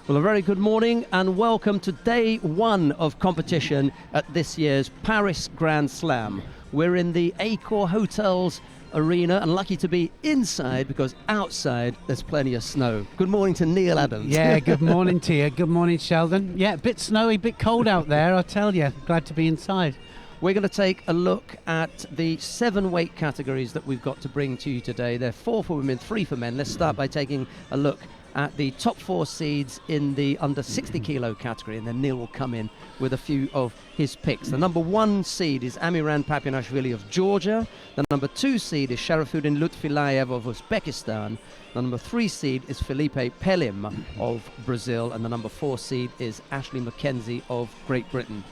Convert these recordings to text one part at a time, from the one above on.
Well, a very good morning and welcome to day one of competition at this year's Paris Grand Slam. We're in the Accor Hotels arena and lucky to be inside because outside there's plenty of snow. Good morning to Neil Adams. Yeah, good morning to you. Good morning, Sheldon. Yeah, a bit snowy, a bit cold out there, I'll tell you. Glad to be inside. We're going to take a look at the 7 weight categories that we've got to bring to you today. They're 4 for women, 3 for men. Let's start by taking a look at the top 4 seeds in the under 60 kilo category, and then Neil will come in with a few of his picks. The number 1 seed is Amiran Papinashvili of Georgia. The number 2 seed is Sharafuddin Lutfilayev of Uzbekistan. The number 3 seed is Felipe Pelim of Brazil, and the number 4 seed is Ashley Mackenzie of Great Britain.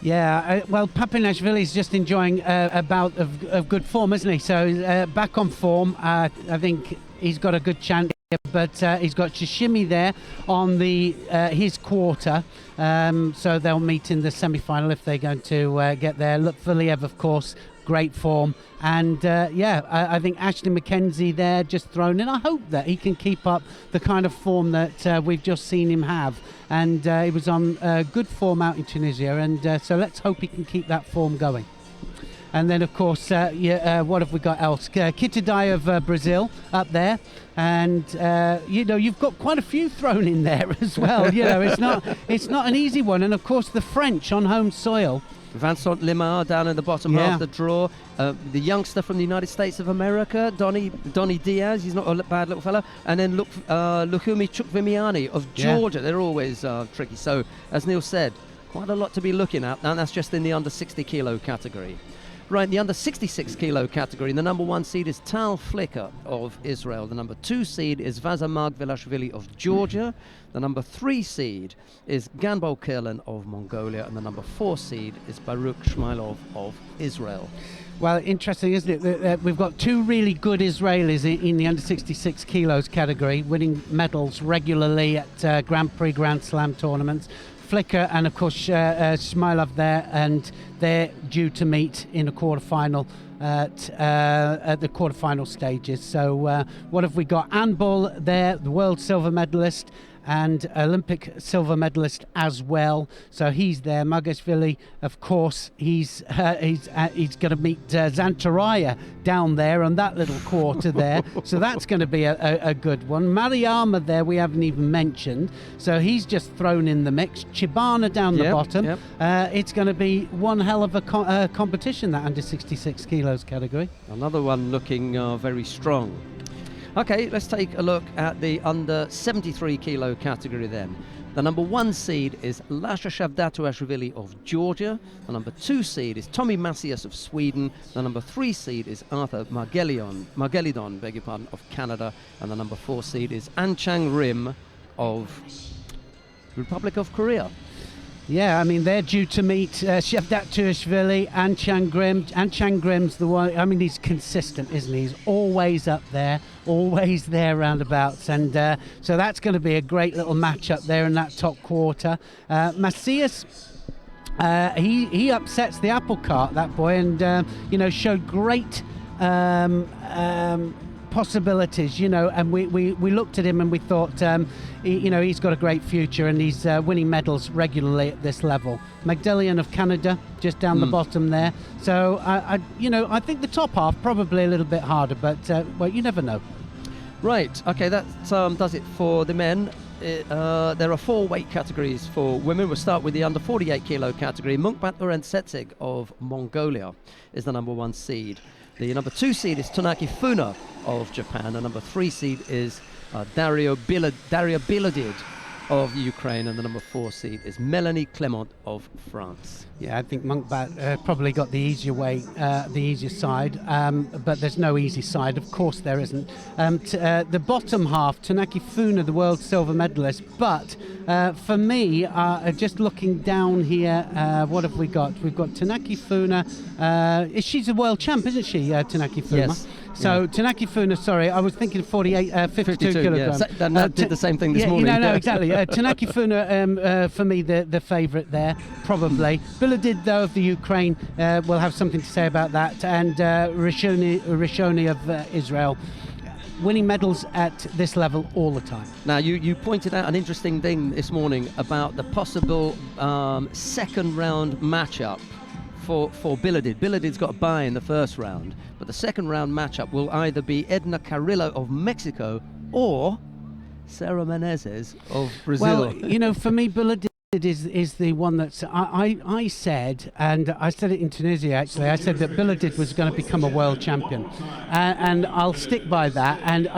Yeah, well, Papinashvili is just enjoying a bout of good form, isn't he? So back on form, I think he's got a good chance. But he's got Shishimi there on his quarter, so they'll meet in the semi-final if they're going to get there. Lutfilayev, of course, great form, and I think Ashley Mackenzie there just thrown in. I hope that he can keep up the kind of form that we've just seen him have, and he was on good form out in Tunisia, and so let's hope he can keep that form going. And then, of course, what have we got else? Kitadai of Brazil up there. And, you've got quite a few thrown in there as well. It's not an easy one. And, of course, the French on home soil. Vincent Limar down in the bottom half of the draw. The youngster from the United States of America, Donny Diaz. He's not a bad little fellow. And then Lukumi Chukvimiani of Georgia. They're always tricky. So, as Neil said, quite a lot to be looking at. And that's just in the under 60 kilo category. Right, in the under 66 kilo category, the number 1 seed is Tal Flicker of Israel. The number 2 seed is Vazamag Velashvili of Georgia. The number 3 seed is Ganbol Kirlan of Mongolia. And the number 4 seed is Baruch Shmailov of Israel. Well, interesting, isn't it? That we've got 2 really good Israelis in the under 66 kilos category, winning medals regularly at Grand Prix Grand Slam tournaments. Flicker and, of course, Shmailov there, and they're due to meet in a quarterfinal at the quarterfinal stages. So what have we got? Anbol there, the world silver medalist and Olympic silver medalist as well. So he's there. Magashvili, of course, he's going to meet Zantaraya down there on that little quarter there. So that's going to be a good one. Mariama there we haven't even mentioned. So he's just thrown in the mix. Chibana down the bottom. Yep. It's going to be one hell of a competition, that under 66 kilos category. Another one looking very strong. Okay, let's take a look at the under 73 kilo category then. The number 1 seed is Lasha Shavdatuashvili of Georgia. The number 2 seed is Tommy Macias of Sweden. The number 3 seed is Arthur Margelidon, of Canada. And the number 4 seed is Anchang Rim of Republic of Korea. Yeah, I mean, they're due to meet Shavdatuashvili and Chang Grim. And Chang Grim's the one, I mean, he's consistent, isn't he? He's always up there, always there roundabouts. And so that's going to be a great little match up there in that top quarter. Macias, he upsets the apple cart, that boy, and, showed great possibilities, and we looked at him and we thought, he's got a great future and he's winning medals regularly at this level. Magdalene of Canada just down the bottom there. So I think the top half probably a little bit harder, but well, you never know. Right, okay, that does it for the men. There are 4 weight categories for women. We'll start with the under 48 kilo category. Munkbat Urentsetsig of Mongolia is the number 1 seed. The number 2 seed is Tonaki Funa of Japan. The number 3 seed is Daria Biladid of Ukraine. And the number 4 seed is Melanie Clement of France. Yeah, I think Munkbat probably got the easier side, but there's no easy side. Of course there isn't. The bottom half, Tonaki Funa, the world silver medalist. But for me, just looking down here, what have we got? We've got Tonaki Funa. She's a world champ, isn't she, Tonaki Funa? Yes. So Tonaki Funa, sorry, I was thinking 52 kilograms. Yeah. And that did the same thing this morning. No, exactly. Tonaki Funa, for me, the favourite there, probably. Biladid, though, of the Ukraine, will have something to say about that. And Rishoni of Israel. winning medals at this level all the time. Now, you pointed out an interesting thing this morning about the possible second round matchup for Biladid. Biladid's got a bye in the first round, but the second round matchup will either be Edna Carrillo of Mexico or Sarah Menezes of Brazil. Well, for me, Biladid is the one that's I said, and I said it in Tunisia actually, I said that Biladid was going to become a world champion, and I'll stick by that, and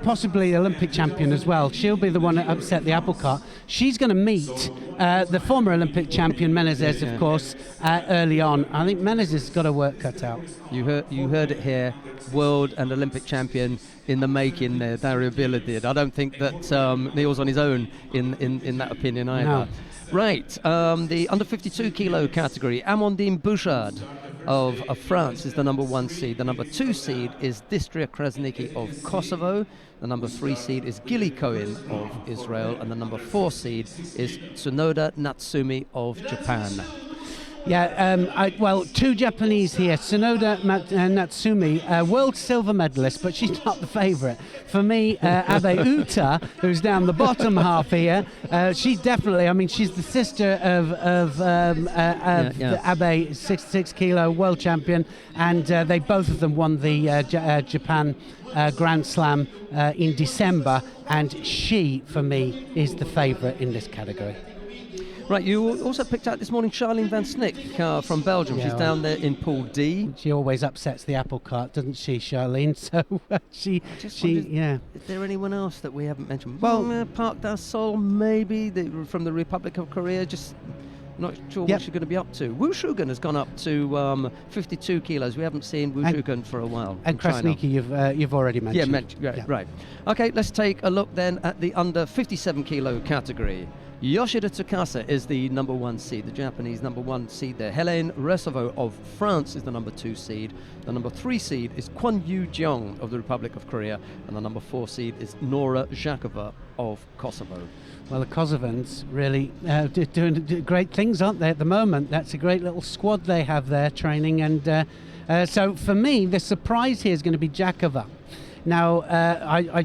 possibly Olympic champion as well. She'll be the one that upset the apple cart. She's going to meet the former Olympic champion Menezes, of course, early on. I think Menezes has got her work cut out. You heard it here, world and Olympic champion in the making there, Dario Biladid. I don't think that Neil's on his own in that opinion either. No. Right, the under 52 kilo category, Amandine Bouchard of France is the number 1 seed. The number 2 seed is Distria Krasniki of Kosovo. The number 3 seed is Gili Cohen of Israel. And the number 4 seed is Tsunoda Natsumi of Japan. Yeah, two Japanese here. Tsunoda Natsumi, world silver medalist, but she's not the favourite. For me, Abe Uta, who's down the bottom half here, she's definitely, she's the sister of Abe, 66 kilo world champion, and they both of them won the Japan Grand Slam in December, and she, for me, is the favourite in this category. Right, you also picked out this morning Charlene van Snick from Belgium. She's down there in Pool D. She always upsets the apple cart, doesn't she, Charlene? So she. Is there anyone else that we haven't mentioned? Well, Park Da-Sol, maybe, from the Republic of Korea. Just not sure what she's going to be up to. Wu Shugan has gone up to 52 kilos. We haven't seen Wu Shugan for a while. And Krasniki, you've already mentioned. Right. Okay, let's take a look then at the under 57 kilo category. Yoshida Tsukasa is the number 1 seed, the Japanese number 1 seed there. Helene Resovo of France is the number 2 seed. The number 3 seed is Kwon Yu Jeong of the Republic of Korea. And the number 4 seed is Nora Zhakova of Kosovo. Well, the Kosovans really doing great things, aren't they, at the moment? That's a great little squad they have there training. And so for me, the surprise here is going to be Zhakova. Now,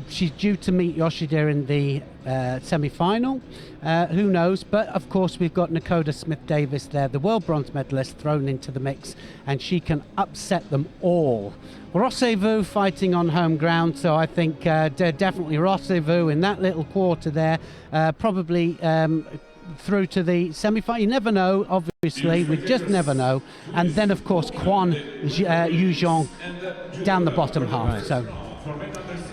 she's due to meet Yoshida in the semi-final. Who knows? But, of course, we've got Nakoda Smith-Davis there, the world bronze medalist, thrown into the mix, and she can upset them all. Rossevaux fighting on home ground, so I think definitely Rossevaux in that little quarter there, probably through to the semi-final. You never know, obviously, we just never know. And then, of course, Kwon Yu Jeong down the bottom half. Right. So.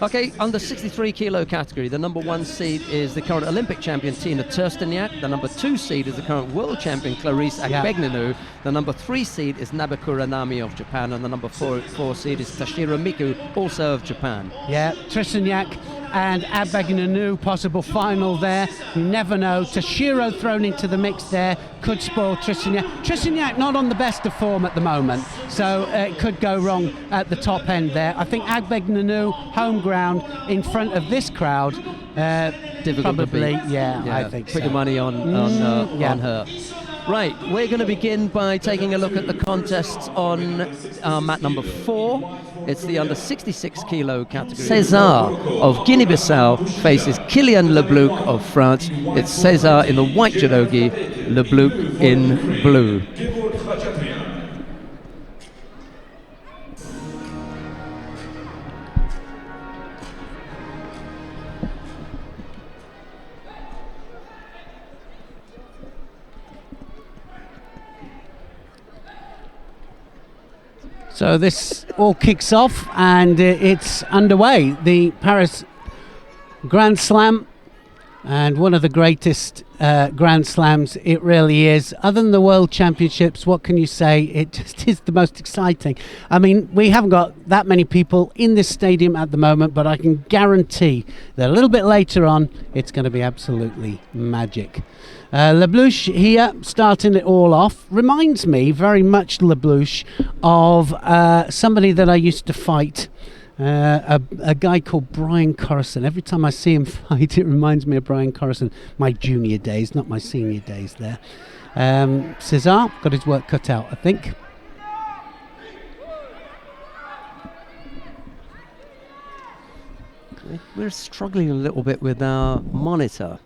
Okay, under 63 kilo category, the number 1 seed is the current Olympic champion Tina Tursteniak. The number 2 seed is the current world champion Clarice Agbegnanu. The number 3 seed is Nabakura Nami of Japan, and the number 4 seed is Tashiro Miku, also of Japan. Yeah, Tursteniak and Agbegnanu, possible final there. You never know. Tashiro thrown into the mix there could spoil Tursteniak. Tursteniak not on the best of form at the moment, so it could go wrong at the top end there. I think Agbegnanu, home ground, in front of this crowd, difficult probably, to beat. I think put so. your money on her. Right, we're going to begin by taking a look at the contests on mat number 4. It's the under 66 kilo category. César of Guinea-Bissau faces Kylian Lebluc of France. It's César in the white judogi, Lebluc in blue. So this all kicks off and it's underway. The Paris Grand Slam, and one of the greatest Grand Slams it really is. Other than the World Championships, what can you say? It just is the most exciting. I mean, we haven't got that many people in this stadium at the moment, but I can guarantee that a little bit later on, it's going to be absolutely magic. Lebluch here, starting it all off, reminds me very much, Lebluch, of somebody that I used to fight, a guy called Brian Corrison. Every time I see him fight, it reminds me of Brian Corrison, my junior days, not my senior days there. César got his work cut out, I think. We're struggling a little bit with our monitor.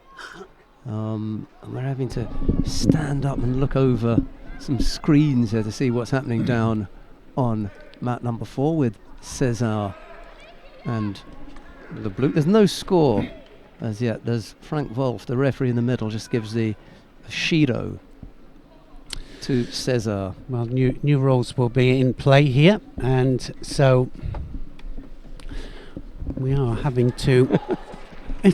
And we're having to stand up and look over some screens here to see what's happening down on mat number 4 with Cesar and the blue. There's no score as yet. There's Frank Wolf, the referee in the middle, just gives the Shido to Cesar. Well, new rules will be in play here, and so we are having to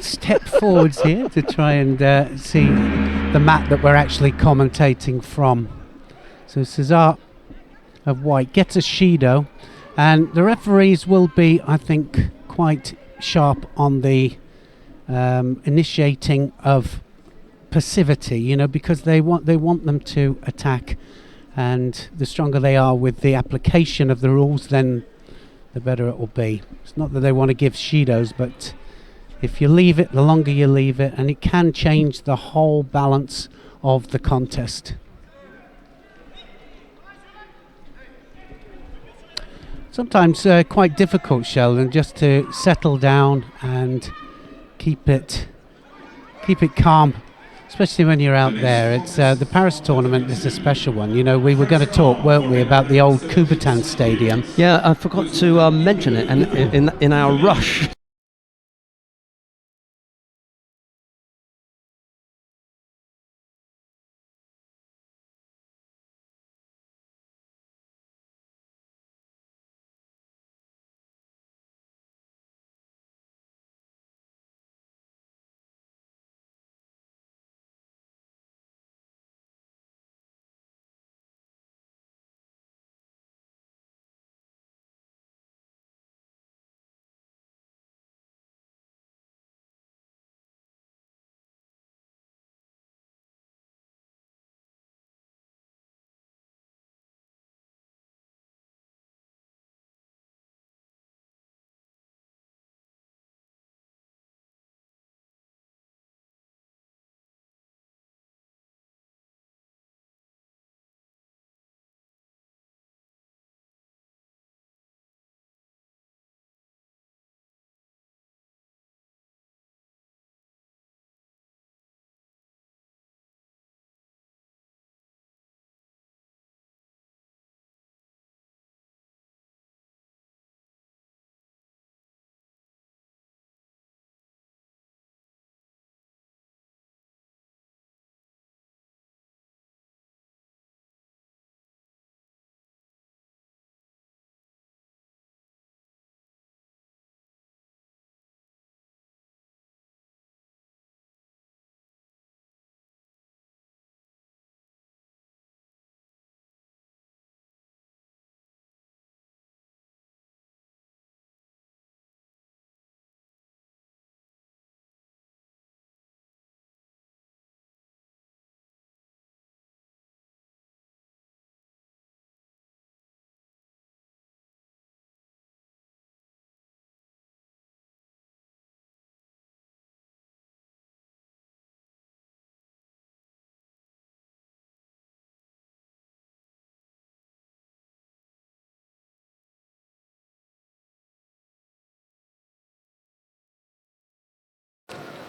step forwards here to try and see the mat that we're actually commentating from. So Cesar of white gets a Shido, and the referees will be, I think, quite sharp on the initiating of passivity, you know, because they want them to attack, and the stronger they are with the application of the rules, then the better it will be. It's not that they want to give Shidos, but if you leave it, the longer you leave it, and it can change the whole balance of the contest. Sometimes quite difficult, Sheldon, just to settle down and keep it calm, especially when you're out there. It's the Paris tournament is a special one. You know, we were going to talk, weren't we, about the old Coubertin Stadium? Yeah, I forgot to mention it, and in our rush.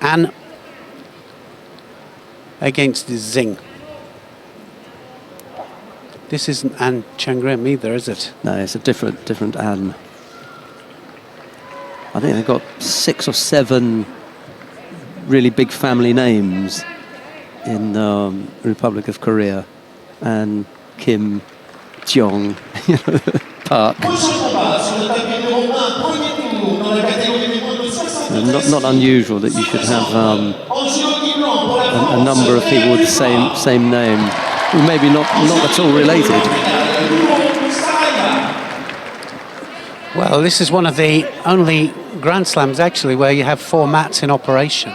Anne against Zing. This isn't Anne Changrim either, is it? No, it's a different Anne. I think they've got 6 or 7 really big family names in the Republic of Korea. And Kim, Jong, Park. Not unusual that you should have a number of people with the same name, who maybe not at all related. Well, this is one of the only Grand Slams actually where you have 4 mats in operation.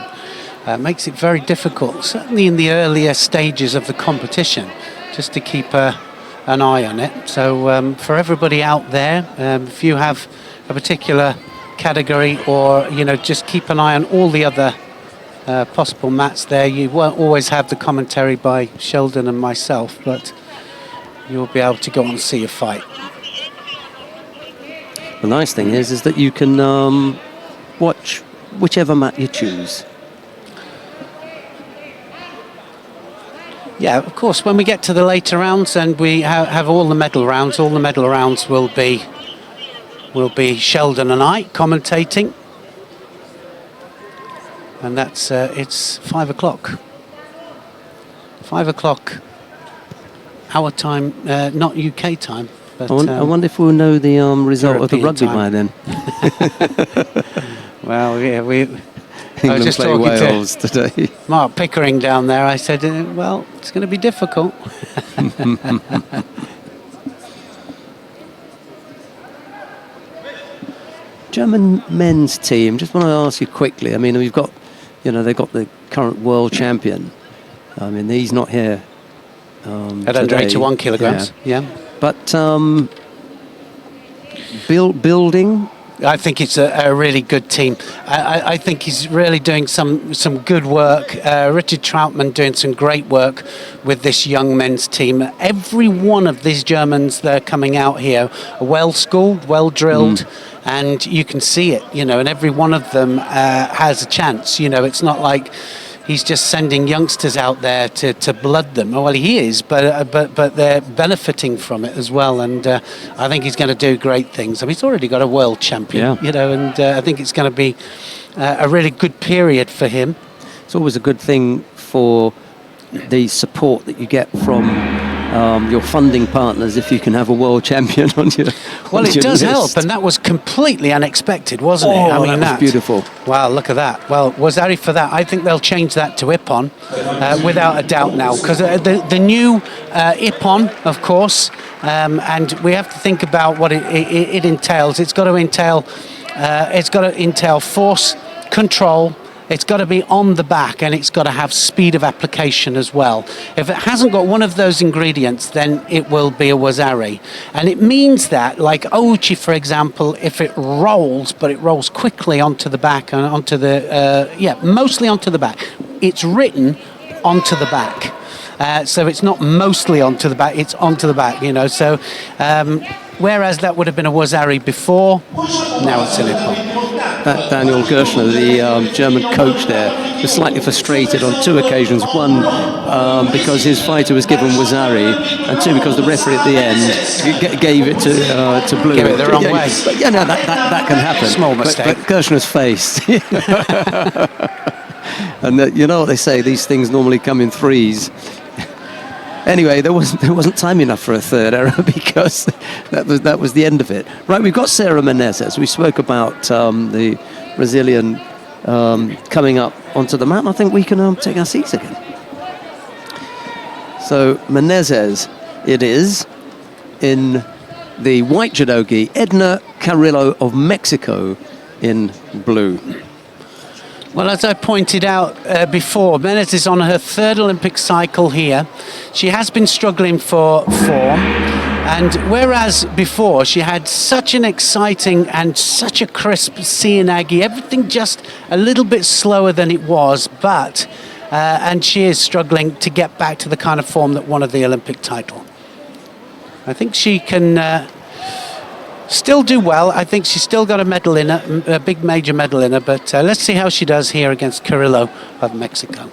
Makes it very difficult, certainly in the earlier stages of the competition, just to keep an eye on it. So for everybody out there, if you have a particular category, or just keep an eye on all the other possible mats there. You won't always have the commentary by Sheldon and myself, but you'll be able to go and see a fight. The nice thing is that you can watch whichever mat you choose. Yeah, of course, when we get to the later rounds and we have all the medal rounds will be Sheldon and I commentating. And that's, it's 5 o'clock. 5 o'clock, our time, not UK time. But, I wonder if we'll know the result of the rugby by then. Well, yeah, I was just talking Wales today. Mark Pickering down there. I said, well, it's going to be difficult. German men's team, just want to ask you quickly. I mean, we've got, they've got the current world champion. I mean, he's not here at under 81 kilograms. Yeah. But building. I think it's a really good team. I think he's really doing some good work. Richard Troutman doing some great work with this young men's team. Every one of these Germans that are coming out here are well schooled, well drilled, and you can see it, and every one of them has a chance. It's not like he's just sending youngsters out there to blood them. Well, he is, but they're benefiting from it as well. And I think he's going to do great things. I mean, he's already got a world champion, and I think it's going to be a really good period for him. It's always a good thing for the support that you get from your funding partners if you can have a world champion on your Well, it does list. help, and that was completely unexpected, wasn't it? I mean, that was beautiful. Wow, look at that. Well, Wazari for that. I think they'll change that to Ippon without a doubt now, because the new Ippon, of course, and we have to think about what it entails. It's got to entail force, control. It's got to be on the back, and it's got to have speed of application as well. If it hasn't got one of those ingredients, then it will be a Wazari. And it means that, like Ouchi, for example, if it rolls, but it rolls quickly onto the back and onto the, mostly onto the back. It's written onto the back. So it's not mostly onto the back, it's onto the back, So, whereas that would have been a Wazari before, now it's an Ippon. Daniel Gershner, the German coach there, was slightly frustrated on two occasions. One, because his fighter was given Wazari, and two, because the referee at the end gave it to Blue. Gave it the wrong way. But that can happen. Small mistake. But Gershner's face. And you know what they say, these things normally come in threes. Anyway, there wasn't time enough for a third error because that was the end of it. Right, we've got Sarah Menezes. We spoke about the Brazilian coming up onto the mat, and I think we can take our seats again. So Menezes it is in the white judogi, Edna Carrillo of Mexico in blue. Well, as I pointed out before, Menezes is on her third Olympic cycle here. She has been struggling for form, and whereas before she had such an exciting and such a crisp Cianagi, everything just a little bit slower than it was, but and she is struggling to get back to the kind of form that won her the Olympic title. I think she can still do well. I think she's still got a medal in her, a big major medal in her, but let's see how she does here against Carrillo of Mexico.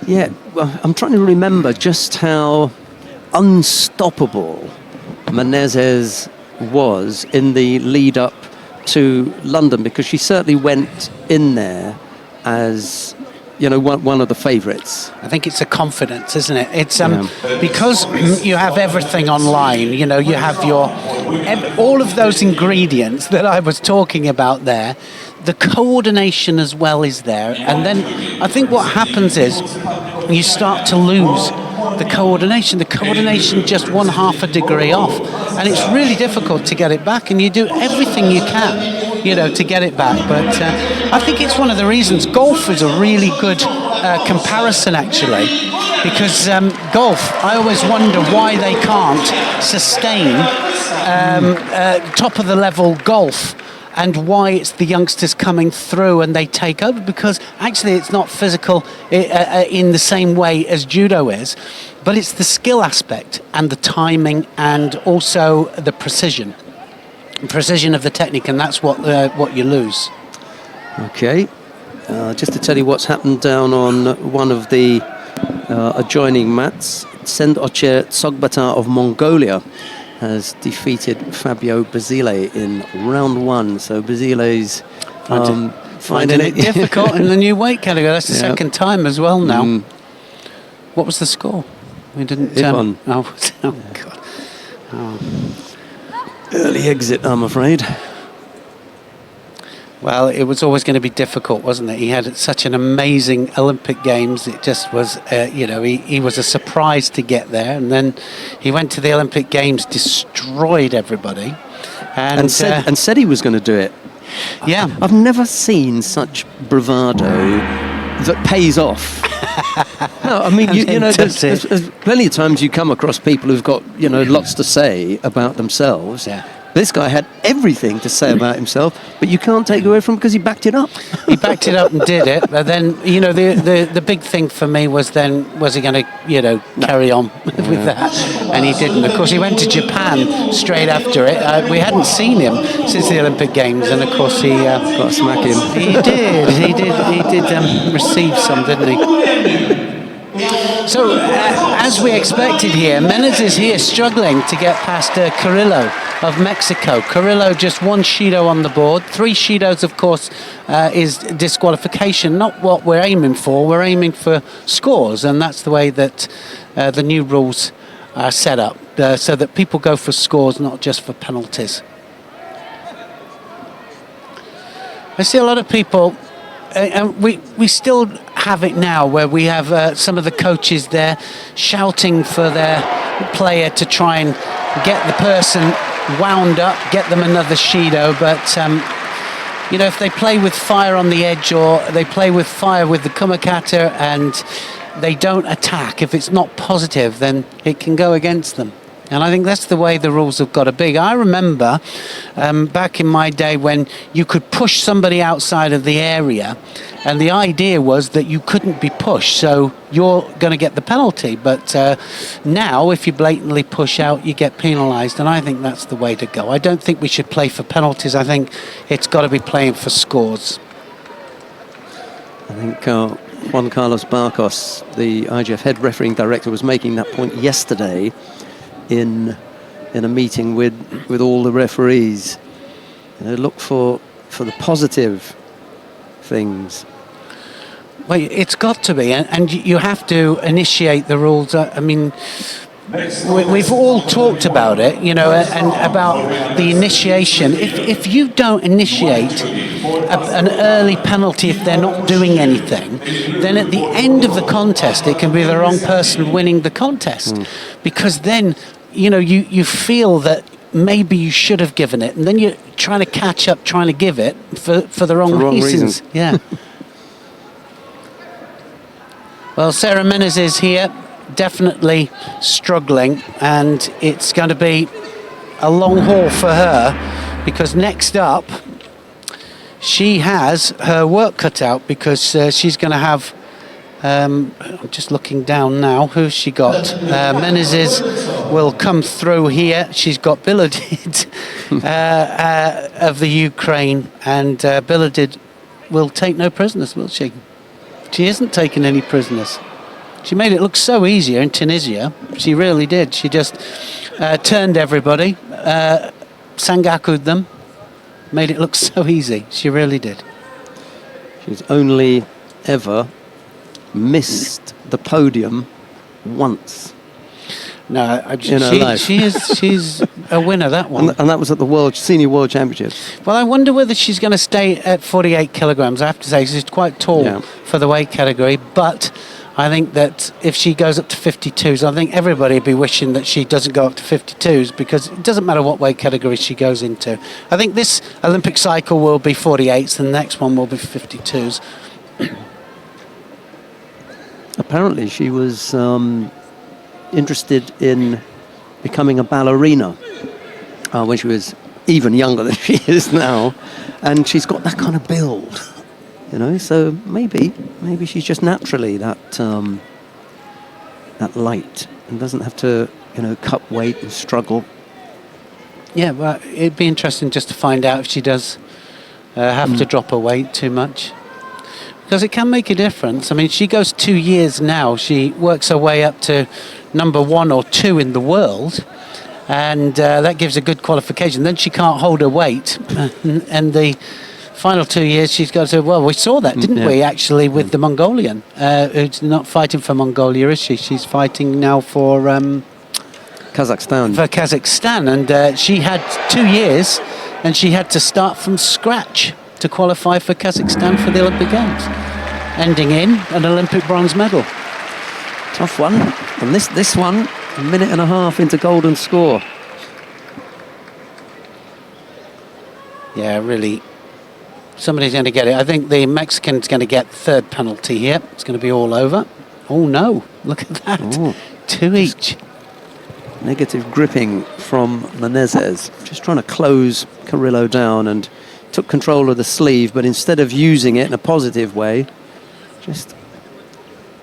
Yeah, well, I'm trying to remember just how unstoppable Menezes was in the lead up to London, because she certainly went in there as one of the favourites. I think it's a confidence, isn't it? It's because you have everything online. You have all of those ingredients that I was talking about there. The coordination as well is there, and then I think what happens is you start to lose the coordination. The coordination just 1/2 a degree off, and it's really difficult to get it back. And you do everything you can, to get it back. But I think it's one of the reasons golf is a really good comparison, actually, because golf, I always wonder why they can't sustain top of the level golf. and why it's the youngsters coming through and they take over, because actually it's not physical in the same way as judo is, but it's the skill aspect and the timing and also the precision of the technique, and that's what you lose. Okay, just to tell you what's happened down on one of the adjoining mats, Sendoche Tsogbata of Mongolia has defeated Fabio Basile in round 1. So Basile's finding it difficult in the new weight category. That's the second time as well now. What was the score? We didn't. Oh God! Oh. Early exit, I'm afraid. Well, it was always going to be difficult, wasn't it? He had such an amazing Olympic Games. It just was, he was a surprise to get there. And then he went to the Olympic Games, destroyed everybody. And said he was going to do it. Yeah. I've never seen such bravado that pays off. No, I mean, there's plenty of times you come across people who've got, lots to say about themselves. Yeah. This guy had everything to say about himself, but you can't take away from him because he backed it up. He backed it up and did it. But then, the big thing for me was then, was he going to, carry on with that? And he didn't. Of course, he went to Japan straight after it. We hadn't seen him since the Olympic Games, and of course he got a smack in. He did receive some, didn't he? So, as we expected here, Menezes here struggling to get past Carrillo of Mexico. Carrillo just 1 Shido on the board. 3 Shidos, of course, is disqualification. Not what we're aiming for. We're aiming for scores, and that's the way that the new rules are set up, so that people go for scores, not just for penalties. I see a lot of people, and we still have it now, where we have some of the coaches there shouting for their player to try and get the person wound up, get them another Shido, but if they play with fire on the edge, or they play with fire with the kumakata and they don't attack, if it's not positive, then it can go against them. And I think that's the way the rules have got to be. I remember back in my day when you could push somebody outside of the area, and the idea was that you couldn't be pushed, so you're going to get the penalty. But now, if you blatantly push out, you get penalised, and I think that's the way to go. I don't think we should play for penalties. I think it's got to be playing for scores. I think Juan Carlos Barcos, the IGF head refereeing director, was making that point yesterday in a meeting with all the referees. Look for the positive things. Well, it's got to be, and you have to initiate the rules. I mean, we've all talked about it, and about the initiation. If you don't initiate an early penalty, if they're not doing anything, then at the end of the contest, it can be the wrong person winning the contest, because then, you feel that maybe you should have given it, and then you're trying to catch up, trying to give it for the wrong reasons. Yeah. Well, Sarah Menezes here, definitely struggling, and it's going to be a long haul for her, because next up she has her work cut out, because she's going to have, I'm just looking down now, who's she got? Menezes will come through here. She's got Biladid of the Ukraine, and Biladid will take no prisoners, will she? She isn't taking any prisoners. She made it look so easier in Tunisia. She really did. She just turned everybody, sangaku'd them, made it look so easy. She really did. She's only ever missed the podium once. No, she's a winner, that one. And that was at the Senior World Championships. Well, I wonder whether she's going to stay at 48 kilograms. I have to say, she's quite tall for the weight category, but I think that if she goes up to 52s, I think everybody would be wishing that she doesn't go up to 52s, because it doesn't matter what weight category she goes into. I think this Olympic cycle will be 48s, and the next one will be 52s. Apparently she was interested in becoming a ballerina when she was even younger than she is now, and she's got that kind of build, you know. So maybe she's just naturally that light and doesn't have to, you know, cut weight and struggle. Yeah, well, it'd be interesting just to find out if she does have to drop her weight too much. Because it can make a difference. I mean, she goes 2 years now. She works her way up to number 1 or 2 in the world. And that gives a good qualification. Then she can't hold her weight. And the final 2 years, she's got to... Well, we saw that, didn't we, actually, with the Mongolian. Who's not fighting for Mongolia, is she? She's fighting now for... Kazakhstan. For Kazakhstan. And she had 2 years, and she had to start from scratch to qualify for Kazakhstan for the Olympic Games, ending in an Olympic bronze medal. Tough one. And this one, a minute and a half into golden score. Yeah, really. Somebody's going to get it. I think the Mexican's going to get third penalty here. It's going to be all over. Oh, no. Look at that. Ooh. 2 each. Negative gripping from Menezes. Just trying to close Carrillo down, and took control of the sleeve, but instead of using it in a positive way, just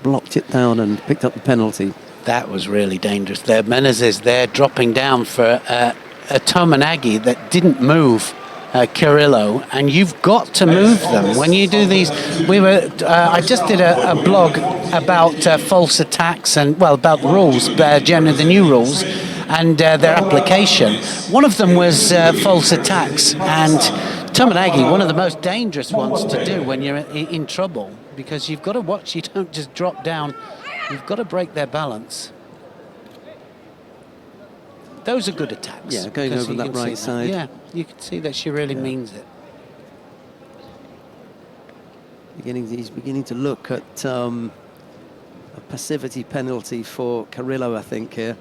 blocked it down and picked up the penalty. That was really dangerous there. Menezes there dropping down for a Tominagi that didn't move Carrillo, and you've got to move them when you do these. I just did a blog about false attacks and, well, about the rules, generally the new rules, and their application. One of them was false attacks, and Tominagi, one of the most dangerous ones to do when you're in trouble, because you've got to watch, you don't just drop down, you've got to break their balance. Those are good attacks. Yeah, going over that right side. Yeah, you can see that she really means it. He's beginning to look at a passivity penalty for Carrillo, I think, here.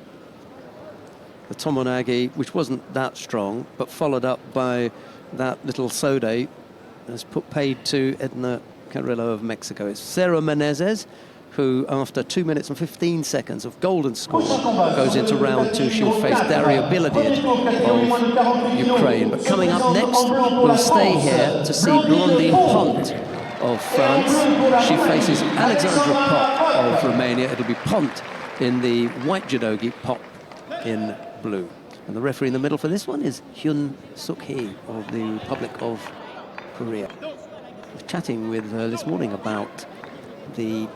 The Tominagi, which wasn't that strong, but followed up by that little Sode, has paid to Edna Carrillo of Mexico. It's Sarah Menezes, who, after 2 minutes and 15 seconds of golden score, goes into round 2. She'll face Daria Biladid of Ukraine. But coming up next, we'll stay here to see Blondine Pont of France. She faces Alexandra Pop of Romania. It'll be Pont in the white judogi, Pop in blue. And the referee in the middle for this one is Hyun Suk-hee of the Republic of Korea. I was chatting with her this morning about the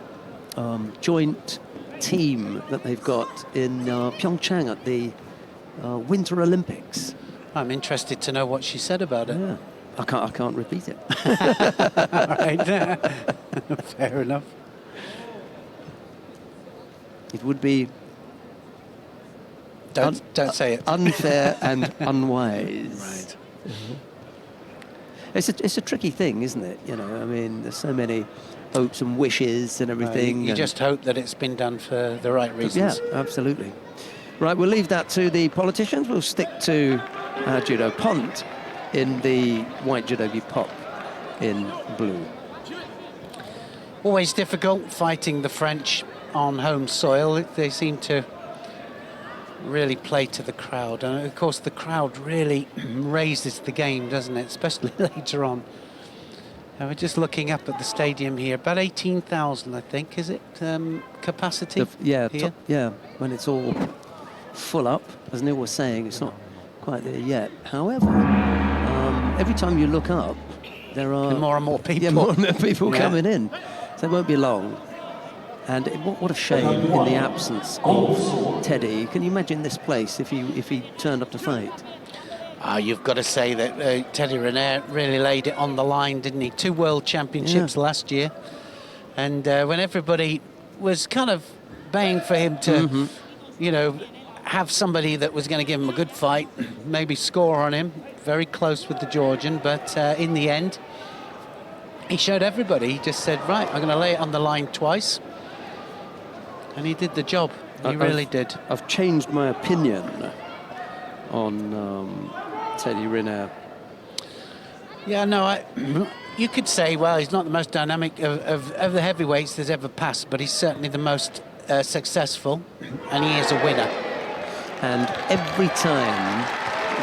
joint team that they've got in Pyeongchang at the Winter Olympics. I'm interested to know what she said about it. Yeah. I can't repeat it. All right. Fair enough. It would be don't say it. Unfair and unwise. Right. It's a tricky thing, isn't it? You know, I mean, there's so many hopes and wishes and everything. You just hope that it's been done for the right reasons. Yeah, absolutely. Right, we'll leave that to the politicians. We'll stick to judo. Pont in the white judogi, Pop in blue. Always difficult fighting the French on home soil. They seem to really play to the crowd, and of course the crowd really raises the game, doesn't it, especially later on. And we're just looking up at the stadium here, about 18,000 I think, is it, capacity? Yeah, when it's all full up, as Neil was saying, it's not quite there yet. However, every time you look up, there are more and more people. Yeah, more and more people coming in, so it won't be long. And what a shame in the absence of Teddy. Can you imagine this place if he turned up to fight? You've got to say that Teddy Riner really laid it on the line, didn't he? 2 world championships last year. And when everybody was kind of baying for him to, you know, have somebody that was going to give him a good fight, maybe score on him, very close with the Georgian, but in the end, he showed everybody. He just said, right, I'm going to lay it on the line twice. And he did the job. He really did. I've changed my opinion on Teddy Riner. Yeah, no, you could say, well, he's not the most dynamic of the heavyweights that's ever passed, but he's certainly the most successful, and he is a winner. And every time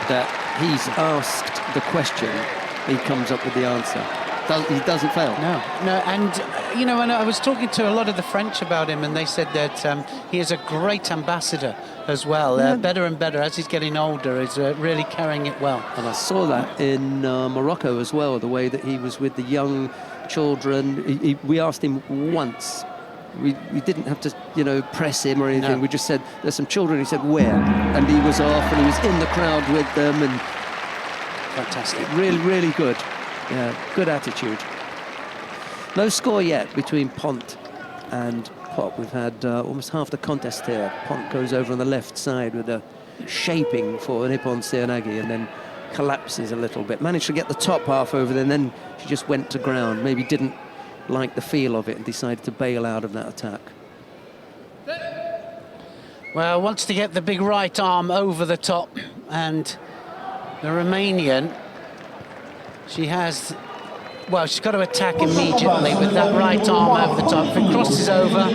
that he's asked the question, he comes up with the answer. He doesn't fail. No, and you know, when I was talking to a lot of the French about him, and they said that he is a great ambassador as well. Better and better as he's getting older, is really carrying it well. And I saw that in Morocco as well, the way that he was with the young children. We asked him once. We didn't have to, you know, press him or anything. No. We just said, there's some children. He said, where? And he was off, and he was in the crowd with them. And fantastic. Really, really good. Yeah, good attitude. No score yet between Pont and Pop. We've had almost half the contest here. Pont goes over on the left side with a shaping for Nippon Seoinage and then collapses a little bit. Managed to get the top half over there, and then she just went to ground. Maybe didn't like the feel of it and decided to bail out of that attack. Well, wants to get the big right arm over the top, and the Romanian, she has, well, she's got to attack immediately with that right arm over the top. If it crosses over,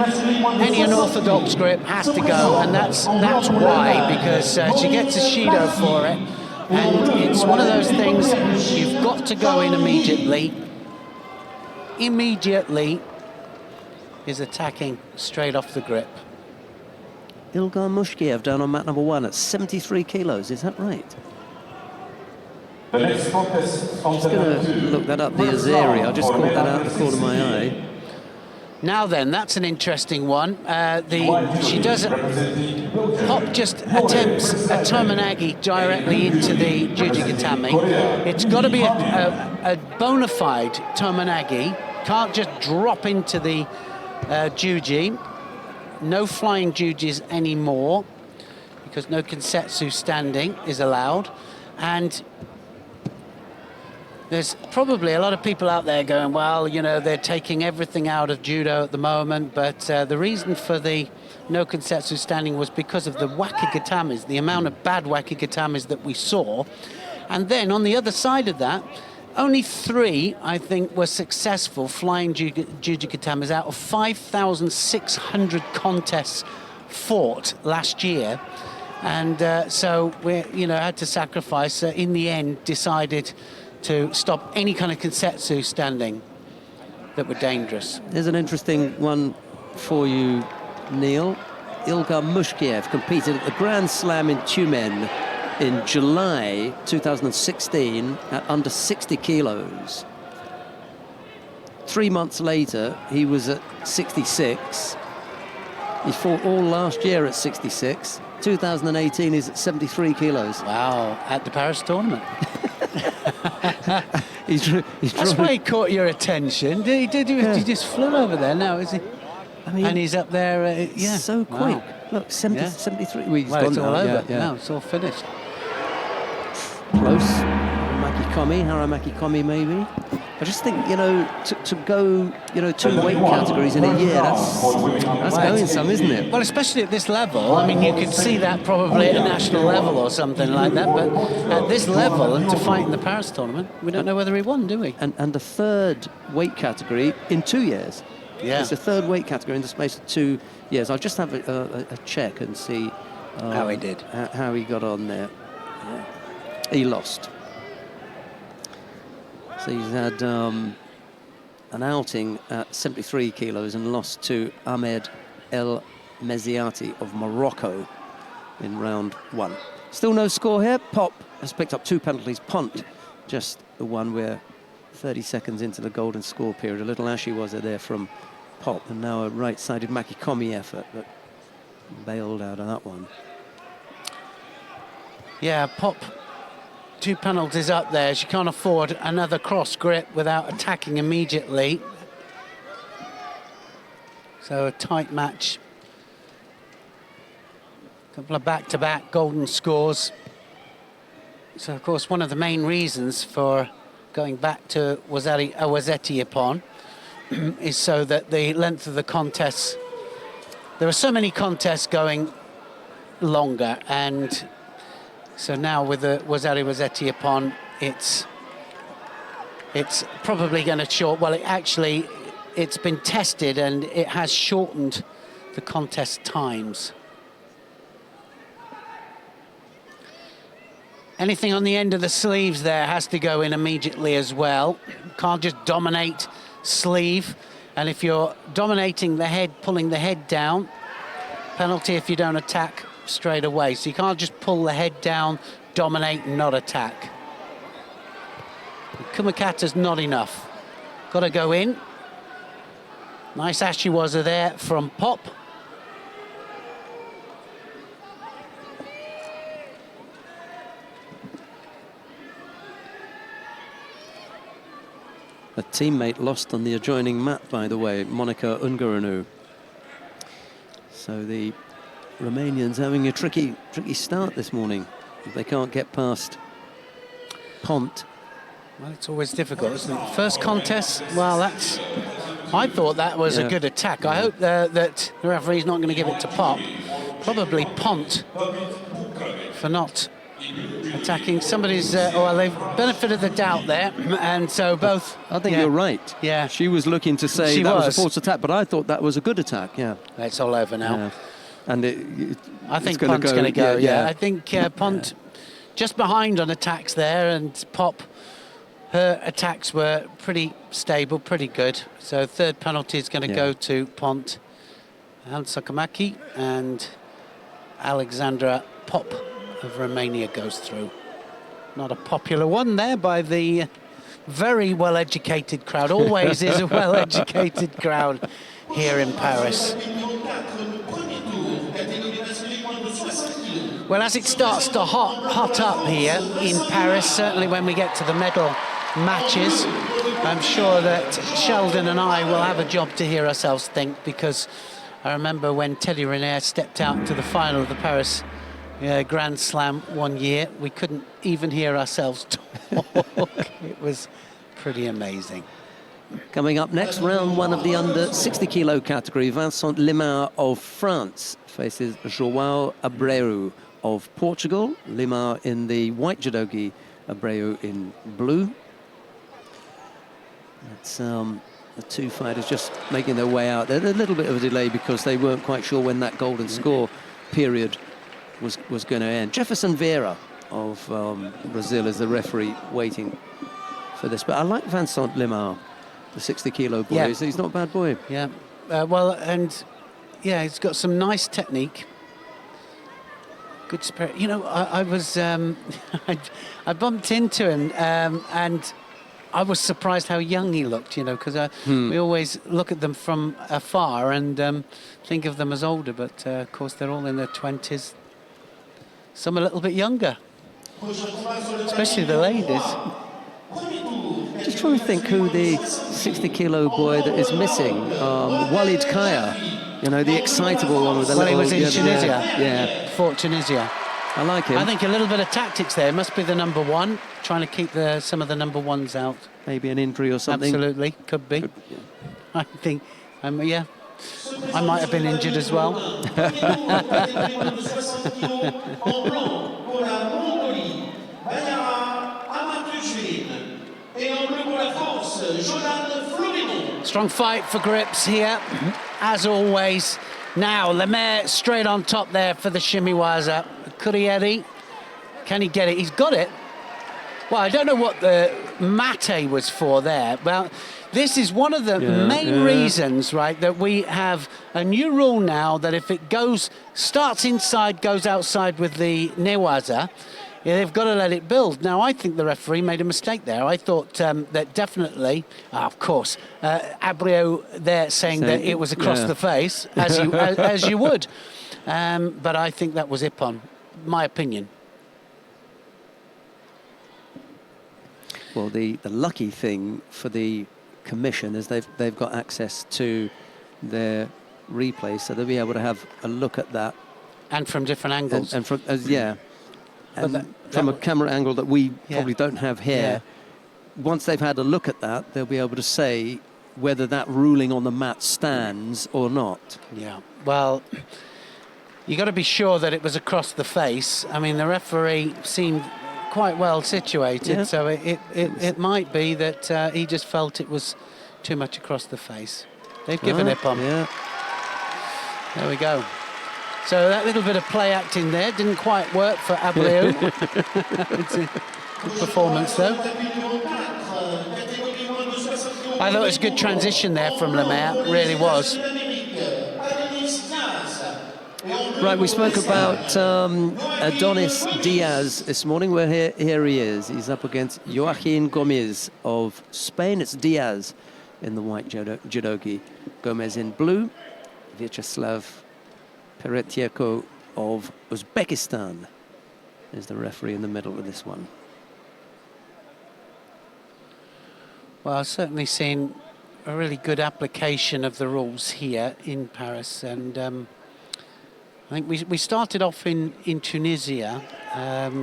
any unorthodox grip has to go, and that's why, because she gets a Shido for it, and it's one of those things, you've got to go in immediately. Immediately is attacking straight off the grip. Ilgar Mushkiev down on mat number 1 at 73 kilos, is that right? I'm just going to look that up, the Azeri. I just caught that out of the corner of my eye. Now then, that's an interesting one. She does Pop just attempts a Tomonagi directly into the Jujigatame. It's got to be a bona fide Tomonagi. Can't just drop into the Juji. No flying Jujis anymore, because no Kensetsu standing is allowed. And there's probably a lot of people out there going, well, you know, they're taking everything out of judo at the moment, but the reason for the no Kensetsu standing was because of the wakigatames, the amount of bad wakigatames that we saw. And then on the other side of that, only 3, I think, were successful flying jujikatames out of 5,600 contests fought last year. And so we, you know, had to sacrifice, in the end, decided to stop any kind of Kensetsu standing that were dangerous. There's an interesting one for you, Neil. Ilgar Mushkiev competed at the Grand Slam in Tumen in July 2016 at under 60 kilos. 3 months later, he was at 66. He fought all last year at 66. 2018 is at 73 kilos. Wow, at the Paris tournament. That's why he caught your attention. He just flew over there now, is he? I mean, and he's up there, yeah. So quick. Wow. Look, 73. Well, it's all over. Yeah. No, it's all finished. Close. Haramaki Komi maybe. I just think, you know, to go, you know, 2 weight categories in a year, that's going some, isn't it? Well, especially at this level. I mean, you could see that probably at a national level or something like that, but at this level, and to fight in the Paris tournament, we don't know whether he won, do we? And the 3rd weight category in 2 years. Yeah. It's the 3rd weight category in the space of 2 years. I'll just have a check and see how he did. How he got on there. Yeah. He lost. So he's had an outing at 73 kilos and lost to Ahmed El Meziati of Morocco in round 1. Still no score here. Pop has picked up 2 penalties. Pont, just the one where 30 seconds into the golden score period. A little ashy was there from Pop, and now a right-sided Makikomi effort, but bailed out of that one. Yeah, Pop, 2 penalties up there. She can't afford another cross grip without attacking immediately. So a tight match. A couple of back-to-back golden scores. So, of course, one of the main reasons for going back to Awazeti Ippon is so that the length of the contests, there are so many contests going longer, and so now with the Wazeti Ippon, it's probably going to short. Well, it's been tested and it has shortened the contest times. Anything on the end of the sleeves there has to go in immediately as well. Can't just dominate sleeve. And if you're dominating the head, pulling the head down, penalty if you don't attack straight away. So you can't just pull the head down, dominate, and not attack. Kumikata's not enough. Got to go in. Nice ashiwaza there from Pop. A teammate lost on the adjoining mat, by the way, Monica Unguranu. So the Romanians having a tricky start this morning. They can't get past Pont. Well, it's always difficult, isn't it? First contest, well, that's... I thought that was a good attack. I hope that the referee's not going to give it to Pop. Probably Pont for not attacking. Somebody's... well, they've benefited the doubt there, and so both... I think you're right. Yeah. She was looking to say that was a false attack, but I thought that was a good attack, yeah. It's all over now. Yeah. And I think Pont's going to go, yeah. I think Pont just behind on attacks there, and Pop, her attacks were pretty stable, pretty good. So third penalty is going to go to Pont. Hans Sakamaki and Alexandra Pop of Romania goes through. Not a popular one there by the very well-educated crowd. Always is a well-educated crowd here in Paris. Well, as it starts to hot up here in Paris, certainly when we get to the medal matches, I'm sure that Sheldon and I will have a job to hear ourselves think, because I remember when Teddy Riner stepped out to the final of the Paris Grand Slam one year, we couldn't even hear ourselves talk. It was pretty amazing. Coming up next, round one of the under 60 kilo category, Vincent Limar of France faces João Abreu of Portugal. Limar in the white judogi, Abreu in blue. It's the two fighters just making their way out. There's a little bit of a delay because they weren't quite sure when that golden score period was going to end. Jefferson Vieira of Brazil is the referee waiting for this. But I like Vincent Limar, the 60 kilo boy. Yeah. He's not a bad boy. Yeah, well, and yeah, he's got some nice technique. Good spirit. You know, I was, I bumped into him and I was surprised how young he looked, you know, because we always look at them from afar and think of them as older, but of course they're all in their 20s. Some a little bit younger, especially the ladies. Just trying to think who the 60 kilo boy that is missing. Walid Kaya, you know, the excitable one with the little... Well, he was in Tunisia. Yeah. Fought Tunisia. I like him. I think a little bit of tactics there. Must be the number one, trying to keep some of the number ones out. Maybe an injury or something. Absolutely, could be. I think, yeah, I might have been injured as well. Strong fight for grips here, as always. Now, Lemaire straight on top there for the shimiwaza. Kurieri, can he get it? He's got it. Well, I don't know what the mate was for there. Well, this is one of the main reasons, right, that we have a new rule now that if it starts inside, goes outside with the newaza, they've got to let it build. Now, I think the referee made a mistake there. I thought that definitely, of course, Abreu there saying that it was across the face, as you would. But I think that was Ippon, my opinion. Well, the lucky thing for the commission is they've got access to their replay, so they'll be able to have a look at that. And from different angles. And from, and from a camera angle that we probably don't have here. Yeah. Once they've had a look at that, they'll be able to say whether that ruling on the mat stands or not. Yeah, well, you got to be sure that it was across the face. I mean, the referee seemed quite well situated, so it might be that he just felt it was too much across the face. They've given it on. Yeah. There we go. So that little bit of play acting there didn't quite work for Abreu. It's a good performance, though. I thought it was a good transition there from Lemaire, really was. Right, we spoke about Adonis Diaz this morning. Well, here he is. He's up against Joaquin Gomez of Spain. It's Diaz in the white judogi, Gomez in blue. Vyacheslav Peretyeko of Uzbekistan is the referee in the middle of this one. Well, I've certainly seen a really good application of the rules here in Paris, and I think we started off in Tunisia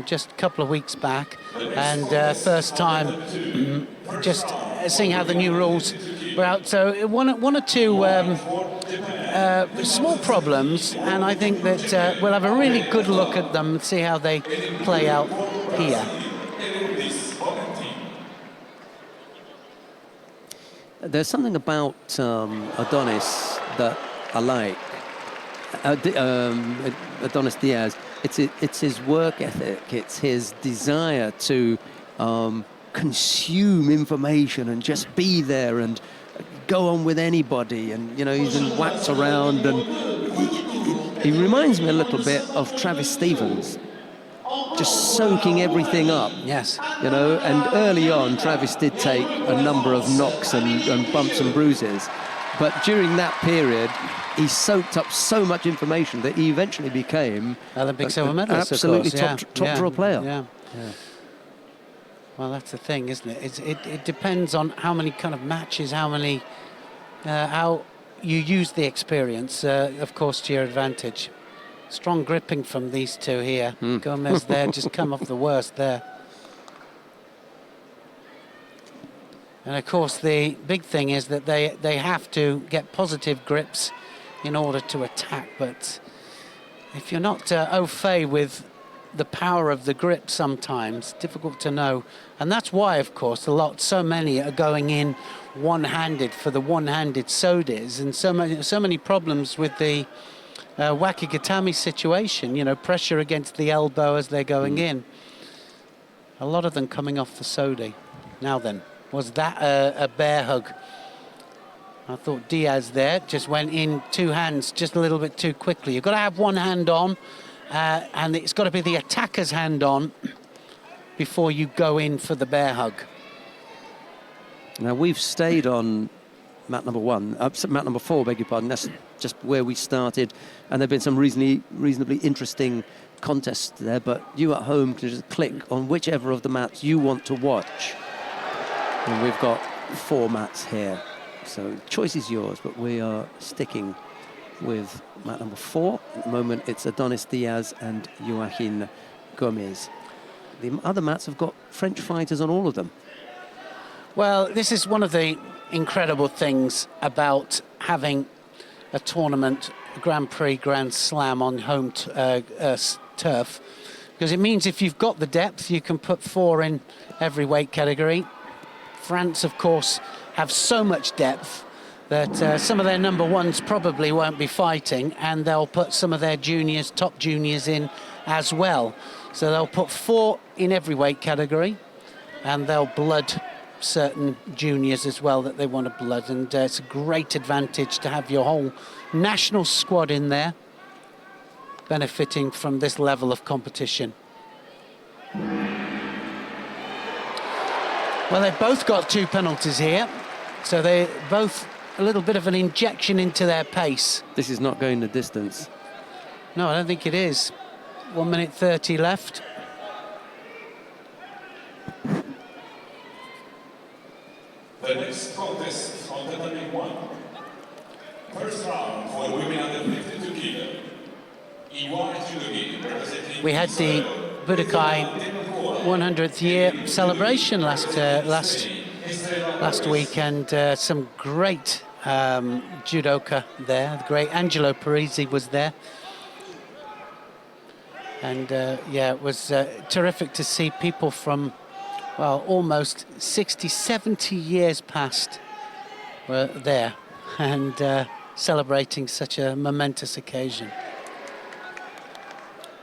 just a couple of weeks back, and first time just seeing how the new rules were out. So one or two small problems, and I think that we'll have a really good look at them and see how they play out here. There's something about Adonis that I like. Adonis Diaz, it's his work ethic, it's his desire to consume information and just be there and go on with anybody, and you know, he's been whacked around, and he reminds me a little bit of Travis Stevens, just soaking everything up. Yes. You know, and early on Travis did take a number of knocks and bumps and bruises, but during that period he soaked up so much information that he eventually became Olympic silver medalist, absolutely of course. top draw player. Yeah. Well, that's the thing, isn't it? It depends on how many kind of matches, how you use the experience, of course, to your advantage. Strong gripping from these two here. Gomez there, just come off the worst there. And of course, the big thing is that they have to get positive grips in order to attack. But if you're not au fait with the power of the grip, sometimes difficult to know. And that's why, of course, so many are going in one-handed for the one-handed sodis, and so many problems with the Wakigatami situation. You know, pressure against the elbow as they're going in. A lot of them coming off the sodi. Now then. Was that a bear hug? I thought Diaz there just went in two hands just a little bit too quickly. You've got to have one hand on, and it's got to be the attacker's hand on before you go in for the bear hug. Now, we've stayed on mat number 4, beg your pardon. That's just where we started, and there have been some reasonably interesting contests there, but you at home can just click on whichever of the mats you want to watch. And we've got 4 mats here, so choice is yours, but we are sticking with mat number 4. At the moment, it's Adonis Diaz and Joaquin Gomez. The other mats have got French fighters on all of them. Well, this is one of the incredible things about having a tournament, a Grand Prix, Grand Slam on home turf, because it means if you've got the depth, you can put 4 in every weight category. France, of course, have so much depth that some of their number ones probably won't be fighting, and they'll put some of their juniors, top juniors in as well. So they'll put 4 in every weight category, and they'll blood certain juniors as well that they want to blood, and it's a great advantage to have your whole national squad in there benefiting from this level of competition. Well, they've both got 2 penalties here, so they're both a little bit of an injection into their pace. This is not going the distance. No, I don't think it is. 1 minute 30 left. The next contest on the Olympic 1. First round for women under 52 kg. We had the Budokai 100th year celebration last week, and some great judoka there. The great Angelo Parisi was there, and yeah, it was terrific to see people from, well, almost 60, 70 years past were there and celebrating such a momentous occasion.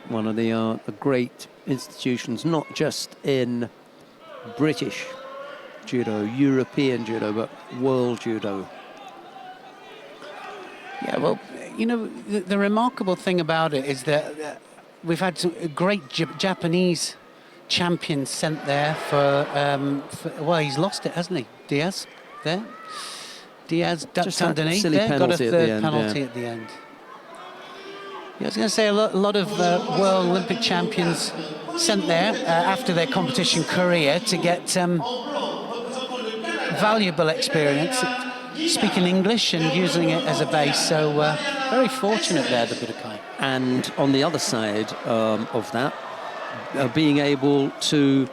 one of the great institutions, not just in British judo, European judo, but world judo. Yeah, well, you know, the remarkable thing about it is that we've had some great Japanese champions sent there for, well, he's lost it, hasn't he? Diaz, there. Diaz ducked underneath there, got a third penalty at the end. Yeah, I was going to say a lot of World Olympic champions sent there after their competition career to get valuable experience, speaking English and using it as a base. So very fortunate there, the Budokai. And on the other side of that, being able to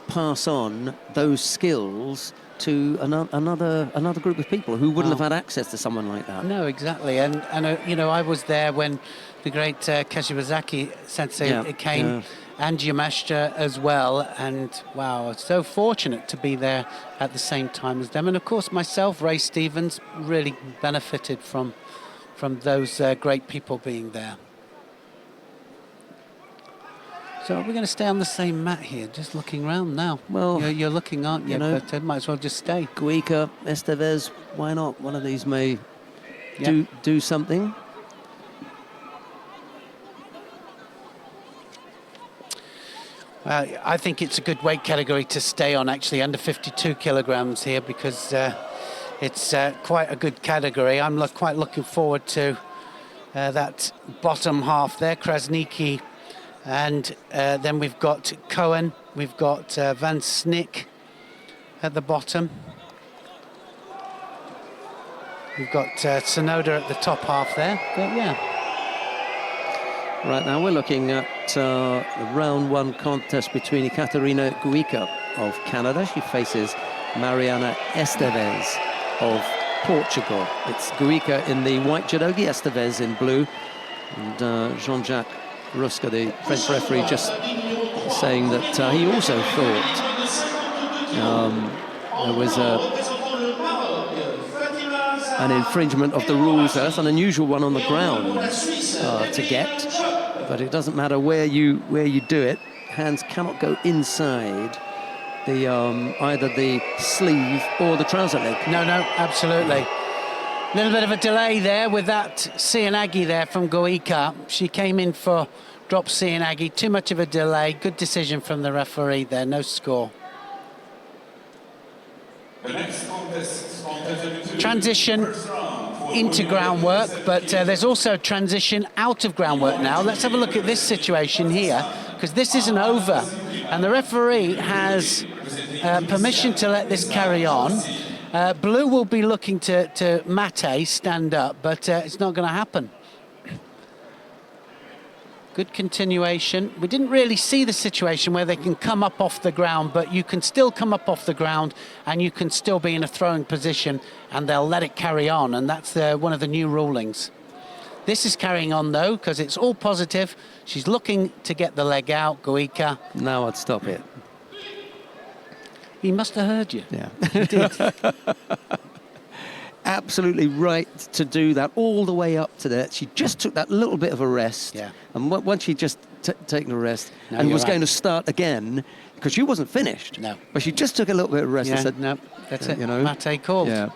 pass on those skills to another group of people who wouldn't have had access to someone like that. No, exactly. And you know, I was there when the great Kashiwazaki sensei came, and Yamashita as well. And wow, so fortunate to be there at the same time as them. And of course, myself, Ray Stevens, really benefited from those great people being there. So we're going to stay on the same mat here, just looking around now. Well, you're looking, aren't you? You know, but might as well just stay. Guica, Estevez, why not? One of these may do something. I think it's a good weight category to stay on, actually, under 52 kilograms here, because it's quite a good category. I'm quite looking forward to that bottom half there, Krasniki. And then we've got Cohen, we've got Van Snick at the bottom. We've got Sonoda at the top half there, but yeah. Right, now we're looking at the round one contest between Ekaterina Guica of Canada. She faces Mariana Estevez of Portugal. It's Guica in the white judogi, Estevez in blue. And Jean-Jacques Ruska, the French referee, just saying that he also thought there was an infringement of the rules. That's an unusual one on the ground to get, but it doesn't matter where you do it. Hands cannot go inside the either the sleeve or the trouser leg. No, absolutely. A little bit of a delay there with that Cianagi there from Guica. She came in for drop Cianagi. Too much of a delay. Good decision from the referee there. No score. The next contest transition into groundwork, but there's also transition out of groundwork now. Let's have a look at this situation here, because this isn't over. And the referee has permission to let this carry on. Blue will be looking to Mate stand up, but it's not going to happen. Good continuation. We didn't really see the situation where they can come up off the ground, but you can still come up off the ground and you can still be in a throwing position and they'll let it carry on, and that's one of the new rulings. This is carrying on though, because it's all positive. She's looking to get the leg out, Guica. Now I'd stop it. He must have heard you. Yeah. He did. Absolutely right to do that all the way up to there. She just took that little bit of a rest. Yeah. And once she just taken a rest and was going to start again, because she wasn't finished. No. But she just took a little bit of rest and said, no, that's it. You know, Mate called. Yeah.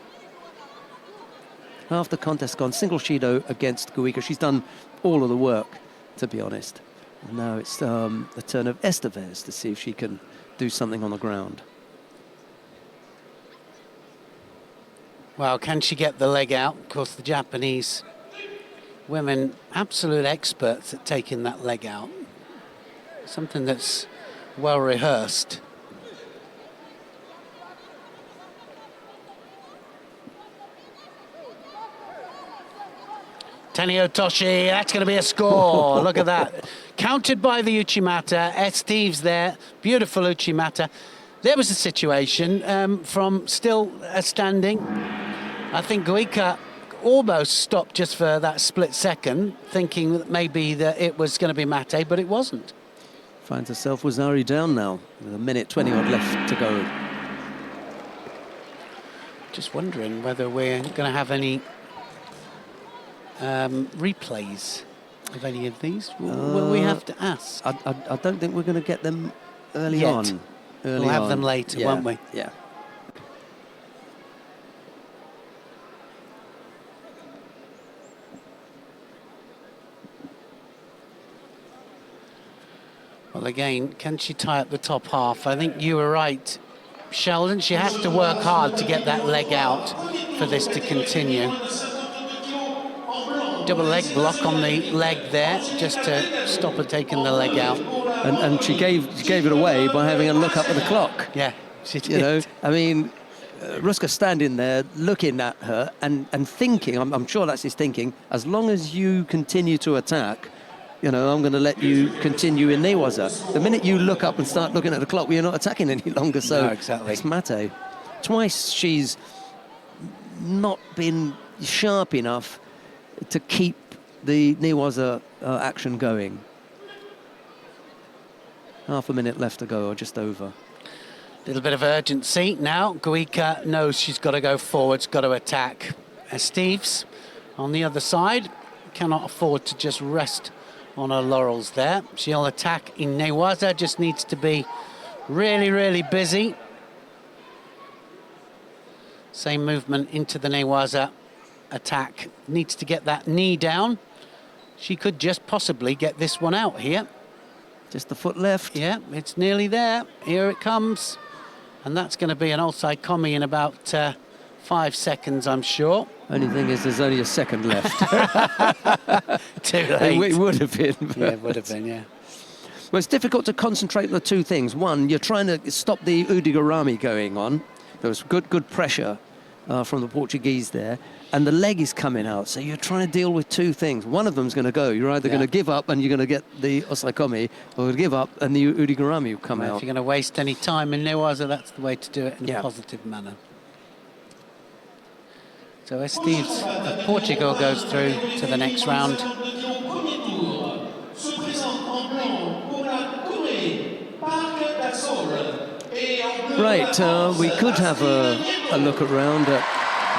Half the contest gone. Single Shido against Guica. She's done all of the work, to be honest. And now it's the turn of Estevez to see if she can do something on the ground. Well, can she get the leg out? Of course, the Japanese women, absolute experts at taking that leg out. Something that's well rehearsed. Tenio Toshi, that's going to be a score. Look at that. Counted by the Uchimata. Esteves there. Beautiful Uchimata. There was a situation from still standing. I think Guica almost stopped just for that split second, thinking that maybe that it was going to be Mate, but it wasn't. Finds herself Wazari down now with a minute 20 odd left to go. Just wondering whether we're going to have any replays. of any of these? Will we have to ask? I don't think we're going to get them early Yet. on. We'll have them later, won't we? Yeah. Well, again, can she tie up the top half? I think you were right, Sheldon. She has to work hard to get that leg out for this to continue. Double leg block on the leg there, just to stop her taking the leg out. And she gave it away by having a look up at the clock. Yeah, she did. You know, I mean, Ruska standing there looking at her and thinking, I'm sure that's his thinking, as long as you continue to attack, you know, I'm going to let you continue in Newaza. The minute you look up and start looking at the clock, well, you're not attacking any longer. So no, exactly. It's Mate. Twice she's not been sharp enough to keep the Newaza action going. Half a minute left to go, or just over. Little bit of urgency now. Guika knows she's got to go forwards, got to attack. Steves on the other side cannot afford to just rest on her laurels there. She'll attack in Newaza, just needs to be really, really busy. Same movement into the Newaza attack. Needs to get that knee down. She could just possibly get this one out here. Just the foot left. Yeah, it's nearly there. Here it comes. And that's going to be an outside commie in about 5 seconds, I'm sure. Only thing is, there's only a second left. Too late. It would have been. Yeah, it would have been, yeah. Well, it's difficult to concentrate on the two things. One, you're trying to stop the Udigarami going on. There was good pressure from the Portuguese there. And the leg is coming out. So you're trying to deal with two things. One of them's going to go. You're either going to give up and you're going to get the Osaikomi, or give up and the Udigarami will come out. If you're going to waste any time in Newaza, that's the way to do it in a positive manner. So as Steves of Portugal goes through to the next round. Right, we could have a look around at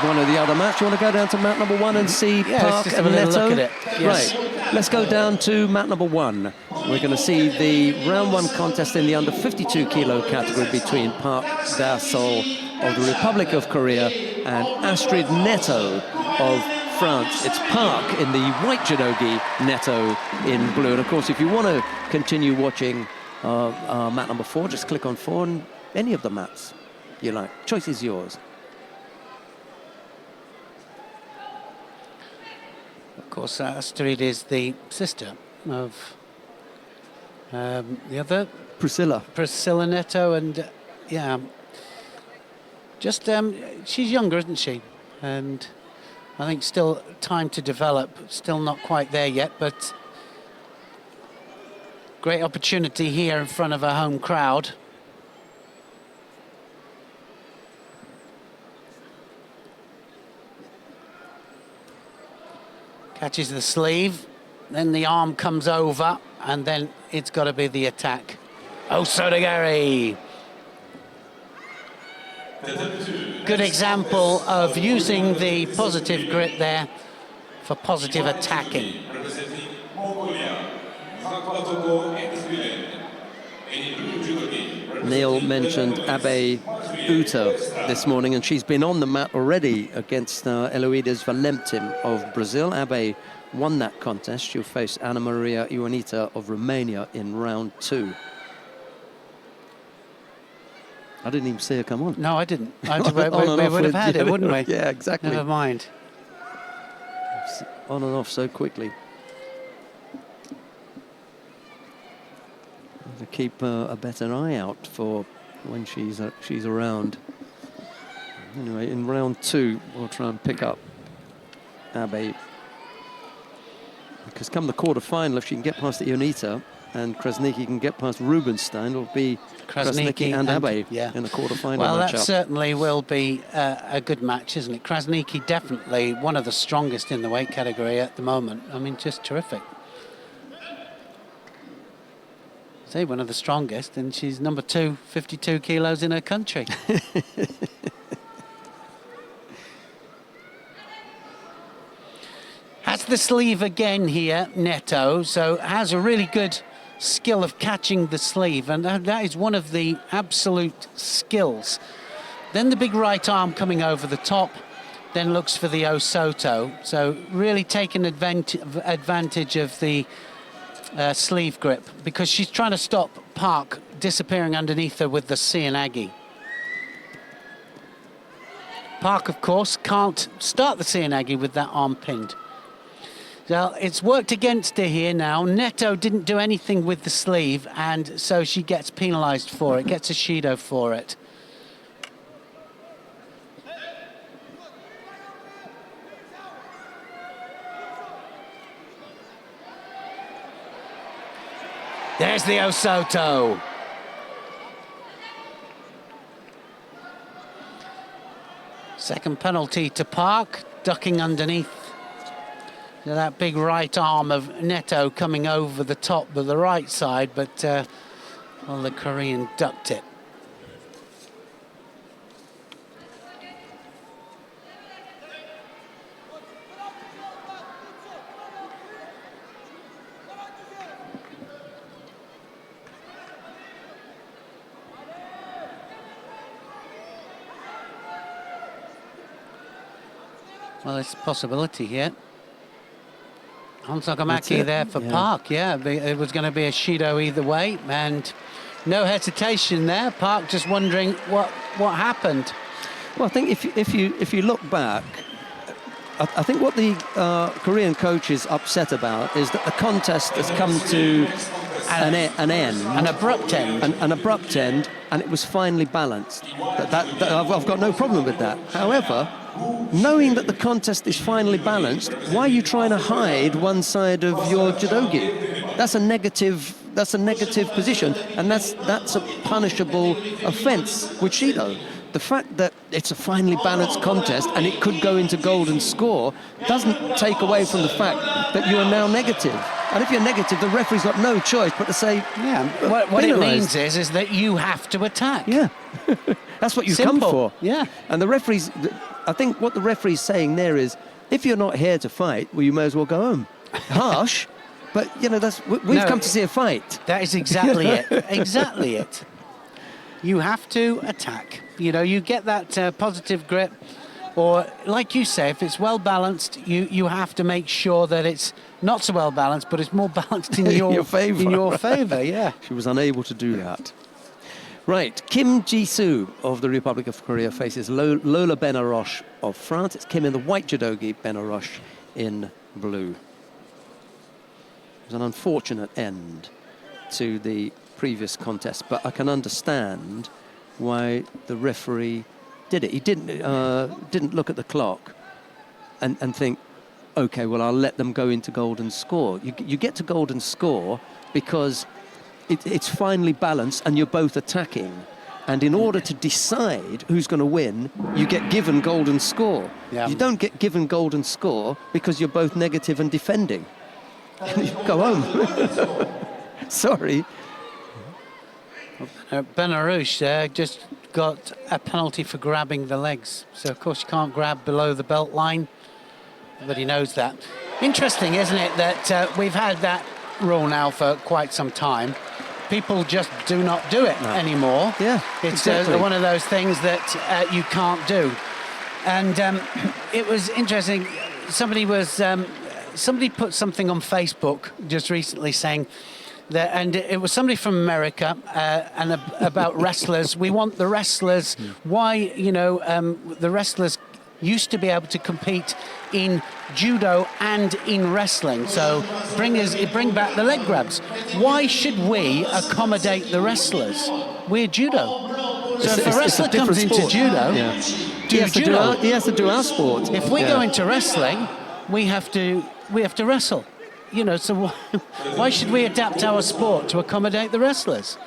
one of the other mats. You want to go down to mat number 1 and see Park let's just and have a little Neto? look at it. Yes. Right, let's go down to mat number 1. We're going to see the round 1 contest in the under 52 kilo category between Park Da-Sol of the Republic of Korea and Astrid Neto of France. It's Park in the white janogi, Neto in blue. And of course, if you want to continue watching mat number 4, just click on 4 and any of the mats you like. Choice is yours. Of course, Astrid is the sister of the other Priscilla Neto, and just she's younger, isn't she? And I think still time to develop, still not quite there yet, but great opportunity here in front of a home crowd. Catches the sleeve, then the arm comes over, and then it's got to be the attack. Oh, Sodagari! Good example of using the positive grip there for positive attacking. Neil mentioned Abe Uta this morning, and she's been on the mat already against Eloides Valentim of Brazil. Abe won that contest. She'll face Ana Maria Ioanita of Romania in round 2. I didn't even see her come on. No, I didn't. We would have had it, wouldn't we? Yeah, exactly. Never mind. On and off so quickly. To keep a better eye out for when she's around. Anyway, in round 2, we'll try and pick up Abe. Because come the quarter-final, if she can get past Ionita and Krasniki can get past Rubenstein, it'll be Krasniki and Abe in the quarter-final Well, matchup. that certainly will be a good match, isn't it? Krasniki definitely one of the strongest in the weight category at the moment. I mean, just terrific. Say one of the strongest, and she's number 2, 52 kilos in her country. Has the sleeve again here, Neto, so has a really good skill of catching the sleeve, and that is one of the absolute skills. Then the big right arm coming over the top, then looks for the Osoto, so really taking advantage of the sleeve grip, because she's trying to stop Park disappearing underneath her with the Seoinage. Park, of course, can't start the Seoinage with that arm pinned. Well, it's worked against her here now. Neto didn't do anything with the sleeve, and so she gets penalised for it, gets a Shido for it. There's the Osoto. Second penalty to Park, ducking underneath. So that big right arm of Neto coming over the top of the right side, but well, the Korean ducked it. Well, it's a possibility here. Hansagamaki there for Park, yeah. It was going to be a Shido either way, and no hesitation there. Park just wondering what happened. Well, I think if you look back, I think what the Korean coach is upset about is that the contest has come to an end. An abrupt end. An abrupt end, and it was finely balanced. I've got no problem with that. However, knowing that the contest is finely balanced, why are you trying to hide one side of your judogi? That's a negative position, and that's a punishable offence with Shido. The fact that it's a finely balanced contest and it could go into golden score doesn't take away from the fact that you are now negative. And if you're negative, the referee's got no choice but to say, yeah. What it means is that you have to attack. Yeah. That's what you come for. Yeah. And the referees, I think what the referee's saying there is, if you're not here to fight, well, you may as well go home. Harsh, but, you know, we've come to see a fight. That is exactly it. Exactly it. You have to attack. You know, you get that positive grip, or like you say, if it's well balanced, you have to make sure that it's not so well balanced, but it's more balanced in your favour. In your favour, yeah. She was unable to do that. Right, Kim Ji-soo of the Republic of Korea faces Lola Benaroche of France. It's Kim in the white judogi, Benaroche in blue. It was an unfortunate end to the previous contest, but I can understand why the referee did it. He didn't look at the clock and think, okay, well, I'll let them go into golden score. You get to golden score because it's finely balanced and you're both attacking. And in order to decide who's going to win, you get given golden score. Yeah. You don't get given golden score because you're both negative and defending. Go home. Sorry. Benaroche just got a penalty for grabbing the legs. So, of course, you can't grab below the belt line. Everybody knows that. Interesting, isn't it, that we've had that rule now for quite some time. People just do not do it anymore. Yeah, it's exactly. One of those things that you can't do. And it was interesting. Somebody put something on Facebook just recently saying that, and it was somebody from America and about wrestlers. We want the wrestlers. Why, the wrestlers used to be able to compete in judo and in wrestling. So bring back the leg grabs. Why should we accommodate the wrestlers? We're judo. So if a wrestler comes into judo, he has to do our sport. If we go into wrestling, we have to wrestle. So why should we adapt our sport to accommodate the wrestlers?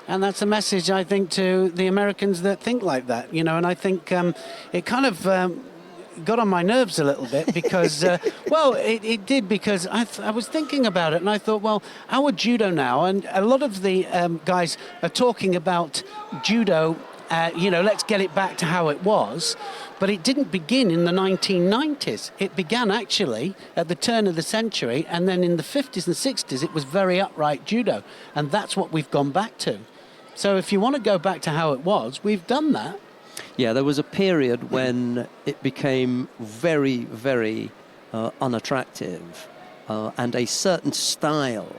And that's a message, I think, to the Americans that think like that, and I think it kind of got on my nerves a little bit because, it did, because I was thinking about it and I thought, well, our judo now, and a lot of the guys are talking about judo you know, let's get it back to how it was. But it didn't begin in the 1990s. It began actually at the turn of the century, and then in the 50s and 60s, it was very upright judo. And that's what we've gone back to. So if you want to go back to how it was, we've done that. Yeah, there was a period when it became very, very unattractive, and a certain style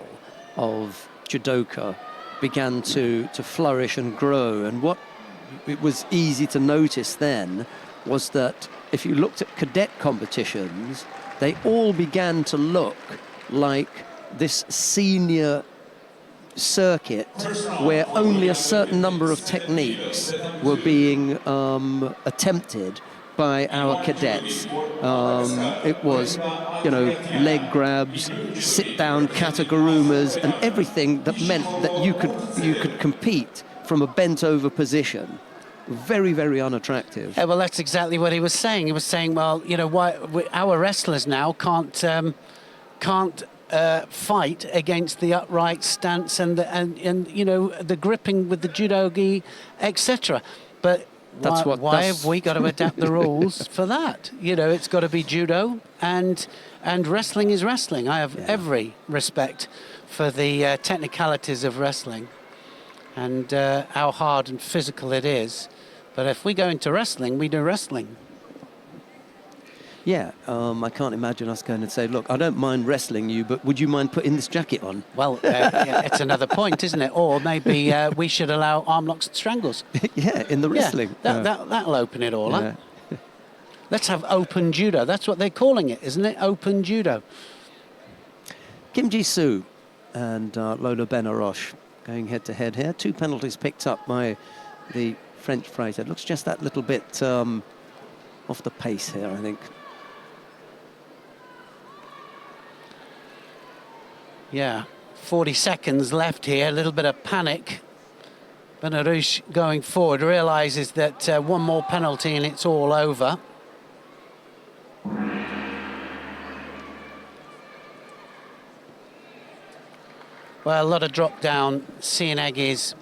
of judoka began to flourish and grow. And what it was easy to notice then was that if you looked at cadet competitions, they all began to look like this senior circuit where only a certain number of techniques were being attempted by our cadets. It was, you know, leg grabs, sit-down katagurumas, and everything that meant that you could compete from a bent-over position. Very, very unattractive. Yeah, well, that's exactly what he was saying. He was saying, well, you know, our wrestlers now can't fight against the upright stance and you know, the gripping with the judogi, etc. But why have we got to adapt the rules for that? You know, it's got to be judo, and wrestling is wrestling. I have every respect for the technicalities of wrestling and how hard and physical it is. But if we go into wrestling, we do wrestling. Yeah, I can't imagine us going and say, look, I don't mind wrestling you, but would you mind putting this jacket on? Well, yeah, it's another point, isn't it? Or maybe we should allow arm locks and strangles. Yeah, in the wrestling. Yeah, that'll open it all up. Let's have open judo. That's what they're calling it, isn't it? Open judo. Kim Ji-soo and Lola Benaroche going head-to-head here. 2 penalties picked up by the French fighter. It looks just that little bit off the pace here, I think. Yeah, 40 seconds left here, a little bit of panic. Benarouche going forward realises that one more penalty and it's all over. Well, a lot of drop down Cienegis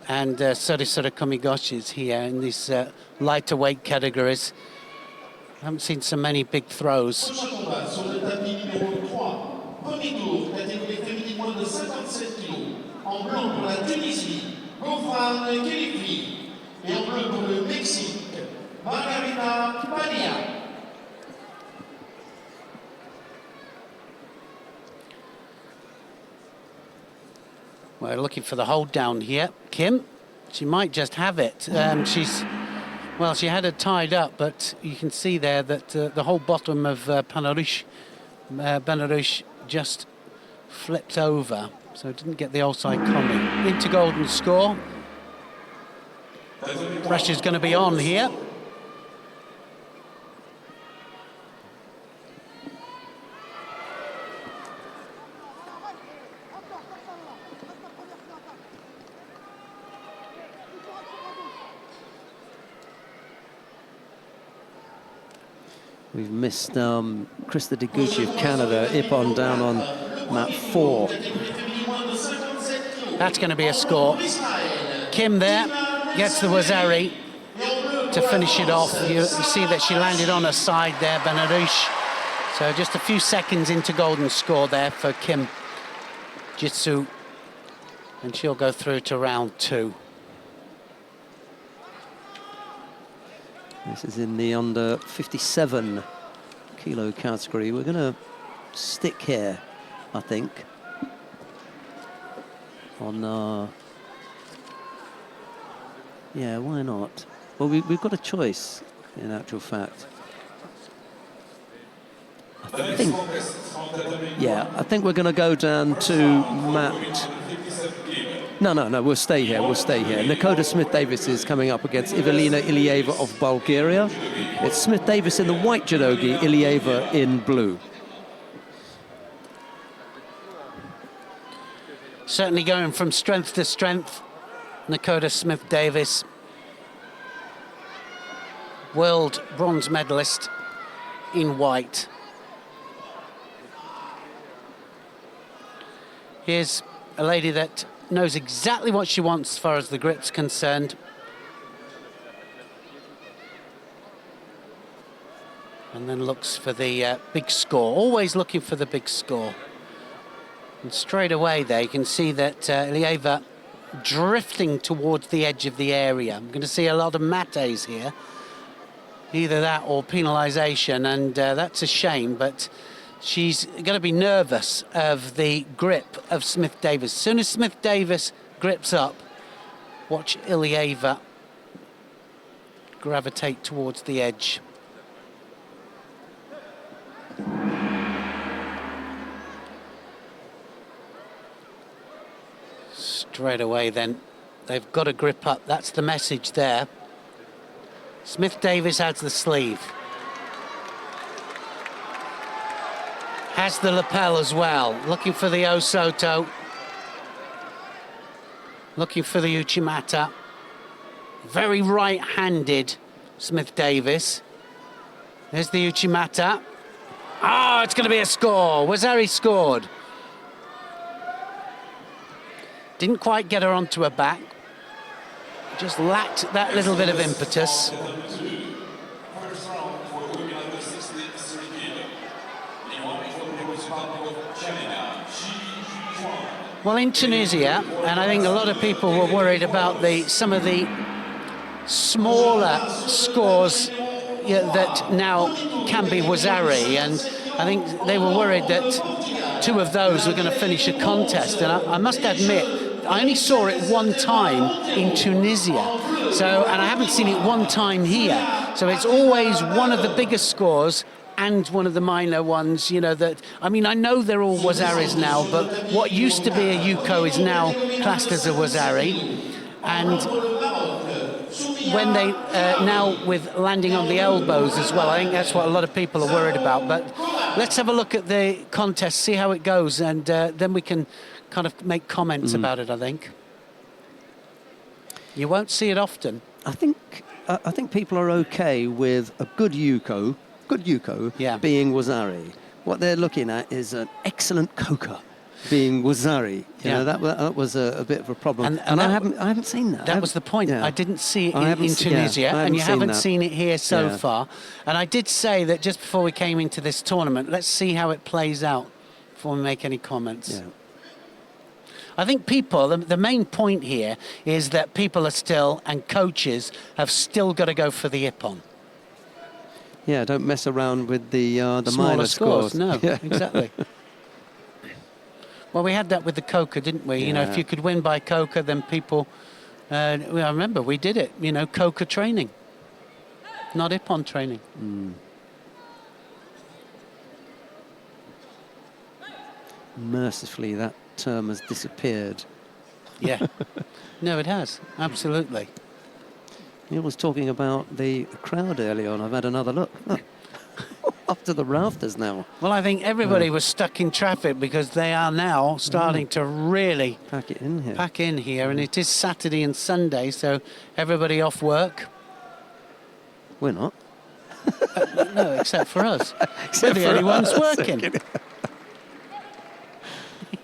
and Sorisora Komigoshis here in these lighter weight categories. I haven't seen so many big throws. We're looking for the hold down here. Kim, she might just have it. Well, she had it tied up, but you can see there that the whole bottom of Benarouche just flipped over, so it didn't get the outside coming. Into golden score. Pressure's going to be on here. We've missed Krista Deguchi of Canada, Ippon down on mat 4. That's going to be a score. Kim there gets the Wazari to finish it off. You see that she landed on her side there, Benarouche. So just a few seconds into golden score there for Kim Ji-soo. And she'll go through to round 2. This is in the under 57 kilo category. We're going to stick here, I think, on yeah, why not? Well, we've got a choice, in actual fact. I think we're going to go down to mat. No, we'll stay here. Nakota Smith-Davis is coming up against Evelina Ilieva of Bulgaria. It's Smith-Davis in the white judogi, Ilieva in blue. Certainly going from strength to strength, Nakota Smith-Davis. World bronze medalist in white. Here's a lady that knows exactly what she wants as far as the grip's concerned. And then looks for the big score, always looking for the big score. And straight away there, you can see that Ilieva drifting towards the edge of the area. I'm going to see a lot of mates here. Either that or penalisation, and that's a shame, but she's going to be nervous of the grip of Smith-Davis. As soon as Smith-Davis grips up, watch Ilieva gravitate towards the edge. Straight away then, they've got to grip up. That's the message there. Smith-Davis has the sleeve. Has the lapel as well. Looking for the Osoto. Looking for the Uchimata. Very right-handed, Smith-Davis. There's the Uchimata. Oh, it's going to be a score. Wazari scored. Didn't quite get her onto her back. Just lacked that little bit of impetus. Well, in Tunisia, and I think a lot of people were worried about some of the smaller scores that now can be Wazari, and I think they were worried that two of those were going to finish a contest. And I must admit, I only saw it one time in Tunisia, and I haven't seen it one time here. So it's always one of the biggest scores and one of the minor ones, that, I mean, I know they're all Wazaris now, but what used to be a Yuko is now classed as a Wazari. And when they, now with landing on the elbows as well, I think that's what a lot of people are worried about. But let's have a look at the contest, see how it goes, and then we can kind of make comments about it, I think. You won't see it often. I think people are okay with a good Yuko being Wazari. What they're looking at is an excellent Coca being Wazari. You know, that was a bit of a problem. And I haven't seen that. That was the point. Yeah. I didn't see it in Tunisia, and you haven't seen it here so far. And I did say that just before we came into this tournament, let's see how it plays out before we make any comments. Yeah. I think people, the main point here is that people are still, and coaches have still got to go for the Ippon. Yeah, don't mess around with the smaller minor scores. No, exactly. Well, we had that with the Coca, didn't we? Yeah. You know, if you could win by Coca, then people... I remember we did it, Coca training, not Ippon training. Mercifully, that term has disappeared. Yeah. No, it has. Absolutely. Neil was talking about the crowd earlier on. I've had another look. Look. Up to the rafters now. Well, I think everybody was stuck in traffic because they are now starting to really pack in here. And it is Saturday and Sunday, so everybody off work. We're not. No, except for us. We're the only ones working.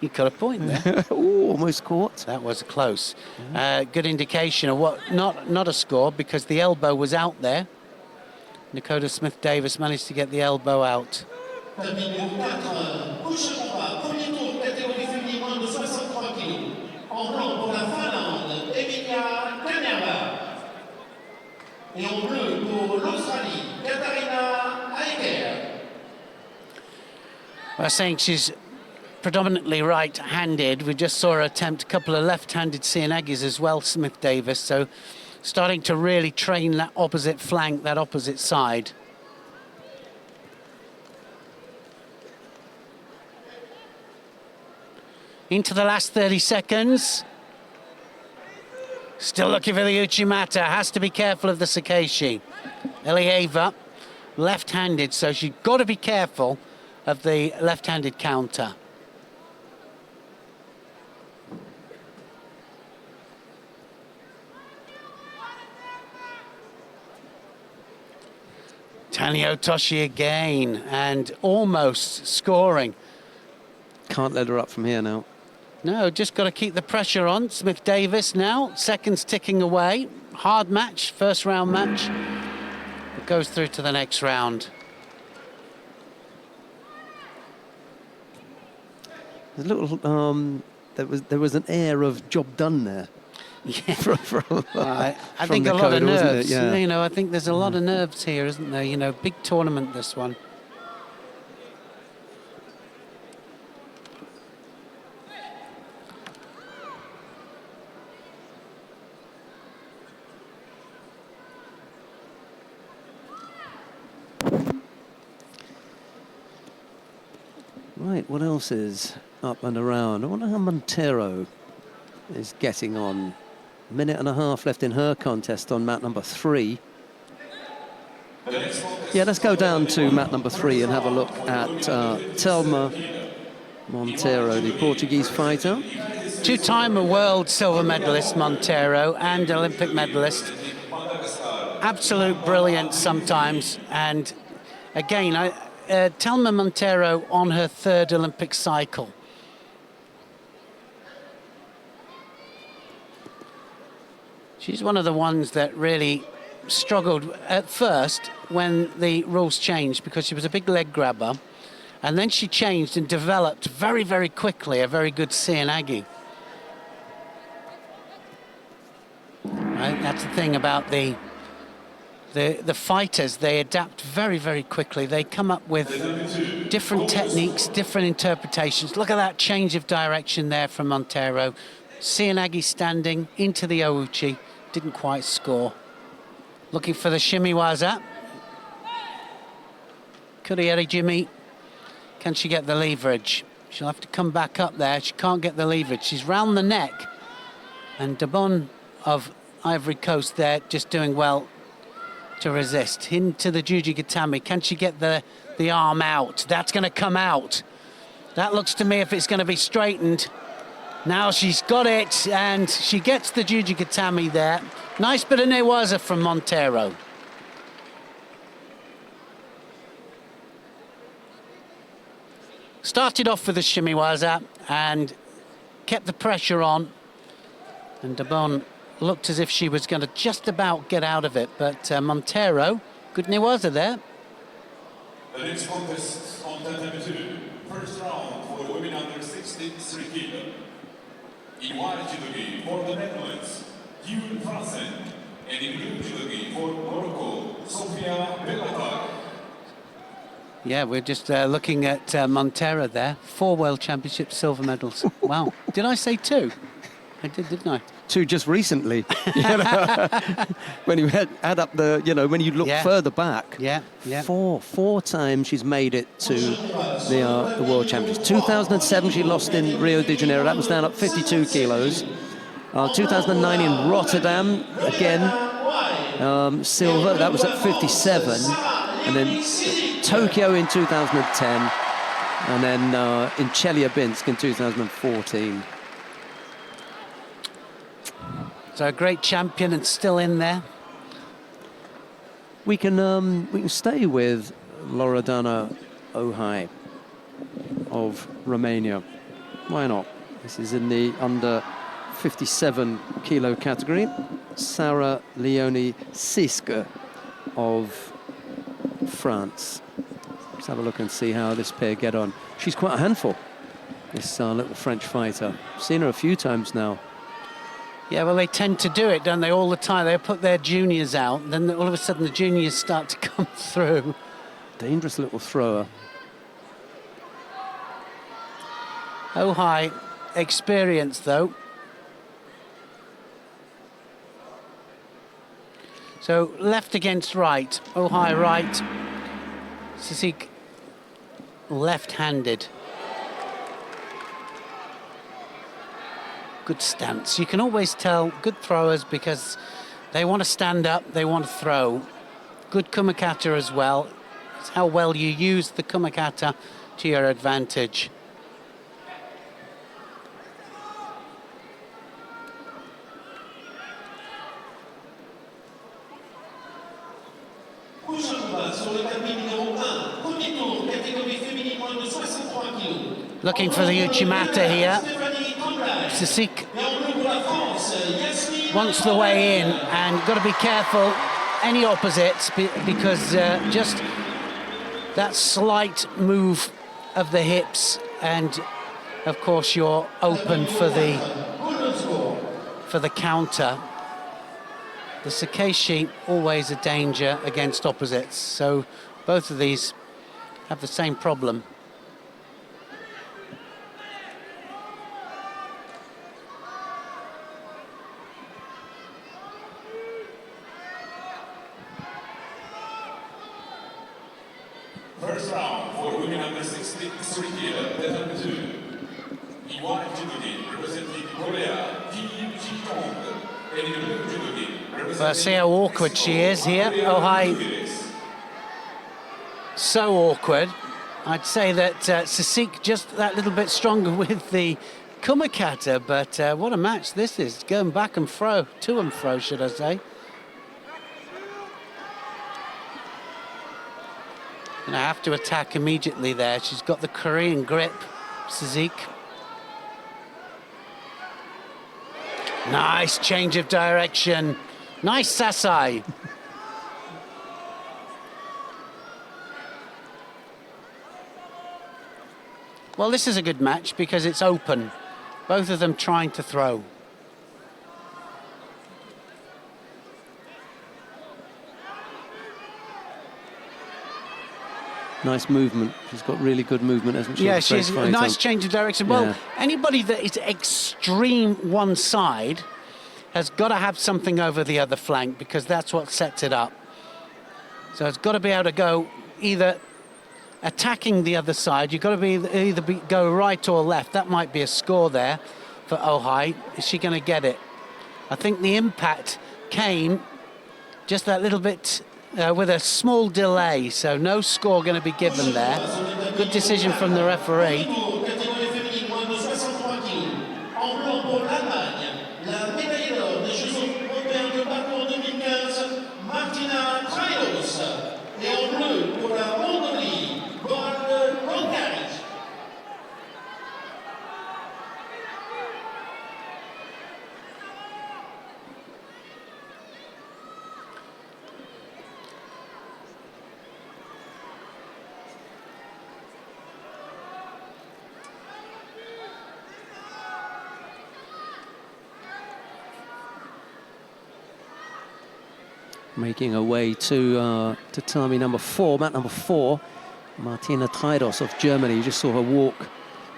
You got a point there. Ooh, almost caught. That was close. Good indication of what, not a score, because the elbow was out there. Dakota Smith-Davis managed to get the elbow out. I was saying she's predominantly right-handed. We just saw her attempt a couple of left-handed Sienagis as well, Smith-Davis, so starting to really train that opposite flank, that opposite side. Into the last 30 seconds. Still looking for the Uchimata. Has to be careful of the Sakeshi. Ilieva, left-handed, so she's got to be careful of the left-handed counter. Tanya Otoshi again, and almost scoring. Can't let her up from here now. No, just got to keep the pressure on. Smith-Davis now, seconds ticking away. Hard match, first round match. It goes through to the next round. There's a little, there was an air of job done there. Yeah. I from think the a lot of coda, wasn't it? nerves. Yeah. You know, I think there's a lot of nerves here, isn't there? You know, big tournament, this one. Right, what else is up and around? I wonder how Montero is getting on. Minute and a half left in her contest on mat number 3. Yeah, let's go down to mat number 3 and have a look at Telma Monteiro, the Portuguese fighter. Two-time world silver medalist, Monteiro, and Olympic medalist. Absolute brilliance sometimes. And again, Telma Monteiro on her 3rd Olympic cycle. She's one of the ones that really struggled at first when the rules changed, because she was a big leg grabber. And then she changed and developed very, very quickly a very good seoi-nage. Right? That's the thing about the fighters. They adapt very, very quickly. They come up with different techniques, different interpretations. Look at that change of direction there from Monteiro. Seoi-nage standing into the ouchi. Didn't quite score. Looking for the shimiwaza. Kurieri Jimmy. Can she get the leverage? She'll have to come back up there. She can't get the leverage. She's round the neck. And Dabon of Ivory Coast there just doing well to resist. Into the Juji Gatame. Can she get the arm out? That's going to come out. That looks to me if it's going to be straightened. Now she's got it, and she gets the Juji Gatame there. Nice bit of newaza from Monteiro. Started off with the shimiwaza and kept the pressure on. And Dabon looked as if she was going to just about get out of it, but Monteiro, good newaza there. The next contest on Tatami 2, first round for women under 63 kg. In white judogi for the Netherlands, Yun Fransen, and in blue judogi for Morocco, Sofia Bellatar. Yeah, we're just looking at Monteiro there. 4 World Championship silver medals. Wow. Did I say 2? I did, didn't I? 2 just recently. When you add up the, when you look further back. Yeah. Four times she's made it to the World Championships. 2007 she lost in Rio de Janeiro. That was down at 52 kilos. 2009 in Rotterdam, again, silver. That was at 57. And then Tokyo in 2010. And then in Chelyabinsk in 2014. So a great champion and still in there. We can stay with Loredana Ohai of Romania. Why not? This is in the under 57 kilo category. Sarah Leonie Siske of France. Let's have a look and see how this pair get on. She's quite a handful, this little French fighter. Seen her a few times now. Yeah, well, they tend to do it, don't they, all the time? They put their juniors out, then all of a sudden the juniors start to come through. Dangerous little thrower. Ohai, experience, though. So, left against right. Ohai right. Sisik left-handed. Good stance. You can always tell good throwers because they want to stand up, they want to throw. Good kumikata as well. It's how well you use the kumikata to your advantage. Looking for the Uchimata here. Sisik wants the way in, and got to be careful any opposites because just that slight move of the hips and of course, you're open for the counter. The Sakeishi, always a danger against opposites. So both of these have the same problem. First round for women under 63 kilo, number 2. Iwan Judogi, representing Korea, Kim Ji-tong. And in blue judogi, Well, see how awkward she is here. Oh, hi. So awkward. I'd say that Sasik just that little bit stronger with the Kumakata, but what a match this is. Going back and fro, to and fro, should I say. Gonna have to attack immediately there. She's got the Korean grip, Sasik. Nice change of direction. Nice Sasai. Well, this is a good match because it's open. Both of them trying to throw. Nice movement. She's got really good movement, hasn't she? Yeah, she's a nice change of direction. Well, Yeah. anybody that is extreme one side has got to have something over the other flank because that's what sets it up. So it's got to be able to go either attacking the other side. You've got to go right or left. That might be a score there for Ohai. Is she going to get it? I think the impact came just that little bit with a small delay, so no score going to be given there. Good decision from the referee. Making her way to tatami number 4, mat number 4, Martina Treidos of Germany. You just saw her walk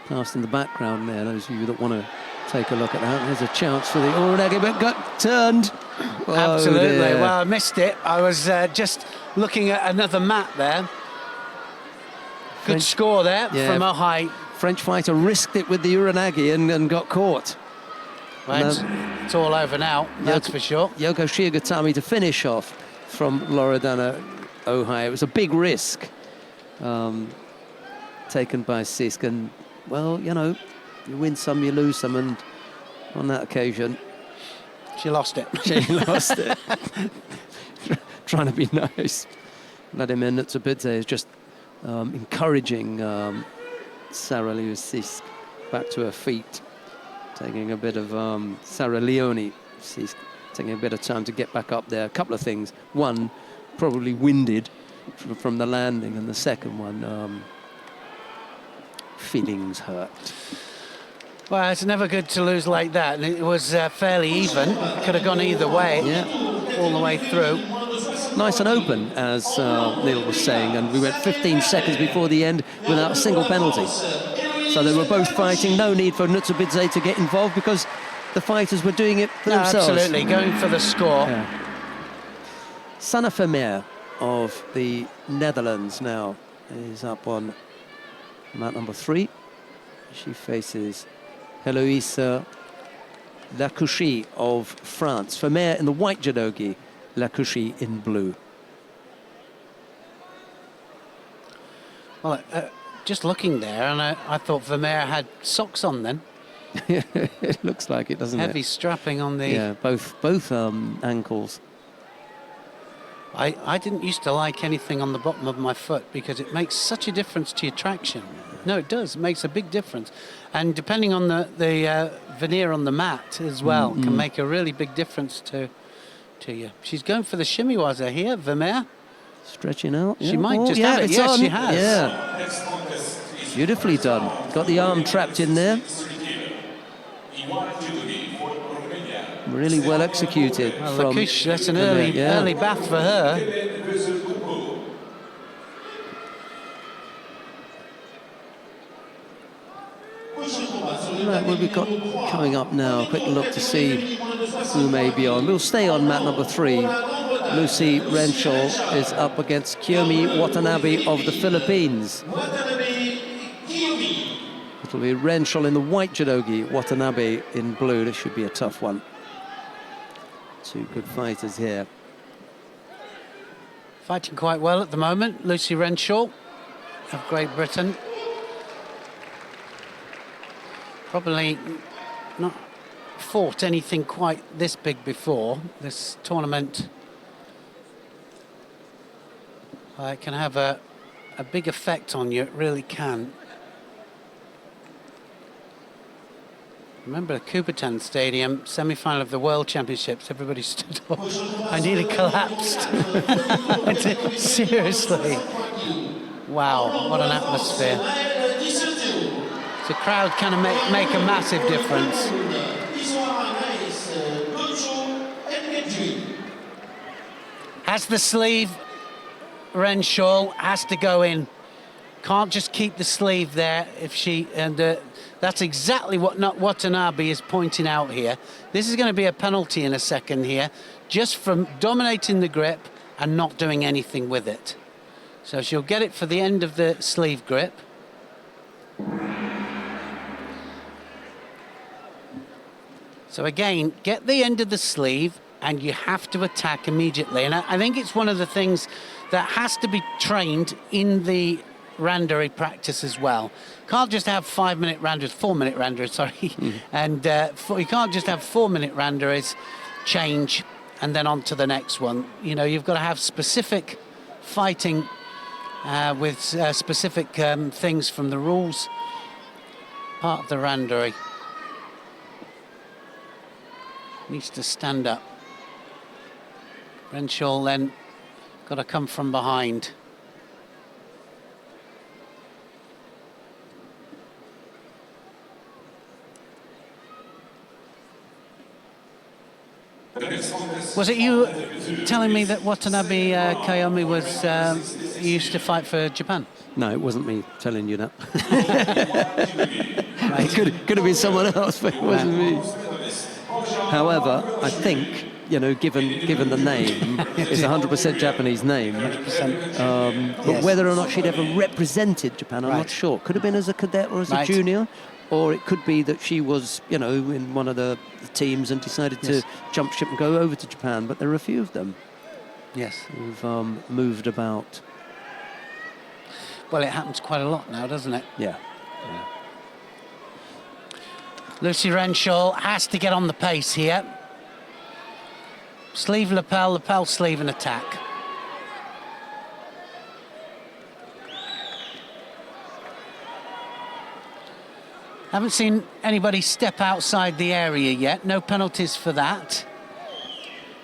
past in the background there. Those of you that want to take a look at that, there's a chance for the Uranage, but got turned. Oh, Absolutely. dear. Well, I missed it. I was just looking at another mat there. Good score there from Ohai. French fighter risked it with the Uranage and got caught. Well, it's all over now, that's for sure. Yoko Shigatami to finish off from Loredana Ohai. It was a big risk taken by Sisk, and well, you know, you win some, you lose some, and on that occasion she lost it. She lost it. Trying to be nice. Vladimir Nutsabidze is just encouraging Sarah Lewis Sisk back to her feet. Taking a bit of Sarah Leone, she's taking a bit of time to get back up there. A couple of things. One, probably winded from the landing, and the second one, feelings hurt. Well, it's never good to lose like that. And it was fairly even. Could have gone either way, all the way through. Nice and open, as Neil was saying, and we went 15 seconds before the end without a single penalty. So they were both fighting, no need for Nutsabidze to get involved because the fighters were doing it for themselves. Absolutely, going for the score. Yeah. Sanne Vermeer of the Netherlands now is up on mat number 3. She faces Heloïse Lacouchy of France. Vermeer in the white judogi, Lacouchy in blue. Well, just looking there, and I thought Vermeer had socks on then. It looks like it, doesn't it? Heavy strapping on the... Yeah, both ankles. I didn't used to like anything on the bottom of my foot because it makes such a difference to your traction. No, it does. It makes a big difference. And depending on the veneer on the mat as well, can make a really big difference to you. She's going for the shimiwaza here, Vermeer. Stretching out. She might just have it. Yes, she has. Yeah. Next contest is Beautifully done. Got the arm trapped in there. Really well executed. Well, from Lakush, that's an early bath for her. Right, what we've got coming up now, a quick look to see who may be on. We'll stay on mat number 3. Lucy Renshaw is up against Kiyomi Watanabe of the Philippines. It'll be Renshaw in the white judogi, Watanabe in blue. This should be a tough one. Two good fighters here. Fighting quite well at the moment, Lucy Renshaw of Great Britain. Probably not fought anything quite this big before. This tournament it can have a big effect on you, it really can. Remember the Kubertan Stadium, semi-final of the World Championships, everybody stood up. I nearly collapsed. Seriously. Wow, what an atmosphere. The crowd kind of make a massive difference. Has the sleeve, Renshaw has to go in. Can't just keep the sleeve there if she, and that's exactly what Watanabe is pointing out here. This is going to be a penalty in a second here, just from dominating the grip and not doing anything with it. So she'll get it for the end of the sleeve grip. So again, get the end of the sleeve and you have to attack immediately. And I think it's one of the things that has to be trained in the randori practice as well. Can't just have 5-minute randoris, 4-minute randoris, sorry. And you can't just have 4-minute randoris, change, and then on to the next one. You know, you've got to have specific fighting with specific things from the rules, part of the randori. Needs to stand up. Renshaw then got to come from behind. Was it you telling me that Watanabe Kiyomi was used to fight for Japan? No, it wasn't me telling you that. Right. Could have been someone else, but it wasn't me. However, I think, you know, given the name, it's a 100% Japanese name. 100%. But whether or not she'd ever represented Japan, I'm not sure. Could have been as a cadet or as a junior, or it could be that she was, you know, in one of the teams and decided to jump ship and go over to Japan. But there are a few of them. Yes. Who've moved about. Well, it happens quite a lot now, doesn't it? Yeah. Lucy Renshaw has to get on the pace here. Sleeve, lapel, sleeve and attack. Haven't seen anybody step outside the area yet. No penalties for that.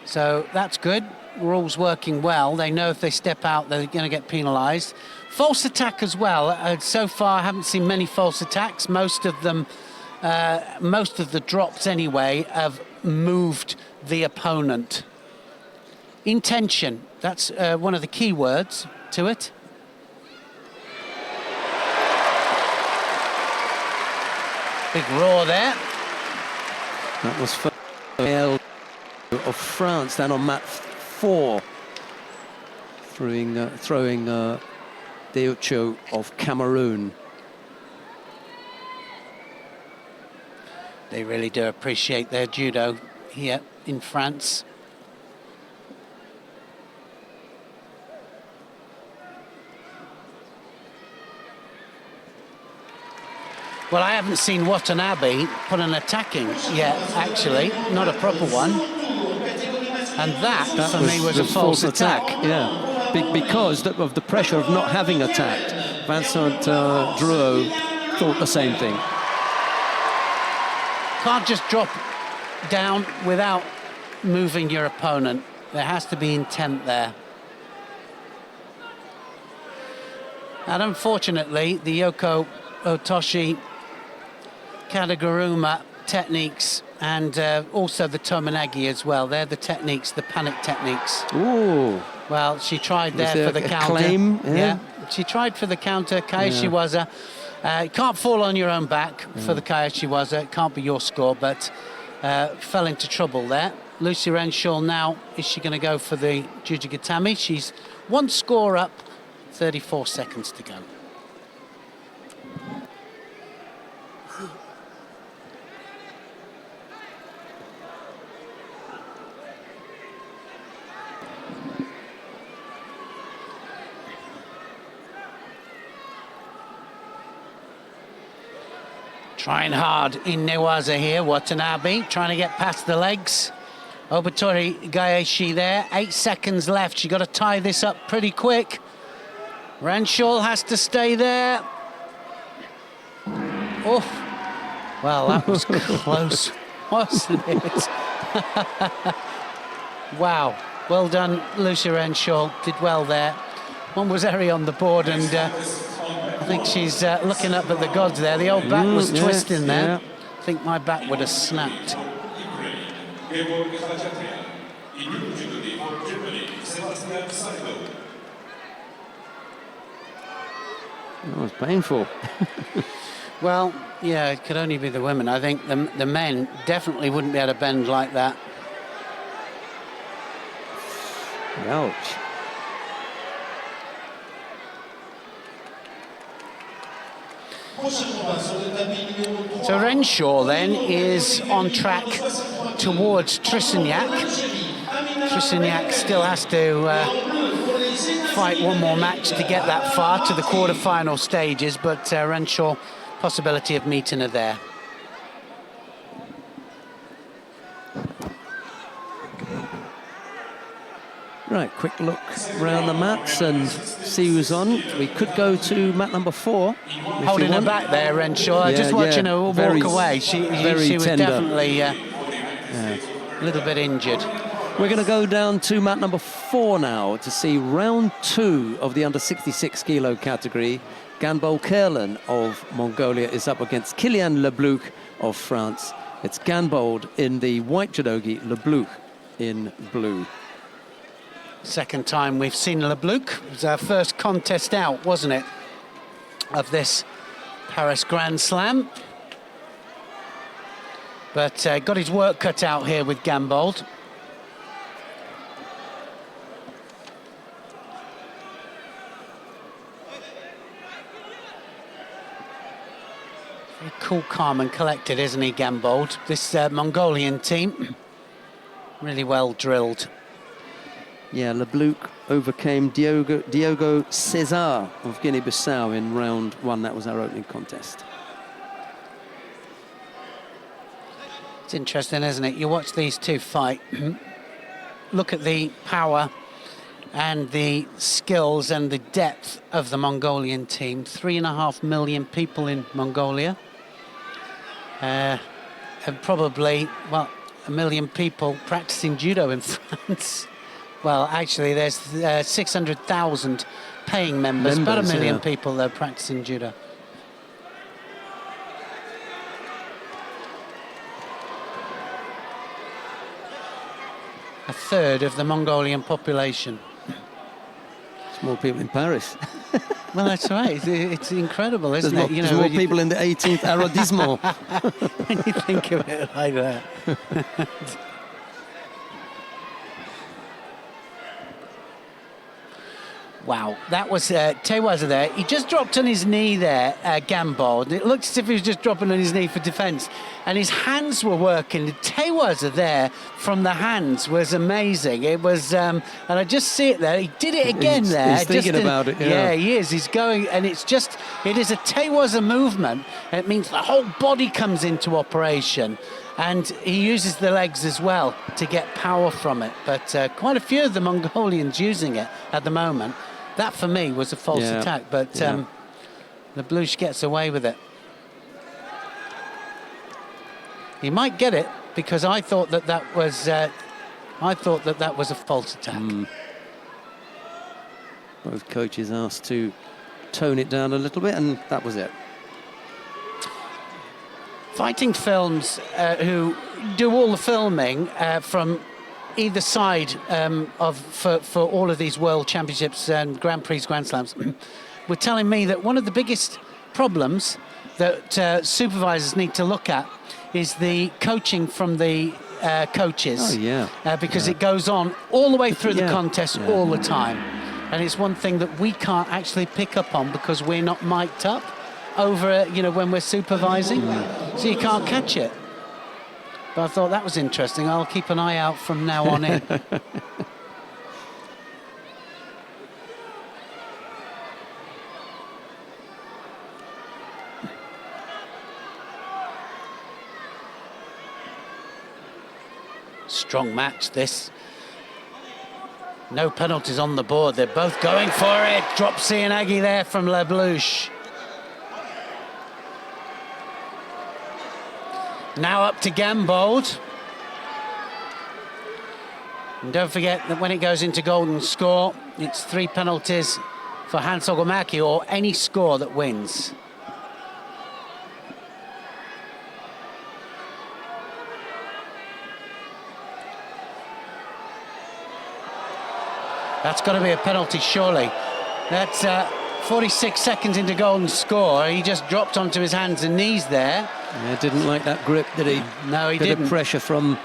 So that's good. Rules working well. They know if they step out, they're going to get penalised. False attack as well. So far, I haven't seen many false attacks. Most of them, most of the drops anyway, have moved the opponent. Intention. That's one of the key words to it. Big roar there. That was for of France down on mat 4, throwing Deocho of Cameroon. They really do appreciate their judo here in France. Well, I haven't seen Watanabe put an attacking yet, actually, not a proper one. And that for me, was a false attack. Yeah, because of the pressure of not having attacked. Vincent Drouot thought the same thing. Can't just drop down without moving your opponent. There has to be intent there. And unfortunately, the Yoko Otoshi Kadaguruma techniques, and also the Tomonagi as well. They're the techniques, the panic techniques. Ooh. Well, she tried there for the counter. Claim, yeah. She tried for the counter. Kaishiwaza. You can't fall on your own back for the Kaishiwaza. It can't be your score, but fell into trouble there. Lucy Renshaw now, is she going to go for the Jujigatami? She's one score up, 34 seconds to go. Trying hard in Newaza here, Watanabe, trying to get past the legs. Obatori Gaeshi there, 8 seconds left. She got to tie this up pretty quick. Renshaw has to stay there. Oh, well, that was close, wasn't it? Wow, well done, Lucy Renshaw, did well there. One was Eri on the board, and I think she's looking up at the gods there. The old back was twisting there. I think my back would have snapped. That was painful. Well, yeah, it could only be the women. I think the men definitely wouldn't be able to bend like that. Ouch. So Renshaw then is on track towards Trissignac. Trissignac still has to fight one more match to get that far to the quarter-final stages, but Renshaw, possibility of meeting her there. Right, quick look round the mats and see who's on. We could go to mat number 4. Holding her back there, Renshaw. Just watching her walk away. She was tender. definitely a little bit injured. We're going to go down to mat number 4 now to see round 2 of the under 66 kilo category. Ganbo Kerlan of Mongolia is up against Kylian Lebluc of France. It's Ganbold in the white judogi, Lebluc in blue. Second time we've seen Lebluc. It was our first contest out, wasn't it, of this Paris Grand Slam. But got his work cut out here with Ganbold. Very cool, calm and collected, isn't he, Ganbold? This Mongolian team, really well drilled. Yeah, Lebluc overcame Diogo Cesar of Guinea-Bissau in round 1. That was our opening contest. It's interesting, isn't it? You watch these two fight, look at the power and the skills and the depth of the Mongolian team. 3.5 million people in Mongolia. And probably, well, 1 million people practicing judo in France. Well, actually, there's 600,000 paying members, about 1 million people there practicing judo. A third of the Mongolian population. It's more people in Paris. Well, that's right. It's incredible, isn't it? There's more people in the 18th arrondissement. When you think of it like that. Wow, that was Tewaza there. He just dropped on his knee there, Ganbold. It looked as if he was just dropping on his knee for defence. And his hands were working. The Tewaza there from the hands was amazing. It was, and I just see it there. He did it again there. He's thinking about it, yeah, he is. He's going, and it's just, it is a Tewaza movement. It means the whole body comes into operation. And he uses the legs as well to get power from it. But quite a few of the Mongolians using it at the moment. That, for me, was a false attack, but the Lebluc gets away with it. He might get it because I thought that that was a false attack. Both coaches asked to tone it down a little bit, and that was it. Fighting Films, who do all the filming from either side for all of these World Championships and Grand Prix, Grand Slams, were telling me that one of the biggest problems that supervisors need to look at is the coaching from the coaches. Oh, yeah. Because it goes on all the way through the Yeah. contest Yeah. all the time. And it's one thing that we can't actually pick up on because we're not mic'd up over, when we're supervising. So you can't catch it. But I thought that was interesting. I'll keep an eye out from now on in. Strong match, this. No penalties on the board. They're both going for it. Drop Cianagi there from Leblouch. Now up to Gambold. And don't forget that when it goes into golden score, it's 3 penalties for Hans Ogomaki or any score that wins. That's got to be a penalty, surely. That's 46 seconds into golden score. He just dropped onto his hands and knees there. Yeah, didn't like that grip, did he? No, he Bit didn't. of pressure from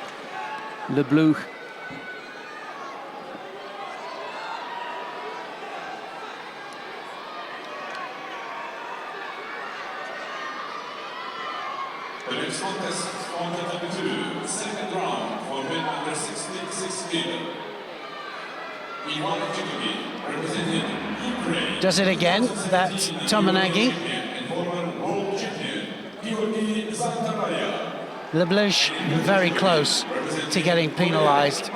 Leblouch. The next contest on the 32, second round for men under 66 kilo. Representing Ukraine. Does it again, that's Tomanagi. And former world champion, Georgi Zantaraya. Leblouch very close to getting penalised.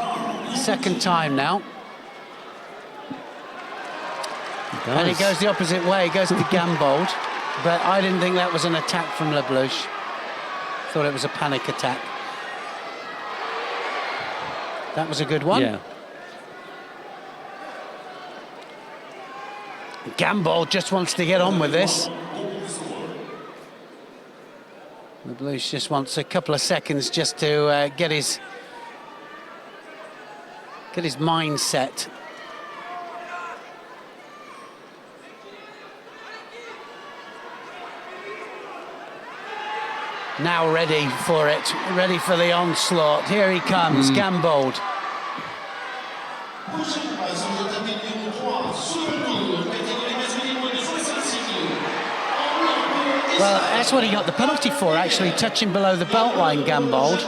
Second time now. And it goes the opposite way, it goes to Gambold. But I didn't think that was an attack from Leblouch. Thought it was a panic attack. That was a good one. Yeah. Gambold just wants to get on with this. Leblouch just wants a couple of seconds just to get his mind set. Now ready for it, ready for the onslaught. Here he comes, Gambold. Well, that's what he got the penalty for, actually, touching below the belt line, Gambold.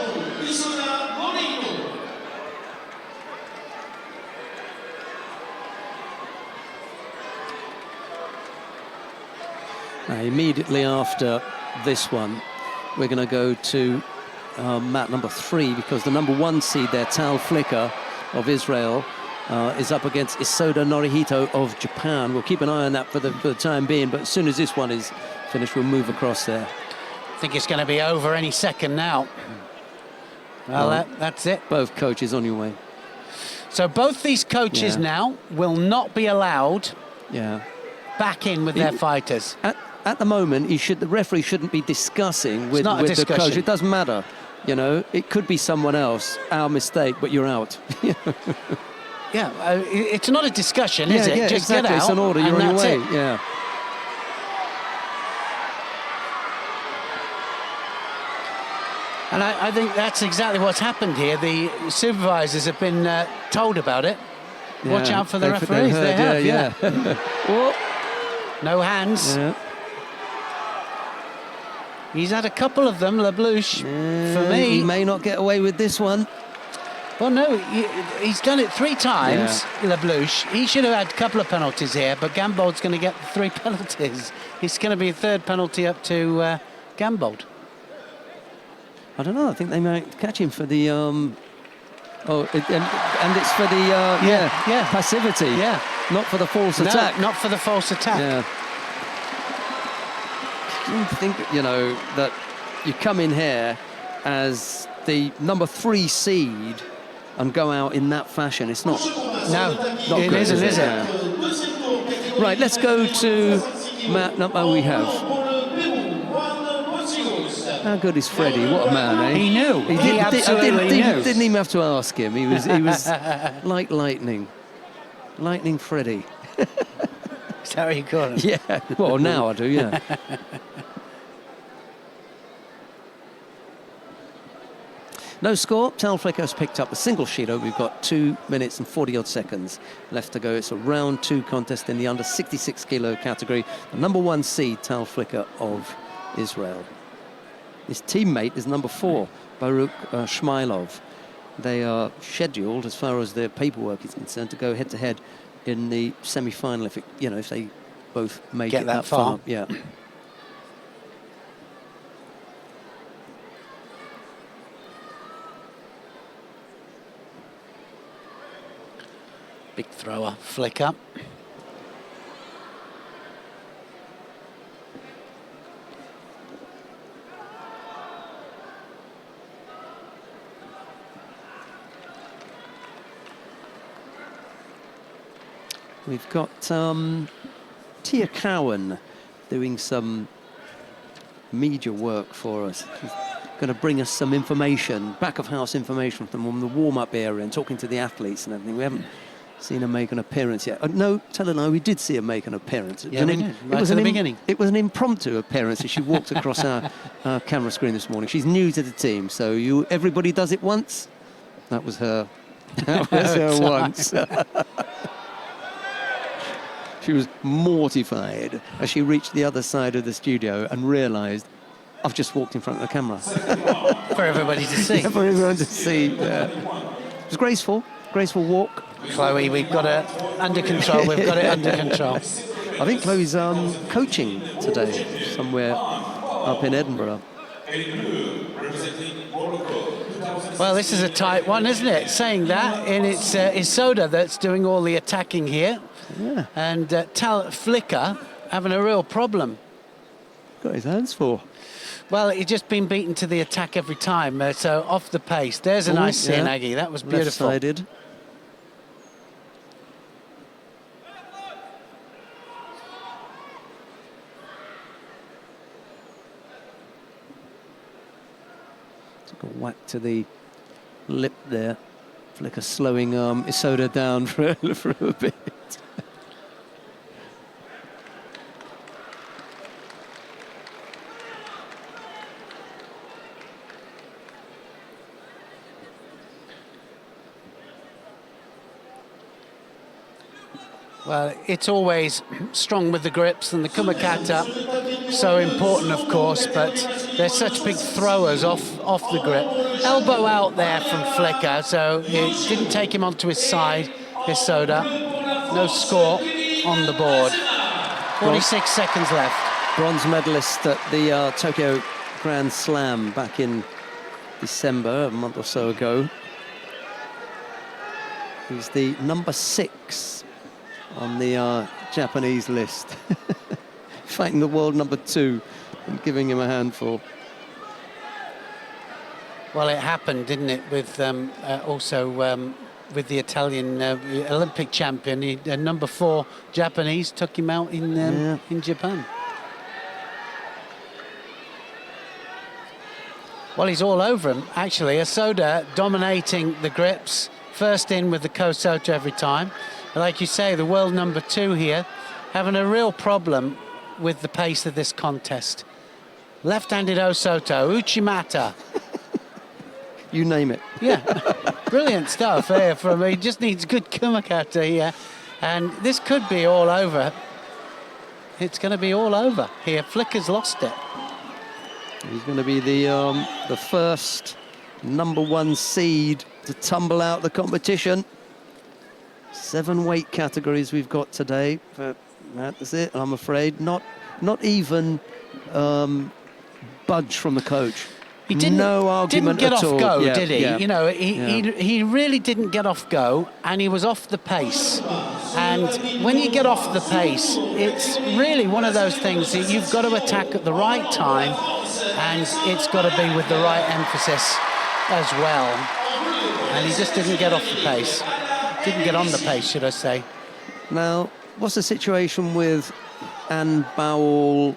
Immediately after this one, we're going to go to mat number 3 because the number 1 seed there, Tal Flicker of Israel, is up against Isoda Norihito of Japan. We'll keep an eye on that for the time being, but as soon as this one is finished, we'll move across there. I think it's going to be over any second now. Well, that's it. Both coaches on your way. So both these coaches now will not be allowed back in with their fighters. At the moment, the referee shouldn't be discussing with the coach. It doesn't matter. You know, it could be someone else. Our mistake, but you're out. Yeah, it's not a discussion, is it? Yeah, just exactly. get out. It's an order. You're on your way. It. Yeah. And I think that's exactly what's happened here. The supervisors have been told about it. Watch out for the referees. They have, yeah. Whoa. No hands. Yeah. He's had a couple of them, Leblouch, for me. He may not get away with this one. Well, no, he's done it 3 times, Leblouch. He should have had a couple of penalties here, but Gambold's going to get 3 penalties. It's going to be a 3rd penalty up to Gambold. I don't know. I think they might catch him for the... and it's for the passivity. Yeah. Not for the false attack. Not for the false attack. Yeah. Do you think, that you come in here as the number 3 seed and go out in that fashion? It's not... No, not it good, isn't, is it? Yeah. Right, let's go to mat number we have. How good is Freddie? What a man, eh? He knew. He absolutely knew. Didn't even have to ask him. He was like lightning. Lightning Freddie. Is that what you call him? Yeah. Well, now I do, yeah. No score. Tal Flicker's picked up the single sheeter. We've got 2 minutes and 40-odd seconds left to go. It's a round 2 contest in the under 66 kilo category. The number 1 seed, Tal Flicker of Israel. His teammate is number 4, Baruch Shmailov. They are scheduled, as far as their paperwork is concerned, to go head-to-head in the semi-final if they both make it that far. Yeah. Big thrower, Flicker. We've got Tia Cowan doing some media work for us. She's going to bring us some information, back-of-house information from the warm-up area and talking to the athletes and everything. We haven't seen her make an appearance yet. No, tell her no, we did see her make an appearance. Yeah, we did. Right at the beginning. It was an impromptu appearance as she walked across our camera screen this morning. She's new to the team, so everybody does it once. That was her. That was her once. She was mortified as she reached the other side of the studio and realised, I've just walked in front of the camera. For everybody to see. Yeah, for everyone to see. Yeah. It was graceful walk. Chloe, we've got it under control. We've got it under control. I think Chloe's coaching today somewhere up in Edinburgh. Well, this is a tight one, isn't it? Saying that, and it's Isoda that's doing all the attacking here. Yeah. And Tal Flicker having a real problem. Got his hands full. Well, he's just been beaten to the attack every time, so off the pace. There's a nice Sienagi. That was beautiful. Left-sided. Took a whack to the lip there. Flicker slowing Isoda down for a bit. Well, it's always strong with the grips, and the kumakata, so important, of course, but they're such big throwers off the grip. Elbow out there from Flicker, so it didn't take him onto his side, Isoda. No score on the board. 46 seconds left. Bronze medalist at the Tokyo Grand Slam back in December, a month or so ago. He's the number 6 on the Japanese list. Fighting the world number 2 and giving him a handful. Well, it happened, didn't it, with also with the Italian Olympic champion, number 4 Japanese, took him out in Japan. Well, he's all over him, actually. Isoda dominating the grips, first in with the Kosoto every time. Like you say, the world number 2 here, having a real problem with the pace of this contest. Left-handed Osoto, Uchimata. You name it. Yeah, brilliant stuff here from he just needs good kumakata here. And this could be all over. It's going to be all over here. Flicker's lost it. He's going to be the first number 1 seed to tumble out the competition. 7 weight categories we've got today. But that's it, I'm afraid. Not even budge from the coach. He didn't, no argument didn't get at off all. go, Yeah, did he? yeah. You know, he really didn't get off go, and he was off the pace. And when you get off the pace, it's really one of those things that you've got to attack at the right time, and it's got to be with the right emphasis as well. And he just didn't get off the pace. Didn't get on the pace, should I say. Now, what's the situation with Anne Bowell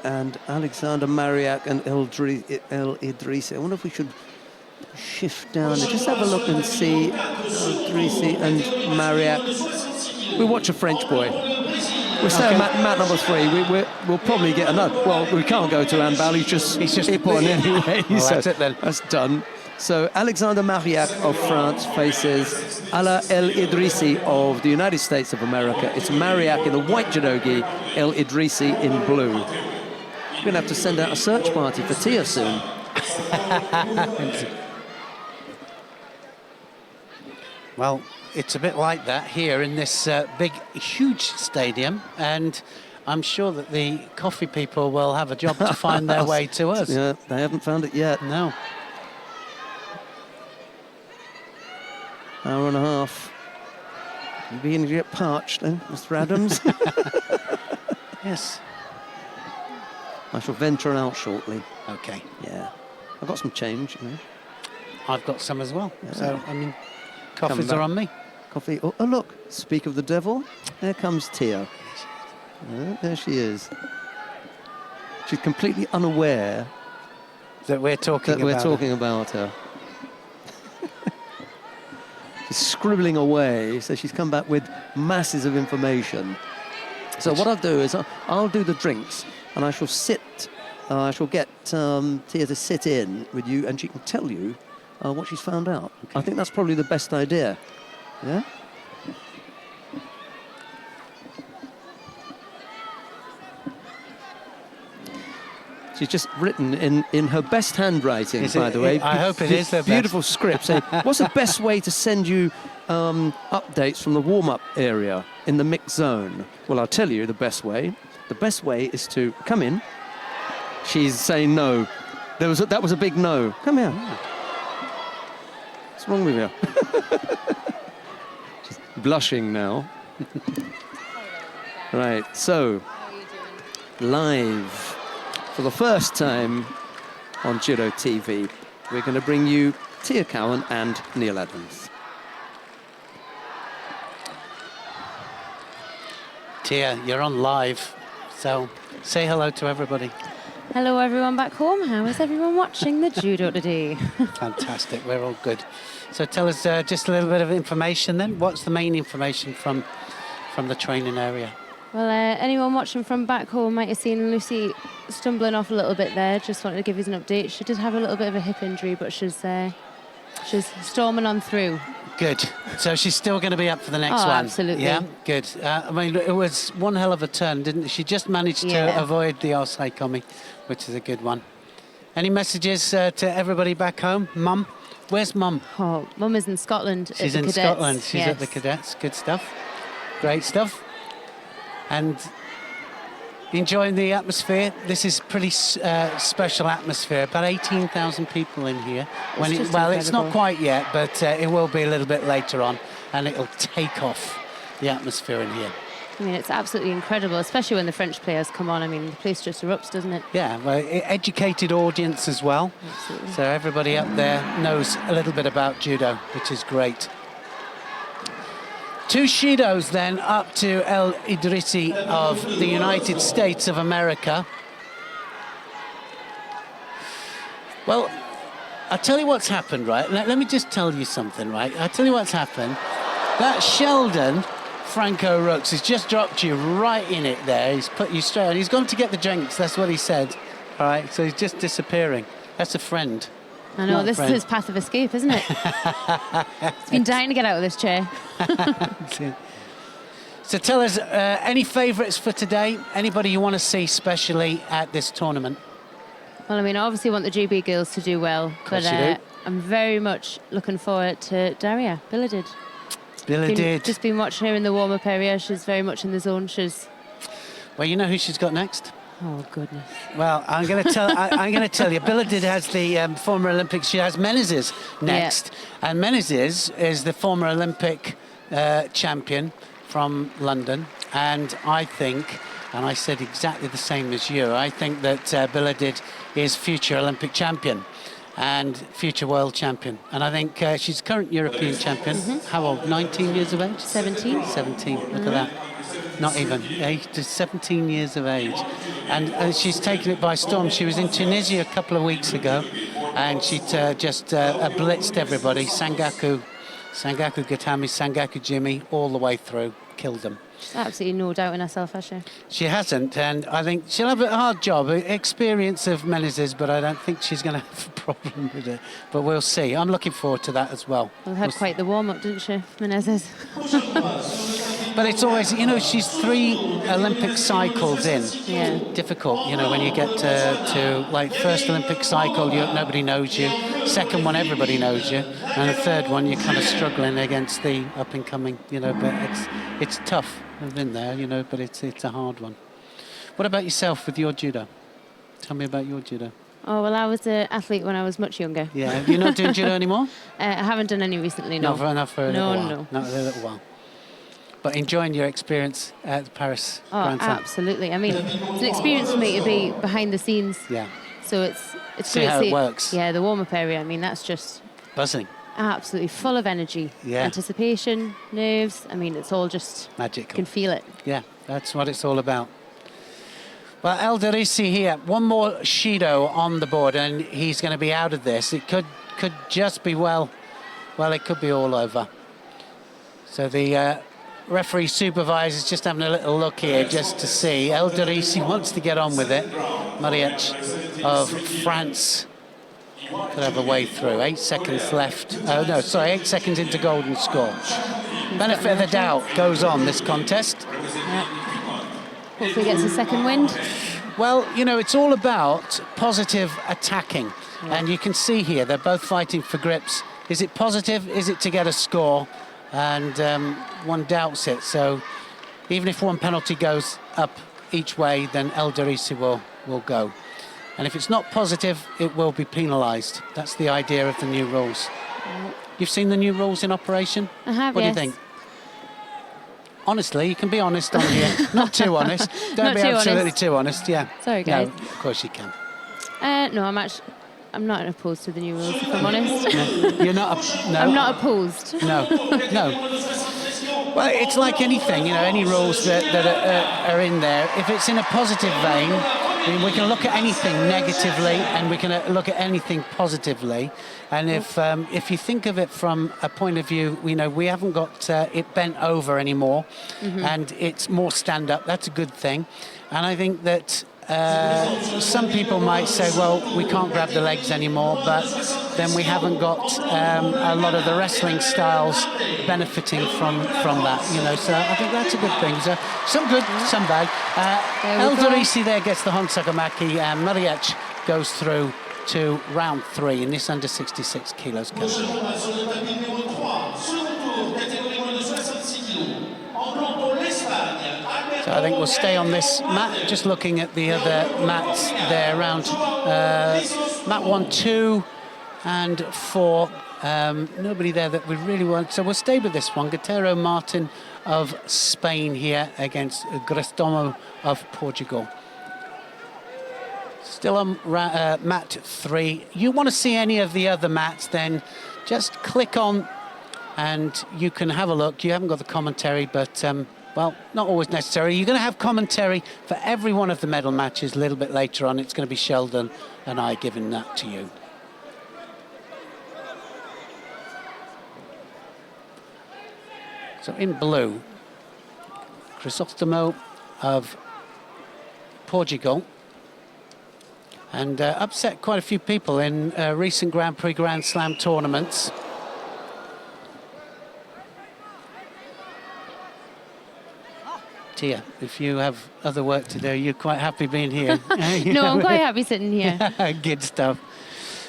and Alexander Mariak and El Idrisi. I wonder if we should shift down and just have a look and see El Idrisi and Mariak. We watch a French boy. We're still at mat number 3. We'll probably get another. Well, we can't go to Anbal. He's just Ippon anyway. Well, so that's it then. That's done. So Alexander Mariak of France faces Ala El Idrisi of the United States of America. It's Mariak in the white judogi, El Idrisi in blue. We're going to have to send out a search party for Tia soon. Well, it's a bit like that here in this big, huge stadium, and I'm sure that the coffee people will have a job to find their way to us. Yeah, they haven't found it yet. No. Hour and a half. You're beginning to get parched, then, Mr. Adams. Yes. I shall venture out shortly. Okay. Yeah. I've got some change, you know. I've got some as well. Yeah. So, I mean, coffees are on me. Coffee. Oh, look. Speak of the devil. There comes Tia. There she is. She's completely unaware that we're talking about her. She's scribbling away, so she's come back with masses of information. So what I'll do is I'll do the drinks, and I shall I shall get Tia to sit in with you, and she can tell you what she's found out. Okay. I think that's probably the best idea. Yeah? She's just written in her best handwriting, by the way. I hope it is her beautiful best. script. Saying, what's the best way to send you updates from the warm-up area in the mixed zone? Well, I'll tell you the best way. The best way is to come in. She's saying no. That was a big no. Come here. What's wrong with you? She's blushing now. Right, so live. For the first time on Judo TV, we're going to bring you Tia Cowan and Neil Adams. Tia, you're on live, so say hello to everybody. Hello everyone back home. How is everyone watching the judo today? Fantastic, we're all good. So tell us just a little bit of information then. What's the main information from the training area? Well, anyone watching from back home might have seen Lucy stumbling off a little bit there. Just wanted to give you an update. She did have a little bit of a hip injury, but she's storming on through. Good. So she's still going to be up for the next one? Absolutely. Yeah, good. I mean, it was one hell of a turn, didn't it? She just managed to avoid the Osai-komi, which is a good one. Any messages to everybody back home? Mum? Where's Mum? Oh, Mum is in Scotland. She's in Scotland. She's at the cadets. Good stuff. Great stuff. And enjoying the atmosphere. This is pretty special atmosphere. About 18,000 people in here. It's not quite yet, but it will be a little bit later on, and it'll take off the atmosphere in here. I mean, it's absolutely incredible, especially when the French players come on. I mean, the place just erupts, doesn't it? Yeah, well, educated audience as well. Absolutely. So everybody up there knows a little bit about judo, which is great. Two Shidos then up to El Idrisi of the United States of America. Well, I'll tell you what's happened, right? Let me just tell you something, right? I'll tell you what's happened. That Sheldon Franco Rooks has just dropped you right in it there. He's put you straight on. He's gone to get the drinks, that's what he said. All right, so he's just disappearing. That's a friend. I know, this is his path of escape, isn't it? He's been dying to get out of this chair. So tell us, any favourites for today? Anybody you want to see specially at this tournament? Well, I mean, I obviously want the GB girls to do well, but I'm very much looking forward to Daria Biladid. Just been watching her in the warm-up area. She's very much in the zone. Well, you know who she's got next? Oh goodness! Well, I'm going to tell. I'm going to tell you. Biladid has the former Olympics. She has Menezes next, and Menezes is the former Olympic champion from London. And I think, and I said exactly the same as you. I think that Biladid is future Olympic champion and future world champion. And I think she's current European champion. How old? 19 years of age? 17. 17. Look at that. Not even. Just 17 years of age. And she's taken it by storm. She was in Tunisia a couple of weeks ago, and she just blitzed everybody. Sangaku Gatami, Sangaku Jimmy, all the way through, killed them. Absolutely no doubt in herself, has she? She hasn't, and I think she'll have a hard job. Experience of Menezes, but I don't think she's going to have a problem with it. But we'll see. I'm looking forward to that as well. Well, had quite the warm-up, didn't she, Menezes? But it's always, you know, she's 3 Olympic cycles in. Yeah. Difficult, you know, when you get to like first Olympic cycle, nobody knows you. Second one, everybody knows you. And the third one, you're kind of struggling against the up-and-coming, you know, but it's tough. I've been there, you know, but it's a hard one. What about yourself with your judo? Tell me about your judo. Oh, well, I was an athlete when I was much younger. Yeah, you're not doing judo anymore? I haven't done any recently, no. Not for a little while. No. Not a little while. But enjoying your experience at the Paris Grand Slam. Absolutely. I mean, it's an experience for me to be behind the scenes. Yeah. So it's See great how to it works. Yeah, the warm-up area, I mean, that's just Buzzing. absolutely full of energy. Yeah. Anticipation, nerves. I mean, it's all just... Magical. You can feel it. Yeah, that's what it's all about. Well, Elderisi here, one more Shido on the board, and he's going to be out of this. It could just be, well, it could be all over. So the referee supervisor's just having a little look here just to see. Elderisi wants to get on with it. Mariette of France could have a way through. 8 seconds left. Oh, no, sorry, 8 seconds into golden score. Benefit of the doubt goes on this contest. Yeah. Hopefully gets a second wind. Well, you know, it's all about positive attacking. Yeah. And you can see here, they're both fighting for grips. Is it positive? Is it to get a score? And one doubts it. So even if one penalty goes up each way, then Elderisi will go. And if it's not positive, it will be penalised. That's the idea of the new rules. You've seen the new rules in operation? I have, What yes. do you think? Honestly, you can be honest on here. Not too honest. Don't Not be too absolutely honest. too honest, yeah. Sorry, guys. No, of course you can. No, I'm not opposed to the new rules, if I'm honest. You're not... No. I'm not opposed. No. Well, it's like anything, you know, any rules that are in there. If it's in a positive vein, I mean, we can look at anything negatively and we can look at anything positively. And if you think of it from a point of view, you know, we haven't got it bent over anymore, and it's more stand-up. That's a good thing. And I think that some people might say, well, we can't grab the legs anymore, but then we haven't got a lot of the wrestling styles benefiting from that, you know. So I think that's a good thing. So some good, some bad. Elderisi there gets the Honsakamaki, and Mariette goes through to round 3 in this under 66 kilos category. So I think we'll stay on this mat, just looking at the other mats there around mat 1, 2 and 4. Nobody there that we really want. So we'll stay with this one. Guterro Martin of Spain here against Grestomo of Portugal. Still on mat 3. You want to see any of the other mats, then just click on and you can have a look. You haven't got the commentary, but well, not always necessary. You're going to have commentary for every one of the medal matches a little bit later on. It's going to be Sheldon and I giving that to you. So in blue, Crisostomo of Portugal, and upset quite a few people in recent Grand Prix Grand Slam tournaments. Tia, if you have other work to do, you're quite happy being here. No, I'm quite happy sitting here. Good stuff.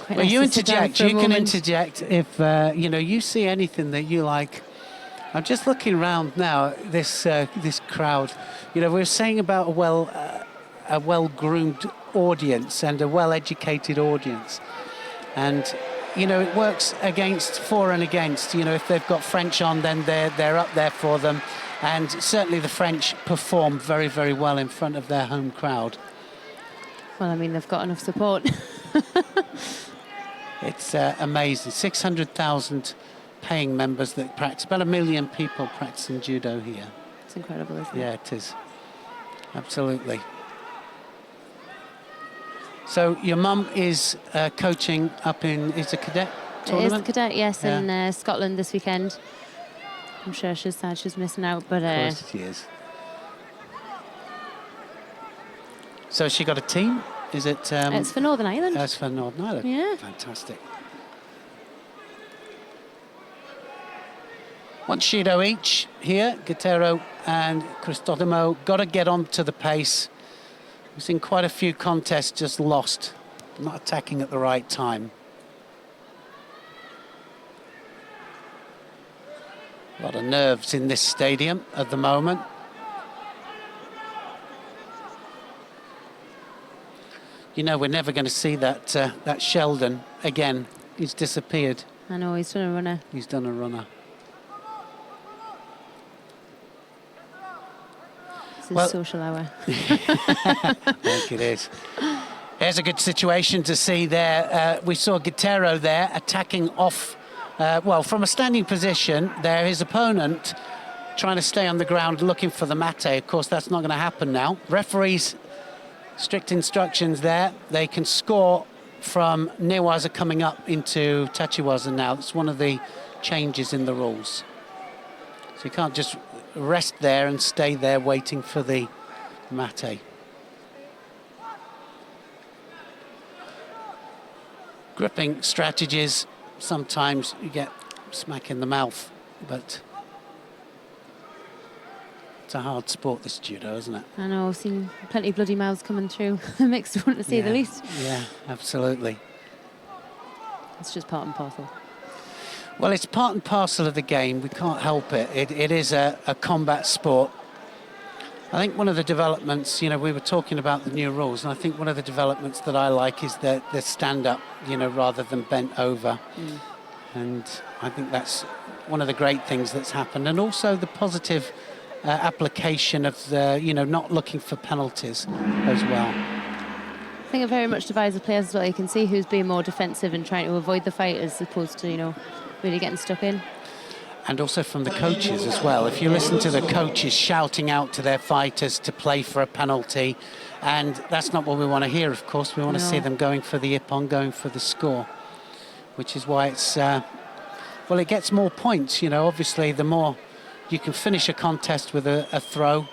Quite Well, nice you to sit down interject. for a You can moment. interject if you know, you see anything that you like. I'm just looking around now. This crowd. You know, we were saying about a well-groomed audience and a well-educated audience, and you know, it works for and against. You know, if they've got French on, then they're up there for them, and certainly the French perform very, very well in front of their home crowd. Well, I mean, they've got enough support. It's amazing. 600,000 paying members that practice. About 1 million people practicing judo here. It's incredible, isn't it? Yeah, it is. Absolutely. So your mum is coaching up in, is a cadet tournament? It is the cadet, yes, in Scotland this weekend. I'm sure she's sad she's missing out, but... Of course she is. So has she got a team? Is it... it's for Northern Ireland. It's for Northern Ireland. Yeah. Fantastic. One Shido each here, Guterro and Cristotomo. Got to get on to the pace. We've seen quite a few contests just lost, not attacking at the right time. A lot of nerves in this stadium at the moment. You know, we're never going to see that that Sheldon again. He's disappeared. I know, he's done a runner. He's done a runner. It's his social hour. I think it is. There's a good situation to see there. We saw Guterro there attacking off, well, from a standing position there. His opponent trying to stay on the ground looking for the mate. Of course, that's not going to happen now. Referees, strict instructions there. They can score from Newaza coming up into Tachiwaza now. It's one of the changes in the rules. So you can't just rest there and stay there waiting for the mate. Gripping strategies, sometimes you get smack in the mouth, but it's a hard sport, this judo, isn't it? I know, I've seen plenty of bloody mouths coming through the mixed one, to say the least. Yeah, absolutely. It's just part and parcel. Well, it's part and parcel of the game. We can't help it. It is a combat sport. I think one of the developments, you know, we were talking about the new rules, and I think one of the developments that I like is the stand-up, you know, rather than bent over. And I think that's one of the great things that's happened. And also the positive application of the, you know, not looking for penalties as well. I think it very much divides the players as well. You can see who's being more defensive and trying to avoid the fight as opposed to, you know, really getting stuck in. And also from the coaches as well. If you listen to the coaches shouting out to their fighters to play for a penalty, and that's not what we want to hear, of course. We want to see them going for the ippon, going for the score, which is why it's, well, it gets more points, you know. Obviously, the more you can finish a contest with a throw,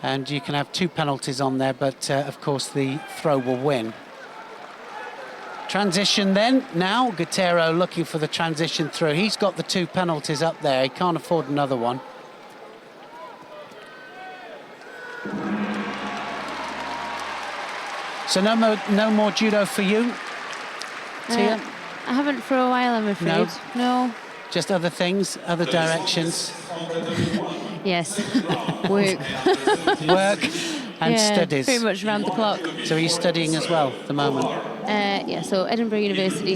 and you can have 2 penalties on there, but of course the throw will win. Transition then, now Guterro looking for the transition through. He's got the 2 penalties up there, he can't afford another one. So no more judo for you, Tia? I haven't for a while, I'm afraid. No. Just other things, other directions? Yes, work. Work and studies. Pretty much round the clock. So are you studying as well at the moment? Yeah, so Edinburgh University,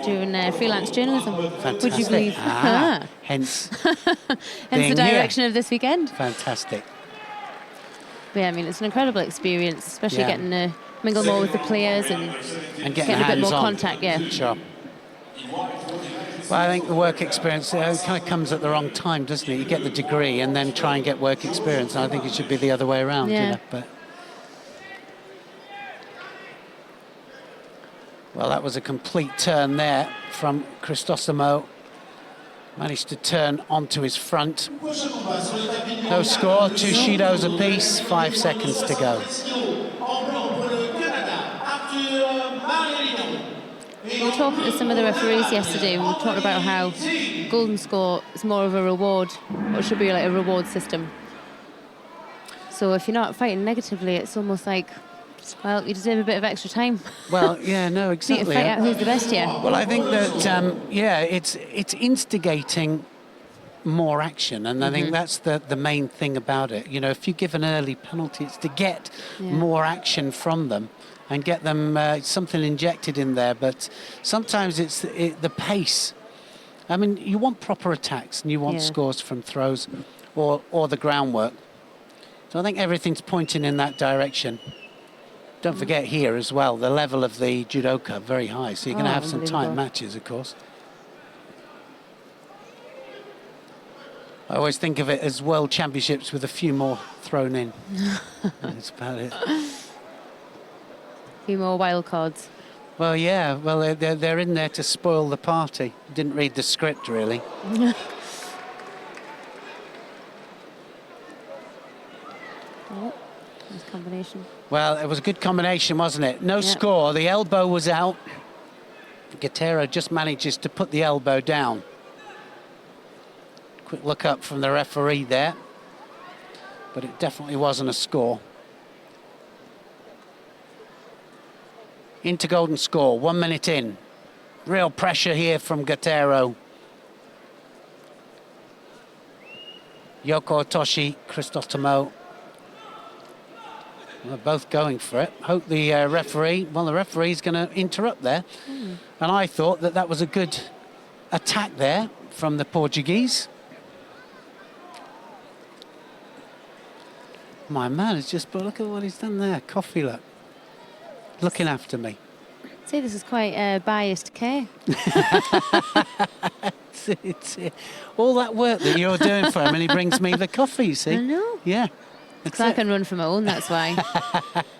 doing freelance journalism. Fantastic. Would you believe? Hence the direction of this weekend. Fantastic. But yeah, I mean, it's an incredible experience, especially getting to mingle more with the players and getting a bit more contact. Yeah. Sure. Well, I think the work experience kind of comes at the wrong time, doesn't it? You get the degree and then try and get work experience. And I think it should be the other way around, you know. But well, that was a complete turn there from Cristosomo. Managed to turn onto his front. No score, 2 Shidos apiece, 5 seconds to go. We were talking to some of the referees yesterday, and we were talking about how golden score is more of a reward, or it should be like a reward system. So if you're not fighting negatively, it's almost like, well, you deserve a bit of extra time. Well, yeah, no, exactly. You need to fight out who's the best here. Well, I think that, it's instigating more action, and I think that's the main thing about it. You know, if you give an early penalty, it's to get more action from them and get them something injected in there. But sometimes it's the pace. I mean, you want proper attacks and you want scores from throws or the groundwork. So I think everything's pointing in that direction. Don't forget here as well, the level of the judoka, very high. So you're going to have some tight matches, of course. I always think of it as World Championships with a few more thrown in. That's about it. A few more wild cards. Well, yeah. Well, they're in there to spoil the party. Didn't read the script, really. Oh, nice combination. Well, it was a good combination, wasn't it? No score. The elbow was out. Guerrero just manages to put the elbow down. Quick look up from the referee there. But it definitely wasn't a score. Into golden score, 1 minute in. Real pressure here from Guerrero. Yoko Otoshi, Cristotomo. They're both going for it. Hope the referee's going to interrupt there. And I thought that was a good attack there from the Portuguese. My man is just, but look at what he's done there. Coffee, look. Looking after me. I'd say this is quite biased care. It's all that work that you're doing for him, and he brings me the coffee, you see? I know. Yeah. Because I can run for my own, that's why.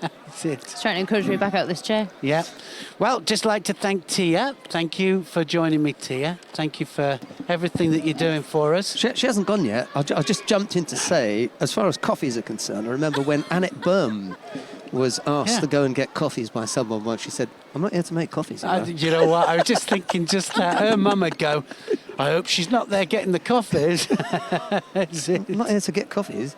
That's it. He's trying to encourage me back out this chair. Yeah. Well, just like to thank Tia. Thank you for joining me, Tia. Thank you for everything that you're doing for us. She hasn't gone yet. I just jumped in to say, as far as coffees are concerned, I remember when Annette Birm was asked to go and get coffees by someone once, she said, I'm not here to make coffees. You know what? I was just thinking just that. Her mum would go, I hope she's not there getting the coffees. I'm not here to get coffees.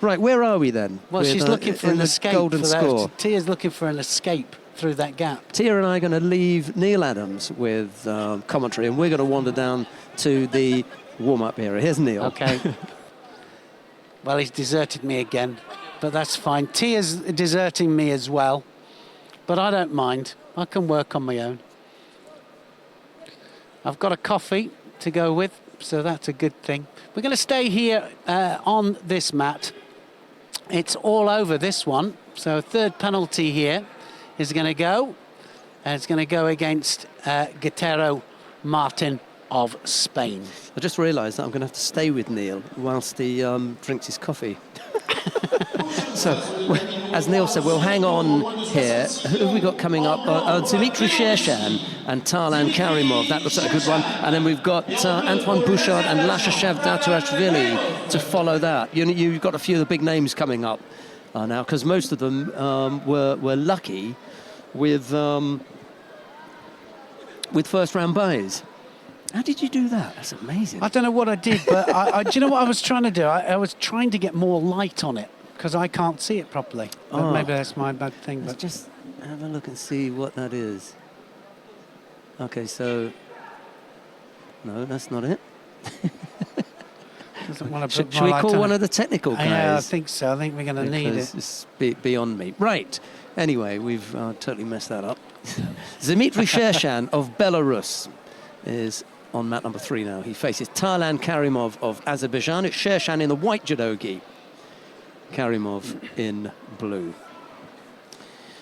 Right, where are we then? Well, she's looking for an escape. Golden score. Tia's looking for an escape through that gap. Tia and I are going to leave Neil Adams with commentary, and we're going to wander down to the warm-up area. Here's Neil. Okay. Well, he's deserted me again, but that's fine. Tia's deserting me as well, but I don't mind. I can work on my own. I've got a coffee to go with, so that's a good thing. We're going to stay here on this mat. It's all over this one. So third penalty here is going to go. And it's going to go against Guerrero Martin of Spain. I just realised that I'm going to have to stay with Neil whilst he drinks his coffee. So, as Neil said, we'll hang on here. Who have we got coming up? Dmitry Shershan and Tarlan Karimov. That looks like a good one. And then we've got Antoine Bouchard and Lasha Shavdatuashvili to follow that. You've got a few of the big names coming up now, because most of them were lucky with first-round buys. How did you do that? That's amazing. I don't know what I did, but do you know what I was trying to do? I was trying to get more light on it, because I can't see it properly. But maybe that's my bad thing. Let's but just have a look and see what that is. Okay, so... No, that's not it. Doesn't want to Should we call one of the technical guys? Yeah, I think so. I think we're going to need it. It's beyond me. Right. Anyway, we've totally messed that up. Dmitry Shershan of Belarus is on mat number 3 now. He faces Tarlan Karimov of Azerbaijan. It's Shershan in the white judogi, Karimov in blue.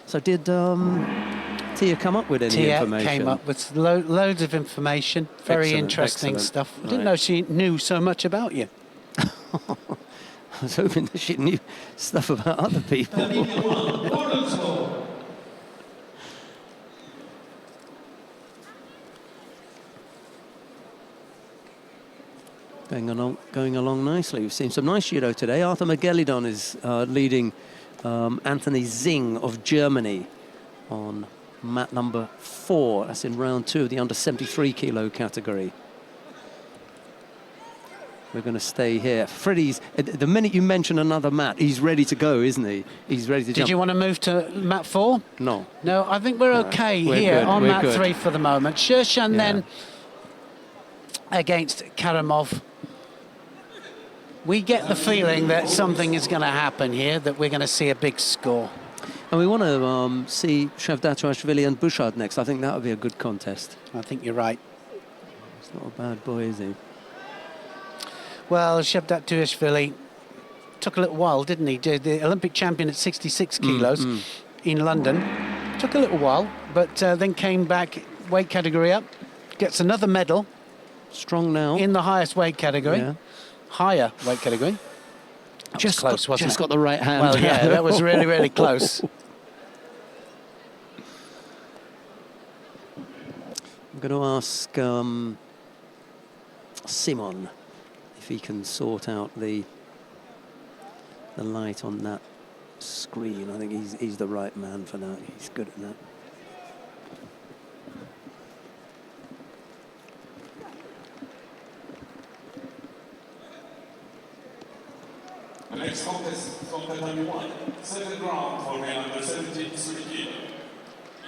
So did Tia come up with any information? Tia came up with loads of information. Very interesting stuff. I didn't know she knew so much about you. I was hoping that she knew stuff about other people. Going along nicely. We've seen some nice judo today. Arthur Magelidon is leading Anthony Zing of Germany on mat number 4. That's in round 2 of the under 73 kilo category. We're going to stay here. Freddie's, the minute you mention another mat, he's ready to go, isn't he? He's ready to jump. Did you want to move to mat 4? No. No, I think we're okay here on mat 3 for the moment. Shershan then against Karimov. We get the feeling that something is going to happen here, that we're going to see a big score. And we want to see Shavdatuashvili and Bouchard next. I think that would be a good contest. I think you're right. He's not a bad boy, is he? Well, Shavdatuashvili took a little while, didn't he? The Olympic champion at 66 kilos in London. Took a little while, but then came back, weight category up, gets another medal. Strong now. In the highest weight category. Yeah. higher weight category. That was close, wasn't just it? got the right hand. Well, yeah, that was really, really close. I'm going to ask Simon if he can sort out the light on that screen. I think he's the right man for that. He's good at that. The next contest is on Tatami 1, second round for men under 17 3 kilo.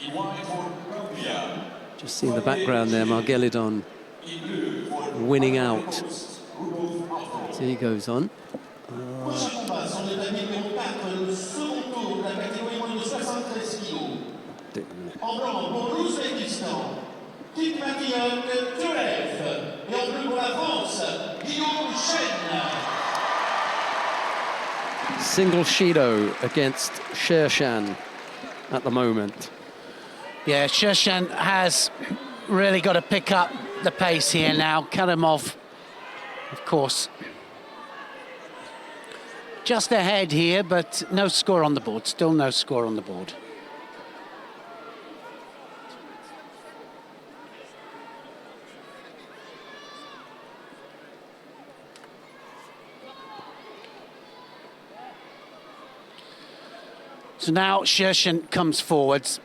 In white for Colombia. Just seeing the background there, Margelidon winning out. So he goes on. Single Shido against Shershan at the moment. Yeah, Shershan has really got to pick up the pace here now. Karimov, of course, just ahead here, but no score on the board. Still no score on the board. So now Shershan comes forwards.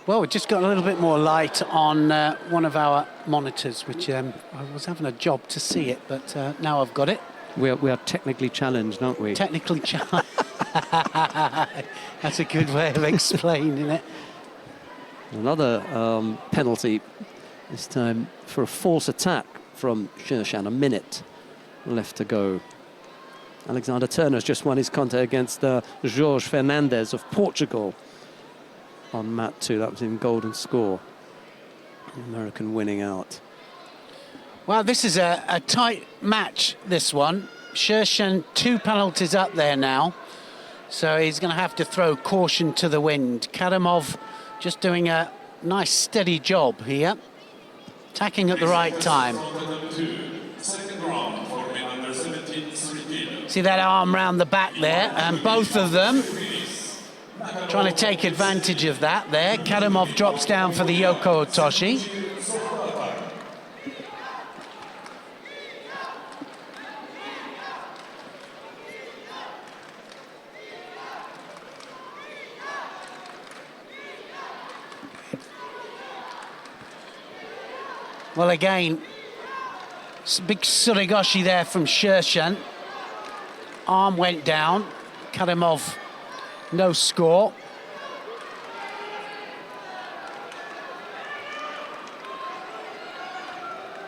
Well, we've just got a little bit more light on one of our monitors, which I was having a job to see it, but now I've got it. We are technically challenged, aren't we? Technically challenged. That's a good way of explaining it. Another penalty, this time for a false attack from Shershan. A minute left to go. Alexander Turner's just won his contest against Jorge Fernandez of Portugal on mat 2. That was in golden score. The American winning out. Well, this is a tight match, this one. Shershan 2 penalties up there now, so he's going to have to throw caution to the wind. Karimov just doing a nice steady job here, attacking at the right time. See that arm round the back there, and both of them trying to take advantage of that there. Karimov drops down for the Yoko Otoshi. Well, again, big Surigoshi there from Shershan. Arm went down. Karimov, no score.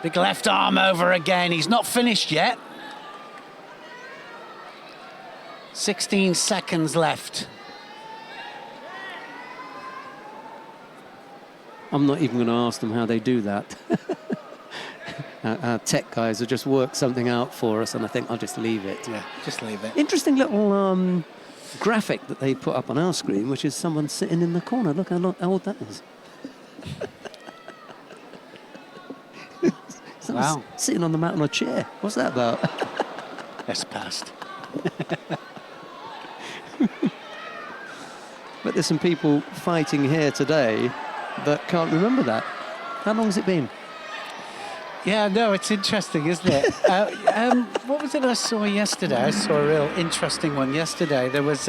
Big left arm over again. He's not finished yet. 16 seconds left. I'm not even going to ask them how they do that. Our tech guys have just worked something out for us, and I think I'll just leave it. Yeah, just leave it. Interesting little graphic that they put up on our screen, which is someone sitting in the corner. Look how old that is. Wow. Sitting on the mat on a chair. What's that about? That's past. But there's some people fighting here today that can't remember that. How long has it been? Yeah, no, it's interesting, isn't it? What was it I saw yesterday? I saw a real interesting one yesterday. There was,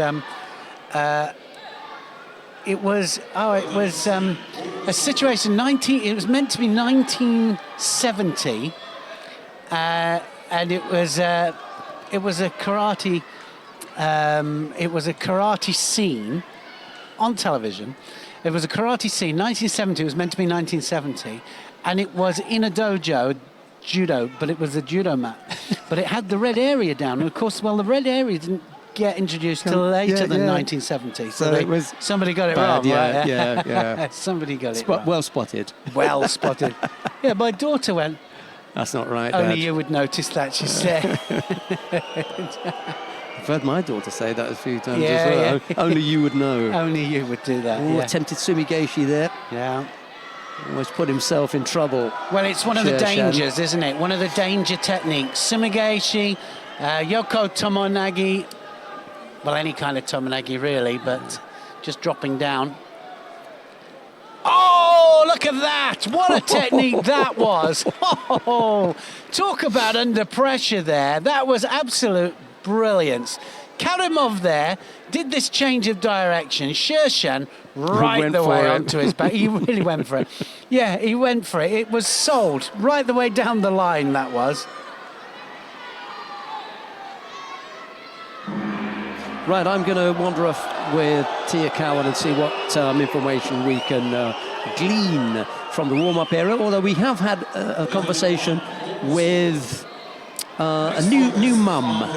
it was a situation, it was meant to be 1970, and it was a karate scene on television. It was a karate scene, 1970, it was meant to be 1970, and it was in a dojo, judo, but it was a judo mat. But it had the red area down, and of course, well, the red area didn't get introduced till later than 1970. So it was somebody got it bad, wrong, yeah, right? yeah. Somebody got it wrong. Well spotted. Well spotted. Yeah, my daughter went, That's not right, only Dad. you would notice that, she said. I've heard my daughter say that a few times Yeah, as well. yeah. Only you would know. Only you would do that. Oh, Yeah. attempted Sumigeishi there. Yeah. Almost put himself in trouble. Well, it's one of the Shan. dangers, isn't it? One of the danger techniques. Sumigeishi, Yoko Tomonagi. Well, any kind of Tomonagi, really, but just dropping down. Oh, look at that! What a technique that was! Oh, talk about under pressure there. That was absolute brilliance. Karimov there did this change of direction. Shershan right Went the for way it. onto his back. He really went for it. Yeah, he went for it. It was sold right the way down the line, that was. Right, I'm going to wander off with Tia Cowan and see what information we can glean from the warm-up area, although we have had a conversation with a new mum.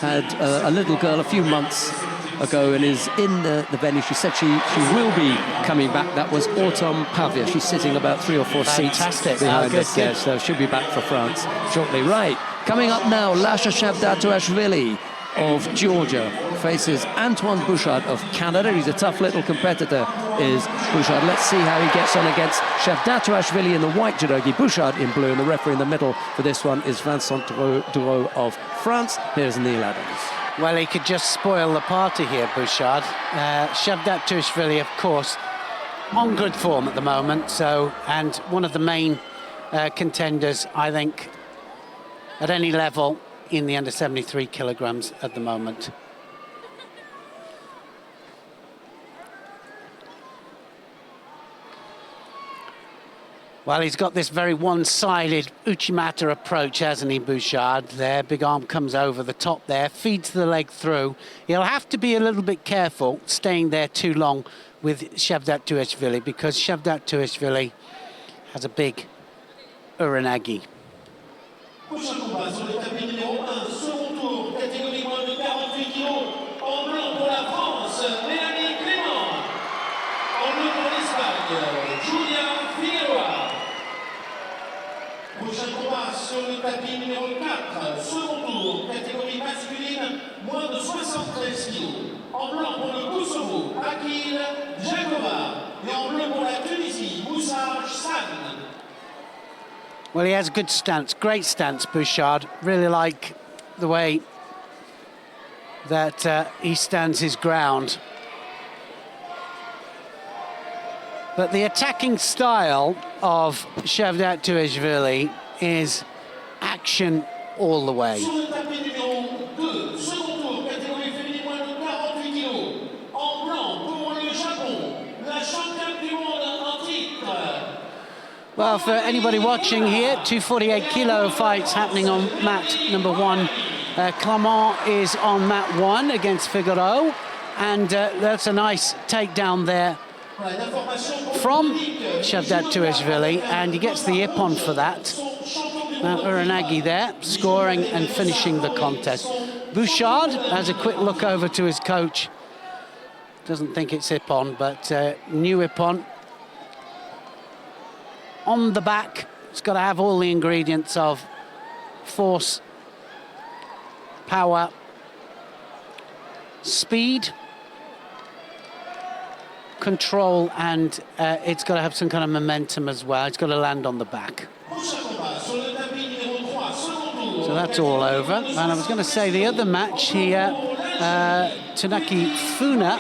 Had a little girl a few months ago and is in the venue. She said she will be coming back. That was Autumn Pavia. She's sitting about 3 or 4 Fantastic. seats behind Good, us there, good. so she'll be back for France shortly. Right, coming up now, Lasha Shavdatuashvili of Georgia faces Antoine Bouchard of Canada. He's a tough little competitor, is Bouchard. Let's see how he gets on against Shavdatuashvili in the white judogi, Bouchard in blue, and the referee in the middle for this one is Vincent Drouot of France. Here's Neil Adams. Well, he could just spoil the party here, Bouchard. Shavdatuashvili, of course, on good form at the moment, so, and one of the main contenders, I think, at any level in the under 73 kilograms at the moment. Well, he's got this very one-sided Uchimata approach, hasn't he, Bouchard? There, big arm comes over the top there, feeds the leg through. He'll have to be a little bit careful staying there too long with Shavdatuashvili, because Shavdatuashvili has a big uranagi. Prochain combat sur le tapis numéro 1, second tour, catégorie moins de 48 kilos. En blanc pour la France, Mélanie Clément. En bleu pour l'Espagne, Julia Figueroa. Prochain combat sur le tapis numéro 4, second tour, catégorie masculine, moins de 73 kilos. En blanc pour le Kosovo, Akil Jakova. Et en bleu pour la Tunisie, Moussa San. Well, he has a good stance, great stance, Bouchard. Really like the way that he stands his ground. But the attacking style of Shavdatuashvili is action all the way. Sur le tapis numéro 2, second tour, catégorie féminine moins de 48 kilos. En blanc pour le Japon, la championne du monde en titre. Well, for anybody watching here, 248 kilo fights happening on mat number 1. Clement is on mat 1 against Figueroa, and that's a nice takedown there from Shavdatuashvili, and he gets the ippon for that. Uranagi there, scoring and finishing the contest. Bouchard has a quick look over to his coach. Doesn't think it's ippon, but new ippon. On the back, it's got to have all the ingredients of force, power, speed, control, and it's got to have some kind of momentum as well. It's got to land on the back. So that's all over. And I was going to say the other match here, Tanaki Funa,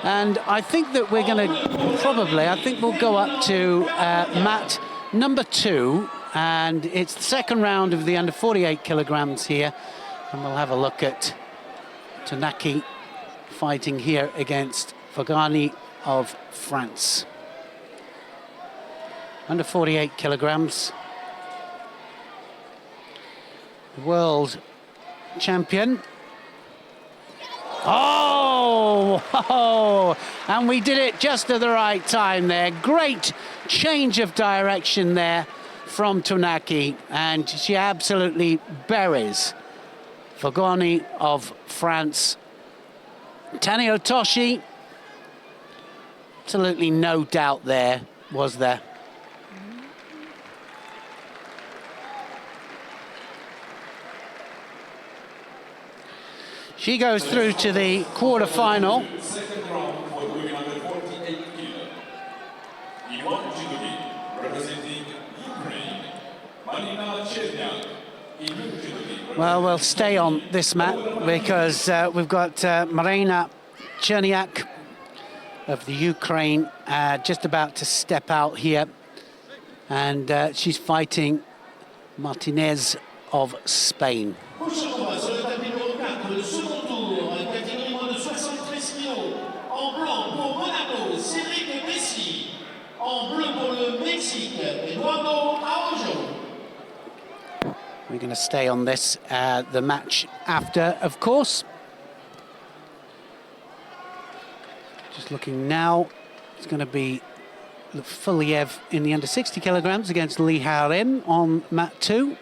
and I think that we're going to probably, I think we'll go up to mat number 2, and it's the second round of the under 48 kilograms here, and we'll have a look at Tanaki fighting here against Fagani of France. Under 48 kilograms. World champion. Oh, and we did it just at the right time there. Great change of direction there from Tanaki, and she absolutely buries Fagani of France. Tani Otoshi, absolutely no doubt there, was there? She goes through to the quarter-final. Second round for women under 48 kilo. Iwan Judogi, representing Ukraine. Marina Cherniak. Well, we'll stay on this map because we've got Marina Cherniak of the Ukraine just about to step out here. And she's fighting Martinez of Spain. Prochain combat sur le tapis numéro 4, le second tour, catégorie moins de 73 kg. En blanc pour Monaco, Cédric Messi. En bleu pour le Mexique, Eduardo Araujo. We're going to stay on this, the match after, of course. Just looking now, it's going to be Fuliev in the under 60 kilograms against Lee Harim on mat 2.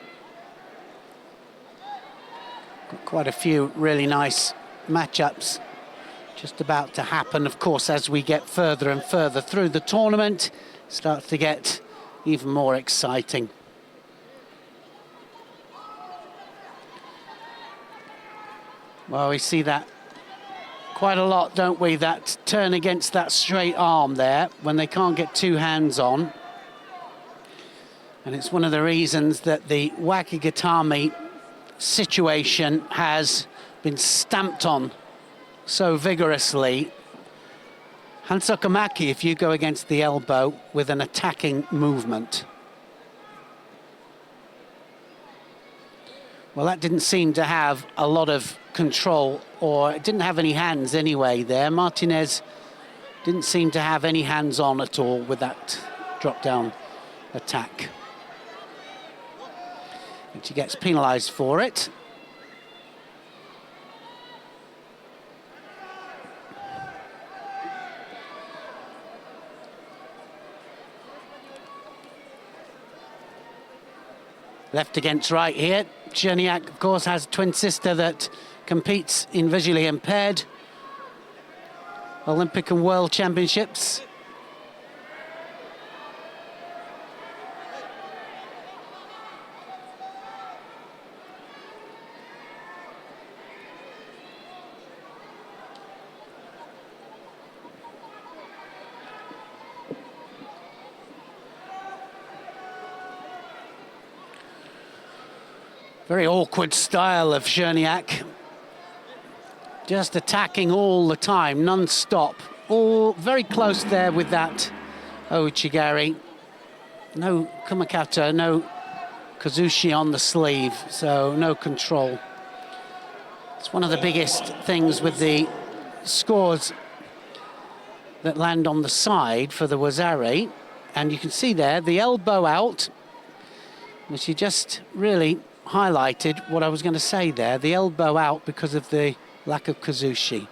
Got quite a few really nice matchups just about to happen, of course, as we get further and further through the tournament. Starts to get even more exciting. Well, we see that quite a lot, don't we? That turn against that straight arm there when they can't get two hands on. And it's one of the reasons that the Wakigatami situation has been stamped on so vigorously. Hansokamaki, if you go against the elbow with an attacking movement. Well, that didn't seem to have a lot of control, or it didn't have any hands anyway there. Martinez didn't seem to have any hands on at all with that drop-down attack. And she gets penalised for it. Left against right here. Cherniak, of course, has a twin sister that competes in visually impaired Olympic and World Championships. Very awkward style of Cherniak. Just attacking all the time, non-stop. All very close there with that Ouchigari. No Kumakata, no Kazushi on the sleeve, so no control. It's one of the biggest things with the scores that land on the side for the Wazari. And you can see there, the elbow out, which she just really highlighted what I was going to say there, the elbow out because of the lack of Kazushi.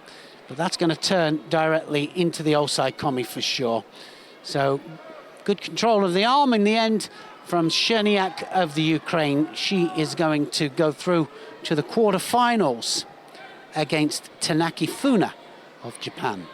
But that's going to turn directly into the Osai Komi for sure. So good control of the arm in the end from Cherniak of the Ukraine. She is going to go through to the quarterfinals against Tanaki Funa of Japan.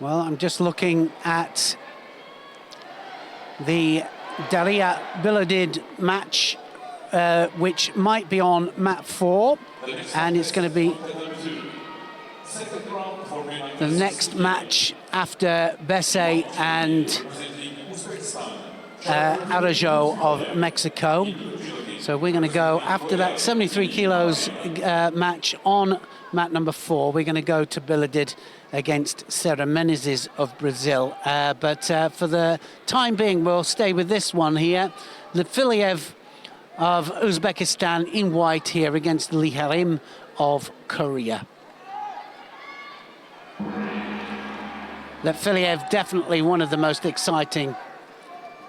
Well, I'm just looking at the Daria Biladid match, which might be on mat 4, and it's going to be the next match after Besse and Araujo of Mexico. So we're going to go after that 73 kilos match on mat number 4. We're going to go to Biladid against Sarah Menezes of Brazil. But for the time being, we'll stay with this one here. Lefiliev of Uzbekistan in white here against Lee Harim of Korea. Lefiliev, definitely one of the most exciting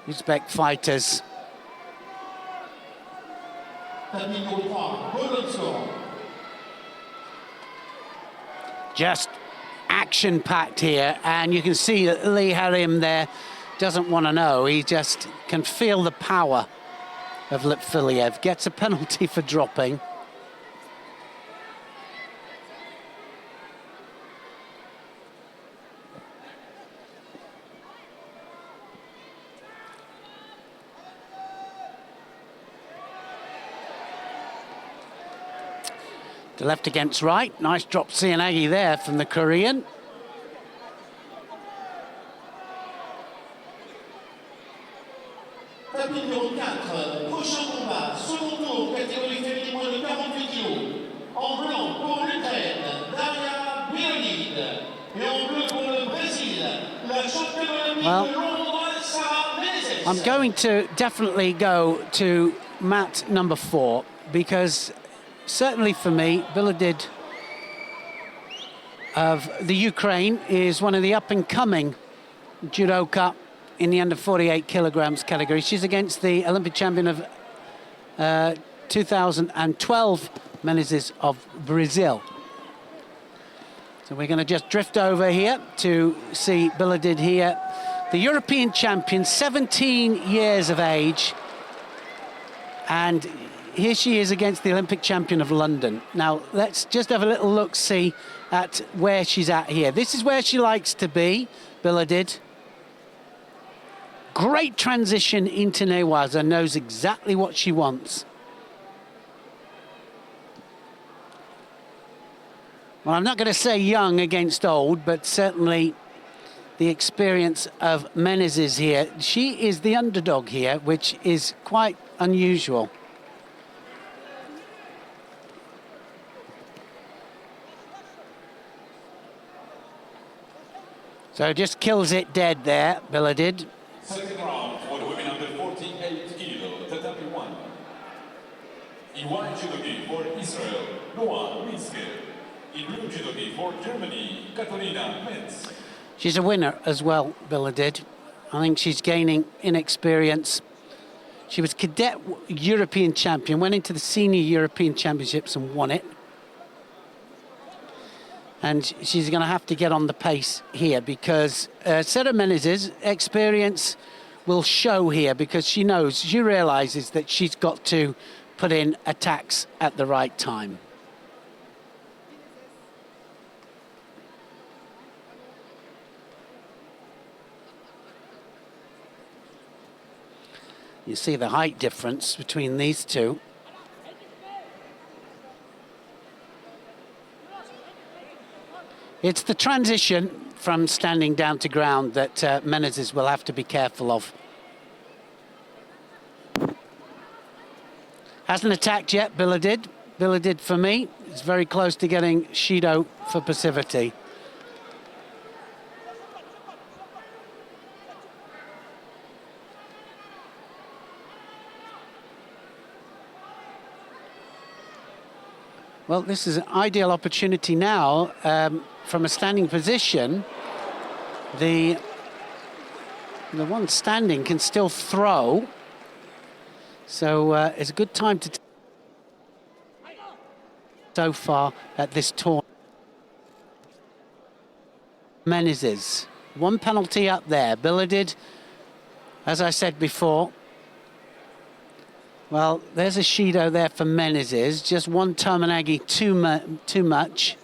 Uzbek fighters. tapis numéro 3, Golden Score. Just action-packed here, and you can see that Lee Harim there doesn't want to know. He just can feel the power of Litfiliev. Gets a penalty for dropping. To left against right. Nice drop Cianagi there from the Korean. Tapis numéro 4, prochain combat, second tour, catégorie féminine moins de 48 kg. En blanc pour l'Ukraine, Daria Bielid. Et en bleu pour le Brésil, la championne olympique de Londres, Sarah Menezes. I'm going to definitely go to mat number 4 because certainly for me, Biledid of the Ukraine is one of the up-and-coming judoka in the under 48 kilograms category. She's against the Olympic champion of 2012, Menezes of Brazil. So we're going to just drift over here to see Biledid here. The European champion, 17 years of age, and here she is against the Olympic champion of London. Now, let's just have a little look-see at where she's at here. This is where she likes to be, Biledid. Great transition into Newaza, knows exactly what she wants. Well, I'm not going to say young against old, but certainly the experience of Menezes here. She is the underdog here, which is quite unusual. So just kills it dead there, Biledid. Second round for the women under 48 kilo, Tatapi 1. In white judogi for Israel, Noah Minske. In blue judogi for Germany, Katharina Metz. She's a winner as well, Biledid. I think she's gaining in experience. She was cadet European champion, went into the senior European championships and won it. And she's going to have to get on the pace here because Sarah Menezes' experience will show here because she knows, she realizes that she's got to put in attacks at the right time. You see the height difference between these two. It's the transition from standing down to ground that Menezes will have to be careful of. Hasn't attacked yet, Biledid. Biledid, for me, is very close to getting Shido for passivity. Well, this is an ideal opportunity now. From a standing position, the one standing can still throw. So it's a good time to so far at this tournament. Menezes, one penalty up there. Biledid, as I said before, well, there's a Shido there for Menezes. Just one Tominagi too much.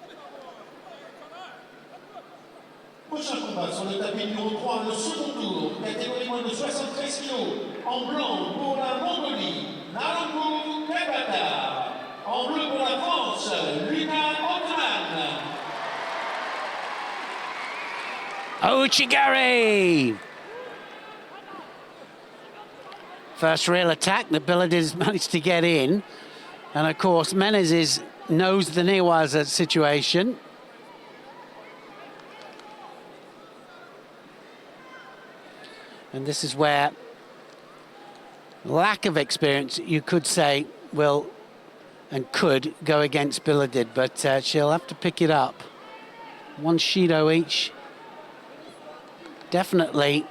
Prochain combat sur le tapis numéro 3, le second tour, catégorie moins de 73 kg. En blanc pour la Mongolie, Narangu Kabata. En bleu pour la France, Lucas Ottman. Uchigari! First real attack that Biledid managed to get in. And of course, Menezes knows the Newaza situation. And this is where lack of experience, you could say, will and could go against Biledid, but she'll have to pick it up. One Shido each. Definitely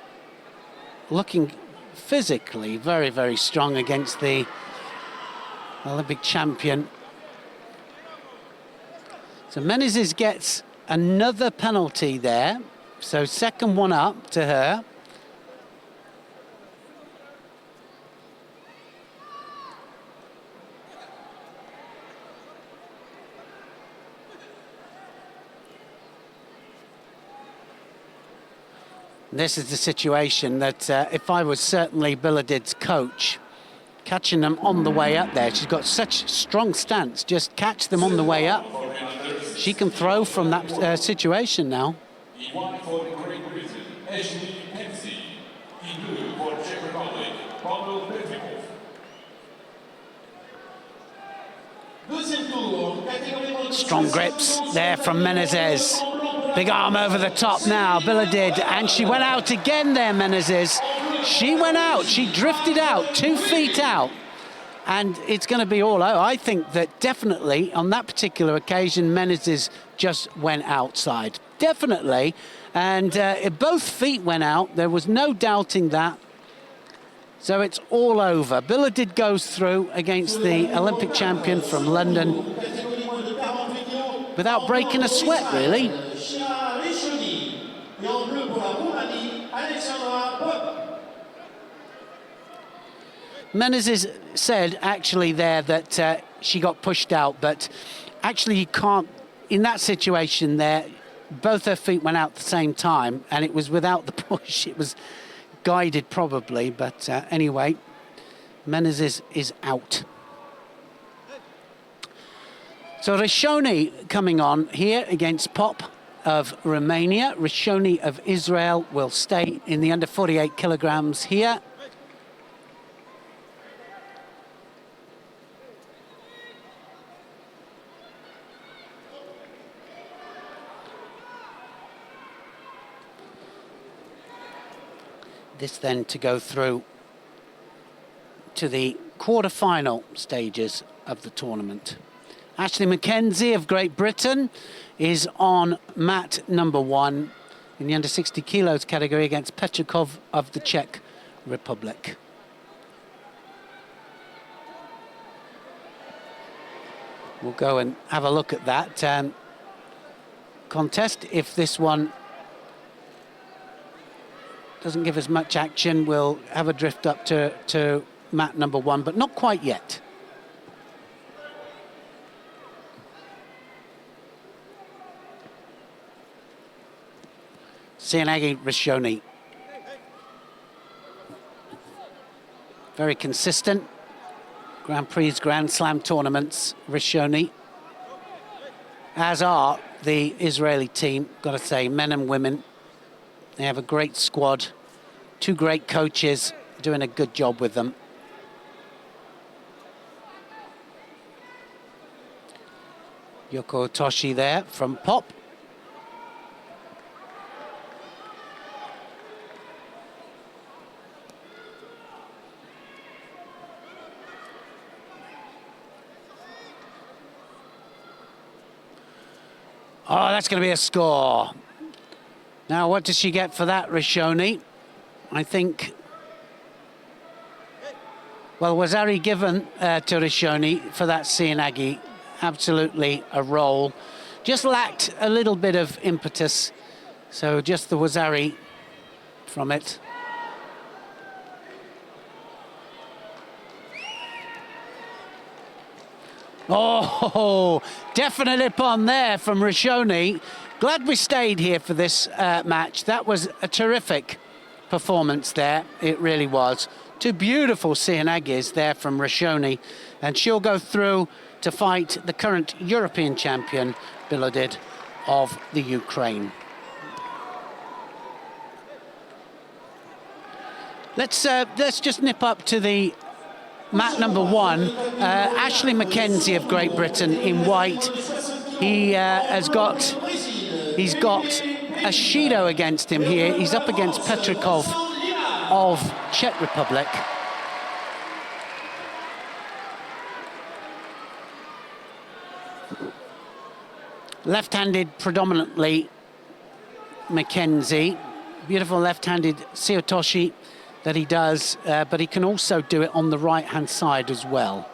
looking physically very, very strong against the Olympic champion. So Menezes gets another penalty there. So second one up to her. This is the situation that if I was certainly Biladid's coach, catching them on the way up there. She's got such strong stance, just catch them on the way up. She can throw from that situation now. Strong grips there from Menezes. Big arm over the top now, Biladid, and she went out again there, Menezes. She went out, she drifted out, 2 feet out, and it's going to be all out. I think that definitely on that particular occasion, Menezes just went outside, definitely, and both feet went out. There was no doubting that. So it's all over. Biladid goes through against the Olympic champion from London without breaking a sweat, really. Menezes said actually there that she got pushed out, but actually you can't, in that situation there, both her feet went out at the same time and it was without the push. It was guided probably, but anyway, Menezes is out. So Rishoni coming on here against Pop of Romania. Rishoni of Israel will stay in the under 48 kilograms here. This then to go through to the quarter-final stages of the tournament. Ashley Mackenzie of Great Britain is on mat number 1 in the under 60 kilos category against Petrikov of the Czech Republic. We'll go and have a look at that contest. If this one doesn't give us much action, we'll have a drift up to mat number 1, but not quite yet. Sianagi Rishoni. Very consistent. Grand Prix, Grand Slam tournaments, Rishoni. As are the Israeli team, got to say, men and women. They have a great squad, 2 great coaches doing a good job with them. Yoko Toshi there from Pop. Oh, that's going to be a score. Now, what does she get for that, Rishoni? I think, well, was Ari given to Rishoni for that Sianagi? Absolutely a roll. Just lacked a little bit of impetus. So just the Wazari from it. Oh, definite ippon there from Rishoni. Glad we stayed here for this match. That was a terrific performance there. It really was. 2 beautiful Sianagis there from Rishoni. And she'll go through to fight the current European champion, Biladid of the Ukraine. Let's just nip up to the mat number 1, Ashley Mackenzie of Great Britain in white. He's got a Shido against him here. He's up against Petrikov of Czech Republic. Left-handed predominantly Mackenzie. Beautiful left-handed Seotoshi that he does, but he can also do it on the right-hand side as well.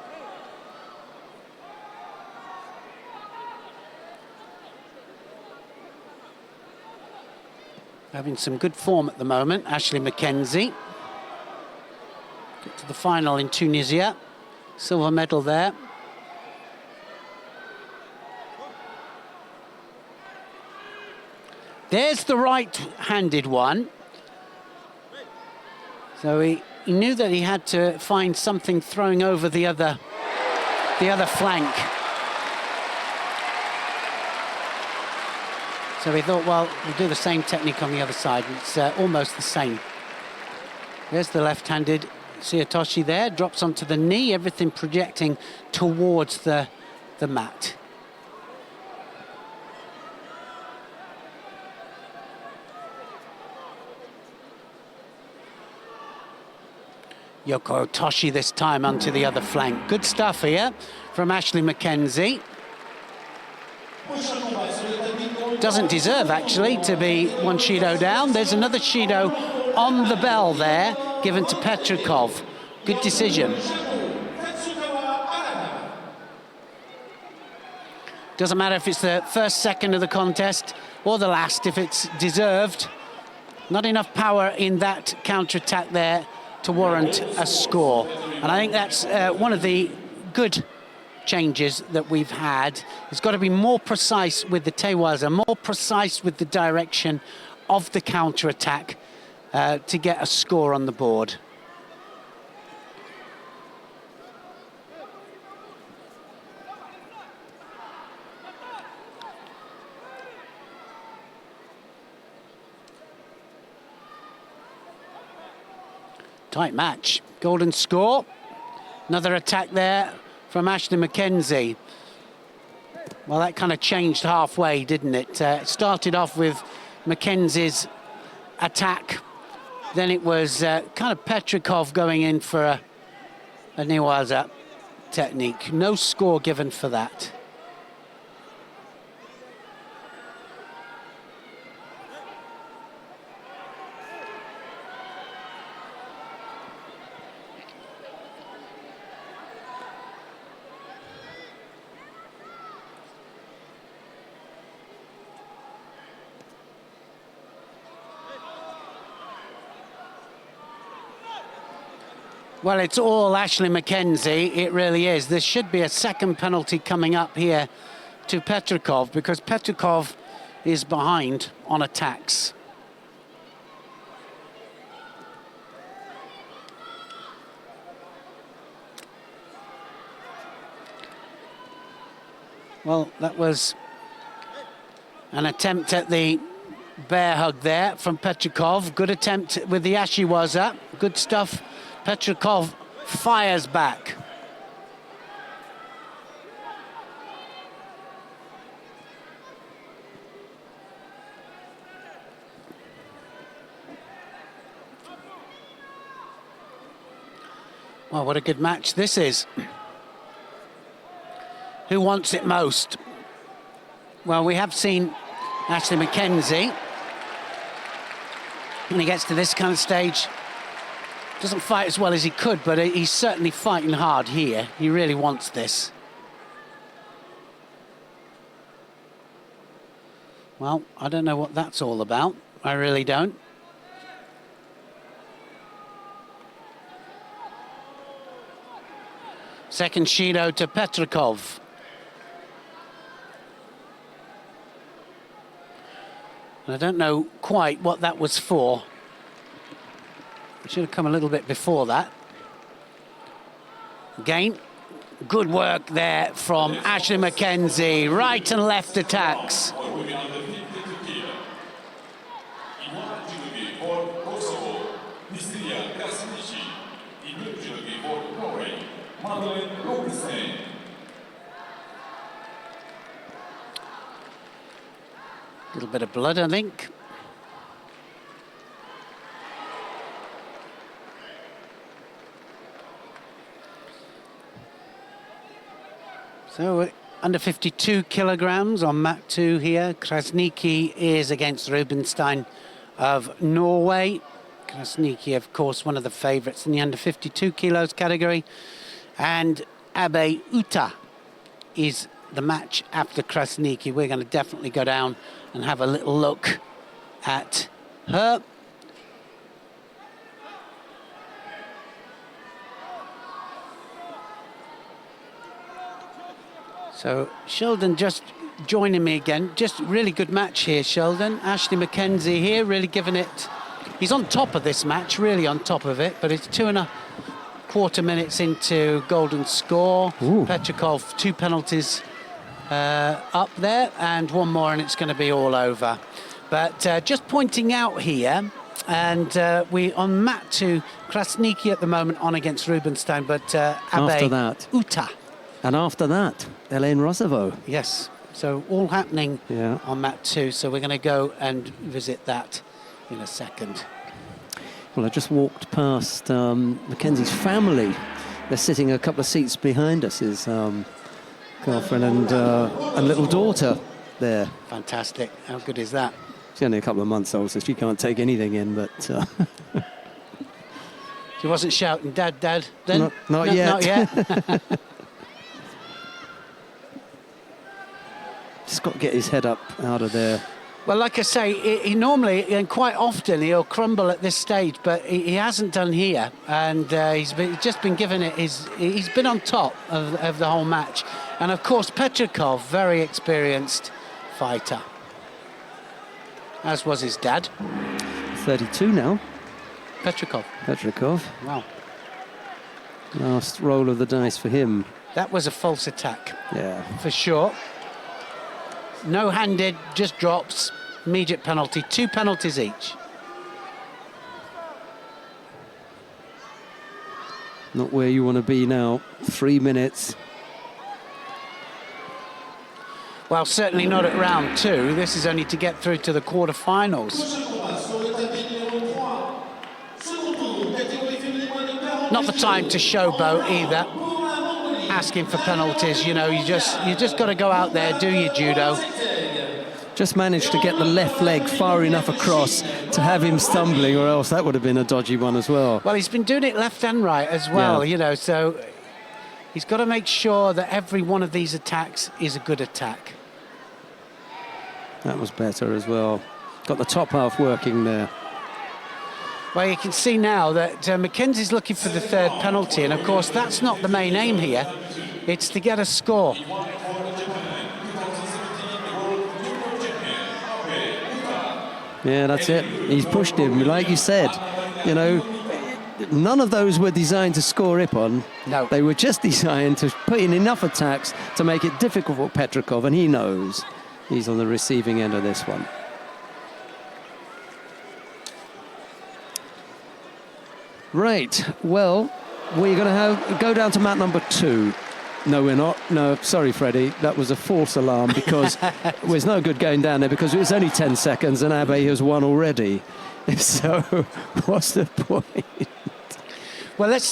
having some good form at the moment. Ashley Mackenzie. Get to the final in Tunisia. Silver medal there. There's the right-handed one. So he knew that he had to find something throwing over the other flank. So he thought, well, we'll do the same technique on the other side. It's almost the same. There's the left-handed Tsuyotoshi there, drops onto the knee, everything projecting towards the mat. Yoko Toshi this time onto the other flank. Good stuff here from Ashley Mackenzie. Doesn't deserve, actually, to be one Shido down. There's another Shido on the bell there, given to Petrikov. Good decision. Doesn't matter if it's the first second of the contest or the last, if it's deserved. Not enough power in that counter-attack there to warrant a score. And I think that's one of the good changes that we've had. It's got to be more precise with the tewaza, more precise with the direction of the counter-attack to get a score on the board. Tight match. Golden score. Another attack there from Ashley Mackenzie. Well, that kind of changed halfway, didn't it? It started off with Mackenzie's attack. Then it was kind of Petrikov going in for a newaza technique. No score given for that. Well, it's all Ashley Mackenzie, it really is. There should be a second penalty coming up here to Petrikov because Petrikov is behind on attacks. Well, that was an attempt at the bear hug there from Petrikov. Good attempt with the Ashiwaza. Good stuff. Petrikov fires back. Well, what a good match this is. Who wants it most? Well, we have seen Ashley Mackenzie. When he gets to this kind of stage, doesn't fight as well as he could, but he's certainly fighting hard here. He really wants this. Well, I don't know what that's all about. I really don't. Second Shido to Petrikov. I don't know quite what that was for. It should have come a little bit before that. Again, good work there from Ashley Mackenzie. Right and left attacks. A little bit of blood, I think. So under 52 kilograms on mat 2 here. Krasniqi is against Rubinstein of Norway. Krasniqi, of course, one of the favourites in the under 52 kilos category. And Abe Uta is the match after Krasniqi. We're going to definitely go down and have a little look at her. So Sheldon just joining me again. Just really good match here, Sheldon. Ashley Mackenzie here, really giving it. He's on top of this match, really on top of it, but it's 2.25 minutes into golden score. Ooh. Petrikov, 2 penalties up there, and one more, and it's going to be all over. But just pointing out here, and we on mat 2, Krasniki at the moment on against Rubenstein, but After that. Uta. And after that, Elaine Rosovo. Yes, so all happening Yeah. on mat 2, so we're going to go and visit that in a second. Well, I just walked past Mackenzie's family. They're sitting a couple of seats behind us, his girlfriend and little daughter there. Fantastic. How good is that? She's only a couple of months old, so she can't take anything in, but... She wasn't shouting, Dad, Dad, then? Not No, yet. Not yet. Just got to get his head up out of there. Well, like I say, he normally, and quite often, he'll crumble at this stage, but he hasn't done here. And he's just been given it he's been on top of the whole match. And of course, Petrikov, very experienced fighter, as was his dad. 32 now, Petrikov. Petrikov. Wow. Last roll of the dice for him. That was a false attack, Yeah. for sure. No-handed, just drops, immediate penalty, 2 penalties each. Not where you want to be now. 3 minutes. Well, certainly not at round 2. This is only to get through to the quarterfinals. Not the time to showboat either. Asking for penalties, you know, you just got to go out there, do your judo. Just managed to get the left leg far enough across to have him stumbling, or else that would have been a dodgy one as well. Well, he's been doing it left and right as well, Yeah. you know, so he's got to make sure that every one of these attacks is a good attack. That was better as well. Got the top half working there. Well, you can see now that Mackenzie's looking for the 3rd penalty, and of course that's not the main aim here. It's to get a score. Yeah, that's it. He's pushed him, like you said. You know, none of those were designed to score Ippon. No. They were just designed to put in enough attacks to make it difficult for Petrikov, and he knows he's on the receiving end of this one. Right, well, we're going to go down to mat number 2. No, we're not. No, sorry, Freddie. That was a false alarm because there's no good going down there because it was only 10 seconds and Abe has won already. So what's the point? Well, let's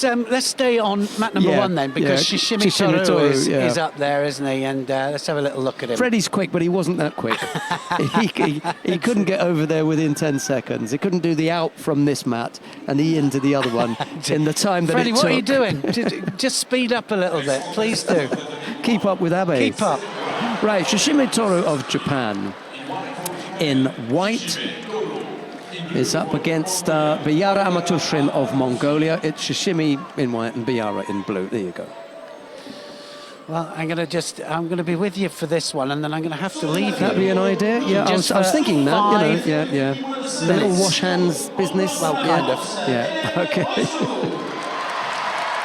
stay on mat number 1 then, because Shishimi Toru is up there, isn't he? And let's have a little look at him. Freddie's quick, but he wasn't that quick. he couldn't get over there within 10 seconds. He couldn't do the out from this mat and the into the other one in the time that Freddie, it took. what are you doing? Just speed up a little bit, please do. Keep up with Abe. Keep up. Right, Shishimi Toru of Japan in white is up against Biara Amatushin of Mongolia. It's Shishimi in white and Biara in blue. There you go. Well, I'm going to be with you for this one, and then I'm going to have to leave That'd you. be an idea. Yeah, I was thinking that. You know, yeah. The little wash hands business. Well, kind of. Yeah. Okay.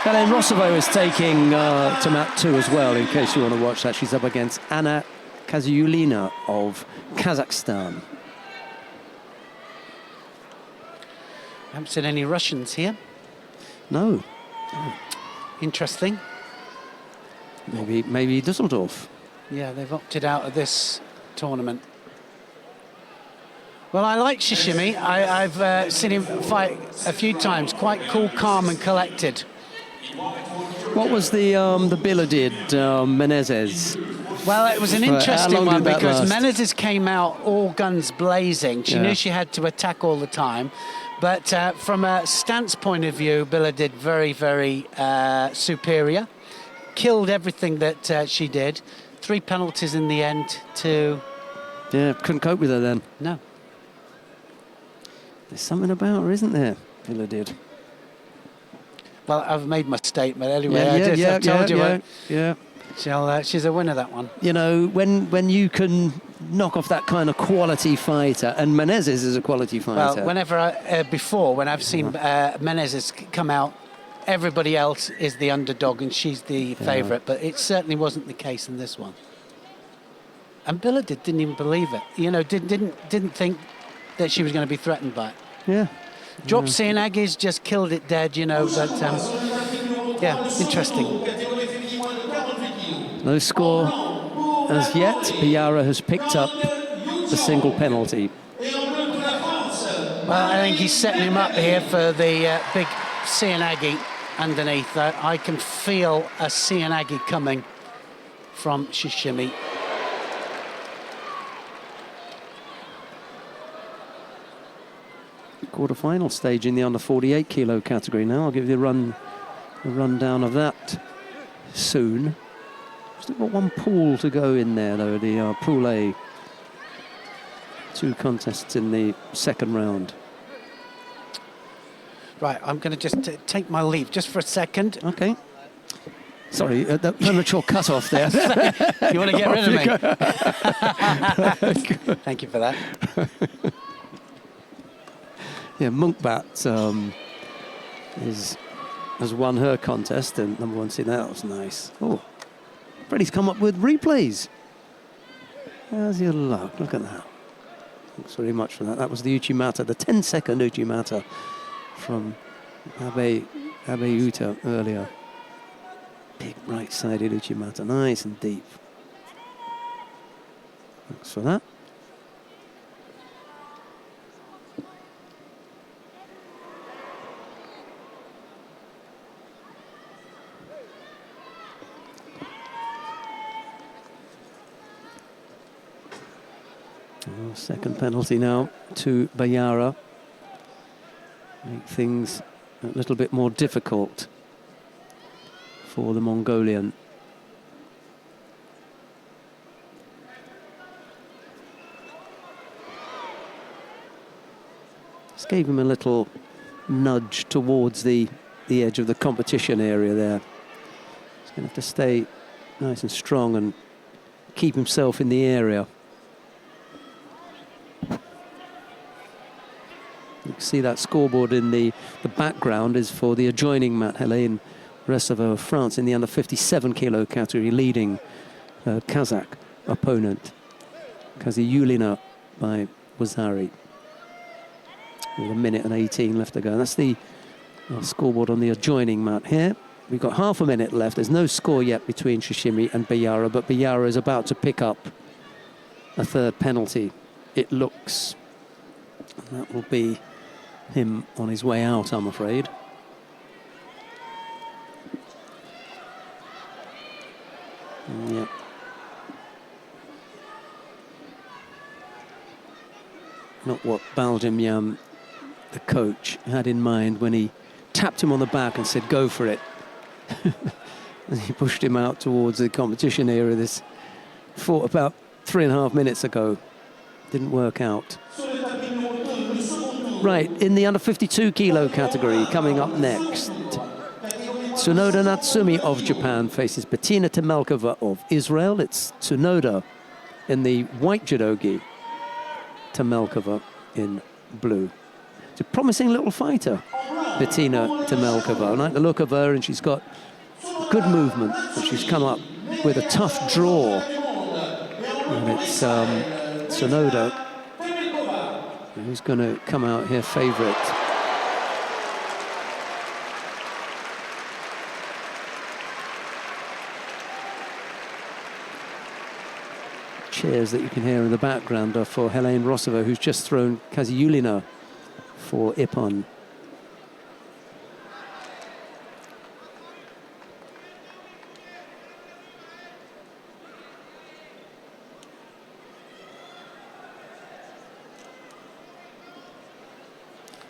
Elaine Rosovo is taking to mat 2 as well. In case you want to watch that, she's up against Anna Kazyulina of Kazakhstan. I haven't seen any Russians here. No. Interesting. Maybe Dusseldorf. Yeah, they've opted out of this tournament. Well, I like Shishimi. I've seen him fight a few times. Quite cool, calm and collected. What was the Biladid Menezes? Well, it was an interesting long one did that because last? Menezes came out all guns blazing. She knew she had to attack all the time. But from a stance point of view, Biladid very, very superior. Killed everything that she did. 3 penalties in the end to... Yeah, couldn't cope with her then. No. There's something about her, isn't there? Villa did. Well, I've made my statement anyway. I've told you. Yeah. She's a winner, that one. You know, when you can knock off that kind of quality fighter, and Menezes is a quality fighter. Well, whenever before, when I've seen Menezes come out, everybody else is the underdog and she's the favourite, but it certainly wasn't the case in this one. And Villa didn't even believe it. You know, didn't think that she was going to be threatened by it. Yeah. Dropped Cienagis, just killed it dead, you know, but yeah, interesting. No score as yet. Biara has picked up the single penalty. Well, I think he's setting him up here for the big Cienagi underneath. I can feel a Cienagi coming from Shishimi. Quarter-final stage in the under 48 kilo category now. I'll give you a rundown of that soon. Still got one pool to go in there though, the Pool A. 2 contests in the second round. Right, I'm going to just take my leave just for a second. Okay. Sorry, that premature cut-off there. You want to get rid of me? Thank you for that. Yeah, Munkbat has won her contest, and number 1 seed. That was nice. Oh, Freddie's come up with replays. How's your luck? Look at that. Thanks very much for that. That was the Uchimata, the 10-second Uchimata from Abe Uta earlier. Big right-sided Uchimata, nice and deep. Thanks for that. Second penalty now to Bayara. Make things a little bit more difficult for the Mongolian. Just gave him a little nudge towards the edge of the competition area there. He's going to have to stay nice and strong and keep himself in the area. You can see that scoreboard in the background is for the adjoining mat, Helene Resova of France in the under 57 kilo category, leading Kazakh opponent, Kaziyulina by Wazari. With 1 minute and 18 left to go. That's the scoreboard on the adjoining mat here. We've got half a minute left. There's no score yet between Shishimi and Bayara, but Bayara is about to pick up a third penalty, it looks. And that will be him on his way out, I'm afraid. Yep. Not what Baljamyan, the coach, had in mind when he tapped him on the back and said, go for it. And he pushed him out towards the competition area. This fought about 3.5 minutes ago. Didn't work out. Right, in the under 52 kilo category, coming up next, Tsunoda Natsumi of Japan faces Bettina Temelkova of Israel. It's Tsunoda in the white judogi, Temelkova in blue. It's a promising little fighter, Bettina Temelkova. I like the look of her, and she's got good movement, but she's come up with a tough draw. And it's Tsunoda who's going to come out here favourite. Cheers that you can hear in the background are for Helene Rosova, who's just thrown Kaziyulina for Ippon.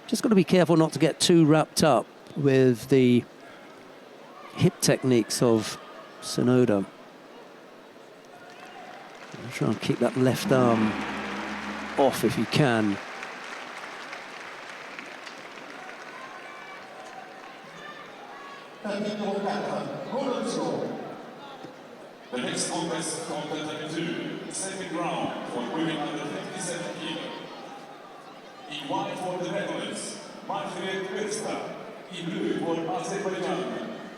Just got to be careful not to get too wrapped up with the hip techniques of Tsunoda. Try and keep that left arm off if you can. tapis numéro 4, Golden Score. The next contest, contest 2, second round for women under 57 kg. In white for the Netherlands, Margaret Versta. In blue for Azerbaijan,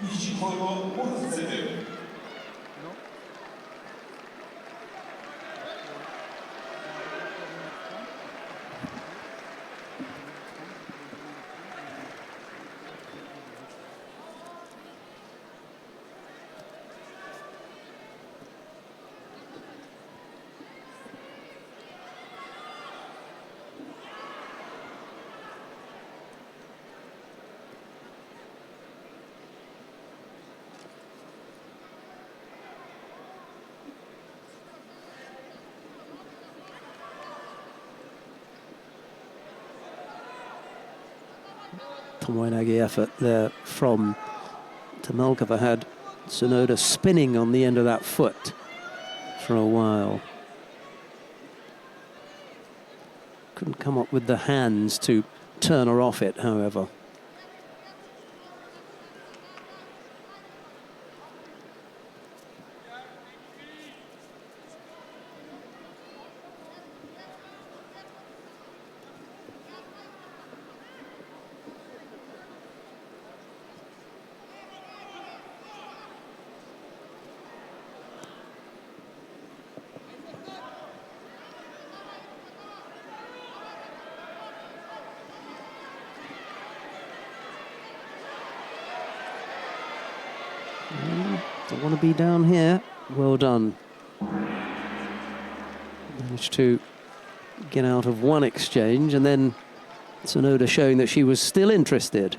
Ishihiro Murzedev. Tomoinagi effort there from Tamalkova. Had Tsunoda spinning on the end of that foot for a while. Couldn't come up with the hands to turn her off it, however. Don't want to be down here. Well done. Managed to get out of one exchange, and then Tsunoda showing that she was still interested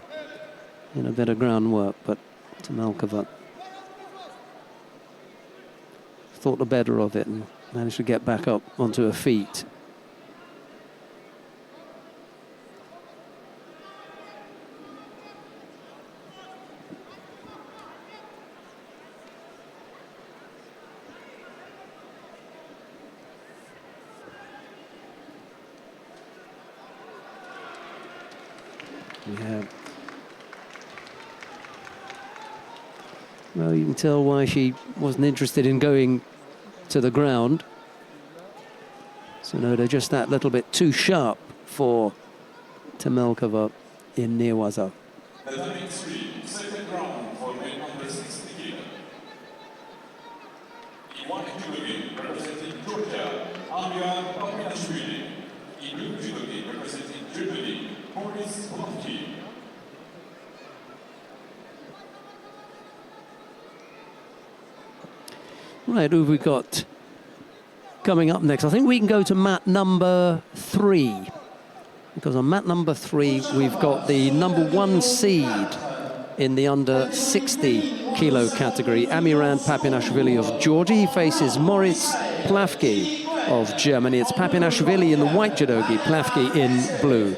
in a bit of groundwork, but Tamalkova thought the better of it and managed to get back up onto her feet. Yeah. Well, you can tell why she wasn't interested in going to the ground. Tsunoda just that little bit too sharp for Tamalkova in Newaza. The diving three, second round for men under 60 kg. In white judogi representing Georgia, Amir Papinashvili. In blue judogi representing Germany, Boris Plavki. Right, who have we got coming up next? I think we can go to mat number 3. Because on mat number 3, we've got the number 1 seed in the under 60 kilo category, Amiran Papinashvili of Georgia. He faces Moritz Plavki of Germany. It's Papinashvili in the white judogi, Plavki in blue.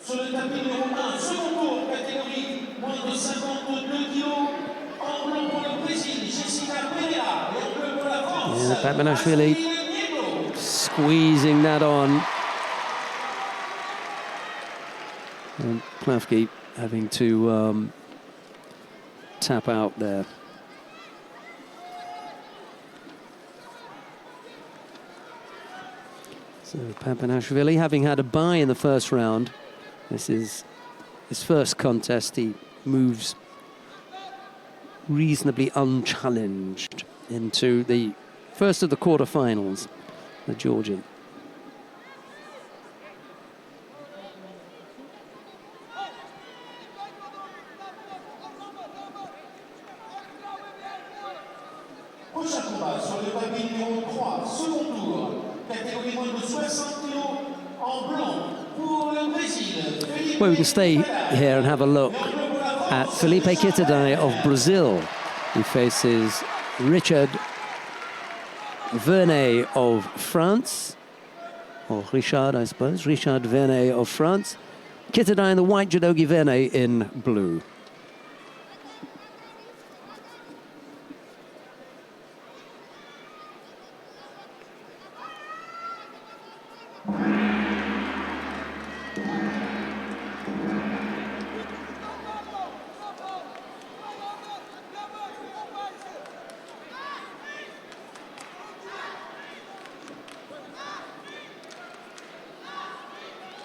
Sur le tapis numéro 1, second tour, catégorie moins de 52 kilos. En blanc pour le Brésil, Jessica Pereira. Et en bleu pour la France. Yeah, Papinashvili squeezing that on. And Plavki having to tap out there. So Papinashvili, having had a bye in the first round, this is his first contest. He moves reasonably unchallenged into the first of the quarterfinals, the Georgian. Prochain combat sur le tapis numéro 3, second tour, catégorie moins de 60 kilos, en blanc pour le Brésil. Well, we can stay here and have a look at Felipe Kitadai of Brazil, who faces Richard Vernet of France, or Richard, I suppose, Richard Vernet of France. Kitadai in the white, judogi Vernet in blue.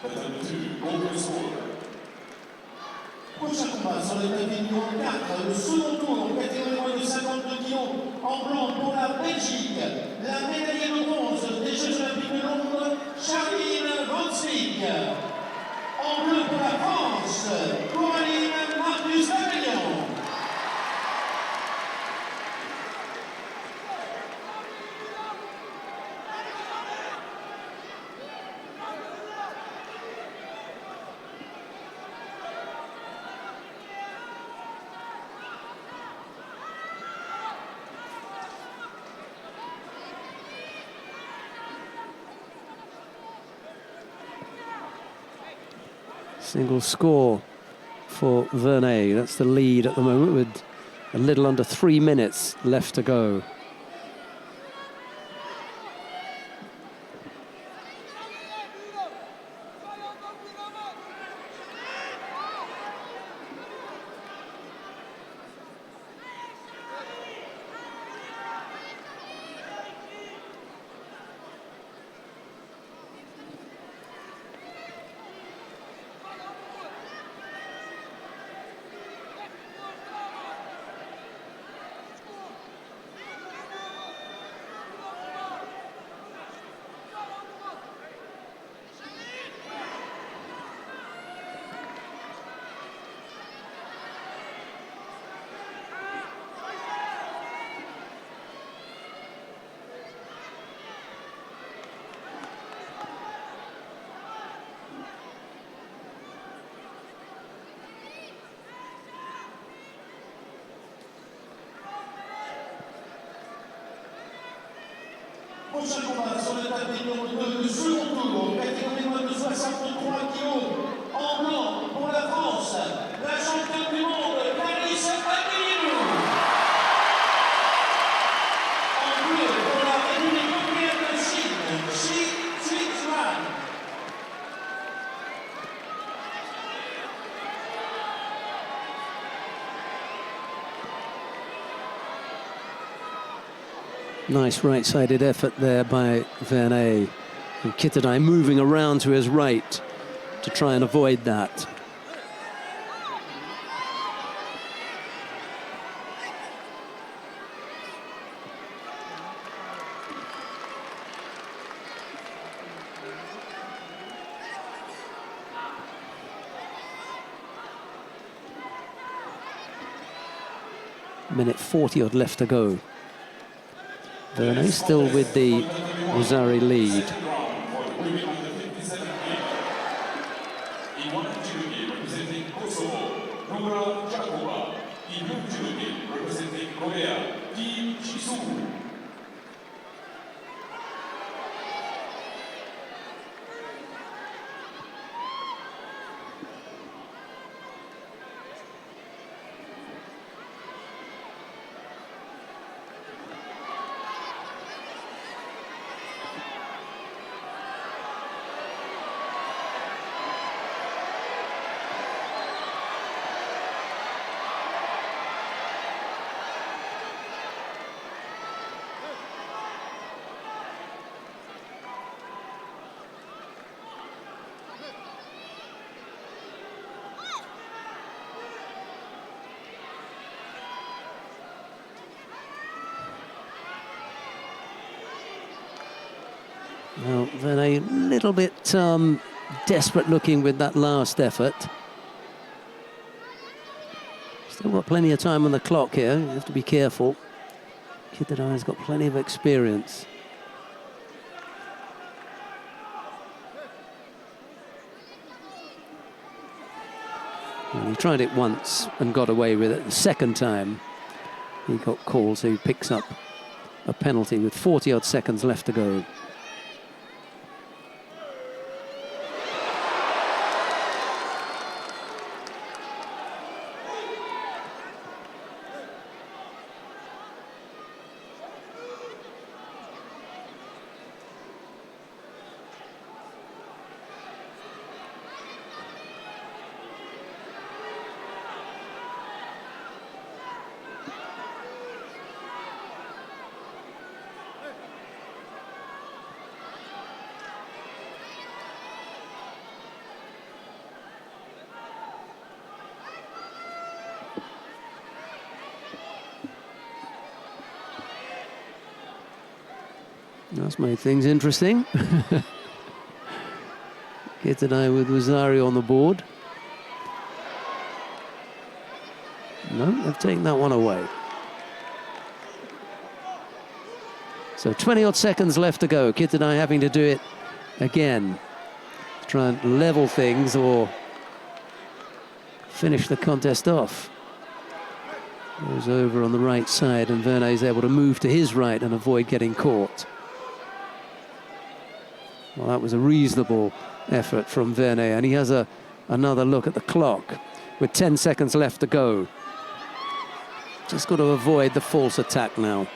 Number 2, open score. Prochain combat sur le tapis numéro 4, le second tour en catégorie moins de 52 kg, en blanc pour la Belgique, la médaillée de bronze des Jeux Olympiques de Londres, Charline Van Swick. En bleu pour la France, Coraline Marcus Lavignon. Single score for Vernet. That's the lead at the moment with a little under 3 minutes left to go. Prochain combat sur le tapis numéro 2, le second tour, catégorie moins de 63 kg, en blanc pour la France, la championne du monde, Clarisse Agnew. En bleu pour la République populaire de Chine, Xi Jinping. Nice right-sided effort there by Vernet. And Kittadai moving around to his right to try and avoid that. Minute 40 odd left to go. Vernet still with the Rosari lead. Well, then a little bit desperate looking with that last effort. Still got plenty of time on the clock here. You have to be careful. Kittadai's got plenty of experience. Well, he tried it once and got away with it. The second time he got called, so he picks up a penalty with 40 odd seconds left to go. That's made things interesting. Kitadai with Rosario on the board. No, they've taken that one away. So 20-odd seconds left to go. Kitadai having to do it again. Try and level things or finish the contest off. Goes over on the right side, and Vernet is able to move to his right and avoid getting caught. Well, that was a reasonable effort from Vernet, and he has another look at the clock with 10 seconds left to go. Just got to avoid the false attack now.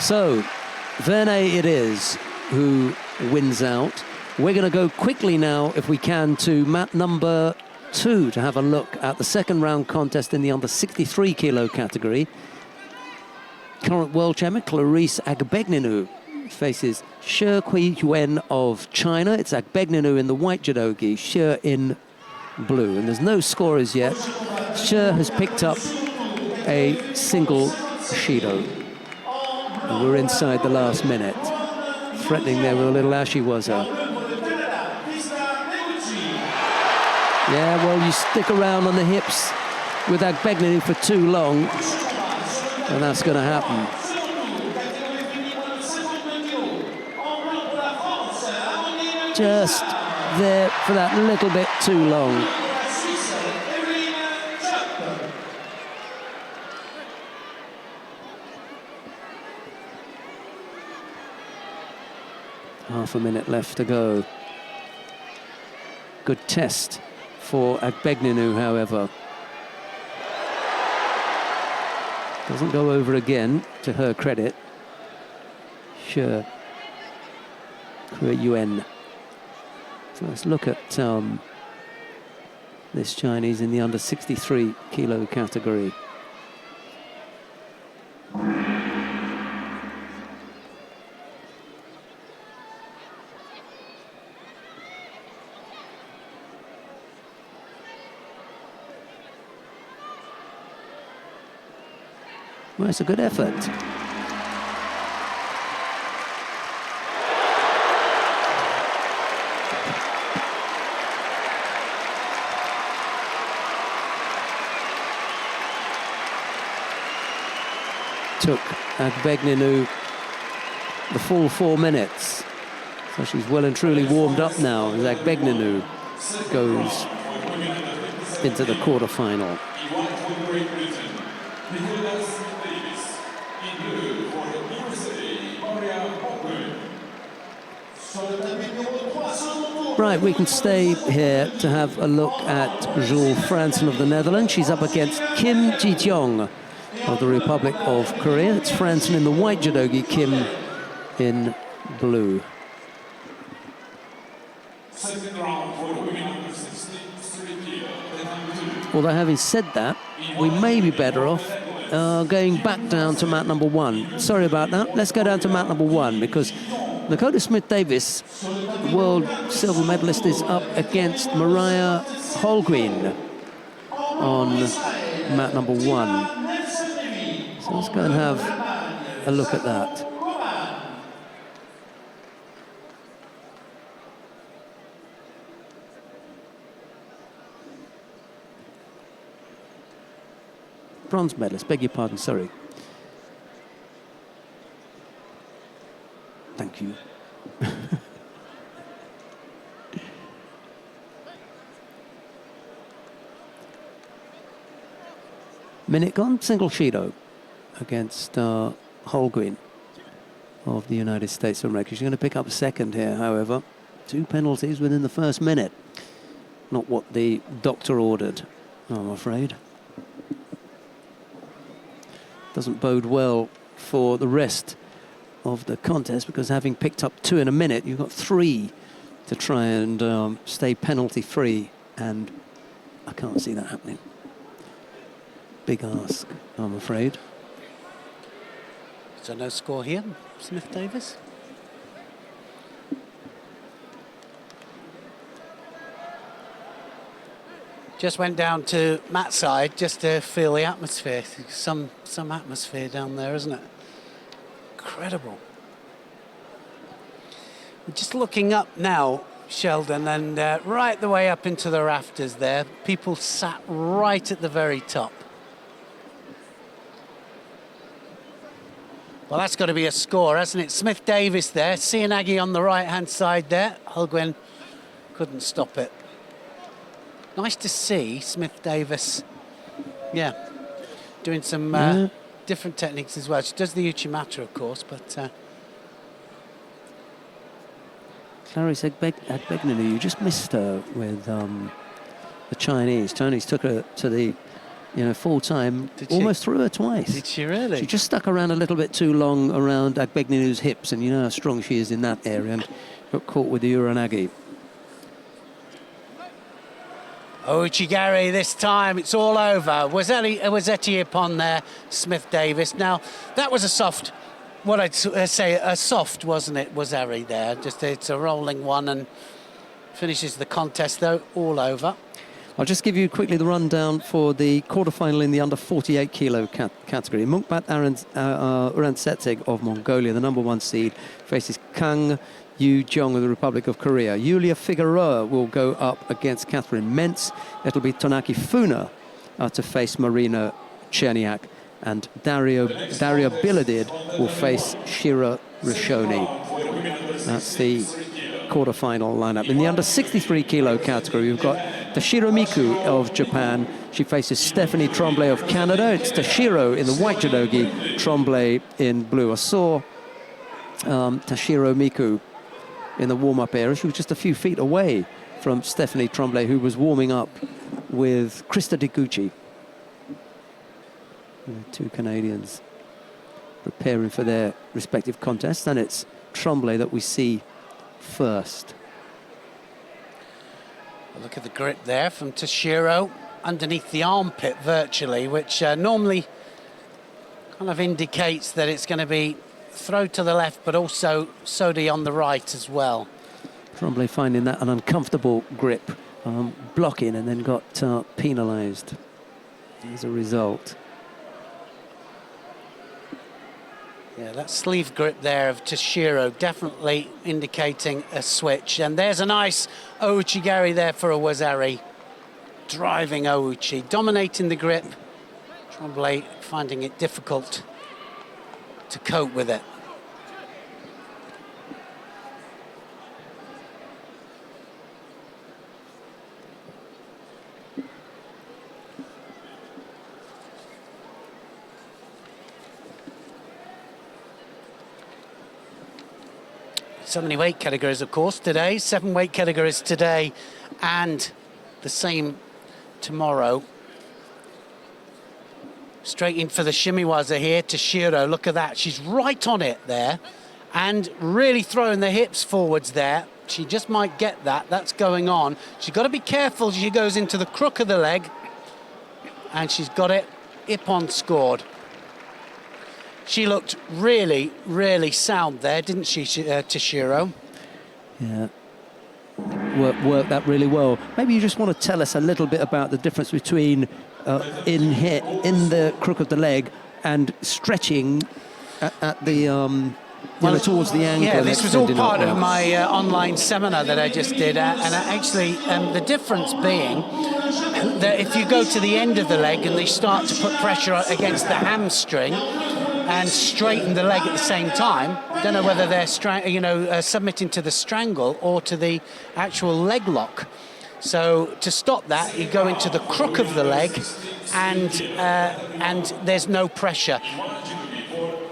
So, Vernet it is who wins out. We're going to go quickly now, if we can, to mat number 2 to have a look at the second round contest in the under 63 kilo category. Current world champion Clarisse Agbegninu faces Shi Kui-Yuen of China. It's Agbegninu in the white judogi, Shi in blue. And there's no scorers yet. Shi has picked up a single Shido. And we're inside the last minute. Threatening there with a little Ashiwaza. Yeah, well, you stick around on the hips with Agbegninu for too long, and that's going to happen. Just there for that little bit too long. Half a minute left to go. Good test for Agbegninu, however. Doesn't go over again, to her credit. Shi Kui-Yuen. So let's look at this Chinese in the under 63 kilo category. Well, it's a good effort. Took Agbegninu the full 4 minutes. So she's well and truly warmed up now as Agbegninu goes into the quarterfinal. Right, we can stay here to have a look at Jules Fransen of the Netherlands. She's up against Kim Ji-kyung of the Republic of Korea. It's Fransen in the white judogi, Kim in blue. Although having said that, we may be better off going back down to mat number 1. Sorry about that. Let's go down to mat number 1 because Dakota Smith-Davis, world silver medalist, is up against Mariah Holguin on mat number 1. So let's go and have a look at that. Bronze medalist, beg your pardon, sorry. Thank you. Minute gone, single Shido against Holguin of the United States of America. She's going to pick up a second here, however. 2 penalties within the first minute. Not what the doctor ordered, I'm afraid. Doesn't bode well for the rest of the contest because having picked up 2 in a minute, you've got 3 to try and stay penalty free, and I can't see that happening. Big ask, I'm afraid. So no score here, Smith-Davis. Just went down to mat side just to feel the atmosphere. Some atmosphere down there, isn't it? Incredible. We're just looking up now, Sheldon, and right the way up into the rafters there. People sat right at the very top. Well, that's got to be a score, hasn't it? Smith Davis there, Cianagi on the right-hand side there. Hulgren couldn't stop it. Nice to see Smith Davis, yeah, doing some different techniques as well. She does the Uchimata, of course, but... Clarice Agbegnanu, you just missed her with the Chinese. Chinese took her to the, full time, almost threw her twice. Did she really? She just stuck around a little bit too long around Agbegnanu's hips, and you know how strong she is in that area, and got caught with the Uranagi. Uchigari this time, it's all over. Was Eti upon there, Smith Davis. Now, that was a soft, what I'd say, a soft, wasn't it, was Ari there. Just it's a rolling one and finishes the contest, though, all over. I'll just give you quickly the rundown for the quarterfinal in the under 48 kilo category. Mukbat Urantsetseg of Mongolia, the #1 seed, faces Kang Yu-jong of the Republic of Korea. Yulia Figueroa will go up against Catherine Mentz. It'll be Tonaki Funa to face Marina Cherniak, and Daria Biladid will face Shira Rishoni. That's the quarterfinal lineup. In the under 63 kilo category, we've got Tashiro Miku of Japan. She faces Stephanie Tremblay of Canada. It's Tashiro in the white judogi, Tremblay in blue. I saw Tashiro Miku in the warm-up area. She was just a few feet away from Stephanie Tremblay, who was warming up with Krista Deguchi. Two Canadians preparing for their respective contests, and it's Tremblay that we see first. Look at the grip there from Tashiro underneath the armpit virtually, which normally kind of indicates that it's going to be throw to the left, but also Sodi on the right as well. Tremblay finding that an uncomfortable grip, blocking, and then got penalised as a result. Yeah, that sleeve grip there of Tashiro definitely indicating a switch. And there's a nice Ouchigari there for Iwazari, driving Ouchi, dominating the grip. Tremblay finding it difficult to cope with it. So many weight categories, of course, today. 7 weight categories today and the same tomorrow. Straight in for the shimiwaza here, Tashiro. Look at that. She's right on it there and really throwing the hips forwards there. She just might get that. That's going on. She's got to be careful as she goes into the crook of the leg. And she's got it. Ippon scored. She looked really, really sound there, didn't she, Tashiro? Yeah. Worked that really well. Maybe you just want to tell us a little bit about the difference between in the crook of the leg and stretching at the towards the ankle. Yeah, this was all part of my online seminar that I just did, and actually the difference being that if you go to the end of the leg and they start to put pressure against the hamstring and straighten the leg at the same time, don't know whether they're submitting to the strangle or to the actual leg lock. So to stop that, you go into the crook of the leg, and there's no pressure.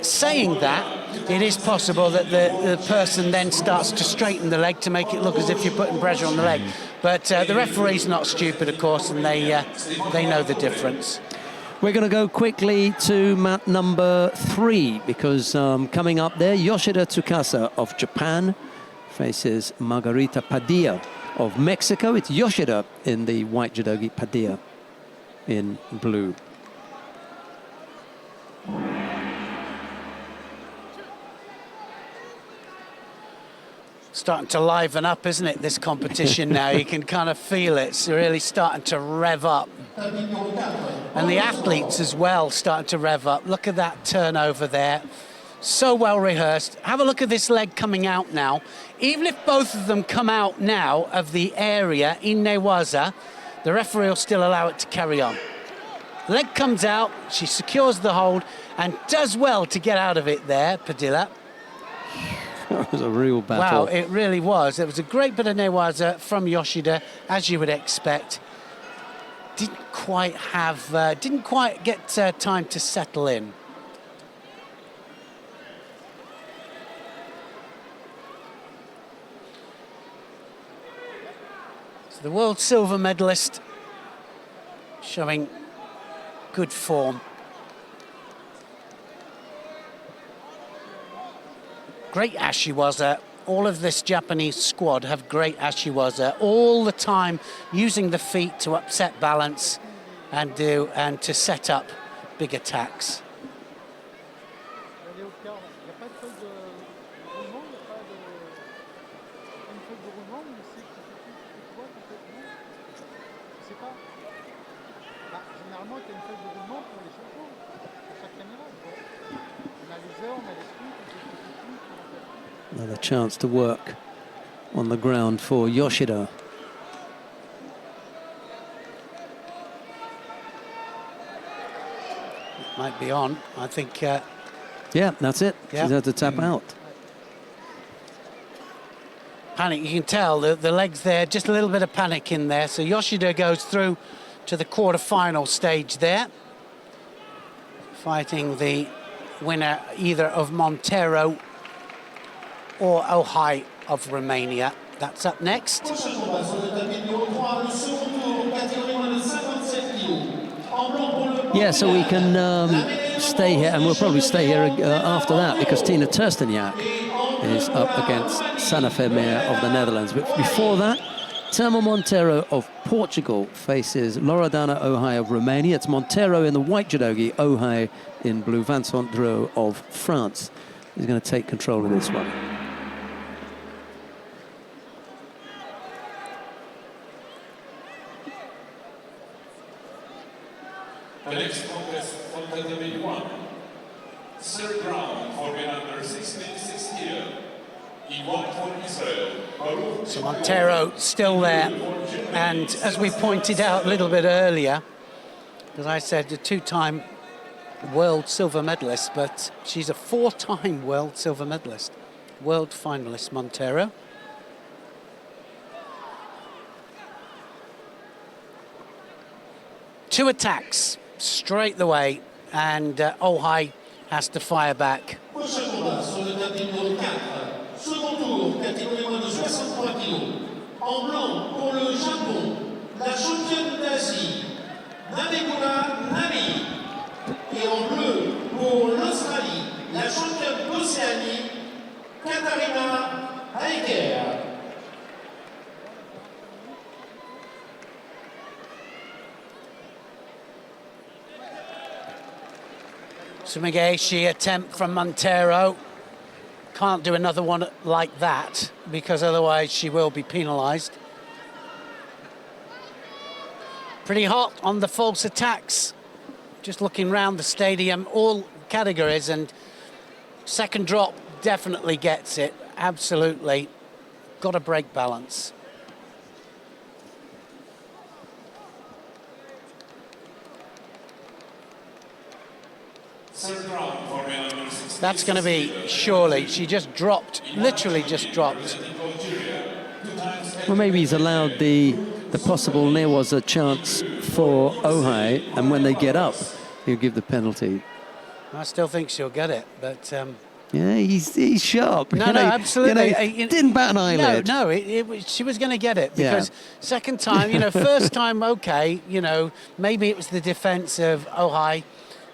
Saying that, it is possible that the person then starts to straighten the leg to make it look as if you're putting pressure on the leg. But the referee's not stupid, of course, and they know the difference. We're going to go quickly to mat number 3 because coming up there, Yoshida Tsukasa of Japan faces Margarita Padilla of Mexico. It's Yoshida in the white judogi, Padilla in blue. Starting to liven up, isn't it, this competition now? You can kind of feel it's really starting to rev up. And the athletes as well starting to rev up. Look at that turnover there. So well rehearsed. Have a look at this leg coming out now. Even if both of them come out now of the area in Newaza, the referee will still allow it to carry on. Leg comes out, she secures the hold and does well to get out of it there, Padilla. That was a real battle. Wow, it really was. It was a great bit of Newaza from Yoshida, as you would expect. Didn't quite get time to settle in. So the world silver medalist showing good form. Great ashiwaza. All of this Japanese squad have great ashiwaza all the time, using the feet to upset balance and to set up big attacks. Another chance to work on the ground for Yoshida. Might be on, I think. Yeah, that's it. Yeah. She's had to tap out. Panic, you can tell the legs there, just a little bit of panic in there. So Yoshida goes through to the quarter-final stage there, fighting the winner either of Montero or Ohai of Romania. That's up next. Yeah, so we can stay here, and we'll probably stay here after that, because Tina Tursteniak is up against Sana Vermeer of the Netherlands. But before that, Telma Montero of Portugal faces Loredana Ohai of Romania. It's Montero in the white judogi, Ohai in blue. Vincent Drouot of France is going to take control of this one. The next contest from category 1. Third round for men under 16 years. In one for Israel. So Montero still there. And as we pointed out a little bit earlier, as I said, a two-time world silver medalist, but she's a four-time world silver medalist. World finalist, Montero. Two attacks straight the way, and Ohai has to fire back. Second tour, catégorie moins de 63 kg. En blanc pour le Japon, la championne d'Asie, Namekula Nami. Et en bleu pour l'Australie, la championne d'Océanie, Katharina Heiger. Sumigaeshi attempt from Montero. Can't do another one like that, because otherwise she will be penalised. Pretty hot on the false attacks. Just looking round the stadium, all categories, and second drop definitely gets it. Absolutely. Got to break balance. That's going to be, surely, she just dropped, literally just dropped. Well, maybe he's allowed the possible there was a chance for Ohai, and when they get up, he'll give the penalty. I still think she'll get it, but... yeah, he's sharp. No, absolutely. Didn't bat an eyelid. No, she was going to get it, because second time, first time, okay, maybe it was the defence of Ohai,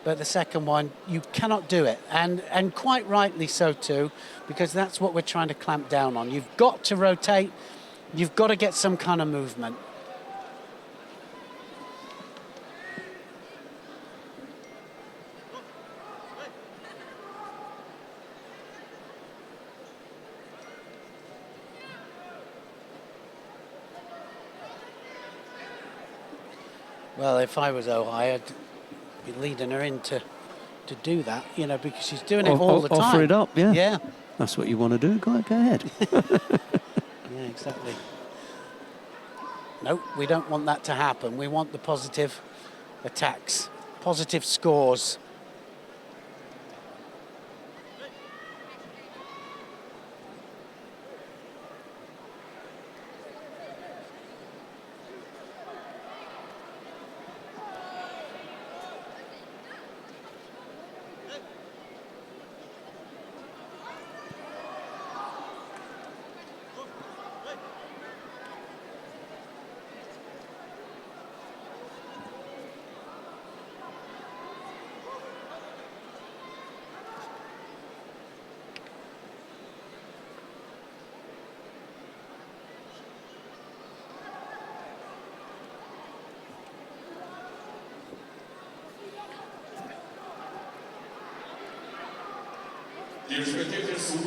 but the second one, you cannot do it. And quite rightly so too, because that's what we're trying to clamp down on. You've got to rotate, you've got to get some kind of movement. Well, if I was Ohai, I'd be leading her in to do that, you know, because she's doing it all the time. Offer it up, yeah. Yeah. That's what you want to do. Go ahead. Yeah, exactly. No, we don't want that to happen. We want the positive attacks, positive scores.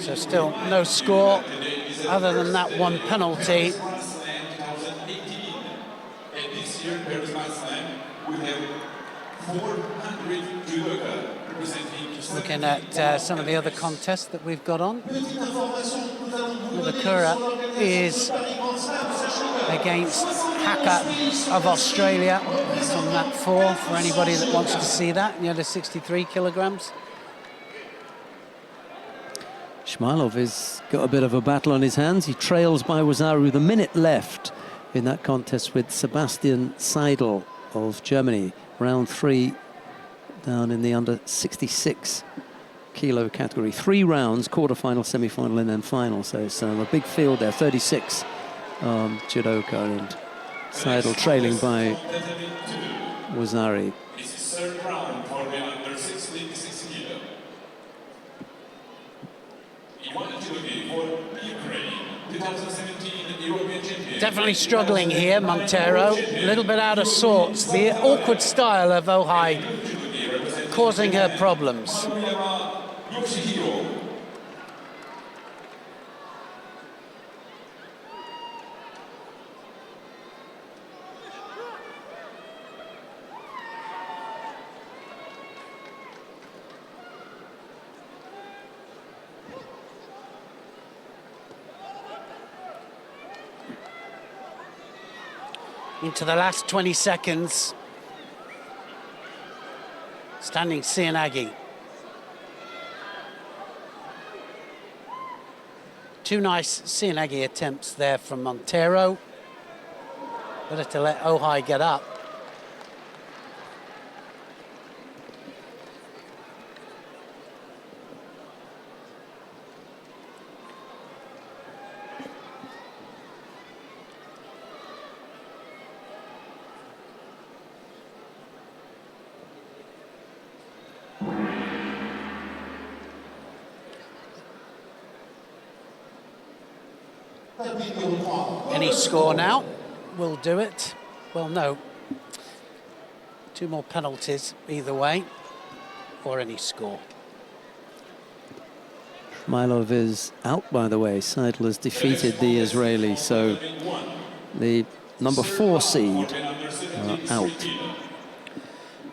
So still no score other than that one penalty. Just looking at some of the other contests that we've got on. Mudakura is against Haka of Australia. It's on that 4 for anybody that wants to see that in the other 63 kilograms. Shmailov has got a bit of a battle on his hands. He trails by Wazaru with a minute left in that contest with Sebastian Seidel of Germany. Round 3 down in the under 66 kilo category. 3 rounds, quarter-final, semi-final and then final. So it's a big field there, 36 judoka, and Seidel trailing by Wazari. Definitely struggling here, Montero. A little bit out of sorts. The awkward style of Ohai causing her problems. Into the last 20 seconds. Standing Sianagi. 2 nice Sianagi attempts there from Montero. Better to let Ohai get up. Any score now will do it. Well, no. 2 more penalties either way, or any score. Shmailov is out, by the way. Seidel has defeated the Israeli, so the number 4 seed out.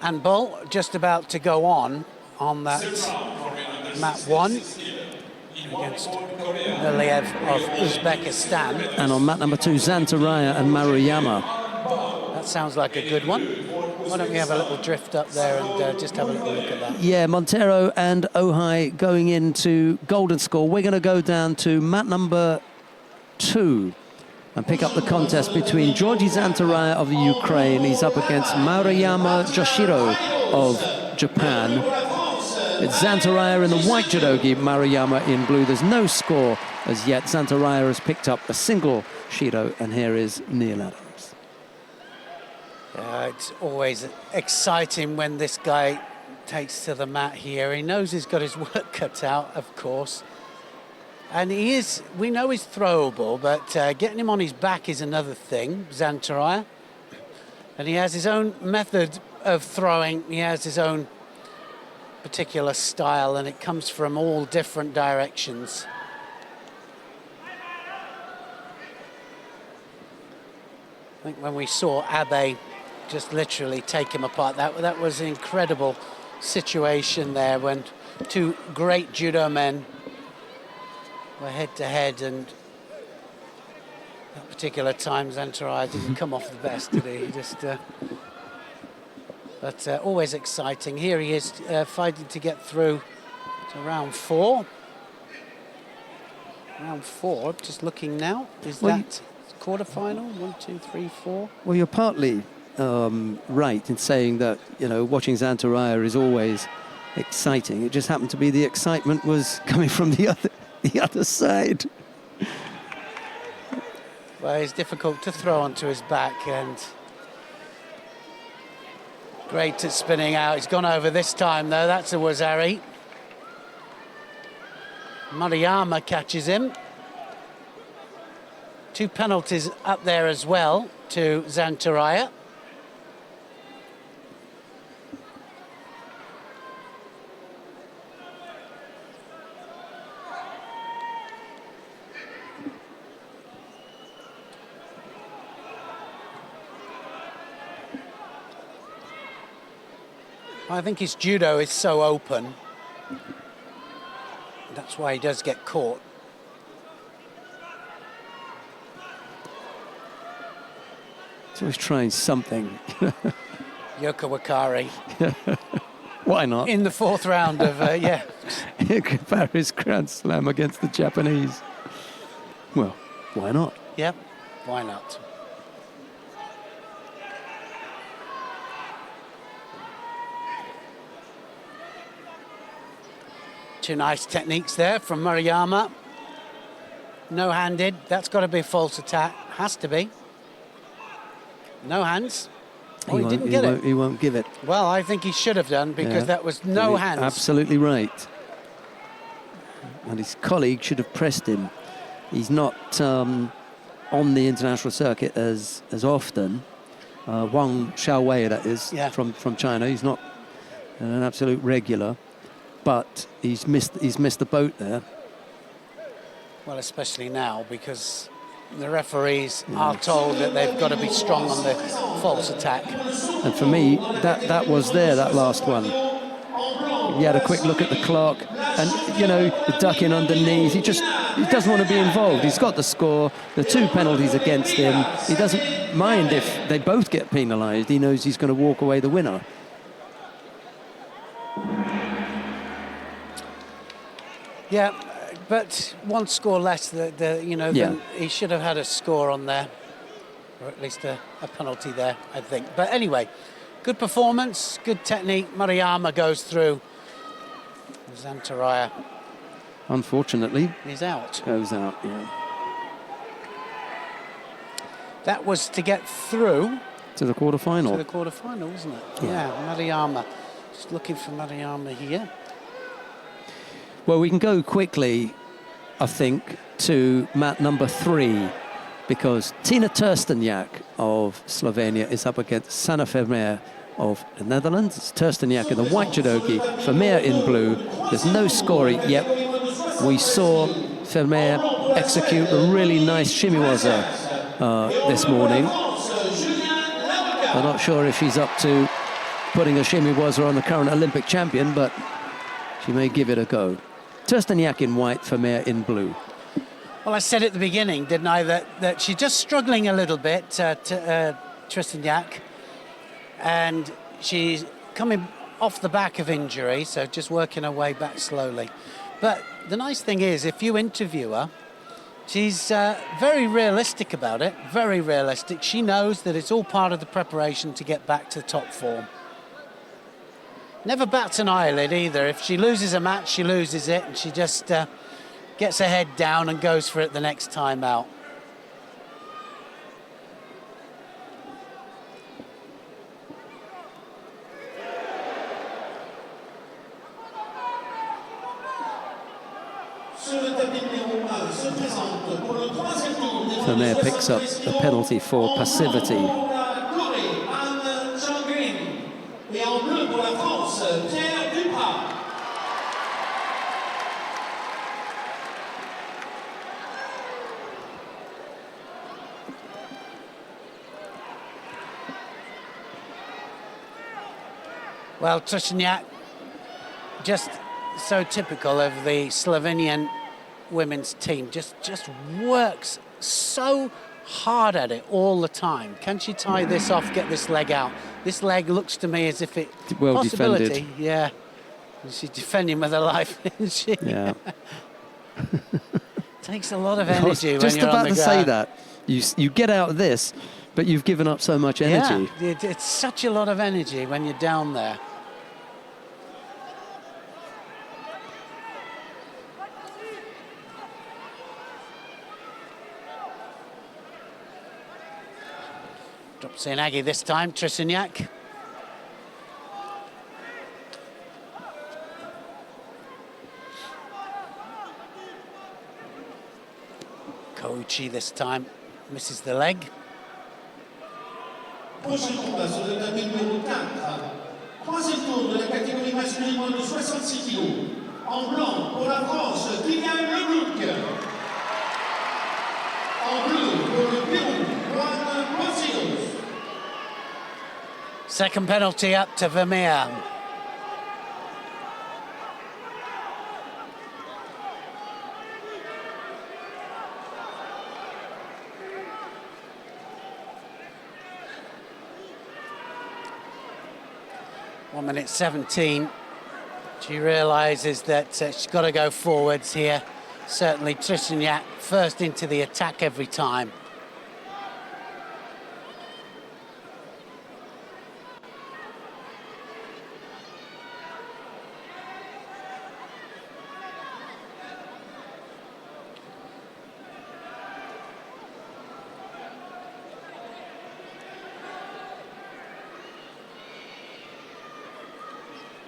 And Bull just about to go on that mat 1 against Nurliev of Uzbekistan. And on mat number 2, Zantaraya and Maruyama. That sounds like a good one. Why don't we have a little drift up there and just have a little look at that? Yeah, Montero and Ohai going into golden score. We're going to go down to mat number 2 and pick up the contest between Georgi Zantaraya of the Ukraine. He's up against Maruyama Joshiro of Japan. It's Zantaraya in the white judogi, Maruyama in blue. There's no score as yet. Zantaraya has picked up a single Shiro, and here is Neil Adams. It's always exciting when this guy takes to the mat here. He knows he's got his work cut out, of course. And we know he's throwable, but getting him on his back is another thing, Zantaraya. And he has his own method of throwing. He has his own particular style, and it comes from all different directions. I think when we saw Abe just literally take him apart. That was an incredible situation there when two great judo men were head to head, and that particular time Zantarai didn't come off the best, did he? He just, but always exciting. Here he is fighting to get through to round 4. Round 4, just looking now, is that quarterfinal? 1, 2, 3, 4. Well, you're partly right in saying that, you know, watching Zantarai is always exciting. It just happened to be the excitement was coming from the other side. Well, he's difficult to throw onto his back, and great at spinning out. He's gone over this time, though. That's a Wazari. Mariyama catches him. 2 penalties up there as well to Zantarai. I think his judo is so open. That's why he does get caught. He's always trying something. Yoko Wakari. Why not? In the 4th round of, yeah. Paris Grand Slam against the Japanese. Well, why not? Yep, why not? Two nice techniques there from Mariyama. No-handed, that's got to be a false attack. Has to be. No hands. Oh, he didn't get it. He won't give it. Well, I think he should have done, because that was no hands. Absolutely right. And his colleague should have pressed him. He's not on the international circuit as often. Wang Xiaowei, that is, from China. He's not an absolute regular, but he's missed the boat there. Well, especially now, because the referees are told that they've got to be strong on the false attack. And for me, that was there, that last one. He had a quick look at the clock, and, you know, ducking underneath. He doesn't want to be involved. He's got the score, the 2 penalties against him. He doesn't mind if they both get penalised. He knows he's going to walk away the winner. Yeah, but 1 score less, than he should have had a score on there, or at least a penalty there, I think. But anyway, good performance, good technique. Mariyama goes through. Zantarai, unfortunately, is out. Goes out, yeah. That was to get through to the quarterfinal. To the quarterfinal, wasn't it? Yeah, Mariyama. Just looking for Mariyama here. Well, we can go quickly, I think, to mat number 3, because Tina Terstenjak of Slovenia is up against Sanne Vermeer of the Netherlands. It's Terstenjak in the white judogi, Vermeer in blue. There's no scoring yet. We saw Vermeer execute a really nice shimiwaza this morning. I'm not sure if she's up to putting a shimiwaza on the current Olympic champion, but she may give it a go. Terstenjak in white, Vermeer in blue. Well, I said at the beginning, didn't I, that she's just struggling a little bit, Terstenjak, and she's coming off the back of injury, so just working her way back slowly. But the nice thing is, if you interview her, she's very realistic about it, very realistic. She knows that it's all part of the preparation to get back to top form. Never bats an eyelid either. If she loses a match, she loses it, and she just gets her head down and goes for it the next time out. Vermeer picks up a penalty for passivity. Well, Trsteniak, just so typical of the Slovenian women's team, just works so hard at it all the time. Can she tie this off, get this leg out? This leg looks to me as if it... Well possibility, defended. yeah. She's defending with her life, isn't she? Yeah. Takes a lot of I was energy when just you're about on the to say ground. that. You get out of this, but you've given up so much energy. Yeah, it's such a lot of energy when you're down there. Drops in Aggie this time, Trsteniak. Koichi this time misses the leg. Prochain combat sur le tapis numéro 4. Troisième tour de la catégorie masculine moins de 66 kg. En blanc pour la France, Kylian Lebouc. En bleu pour le Pérou, Juan Marcinos. Second penalty up to Vermeer. One minute 17. She realises that she's got to go forwards here. Certainly Trsteniak first into the attack every time.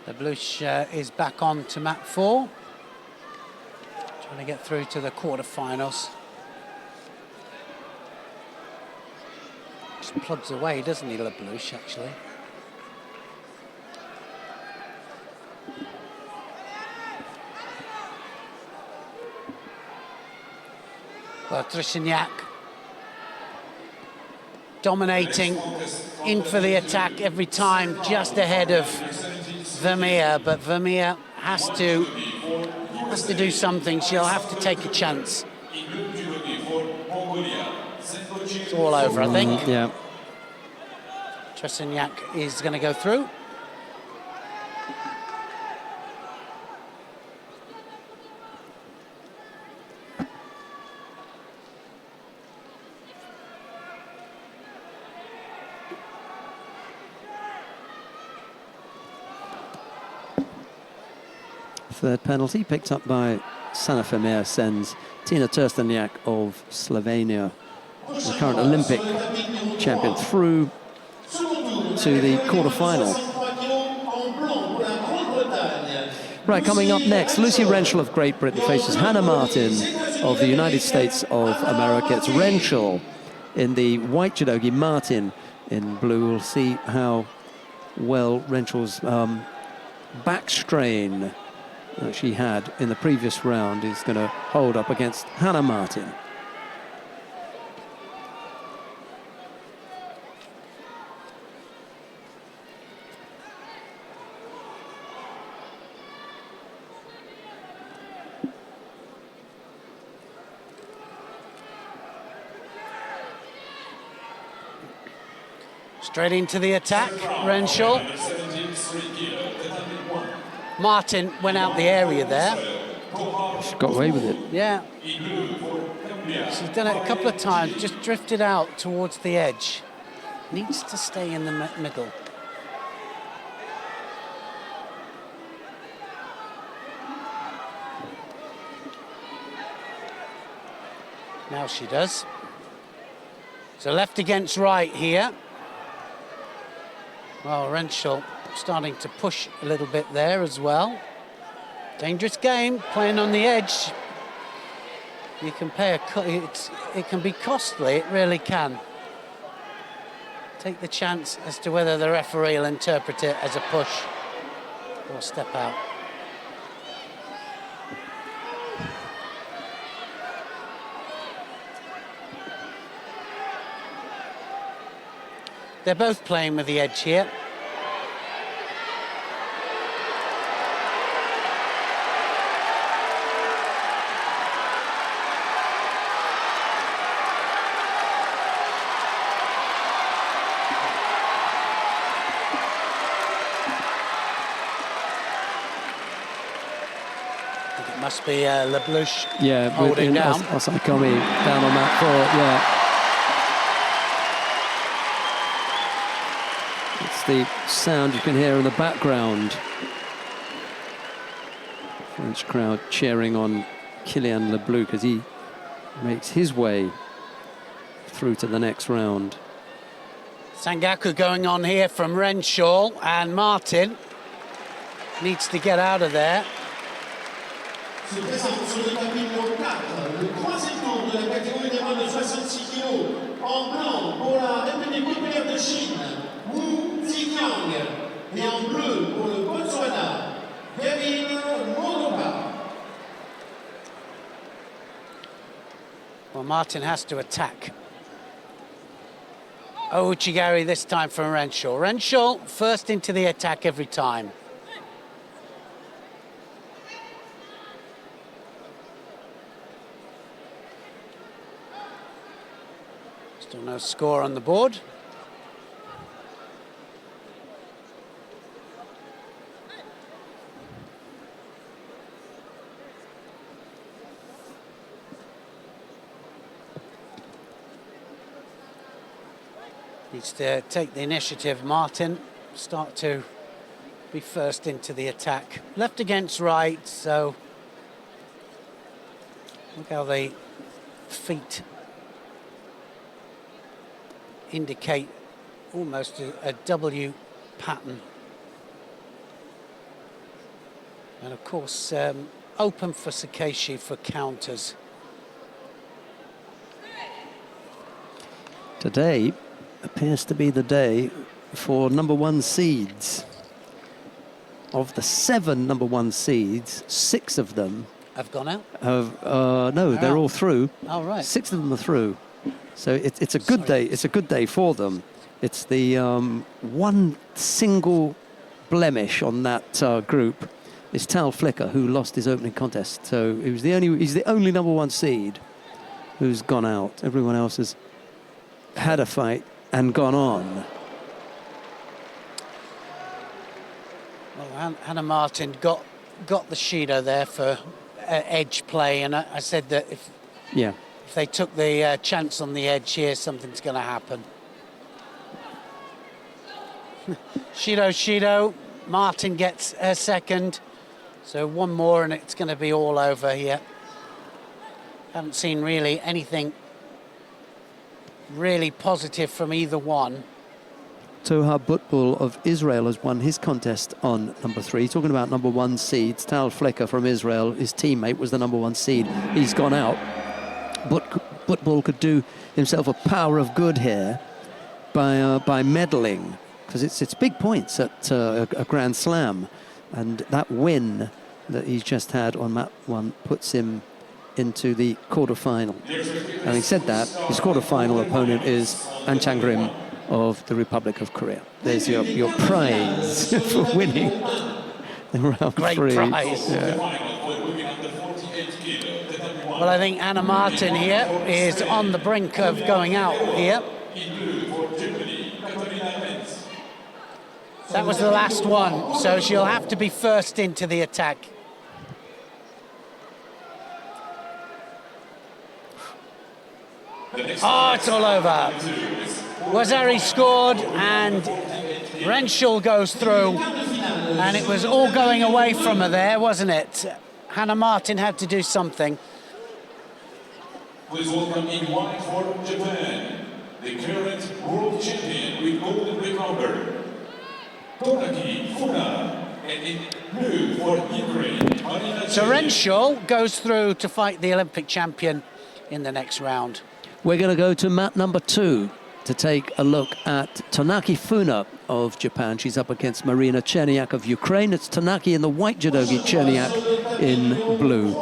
The Blush is back on to mat 4. Trying to get through to the quarterfinals. Just plugs away, doesn't he, Le Blush, actually? Well, Trsteniak dominating in for the attack every time, just ahead of Vermeer, but Vermeer has to do something. She'll have to take a chance. It's all over, I think. Yeah. Trsteniak is going to go through. Third penalty picked up by Sana Vermeer sends Tina Trsteniak of Slovenia, the current Olympic champion, through to the quarter-final. Right, coming up next, Lucy Rentschel of Great Britain faces Hannah Martin of the United States of America. It's Rentschel in the white judogi, Martin in blue. We'll see how well Rentschel's back strain that she had in the previous round is going to hold up against Hannah Martin. Straight into the attack, Rentschel. Martin went out the area there. She got away with it. Yeah. She's done it a couple of times, just drifted out towards the edge. Needs to stay in the middle. Now she does. So left against right here. Well, Rentschel starting to push a little bit there as well. Dangerous game, playing on the edge. You can pay it can be costly, it really can. Take the chance as to whether the referee will interpret it as a push or step out. They're both playing with the edge here. Must be Leblouch Yeah, holding down. Osaikomi down on that court, yeah. It's the sound you can hear in the background. French crowd cheering on Kylian Leblouch as he makes his way through to the next round. Sangaku going on here from Renshaw, and Martin needs to get out of there. Se présente sur le tapis numéro 4, le troisième tour de la catégorie des moins de 66 kg, en blanc pour la République populaire de Chine, Wu Ziqiang, et en bleu pour le Botswana, Kevin Modoka. Well, Martin has to attack. Uchigari this time from Renshaw. Renshaw first into the attack every time. Still no score on the board. Needs to take the initiative, Martin. Start to be first into the attack. Left against right, so look how the feet indicate almost a W pattern. And of course, open for Sakeshi for counters. Today appears to be the day for #1 seeds. Of the 7 #1 seeds, 6 of them Have gone out? no, they're all through. Oh, right. 6 of them are through. So it's a good day. It's a good day for them. It's the one single blemish on that group is Tal Flicker, who lost his opening contest. So he's the only #1 seed who's gone out. Everyone else has had a fight and gone on. Well, Hannah Martin got the Shido there for edge play, and I said that if they took the chance on the edge here, something's going to happen. Shido, Martin gets a second, so one more and it's going to be all over here. Haven't seen really anything really positive from either one. Toha Butbul of Israel has won his contest on #3. Talking about #1 seeds, Tal Flicker from Israel, his teammate, was the #1 seed. He's gone out. Butbul could do himself a power of good here by meddling, because it's big points at a Grand Slam, and that win that he's just had on map 1 puts him into the quarterfinal. Having said that, his quarterfinal opponent is An Chang-rim of the Republic of Korea. There's your prize for winning round Great 3. prize. Yeah. Well, I think Anna Martin here is on the brink of going out here. That was the last one, so she'll have to be first into the attack. Oh, it's all over. Wazari scored and Renshaw goes through, and it was all going away from her there, wasn't it? Hannah Martin had to do something. Please welcome in white for Japan, the current world champion with golden ring number, Tonaki Funa, and in blue for Ukraine, Marina. So Renshaw goes through to fight the Olympic champion in the next round. We're going to go to mat #2 to take a look at Tonaki Funa of Japan. She's up against Marina Cherniak of Ukraine. It's Tonaki in the white judogi, Cherniak in blue.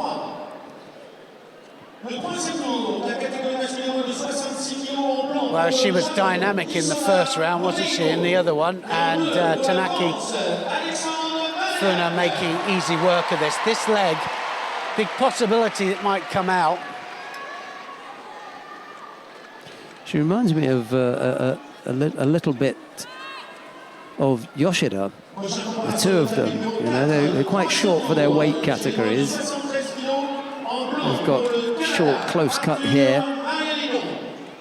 Well, she was dynamic in the first round, wasn't she, in the other one? And Tonaki Funa making easy work of this. This leg, big possibility it might come out. She reminds me of a little bit of Yoshida, the two of them. You know, they're quite short for their weight categories. We've got short, close cut here.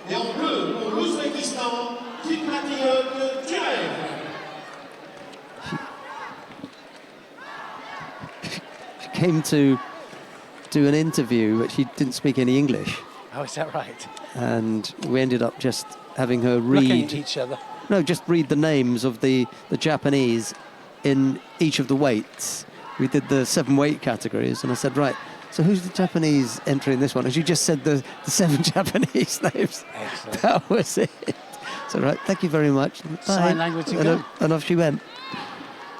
Et en bleu pour l'Ouzbékistan, Khitmatiyot Turev. She came to do an interview, but she didn't speak any English. Oh, is that right? And we ended up just having her Looking read. at each other. No, just read the names of the Japanese in each of the weights. We did the 7 weight categories, and I said, right, so who's the Japanese entering this one? And she just said the 7 Japanese names. Excellent. That was it. So, right, thank you very much. Bye. Sign language and, again. and off she went.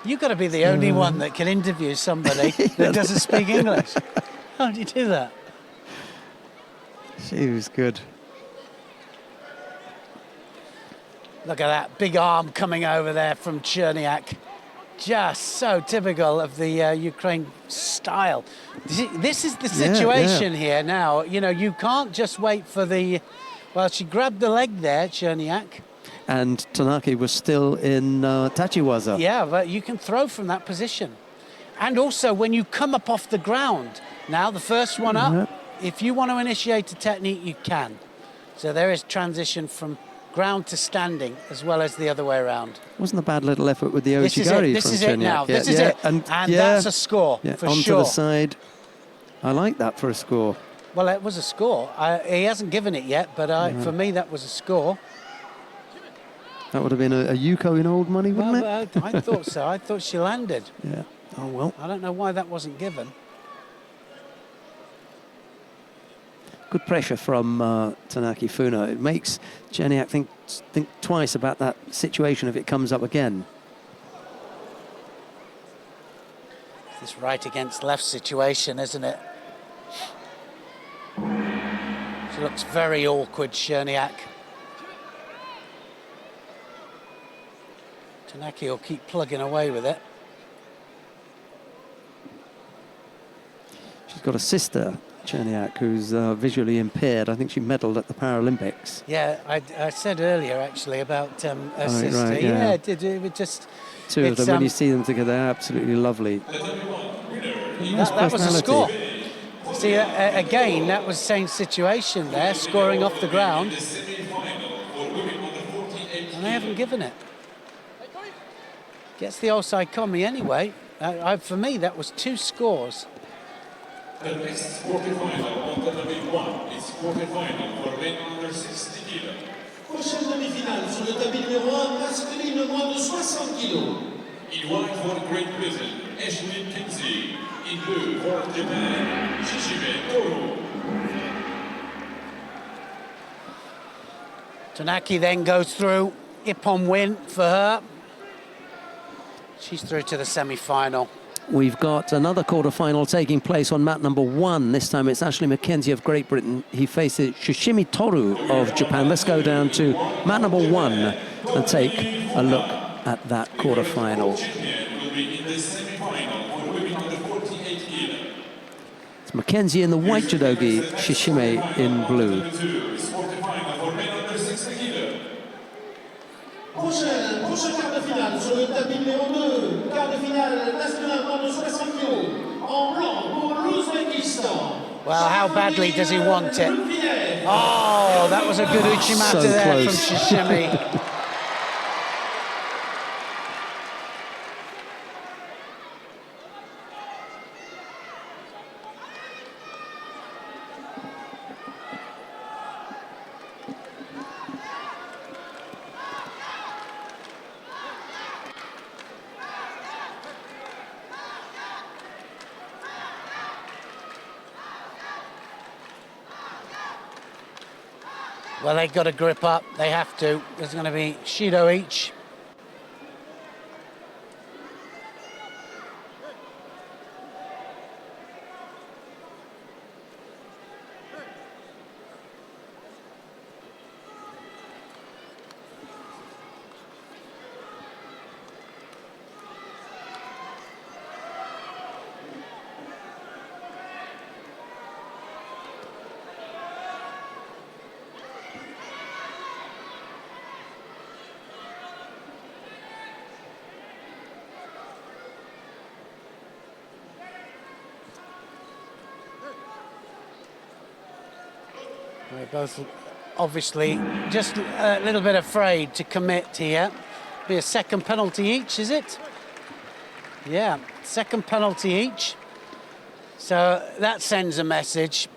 You've got to be the only one that can interview somebody that doesn't speak English. How do you do that? She was good. Look at that big arm coming over there from Cherniak. Just so typical of the Ukraine style. This is the situation here now. You know, you can't just wait for the... Well, she grabbed the leg there, Cherniak. And Tanaki was still in Tachiwaza. Yeah, but you can throw from that position. And also, when you come up off the ground, now the first one up, if you want to initiate a technique, you can. So there is transition from ground to standing, as well as the other way around. Wasn't a bad little effort with the Ochigari This from is it Cherniak. now. This is it. And that's a score, for onto sure. the side. I like that for a score. Well, it was a score. He hasn't given it yet, but for me, that was a score. That would have been a Yuko in old money, wouldn't it? I thought so. I thought she landed. Yeah. Oh, well. I don't know why that wasn't given. Good pressure from Tanaki Funa. It makes Cherniak think twice about that situation if it comes up again. This right against left situation, isn't it? She looks very awkward, Cherniak. Tanaki will keep plugging away with it. She's got a sister, Cherniak, who's visually impaired. I think she medalled at the Paralympics. Yeah, I said earlier actually about her sister. Right, yeah, it would just... Two of them, when you see them together, they're absolutely lovely. That was a score. See, again, that was the same situation there, scoring off the ground. And they haven't given it. Gets the offside commi anyway. For me, that was 2 scores. The next quarterfinal on the Tapis 1 is quarterfinal for men under 60 kg. Prochaine demi-finale sur le tapis numéro 1, masculine moins de 60 kg. In white for Great Britain, Ashley Kinsey. In blue for Japan, Shishime Toru. Tanaki then goes through. Ippon win for her. She's through to the semi-final. We've got another quarter-final taking place on mat number 1. This time it's Ashley Mackenzie of Great Britain. He faces Shishimi Toru of Japan. Let's go down to mat number 1 and take a look at that quarter-final. It's Mackenzie in the white judogi, Shishime in blue. Prochain quart de finale sur le tapis numéro 2, quart de finale masculin moins de 60 kg, en blanc pour l'Ouzbékistan. Well, how badly does he want it? Oh, that was a good Uchimata So there close. from Shishimi. Well, they've got to grip up. They have to. There's going to be Shido each. We're both obviously just a little bit afraid to commit here. Be a second penalty each, is it? Yeah, second penalty each. So that sends a message.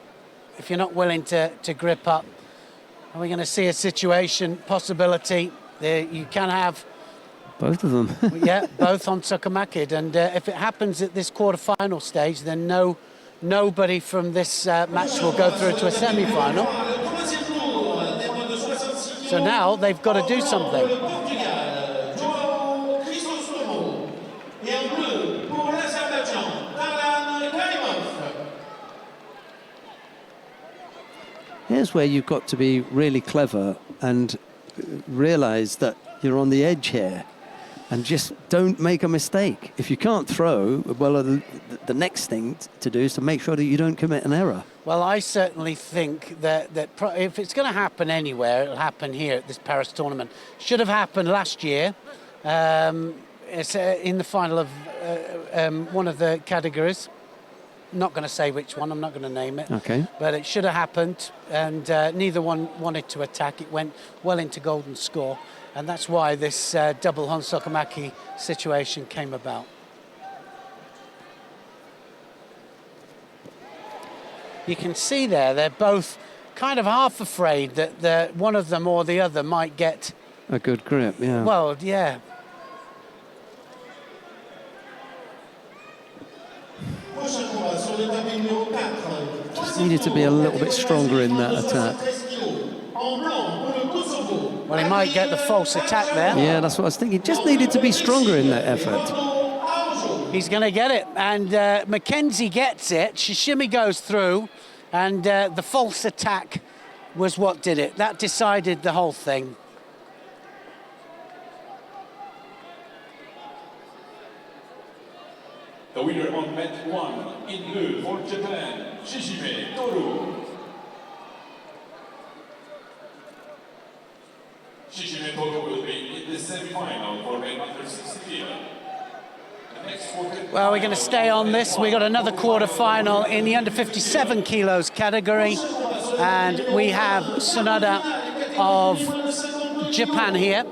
If you're not willing to grip up, are we going to see a situation, possibility, you can have... Both of them. Yeah, both on Sukamakid. And if it happens at this quarter-final stage, then nobody from this match will go through to a semi-final. So now they've got to do something. Here's where you've got to be really clever and realise that you're on the edge here and just don't make a mistake. If you can't throw, well, the next thing to do is to make sure that you don't commit an error. Well, I certainly think that if it's going to happen anywhere, it'll happen here at this Paris tournament. Should have happened last year. It's in the final of one of the categories. Not going to say which one, I'm not going to name it. Okay. But it should have happened, and neither one wanted to attack. It went well into golden score, and that's why this double Hon Sokomaki situation came about. You can see there, they're both kind of half afraid that one of them or the other might get... A good grip, yeah. Well, yeah. Just needed to be a little bit stronger in that attack. Well, he might get the false attack there. Yeah, that's what I was thinking. Just needed to be stronger in that effort. He's going to get it, and Mackenzie gets it. Shishimi goes through, and the false attack was what did it. That decided the whole thing. The winner on match 1 in blue for Japan, Shishime Toru. Shishime Toru will be in the semi-final for men under 60 kg. Well, we're going to stay on this. We got another quarter-final in the under 57 kilos category, and we have Sonoda of Japan here,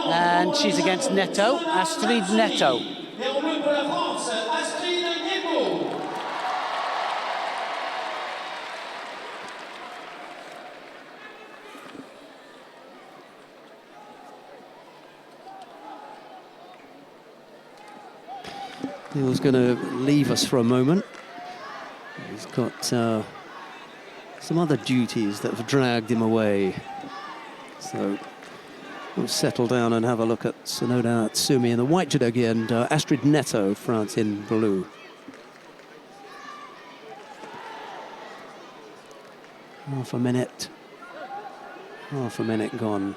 and she's against Neto, Astrid Neto. Neil's going to leave us for a moment. He's got some other duties that have dragged him away. So we'll settle down and have a look at Sonoda Tsumi in the white judogi and Astrid Neto, France, in blue. Half a minute gone.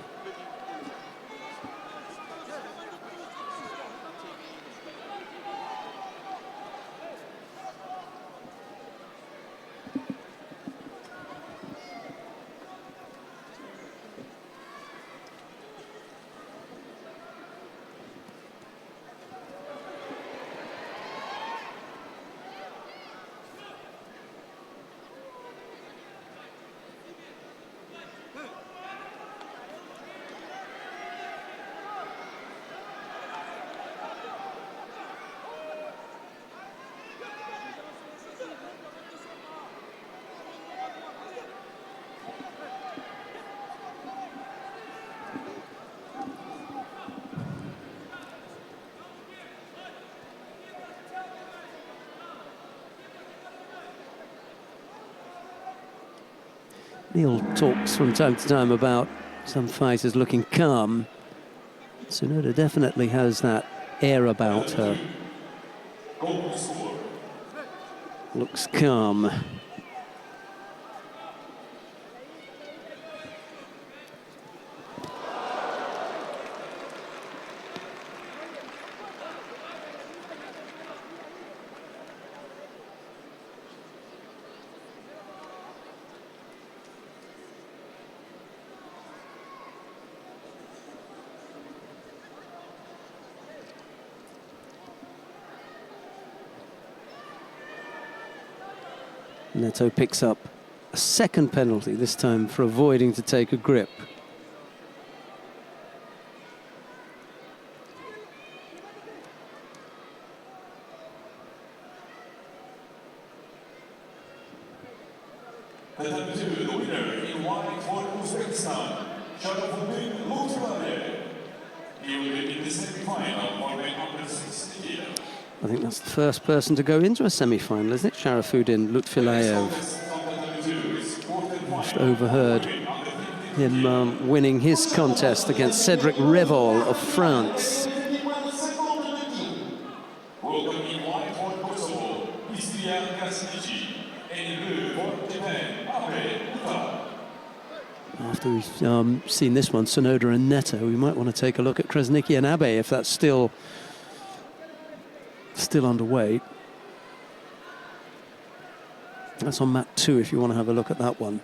Neil talks from time to time about some fighters looking calm. Sonoda definitely has that air about her. Looks calm. Neto picks up a second penalty, this time for avoiding to take a grip. The winner in white for Uzbekistan, Sharafuddin Lutfullah. He will be in the semi-final for the under 60 kilo. I think that's the first person to go into a semi-final, isn't it? Sharafuddin Lutfilayev. Just overheard him winning his contest against Cedric Revol of France. Welcome in white for Kosovo, Istrian Krasniki, and in blue for Japan, Abe Uta. After we've seen this one, Sonoda and Neto, we might want to take a look at Krasniki and Abe if that's still underway. That's on mat 2 if you want to have a look at that one.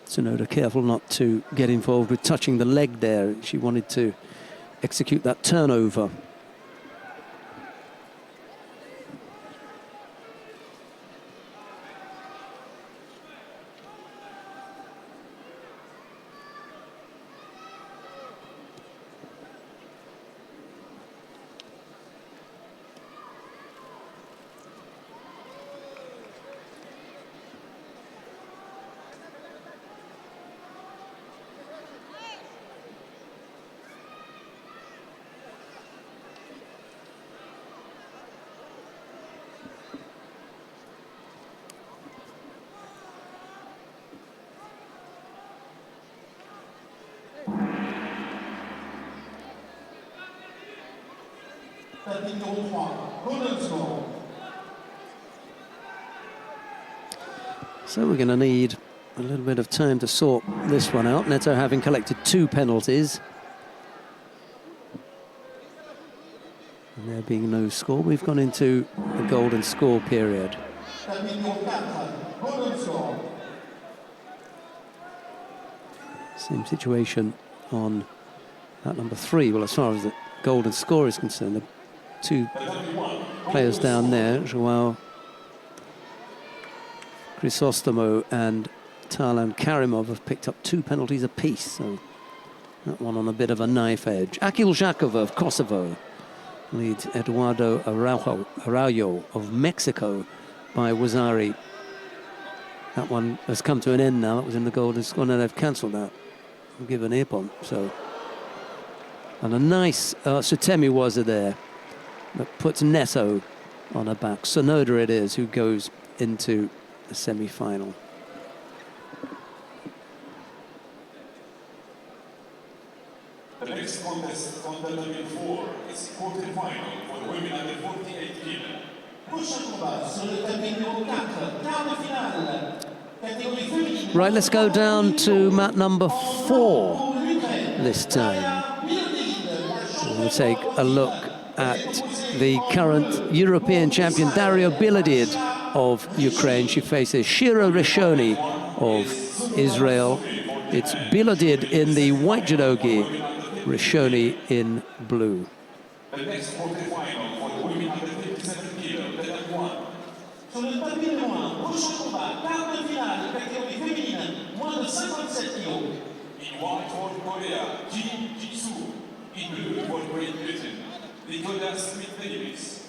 Sonoda careful not to get involved with touching the leg there. She wanted to execute that turnover. So we're going to need a little bit of time to sort this one out. Neto having collected 2 penalties. And there being no score, we've gone into the golden score period. Same situation on that number 3. Well, as far as the golden score is concerned, the 2 players down there, Joao Chrysostomo and Tarlan Karimov, have picked up 2 penalties apiece, so that one on a bit of a knife edge. Akil Zhakova of Kosovo leads Eduardo Araujo of Mexico by Wazari. That one has come to an end now. That was in the golden score. Now they've cancelled that and given Ippon. So, and a nice Sutemi Waza there that puts Neto on her back. Sonoda it is who goes into the semi-final. The next contest on the level 4 is quarter-final for the women under 48 kilo. Prochain combat sur le tapis numéro 4, quart de finale, catégorie féminine. Right, let's go down to mat number 4 this time. We'll take a look at the current European champion Dario Biladid of Ukraine. She faces Shira Rishoni of Israel. It's Biladid in the white judogi, Rishoni in blue. The next quarter-final for the women under 57 kilo, level 1. Sur le tapis numéro 1, prochain combat, quart de finale, catégorie féminine, moins de 57 kilos. In white for Korea, Jin Jisoo. In blue for Great Britain, Nicola Smith-Davis.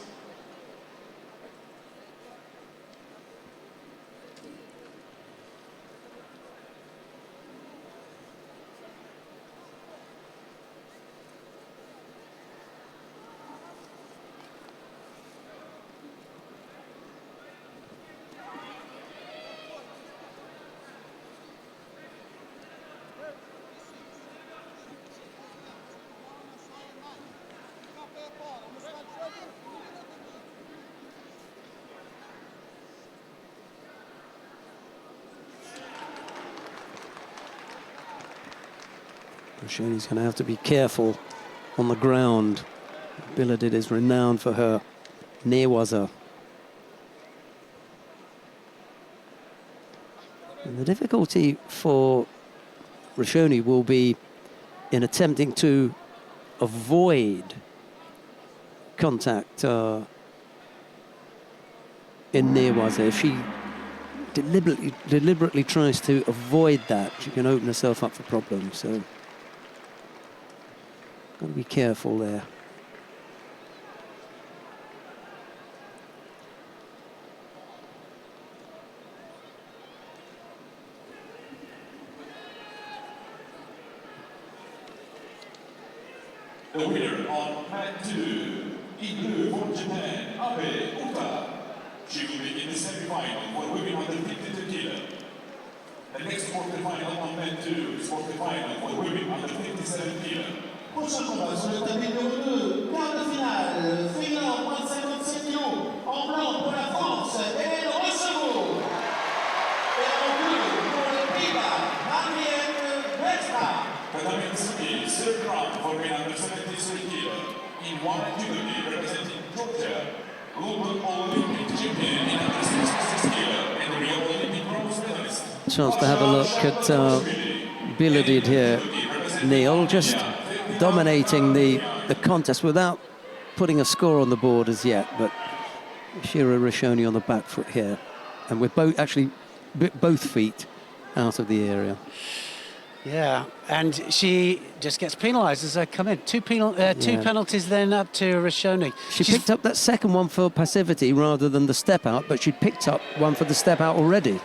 Rishoni's going to have to be careful on the ground. Biladid is renowned for her newaza. And the difficulty for Rashoni will be in attempting to avoid contact in Newaza. If she deliberately tries to avoid that, she can open herself up for problems. So, got to be careful there. The winner on mat 2, in blue for Japan, Abe Uta. She will be in the semi-final for women under 52 kilo. The next quarter-final on mat 2 is quarter-final for women under 57 kilo. Prochain combat sur le tapis numéro 2, quart de finale, féminin moins de 57 kg, en blanc pour la France, et Rocheveau. Et en bleu pour les Pays-Bas, Marianne Westra. Kataminski, third round for women under 73 kilo. In white jubilee representing Georgia, global Olympic champion in under 66 kilo, and the Rio Olympic bronze medalist. Chance to have a look at Biladid here, Neil, just dominating the contest without putting a score on the board as yet, but Shira Rashoni on the back foot here, and with both feet out of the area. Yeah, and she just gets penalised as they come in. Two penalties then up to Rashoni. She's picked up that second one for passivity rather than the step out, but she'd picked up one for the step out already,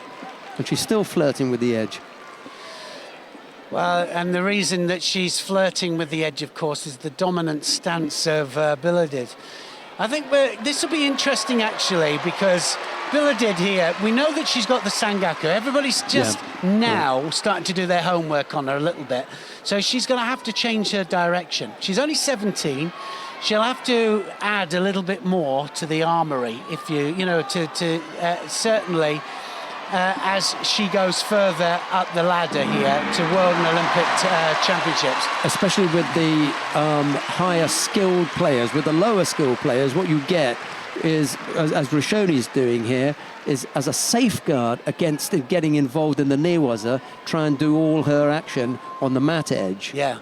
and she's still flirting with the edge. Well, and the reason that she's flirting with the edge, of course, is the dominant stance of Biladid. I think this will be interesting, actually, because Biladid here, we know that she's got the Sangaku. Everybody's just now starting to do their homework on her a little bit. So she's going to have to change her direction. She's only 17. She'll have to add a little bit more to the armoury, if certainly as she goes further up the ladder here to World and Olympic Championships. Especially with the higher skilled players. With the lower skilled players, what you get is, as Rashoni's doing here, is as a safeguard against getting involved in the newaza, try and do all her action on the mat edge. Yeah.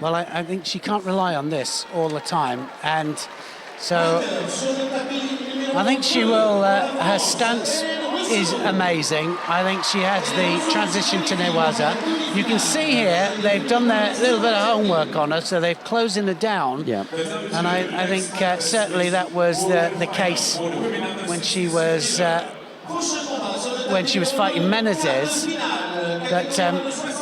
Well, I think she can't rely on this all the time, and so I think she will. Her stance is amazing. I think she has the transition to newaza. You can see here they've done their little bit of homework on her, so they've closing her down. Yeah. And I think certainly that was the case when she was fighting Menezes. That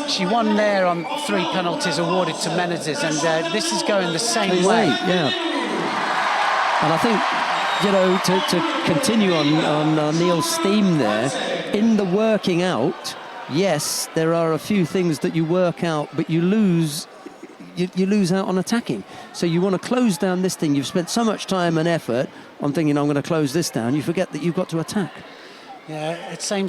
she won there on 3 penalties awarded to Menezes, and this is going the same way. Yeah. And I think, to continue on Neil's theme there, in the working out, yes, there are a few things that you work out, but you lose out on attacking. So you want to close down this thing. You've spent so much time and effort on thinking, I'm going to close this down. You forget that you've got to attack. Yeah, it same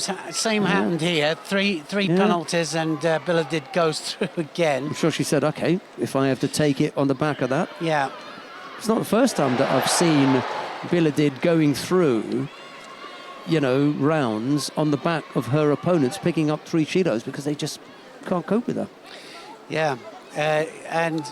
happened here. Three penalties, and Biladid goes through again. I'm sure she said, okay, if I have to take it on the back of that. Yeah. It's not the first time that I've seen Biladid going through, rounds on the back of her opponents, picking up 3 kilos because they just can't cope with her. Yeah, and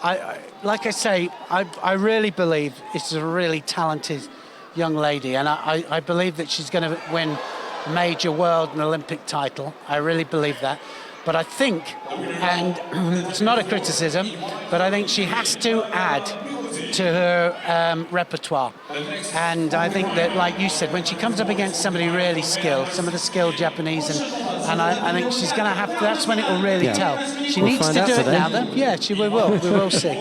I like I say, I really believe it's a really talented young lady, and I believe that she's going to win a major world and Olympic title. I really believe that. But I think, and it's not a criticism, but I think she has to add to her repertoire. And I think that, like you said, when she comes up against somebody really skilled, some of the skilled Japanese, and I think she's going to have to, that's when it will really tell. She needs to do it now, though. Yeah, we will see.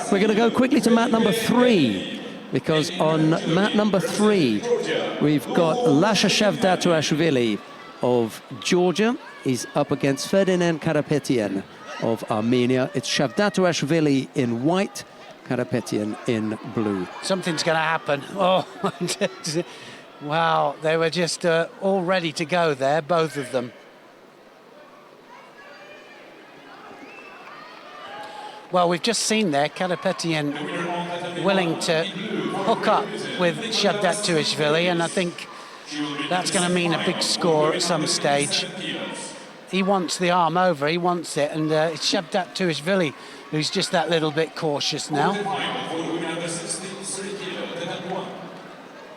We're going to go quickly to mat number 3, because on mat number 3, we've got Lasha Shavdatuashvili of Georgia. He's up against Ferdinand Karapetyan of Armenia. It's Shavdatuashvili in white, Karapetyan in blue. Something's going to happen. Oh, wow, they were just all ready to go there, both of them. Well, we've just seen there Karapetyan willing to hook up with Shavdatuashvili, and I think that's going to mean a big score at some stage. he wants the arm over, he wants it, and it's shoved up to Ishvili, who's just that little bit cautious now.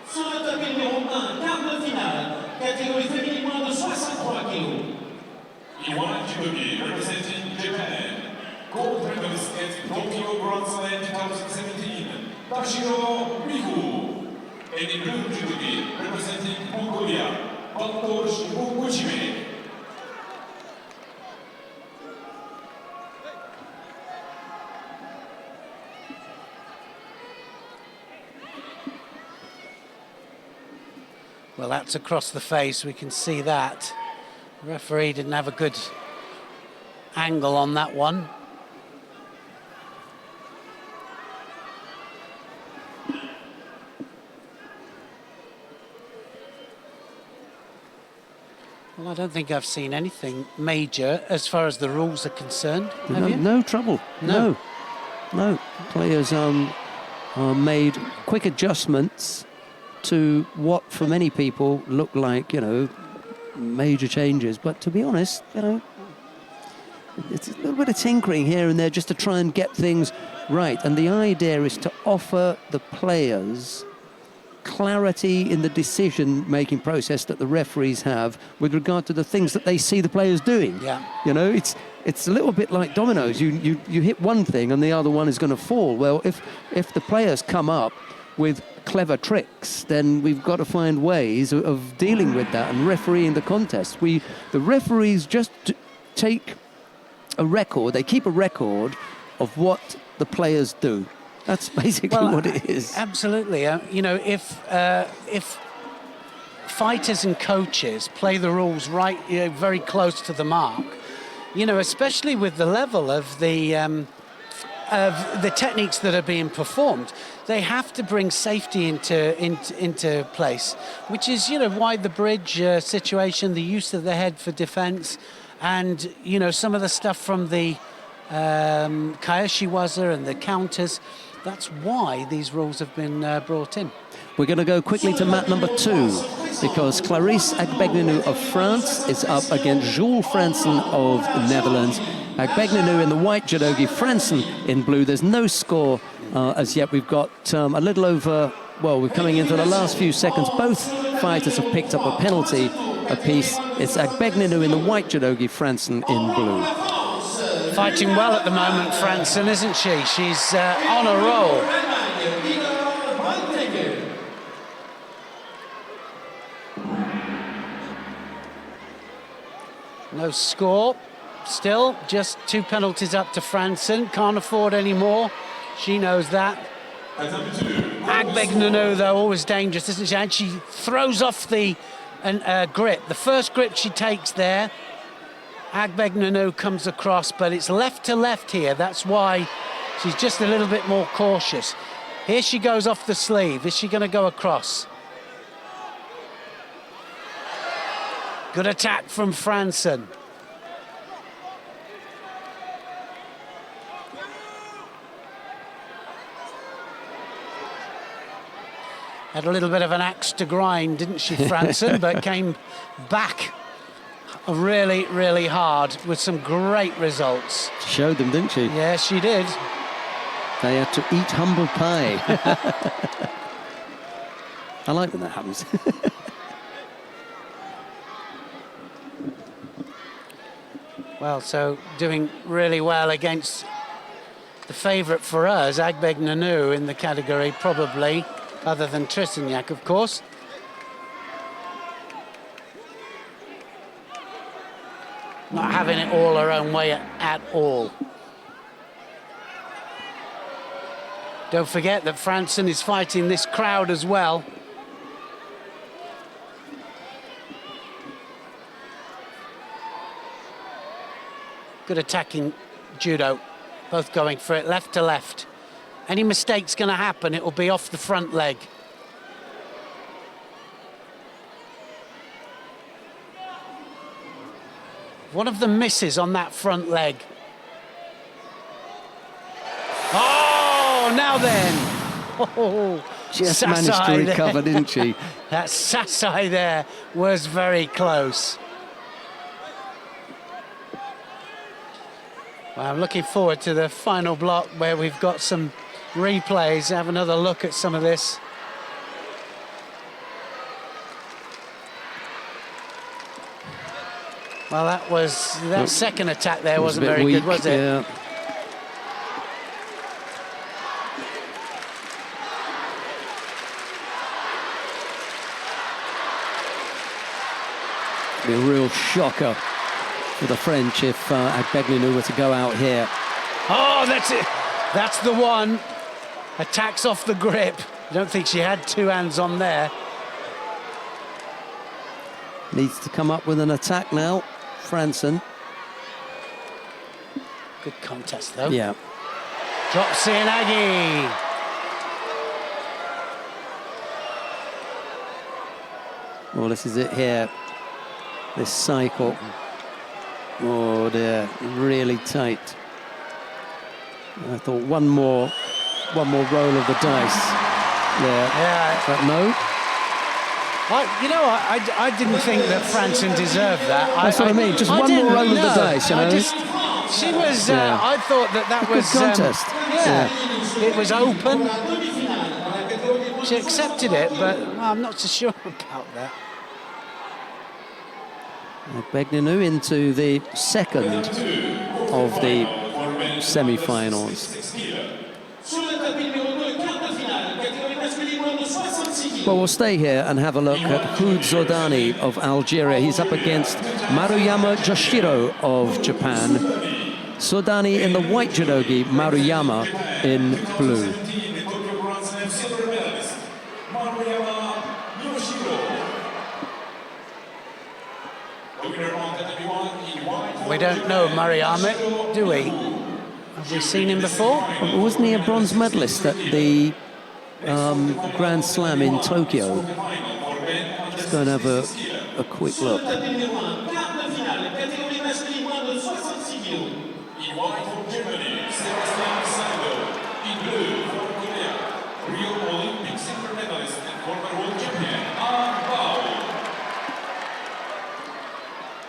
Sur le tapis numéro 1, quart de finale, catégorie féminine moins de 63 kg. Iwan Chidogi, representing Japan. Gold medalist at Tokyo Grand Slam 2017, Tashiro Miku. And in blue Chidogi, representing Mongolia, Bartosz Vukuchime. Well, that's across the face, we can see that. The referee didn't have a good angle on that one. Well, I don't think I've seen anything major as far as the rules are concerned. Have you? No trouble. No. No. Players made quick adjustments to what, for many people, look like, major changes. But to be honest, it's a little bit of tinkering here and there just to try and get things right. And the idea is to offer the players clarity in the decision-making process that the referees have with regard to the things that they see the players doing. Yeah. It's a little bit like dominoes. You hit one thing and the other one is going to fall. Well, if the players come up with clever tricks, then we've got to find ways of dealing with that and refereeing the contest. The referees just take a record. They keep a record of what the players do. That's basically what it is. Absolutely. If fighters and coaches play the rules right, very close to the mark, especially with the level of the techniques that are being performed, they have to bring safety into place, which is why the bridge situation, the use of the head for defense, and some of the stuff from the Kayashiwaza and the counters. That's why these rules have been brought in. We're going to go quickly to mat number 2 because Clarisse Agbegnanu of France is up against Jules Fransen of the Netherlands. Agbegnanu in the white judogi, Fransen in blue. There's no score as yet. We've got a little over, we're coming into the last few seconds. Both fighters have picked up a penalty apiece. It's Agbegnanu in the white judogi, Fransen in blue. Fighting well at the moment, Fransen, isn't she? She's on a roll. No score. Still, just 2 penalties up to Fransen. Can't afford any more. She knows that. Agbegnanu, though, always dangerous, isn't she? And she throws off the grip. The first grip she takes there, Agbegnanu comes across, but it's left to left here. That's why she's just a little bit more cautious. Here she goes off the sleeve. Is she going to go across? Good attack from Fransen. Had a little bit of an axe to grind, didn't she, Fransen? But came back really, really hard with some great results. She showed them, didn't she? Yeah, she did. They had to eat humble pie. I like when that happens. Well, so doing really well against the favourite for us, Agbegnanu, in the category, probably, other than Trissignac, of course. Not having it all her own way at all. Don't forget that Fransen is fighting this crowd as well. Good attacking judo, both going for it left to left. Any mistake's going to happen, it will be off the front leg. One of them misses on that front leg. Oh, now then. Oh, just managed to recover, didn't she? That Sasai there was very close. Well, I'm looking forward to the final block where we've got some replays. Have another look at some of this. Well, that second attack there wasn't very weak, good, was it? Yeah. Be a real shocker for the French if Agbeglinu were to go out here. Oh, that's it. That's the one. Attacks off the grip. I don't think she had two hands on there. Needs to come up with an attack now, Franson. Good contest, though. Yeah. Drops in Aggie. Well, this is it here. This cycle. Oh dear, really tight. I thought one more roll of the dice. Yeah. But no. I didn't think that Franson deserved that. That's what I mean. Just one more roll of the dice, you know. She was. Yeah. I thought that was good contest. It was open. She accepted it, but I'm not so sure about that. Agbeglinu into the second of the semi-finals. Well, we'll stay here and have a look at Houd Zodani of Algeria. He's up against Maruyama Joshiro of Japan. Zodani in the white judogi, Maruyama in blue. We don't know Maruyama, do we? Have we seen him before? Wasn't he a bronze medalist at the Grand Slam in Tokyo? Just go and have a quick look.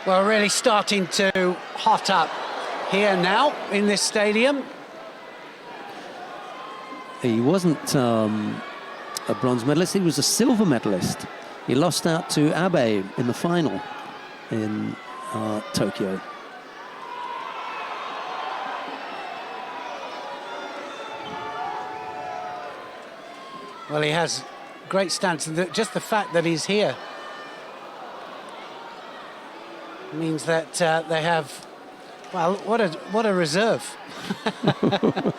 Well, really starting to hot up here now in this stadium. He wasn't a bronze medalist, he was a silver medalist. He lost out to Abe in the final in Tokyo. Well, he has great stance. Just the fact that he's here means that they have, well, what a reserve. I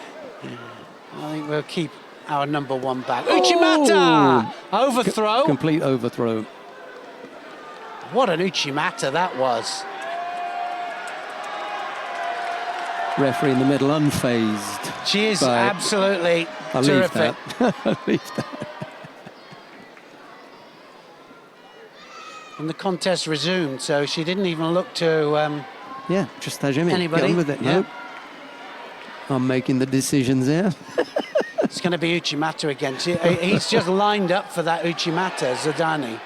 think we'll keep our number one back. Uchimata! Overthrow. Complete overthrow. What an Uchimata that was. Referee in the middle, unfazed. She is absolutely terrific. I'll leave that. And the contest resumed, so she didn't even look to yeah, just Tajimi. Anybody? Get on with it. Yeah. Nope. I'm making the decisions here. It's going to be Uchimata again. He's just lined up for that Uchimata, Zodani.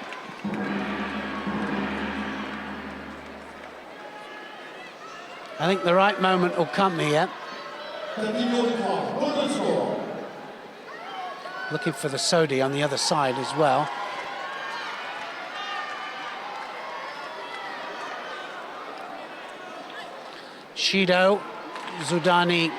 I think the right moment will come here. Looking for the Sodi on the other side as well. Shido, Zodani.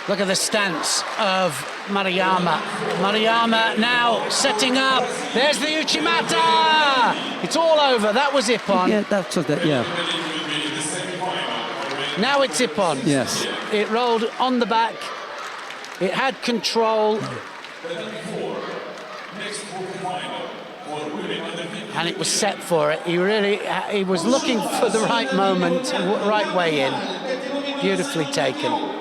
Look at the stance of Maruyama. Maruyama now setting up. There's the Uchimata! It's all over. That was Ippon. Yeah, that's what that, yeah. Now it's Ippon. Yes. It rolled on the back. It had control. And it was set for it. He was looking for the right moment, right way in. Beautifully taken.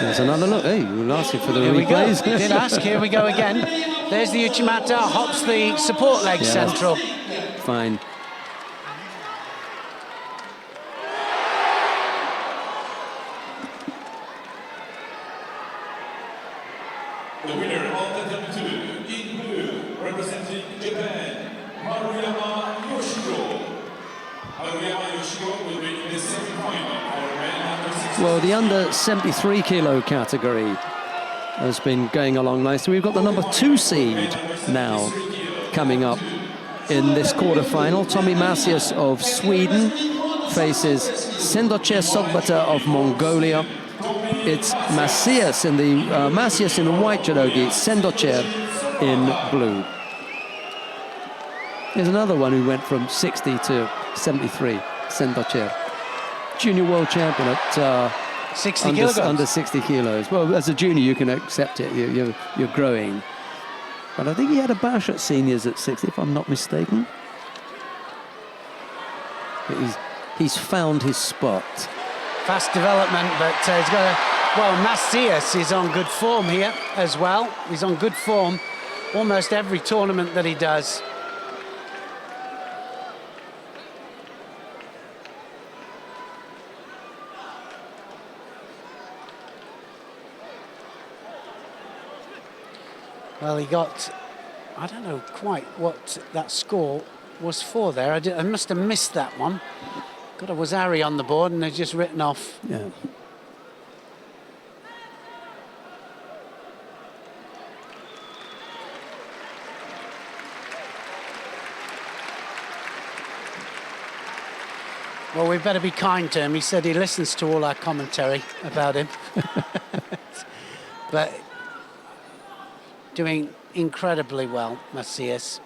There's another look. Hey, you were asking for the Here replays. We go. Did ask. Here we go again. There's the Uchimata. Hops the support leg central. Fine. Haruyama Yoshiro. Haruyama Yoshiro will be in the semi-final for men under 60. Well, the under 73 kilo category has been going along nicely. We've got the number 2 seed now coming up in this quarterfinal. Tommy Macias of Sweden faces Sendoche Sogbata of Mongolia. It's Macias in the white judogi, Sendoche in blue. There's another one who went from 60 to 73, Sendoche. Junior world champion at 60 kilograms. Under 60 kilos. Well, as a junior, you can accept it. You're growing. But I think he had a bash at seniors at 60, if I'm not mistaken. But he's found his spot. Fast development, but he's got a... Well, Macias is on good form here as well. He's on good form almost every tournament that he does. Well, he got, I don't know quite what that score was for there. I must have missed that one. God, it was Harry on the board and they've just written off. Yeah. Well, we better be kind to him. He said he listens to all our commentary about him. But doing incredibly well, Macias.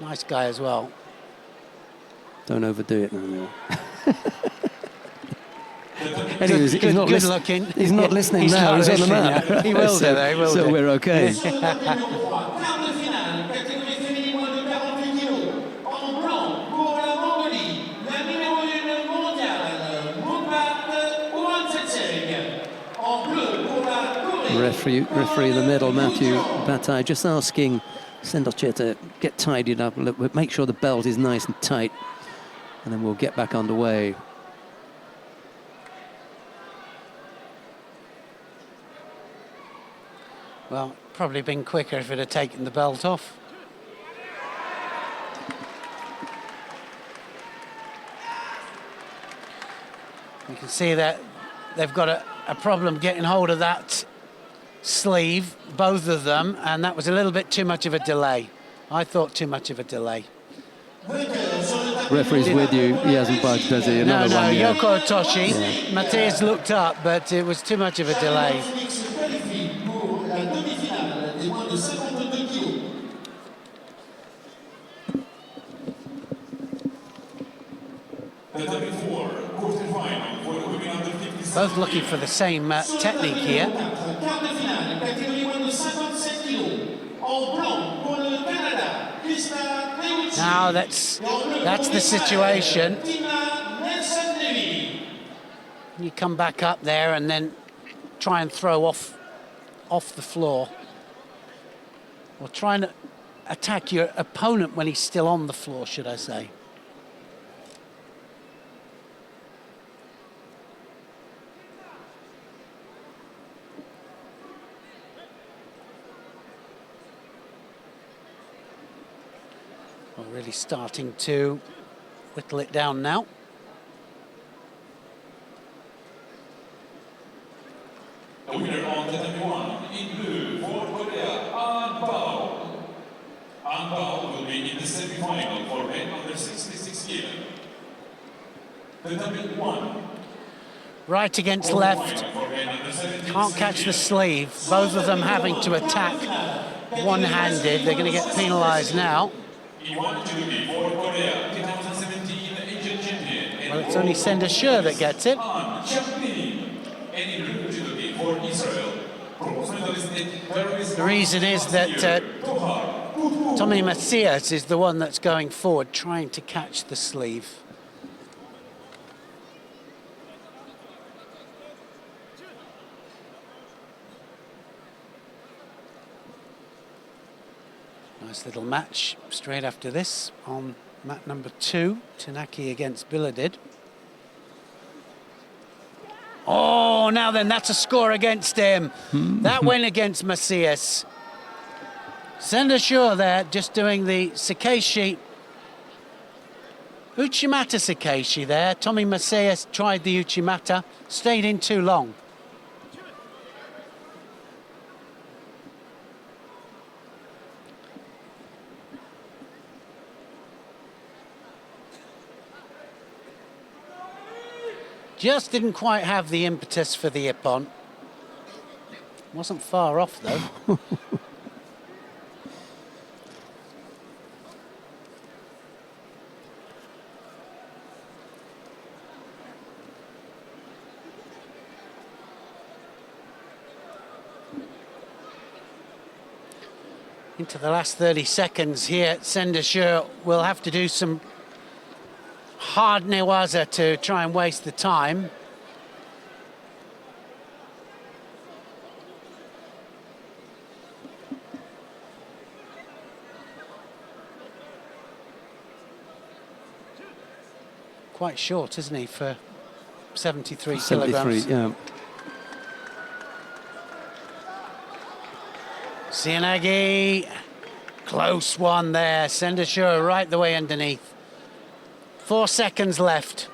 Nice guy as well. Don't overdo it now. Anyways, he's not looking. He's not listening now. He's on the mat. Yeah. He will do, though. He will so do. we're okay. Referee in the middle, Matthew Bataille, just asking Sendoche to get tidied up a little bit, make sure the belt is nice and tight, and then we'll get back underway. Well, probably been quicker if it had taken the belt off. You can see that they've got a problem getting hold of that sleeve, both of them, and that was a little bit too much of a delay. I thought too much of a delay. Referee's with you. He hasn't budged, does he? Another no, one, yeah. Yoko Otoshi. Yeah. Matthias looked up, but it was too much of a delay. Both looking for the same technique here. Now that's the situation. You come back up there and then try and throw off the floor, or try and attack your opponent when he's still on the floor, should I say. Well, really starting to whittle it down now. The winner on the 71 in blue for Korea, An Bao will be in the semi-final for men under 66 kilos. The number 1. Right against left. Can't catch the sleeve. Both of them having to attack one-handed. They're going to get penalised now. Well, it's only Sender Shur that gets it. The reason is that Tommy Macias is the one that's going forward, trying to catch the sleeve. Nice little match straight after this on mat number 2, Tanaki against Biladid. Oh, now then, that's a score against him. That went against Macias. Sender Sure there, just doing the Sakeishi. Uchimata Sakeishi there. Tommy Macias tried the Uchimata, stayed in too long. Just didn't quite have the impetus for the Ippon. Wasn't far off though. Into the last 30 seconds here, Sender Sure will have to do some hard newaza to try and waste the time. Quite short, isn't he, for 73 kilograms? Yeah. Cianagi, close one there. Sender Sure right the way underneath. 4 seconds left.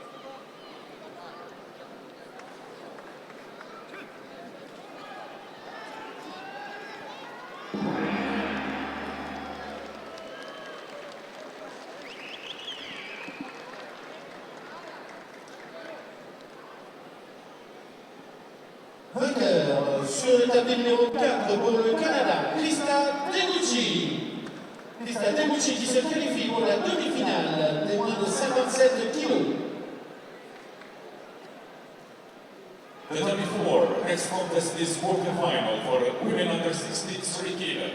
Vainqueur sur le tapis numéro 4 pour le Canada, Krista Deguchi. Krista Deguchi qui se qualifie pour la demi-finale des moins de 57 kilos. The 24 next contest is quarterfinal for women under 63 kilos.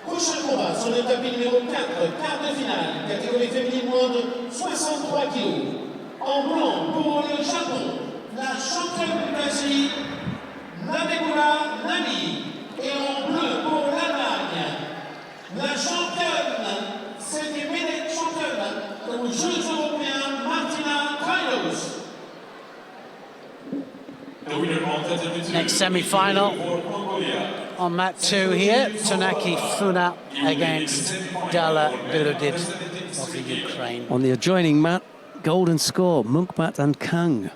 Prochain combat sur le tapis numéro 4, quart de finale, catégorie féminine moins de 63 kilos. En blanc pour le Japon, la championne d'Asie, Nabegula Nami. Et en bleu pour l'Allemagne, la championne, cette médaille championne aux Jeux européens, Martina Krajnos. Next semi-final on mat 2 here, Tanaki Funa against Dala Biludid of the Ukraine. On the adjoining mat, golden score, Munkbat and Kang.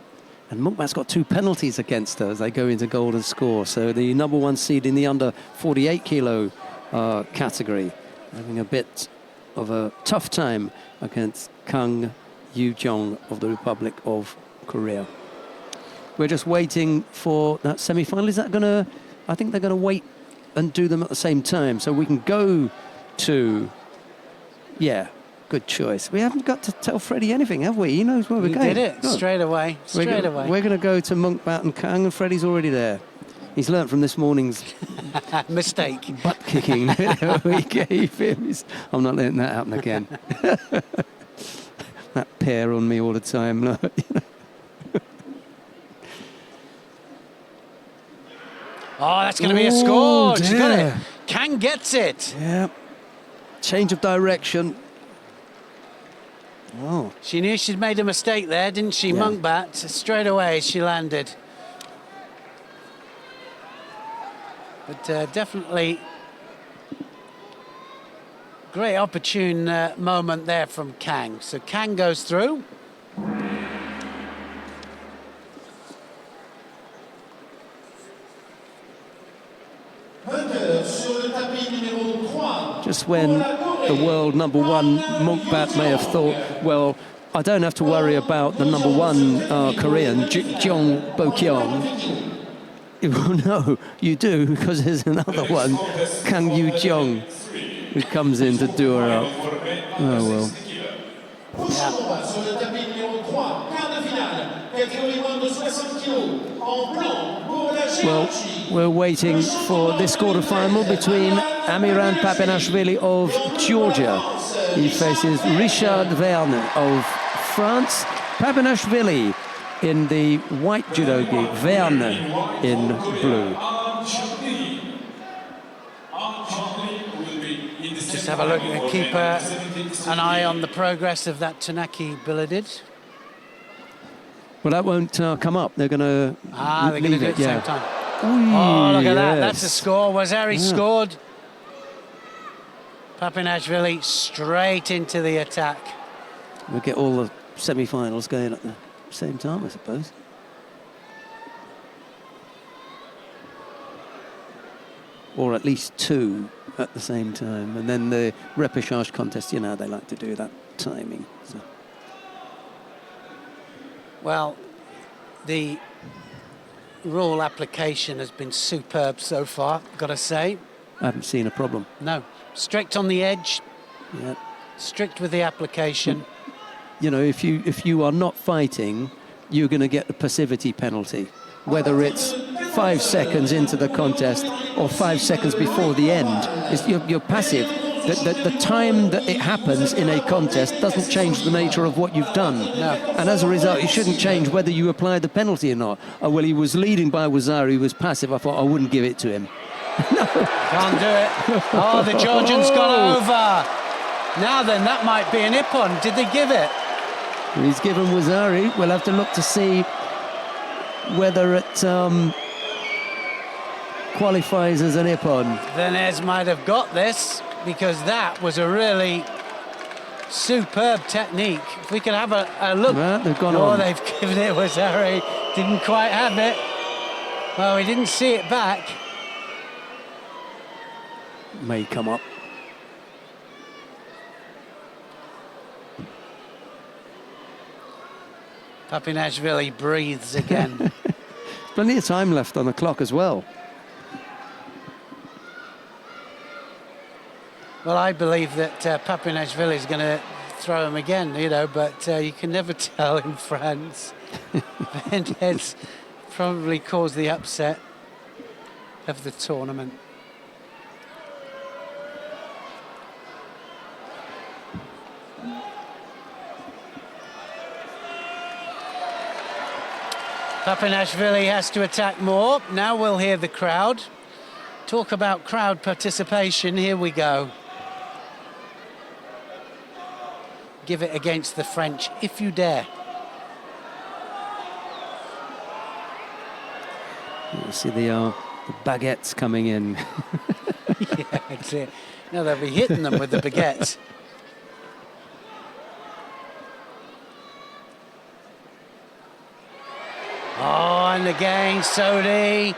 And Munkbat's got 2 penalties against her as they go into golden score. So the number 1 seed in the under 48 kilo category, having a bit of a tough time against Kang Yu-jong of the Republic of Korea. We're just waiting for that semi-final. Is that going to... I think they're going to wait and do them at the same time. So we can go to... Yeah, good choice. We haven't got to tell Freddie anything, have we? He knows where we're going. Did it, straight away, straight away. We're going to go to Munkbat and Kang, and Freddie's already there. He's learnt from this morning's... mistake. Butt kicking we gave him. I'm not letting that happen again. That pair on me all the time. You know. Oh, that's going to be a score. She's got it. Kang gets it. Yeah. Change of direction. Oh. She knew she'd made a mistake there, didn't she? Yeah. Munkbat, straight away she landed. But definitely great opportune moment there from Kang. So Kang goes through. Just when the world number 1 Munkbat may have thought, well, I don't have to worry about the number 1 Korean, Jeong Bo-kyung. Well, no, you do, because there's another one, Kang Yu-jong, who comes in to do her up. Oh, well. Well, we're waiting for this quarter-final between Amiran Papenashvili of Georgia. He faces Richard Verne of France. Papenashvili in the white judogi, Verne in blue. Just have a look and keep an eye on the progress of that Tanaki Biludid. Well, that won't come up. They're going to they're going to do it at the same time. Ooh, oh, look at that. Yes. That's a score. Wazari scored. Papinashvili straight into the attack. We'll get all the semi-finals going at the same time, I suppose. Or at least two at the same time. And then the repechage contest, you know, they like to do that timing. So. Well, the rule application has been superb so far, got to say. I haven't seen a problem. No, strict on the edge, Yeah. strict with the application. You know, if you are not fighting, you're going to get the passivity penalty, whether it's 5 seconds into the contest or 5 seconds before the end. You're passive. The time that it happens in a contest doesn't change the nature of what you've done. No. And as a result, it shouldn't change whether you apply the penalty or not. Oh, well, he was leading by Wazari, he was passive. I thought I wouldn't give it to him. Can't do it. Oh, the Georgian's gone over. Now then, that might be an ippon. Did they give it? He's given Wazari. We'll have to look to see whether it qualifies as an ippon. Venez might have got this, because that was a really superb technique. If we could have a look. Right, they've gone oh, on. they've given it. Wazari didn't quite have it. Well, he didn't see it back. May come up. Papinashvili breathes again. Plenty of time left on the clock as well. Well, I believe that Papinashvili is going to throw him again, you know, but you can never tell in France. Venez probably caused the upset of the tournament. Papinashvili has to attack more. Now we'll hear the crowd. Talk about crowd participation. Here we go. Give it against the French, if you dare. You see the baguettes coming in. Yeah, that's it. Now they'll be hitting them with the baguettes. Oh, and again, Sodi.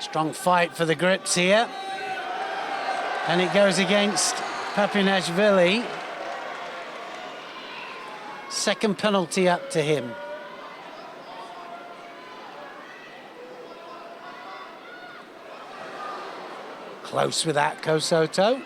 Strong fight for the grips here. And it goes against Papinashvili. Second penalty up to him. Close with that, Kosoto.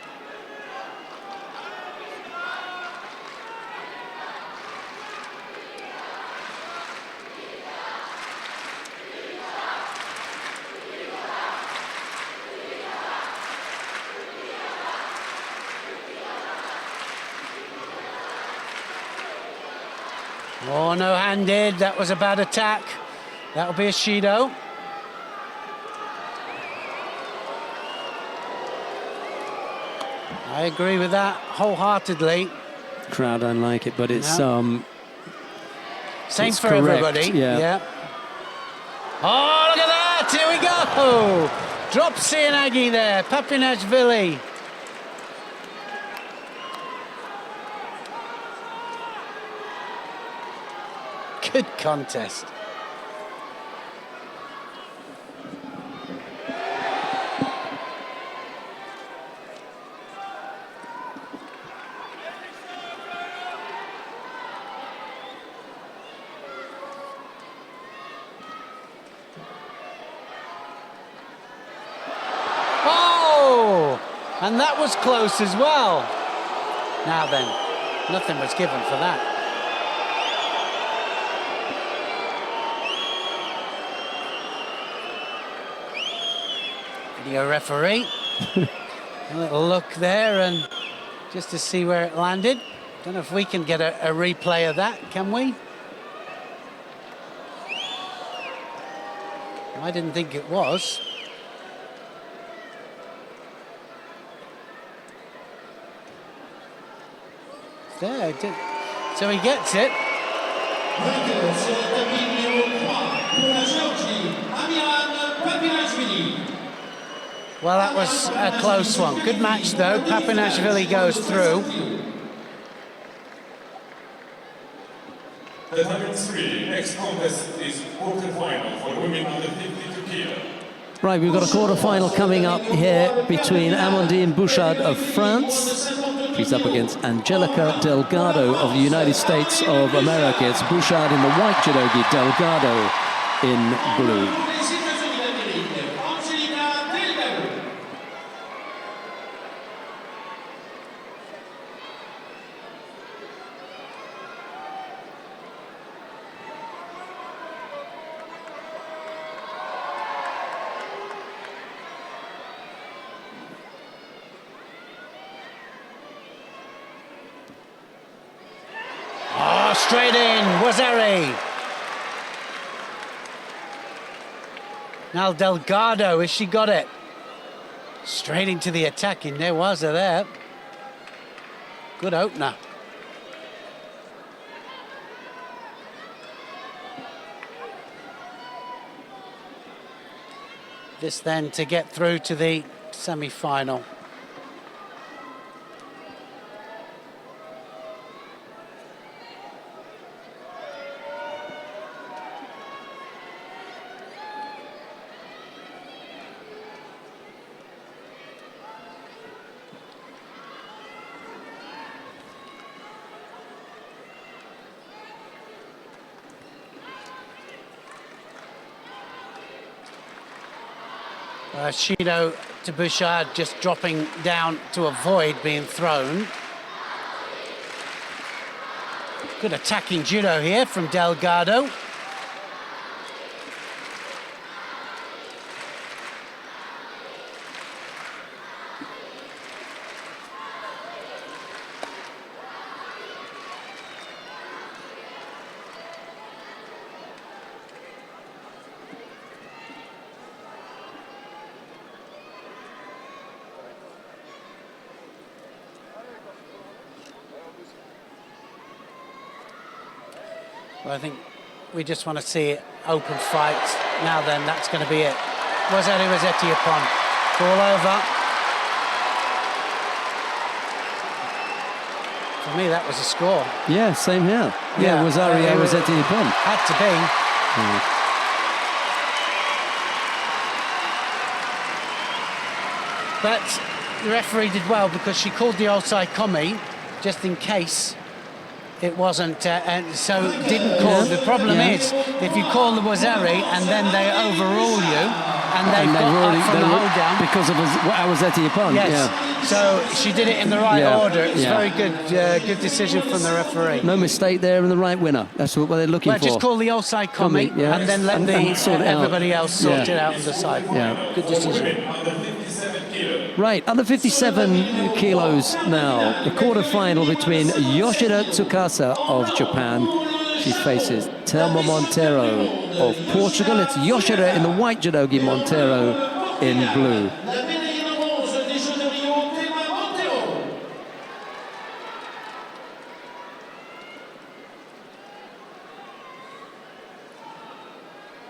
Oh, no-handed. That was a bad attack. That'll be a Shido. I agree with that wholeheartedly. Crowd don't like it, but it's Same it's for correct, everybody. yeah. Oh, look at that! Here we go. Drop Cianagi there. Papinashvili. Good contest. Oh! And that was close as well. Now then, nothing was given for that. Video referee. A little look there, and just to see where it landed. Don't know if we can get a replay of that, can we? I didn't think it was. There, it did. So he gets it. Vainqueur sur le tapis numéro 3 pour la Géorgie, Amiran Papinashvili. Well, that was a close one. Good match, though. Papinashvili goes through. The time is 3. Next contest is quarter-final for women under 52 kilo. Right, we've got a quarter-final coming up here between Amandine Bouchard of France. She's up against Angelica Delgado of the United States of America. It's Bouchard in the white judogi, Delgado in blue. Les États-Unis d'Amérique, Angelica Delgado. Oh, straight in, Wazari. Now Delgado, has she got it? Straight into the attacking, there was her there. Good opener. This then to get through to the semi-final. Shido to Bouchard just dropping down to avoid being thrown. Good attacking judo here from Delgado. Well, I think we just want to see it open fight. Now then, that's going to be it. Wazari Rossetti upon. Ball over. For me, that was a score. Yeah, same here. Yeah, Wazari Rossetti upon. Had to be. But the referee did well because she called the offside komi just in case it wasn't, and so didn't call. The problem is, if you call the Wazari and then they overrule you, and they've got up from the hold down because of Rossetti upon. Yes. Yeah. So she did it in the right order. It was very good, good decision from the referee. No mistake there, and the right winner. That's what they're looking for. Just call the offside komi and then let everybody else sort it out on the side. Yeah. Good decision. Right, under 57 kilos now. The quarter-final between Yoshida Tsukasa of Japan. She faces Telma Monteiro of Portugal. It's Yoshida in the white judogi, Monteiro in blue.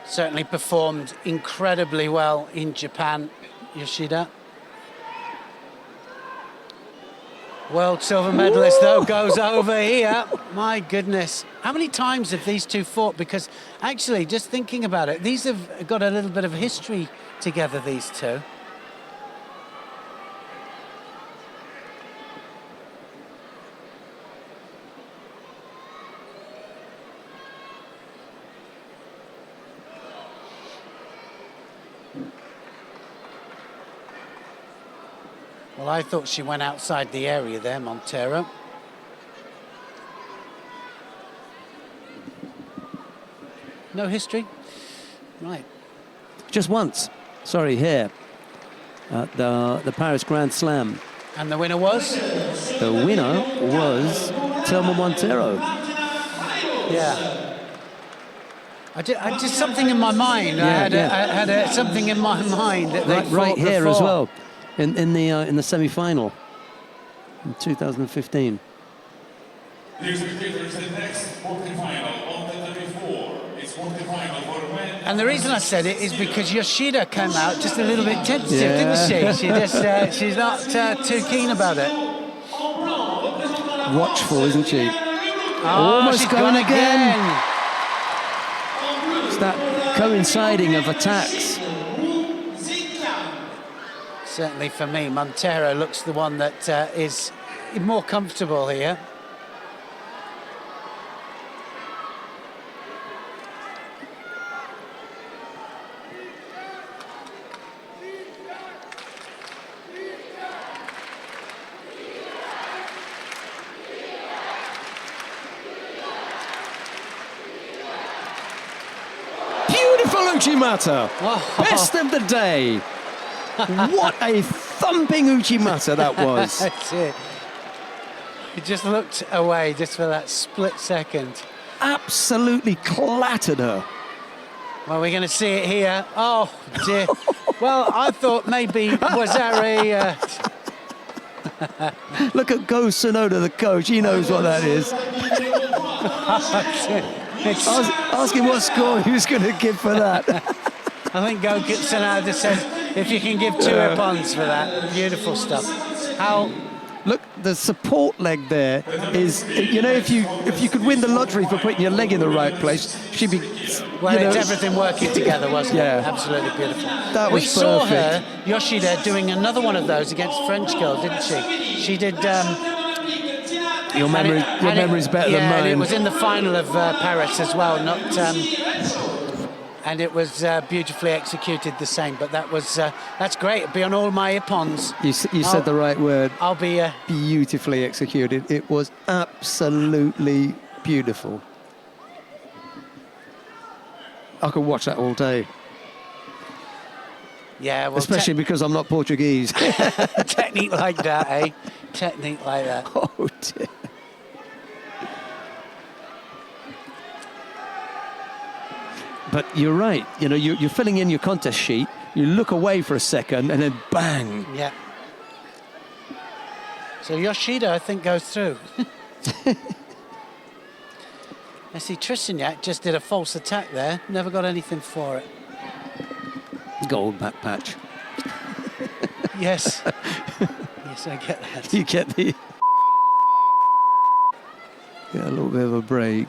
Certainly performed incredibly well in Japan, Yoshida. World silver medalist, though, goes over here. My goodness. How many times have these two fought? Because actually, just thinking about it, these have got a little bit of history together, these two. Well, I thought she went outside the area there, Monteiro. No history? Right. Just once. Sorry, here. At the Paris Grand Slam. And the winner was? The winner was Telma Monteiro. Yeah. I just something in my mind. Yeah, I had something in my mind that they right fought here as before. well, in the semi-final in 2015. The spectators, the next quarterfinal on the 34. It's quarterfinal for men. And the reason I said it is because Yoshida came out just a little bit tentative, Yeah. didn't she? She just she's not too keen about it. Watchful, isn't she? Almost she's going gone again. It's that coinciding of attacks. Certainly for me, Montero looks the one that is more comfortable here. Beautiful Uchimata. Oh. Best of the day. What a thumping Uchimata that was. That's it. He just looked away just for that split second. Absolutely clattered her. Well, we're going to see it here. Oh, dear. Well, I thought maybe Wazari... Look at Go Sonoda, the coach. He knows what that is. Ask him what score he was going to give for that. I think Go Sonoda said, if you can give 2 ippons for that. Beautiful stuff. How... Look, the support leg there is, you know, if you could win the lottery for putting your leg in the right place, she'd be... Well, it's everything working together, wasn't it? Absolutely beautiful. That was we saw perfect. her, Yoshida, doing another one of those against French girl, didn't she? She did... Your memory's better than mine. And it was in the final of Paris as well, not... and it was beautifully executed the same, but that was that's great. It'll be on all my ippons. You said the right word. I'll be beautifully executed. It was absolutely beautiful. I could watch that all day. Yeah, well, especially because I'm not Portuguese. Technique like that, eh? Technique like that. Oh dear. But you're right. You know, you're filling in your contest sheet. You look away for a second, and then bang. Yeah. So Yoshida, I think, goes through. I see Trissignac just did a false attack there. Never got anything for it. Gold back patch. Yes. Yes, I get that. You get the... Get a little bit of a break.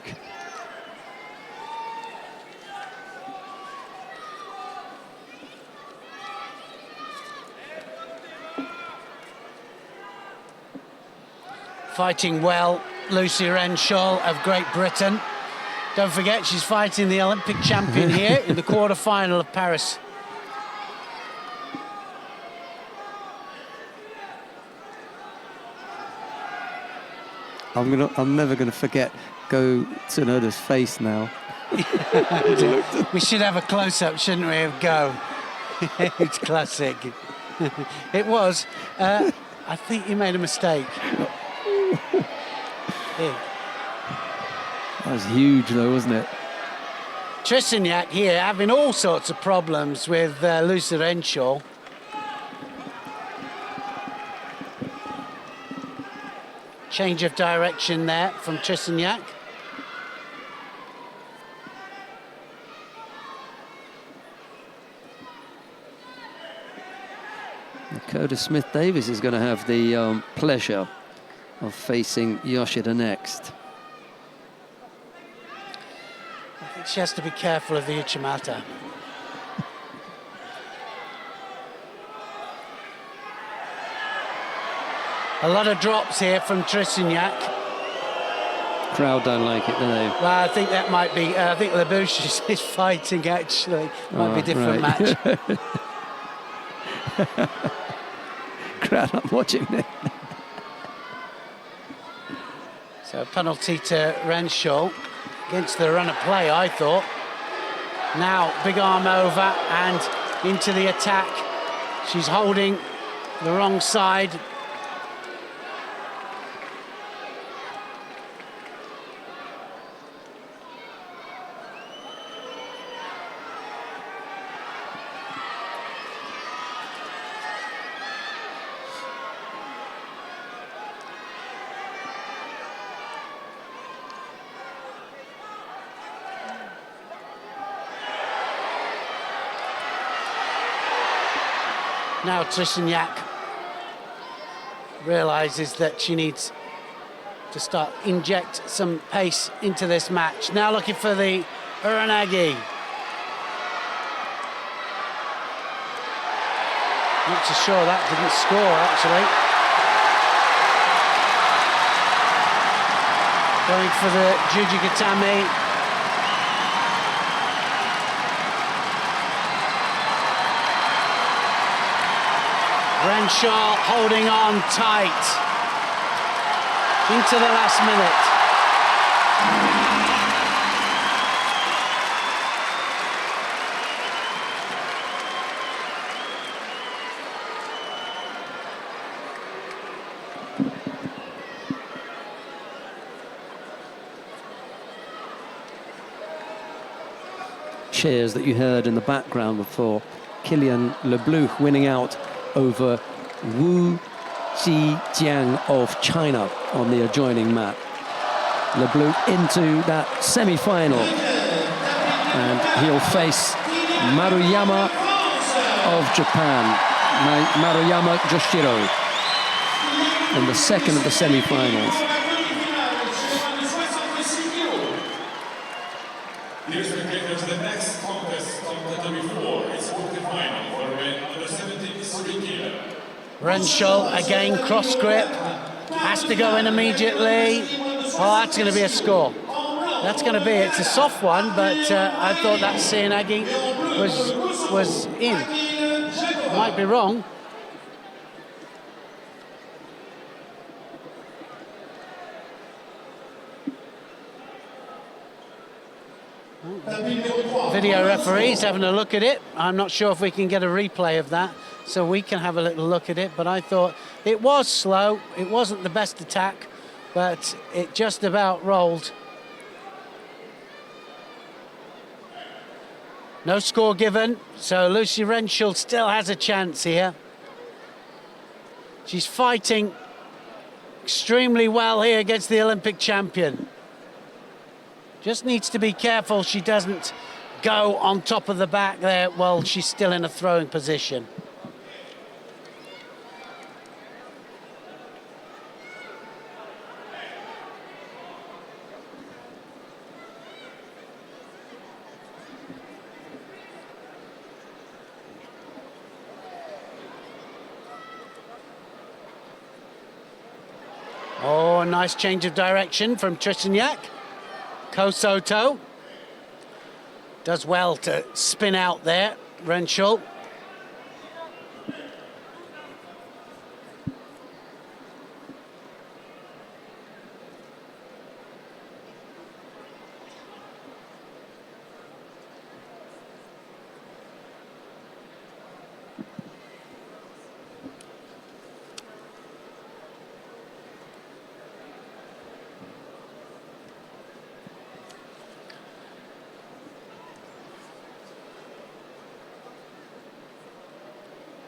Fighting well, Lucy Renshaw of Great Britain. Don't forget, she's fighting the Olympic champion here in the quarter-final of Paris. I'm never gonna forget Go Tsunoda's face now. We should have a close-up, shouldn't we, of Go? It's classic. It was. I think you made a mistake. That was huge, though, wasn't it? Trissignac here having all sorts of problems with Lucy Renshaw. Change of direction there from Trissignac. Dakota Smith-Davis is going to have the pleasure of facing Yoshida next. I think she has to be careful of the Uchimata. A lot of drops here from Trissignac. Crowd don't like it, do they? Well, I think that might be... I think Labouche is fighting, actually. Might be a different right. match. Crowd not watching it. So penalty to Renshaw against the run of play, I thought. Now, big arm over and into the attack. She's holding the wrong side. Now Tricignac realises that she needs to start inject some pace into this match. Now looking for the Uranagi. Not so sure that didn't score, actually. Going for the Jujigatame. Renshaw holding on tight into the last minute. Cheers that you heard in the background before Kilian Lebluch winning out over Wu Jijiang of China on the adjoining mat. Lebluch into that semi-final, and he'll face Maruyama of Japan, Maruyama Joshiro, in the second of the semi-finals. Dear spectators, the next contest on Tatami 4 is quarter-final for men under 73 kilo. Renshaw again, cross grip, has to go in immediately. Oh, that's going to be a score. That's going to be, it's a soft one, but I thought that Seoinage was in. Might be wrong. Video referee's having a look at it. I'm not sure if we can get a replay of that, so we can have a little look at it, but I thought it was slow. It wasn't the best attack, but it just about rolled. No score given, so Lucy Renshaw still has a chance here. She's fighting extremely well here against the Olympic champion. Just needs to be careful she doesn't go on top of the back there while she's still in a throwing position. Oh, nice change of direction from Tricignac. Kosoto does well to spin out there, Renshaw.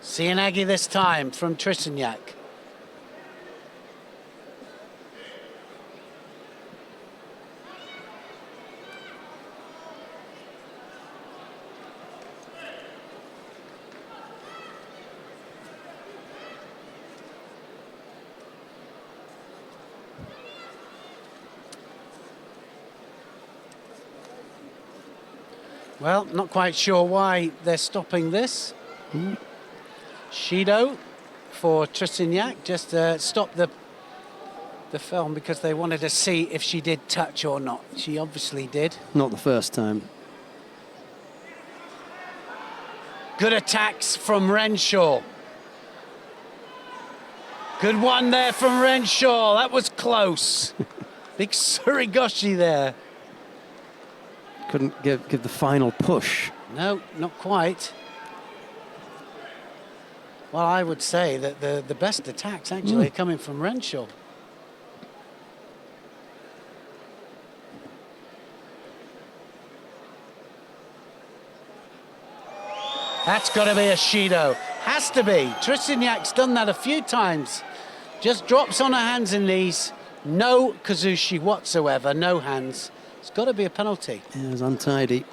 Seoinage this time from Tricignac. Well, not quite sure why they're stopping this. Shido for Tricignac, just stop the film because they wanted to see if she did touch or not. She obviously did. Not the first time. Good attacks from Renshaw. Good one there from Renshaw. That was close. Big Surigoshi there. Couldn't give the final push. No, not quite. Well, I would say that the best attacks actually are coming from Renshaw. That's got to be a Shido. Has to be. Tricignac's done that a few times. Just drops on her hands and knees. No Kazushi whatsoever, no hands. It's got to be a penalty. Yeah, it was untidy.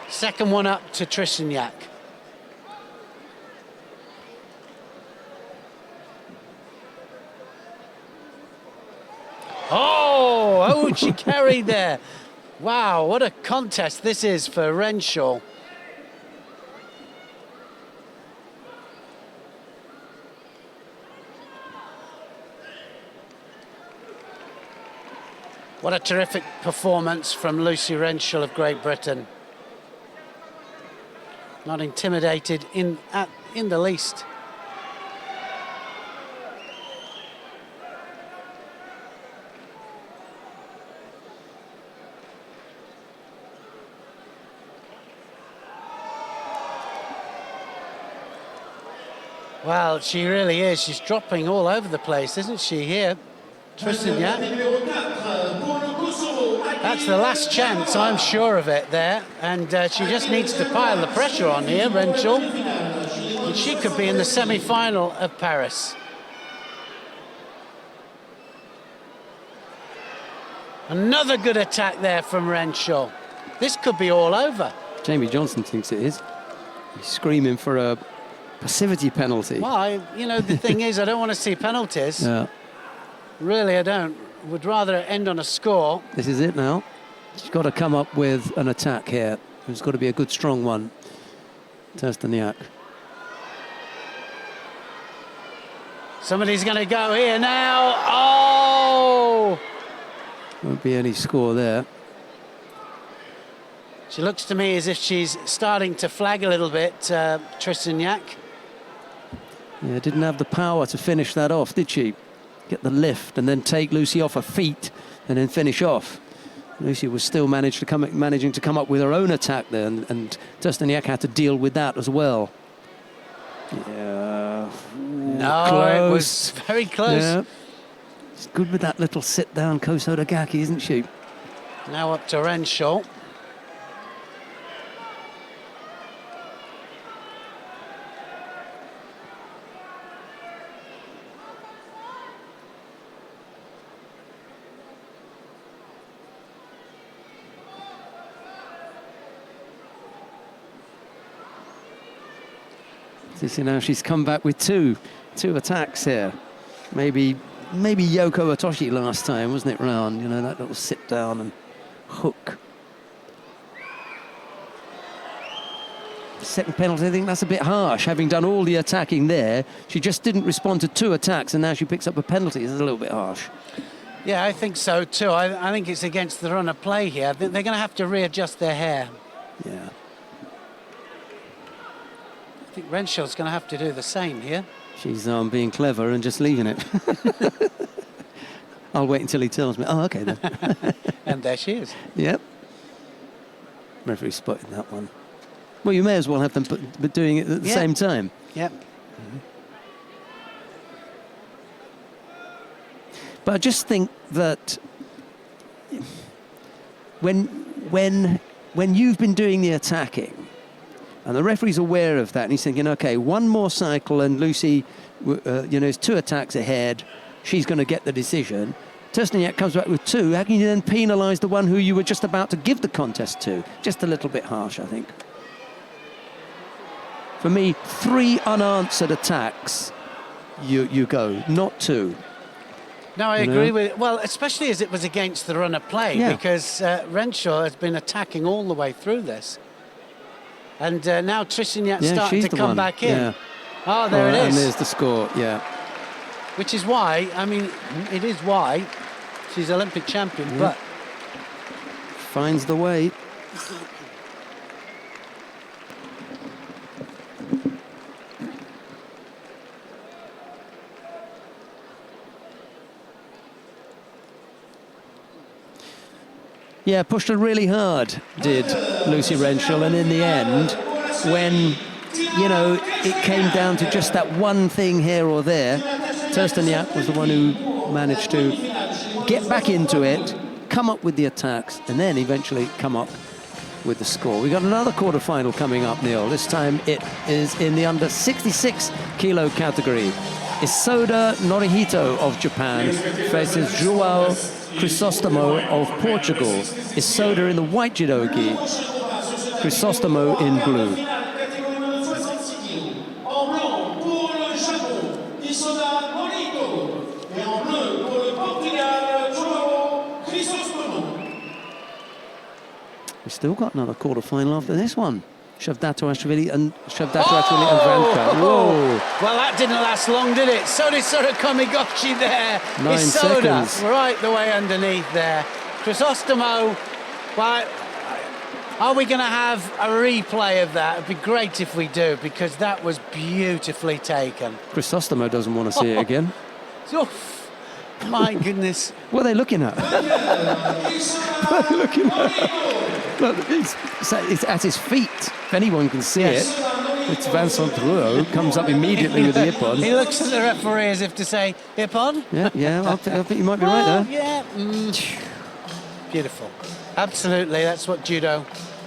Second one up to Tricignac. Oh, she carried there. Wow, what a contest this is for Renshaw. What a terrific performance from Lucy Renshaw of Great Britain. Not intimidated in the least. Well, she really is. She's dropping all over the place, isn't she, here? Tristan, that's the last chance, I'm sure of it there. And she just needs to pile the pressure on here, Renshaw. And she could be in the semi-final of Paris. Another good attack there from Renshaw. This could be all over. Jamie Johnson thinks it is. He's screaming for a passivity penalty. Well, you know, the thing is, I don't want to see penalties. Yeah. Really, I don't. Would rather end on a score. This is it now. She's got to come up with an attack here. It's got to be a good, strong one. Testaniak. Somebody's going to go here now. Oh! Won't be any score there. She looks to me as if she's starting to flag a little bit, Tristan. Yeah, didn't have the power to finish that off, did she? Get the lift and then take Lucy off her feet and then finish off. Lucy was still managing to come up with her own attack there, and Testaniak had to deal with that as well. Yeah. No, close. It was very close. Yeah. She's good with that little sit-down Kosodagaki, isn't she? Now up to Renshaw. You know, she's come back with two attacks here. Maybe Yoko Otoshi last time, wasn't it, round? You know, that little sit down and hook. Second penalty, I think that's a bit harsh. Having done all the attacking there, she just didn't respond to 2 attacks, and now she picks up a penalty. It's a little bit harsh. Yeah, I think so too. I think it's against the run of play here. They're going to have to readjust their hair. Yeah. I think Renshaw's going to have to do the same here. She's being clever and just leaving it. I'll wait until he tells me. Oh, okay then. And there she is. Yep. Referee spotted that one. Well, you may as well have them doing it at the same time. Yep. Mm-hmm. But I just think that when you've been doing the attacking, and the referee's aware of that, and he's thinking, okay, one more cycle and Lucy, is 2 attacks ahead. She's going to get the decision. Testaniak comes back with 2. How can you then penalise the one who you were just about to give the contest to? Just a little bit harsh, I think. For me, 3 unanswered attacks, you go, not 2. No, I agree with it. Well, especially as it was against the run of play, because Renshaw has been attacking all the way through this. And now Tristan starting to come back in. Yeah. Oh, there it is. And there's the score, yeah. Which is why, I mean, it is why she's Olympic champion, but... Finds the way. Yeah, pushed her really hard, did Lucy Renshaw, and in the end, when, it came down to just that one thing here or there, Testaniak was the one who managed to get back into it, come up with the attacks, and then eventually come up with the score. We've got another quarter-final coming up, Neil. This time it is in the under 66 kilo category. Isoda Norihito of Japan faces João Crisostomo of Portugal. Isoda in the white judogi, Crisostomo in blue. We've still got another quarter-final after this one. Shavdatoashvili and Vanka. Whoa! Well, that didn't last long, did it? So did Sorokomigochi there. 9 Isoda seconds. right the way underneath there. Chrysostomo, well, are we going to have a replay of that? It'd be great if we do, because that was beautifully taken. Chrysostomo doesn't want to see it again. Oof, my goodness. What are they looking at? What are they looking at? Look, it's at his feet. If anyone can see it, it's Vincent Drouot, comes up immediately with the ippon. He looks at the referee as if to say, ippon? Yeah, I think you might be right there. Yeah. Beautiful. Absolutely, that's what judo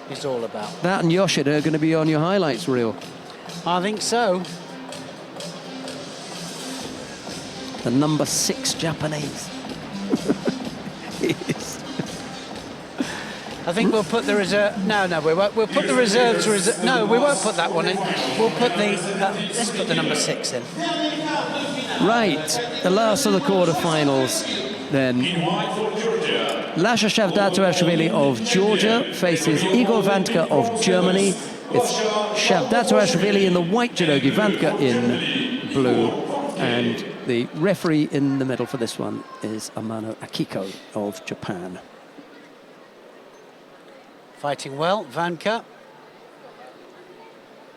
is all about. That and Yoshida are going to be on your highlights reel. I think so. The number 6 Japanese. I think we'll put the reserve. No, we won't. We'll put the reserves. No, we won't put that one in. We'll put the. Let's put the number 6 in. Right, the last of the quarterfinals then. Lasha Shavdatoashvili of Georgia faces Igor Vantka of Germany. It's Shavdatoashvili in the white judogi, Vantka in blue. And the referee in the middle for this one is Amano Akiko of Japan. Fighting well, Vanka.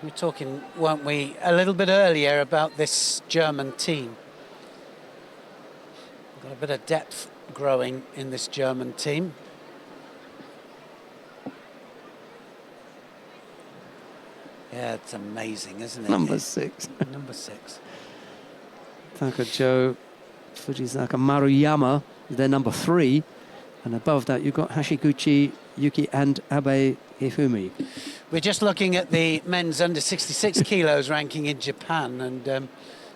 We were talking, weren't we, a little bit earlier about this German team. Got a bit of depth growing in this German team. Yeah, it's amazing, isn't it? Number 6. Number 6. Takajo Fujisaka Maruyama is their number 3. And above that, you've got Hashiguchi Yuki and Abe Hifumi. We're just looking at the men's under 66 kilos ranking in Japan, and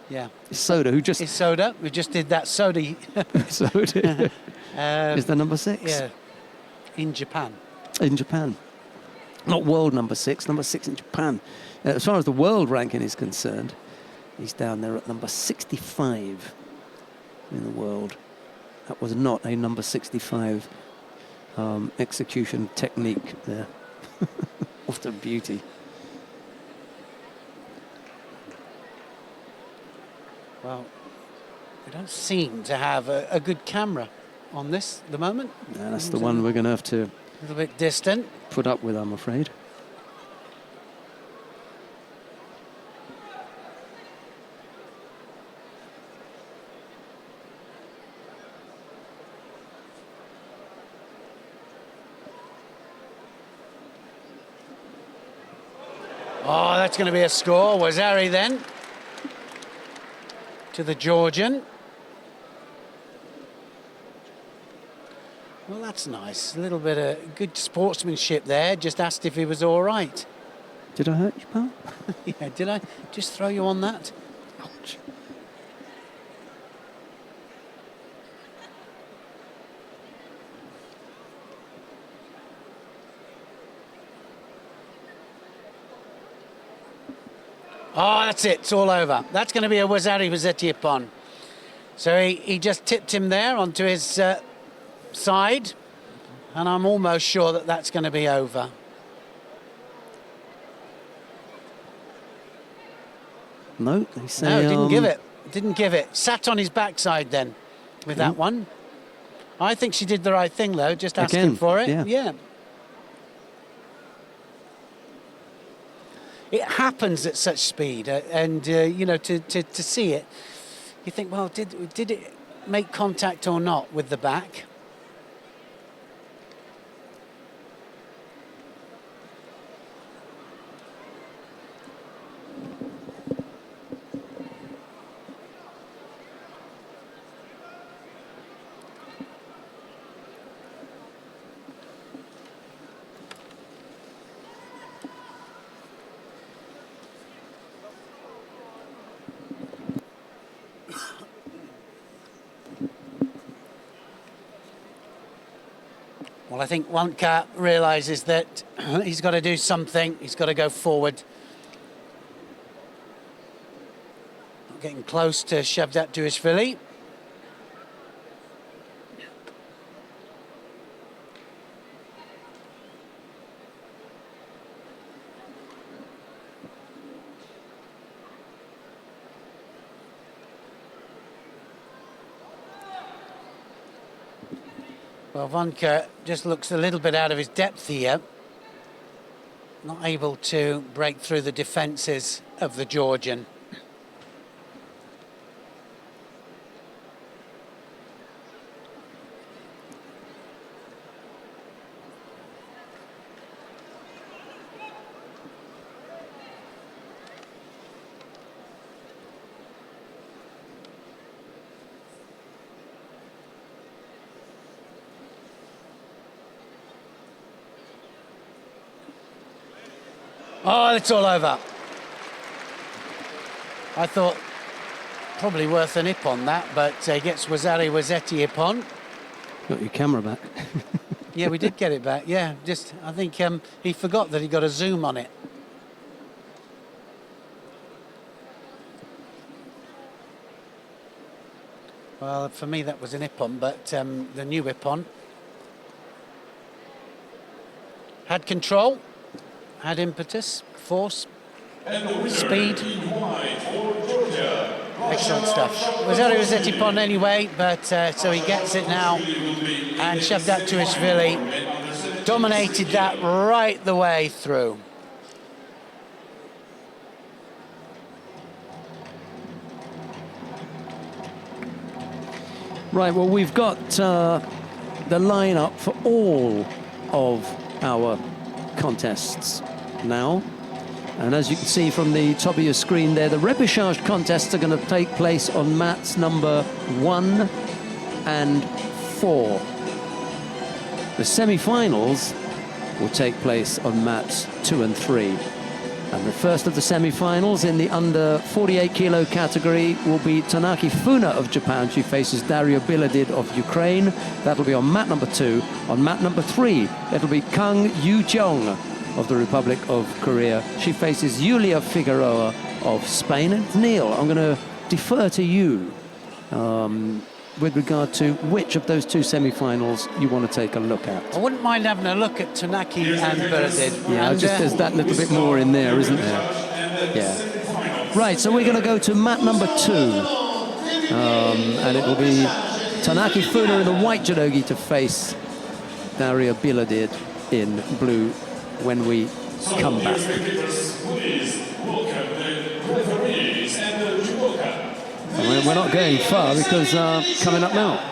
yeah. Soda, who just... It's Soda. We just did that. Soda. Soda is the number 6. Yeah, in Japan. In Japan. Not world number 6 in Japan. As far as the world ranking is concerned, he's down there at number 65 in the world. That was not a number 65 execution technique there. What a beauty. Well, we don't seem to have a good camera on this at the moment. Yeah, that's the one we're going to have to... A little bit distant. Put up with, I'm afraid. Oh, that's going to be a score. Wazari then to the Georgian. Well, that's nice. A little bit of good sportsmanship there. Just asked if he was all right. Did I hurt you, pal? Yeah, did I just throw you on that? Ouch. Oh, that's it. It's all over. That's going to be a Wazari Wazetti ippon. So he just tipped him there onto his side, and I'm almost sure that that's going to be over. No, they say... No, didn't give it. Didn't give it. Sat on his backside then with that one. I think she did the right thing, though, just asking for it. Yeah. It happens at such speed, and you know, to see it, you think, well, did it make contact or not with the back? Well, I think Wanka realises that he's got to do something. He's got to go forward. Getting close to Shavdatoashvili. Well, Vonka just looks a little bit out of his depth here. Not able to break through the defences of the Georgian. Oh, it's all over. I thought probably worth a nip on that, but he gets Wazetti Ippon. Got your camera back. Yeah, we did get it back. Yeah, just I think he forgot that he got a zoom on it. Well, for me that was an Ippon, but the new Ippon had control. Had impetus, force, speed. Excellent stuff. Wazetti Ippon anyway, but so he gets it now. And Shavdat dominated that right the way through. Right, well, we've got the lineup for all of our contests now, and as you can see from the top of your screen there, the repechage contests are going to take place on mats number 1 and 4. The semi-finals will take place on mats 2 and 3, and the first of the semi-finals in the under 48 kilo category will be Tanaki Funa of Japan. She faces Daria Biladid of Ukraine. That'll be on mat number 2. On mat number 3, it'll be Kang Yu-jeong of the Republic of Korea. She faces Yulia Figueroa of Spain. And Neil, I'm going to defer to you with regard to which of those two semi-finals you want to take a look at. I wouldn't mind having a look at Tanaki and Biladid. Yeah, just there's that little bit more in there, isn't there? Yeah. Right, so we're going to go to mat number 2. And it will be Tanaki Funa in the white judogi to face Daria Biladid in blue when we come back. And we're not going far because coming up now.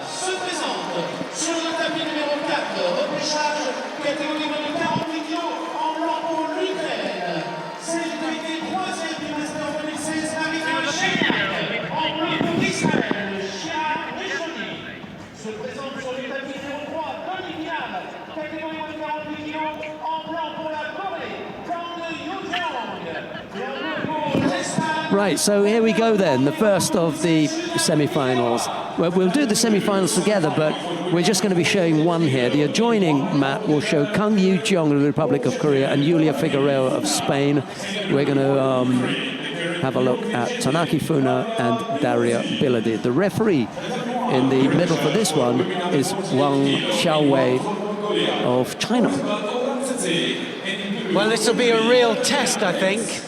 Right, so here we go then, the first of the semi-finals. Well, we'll do the semi-finals together, but we're just going to be showing one here. The adjoining mat will show Kang Yu-jeong of the Republic of Korea and Yulia Figueroa of Spain. We're going to have a look at Tanaki Funa and Daria Biladid. The referee in the middle for this one is Wang Xiaowei of China. Well, this will be a real test, I think.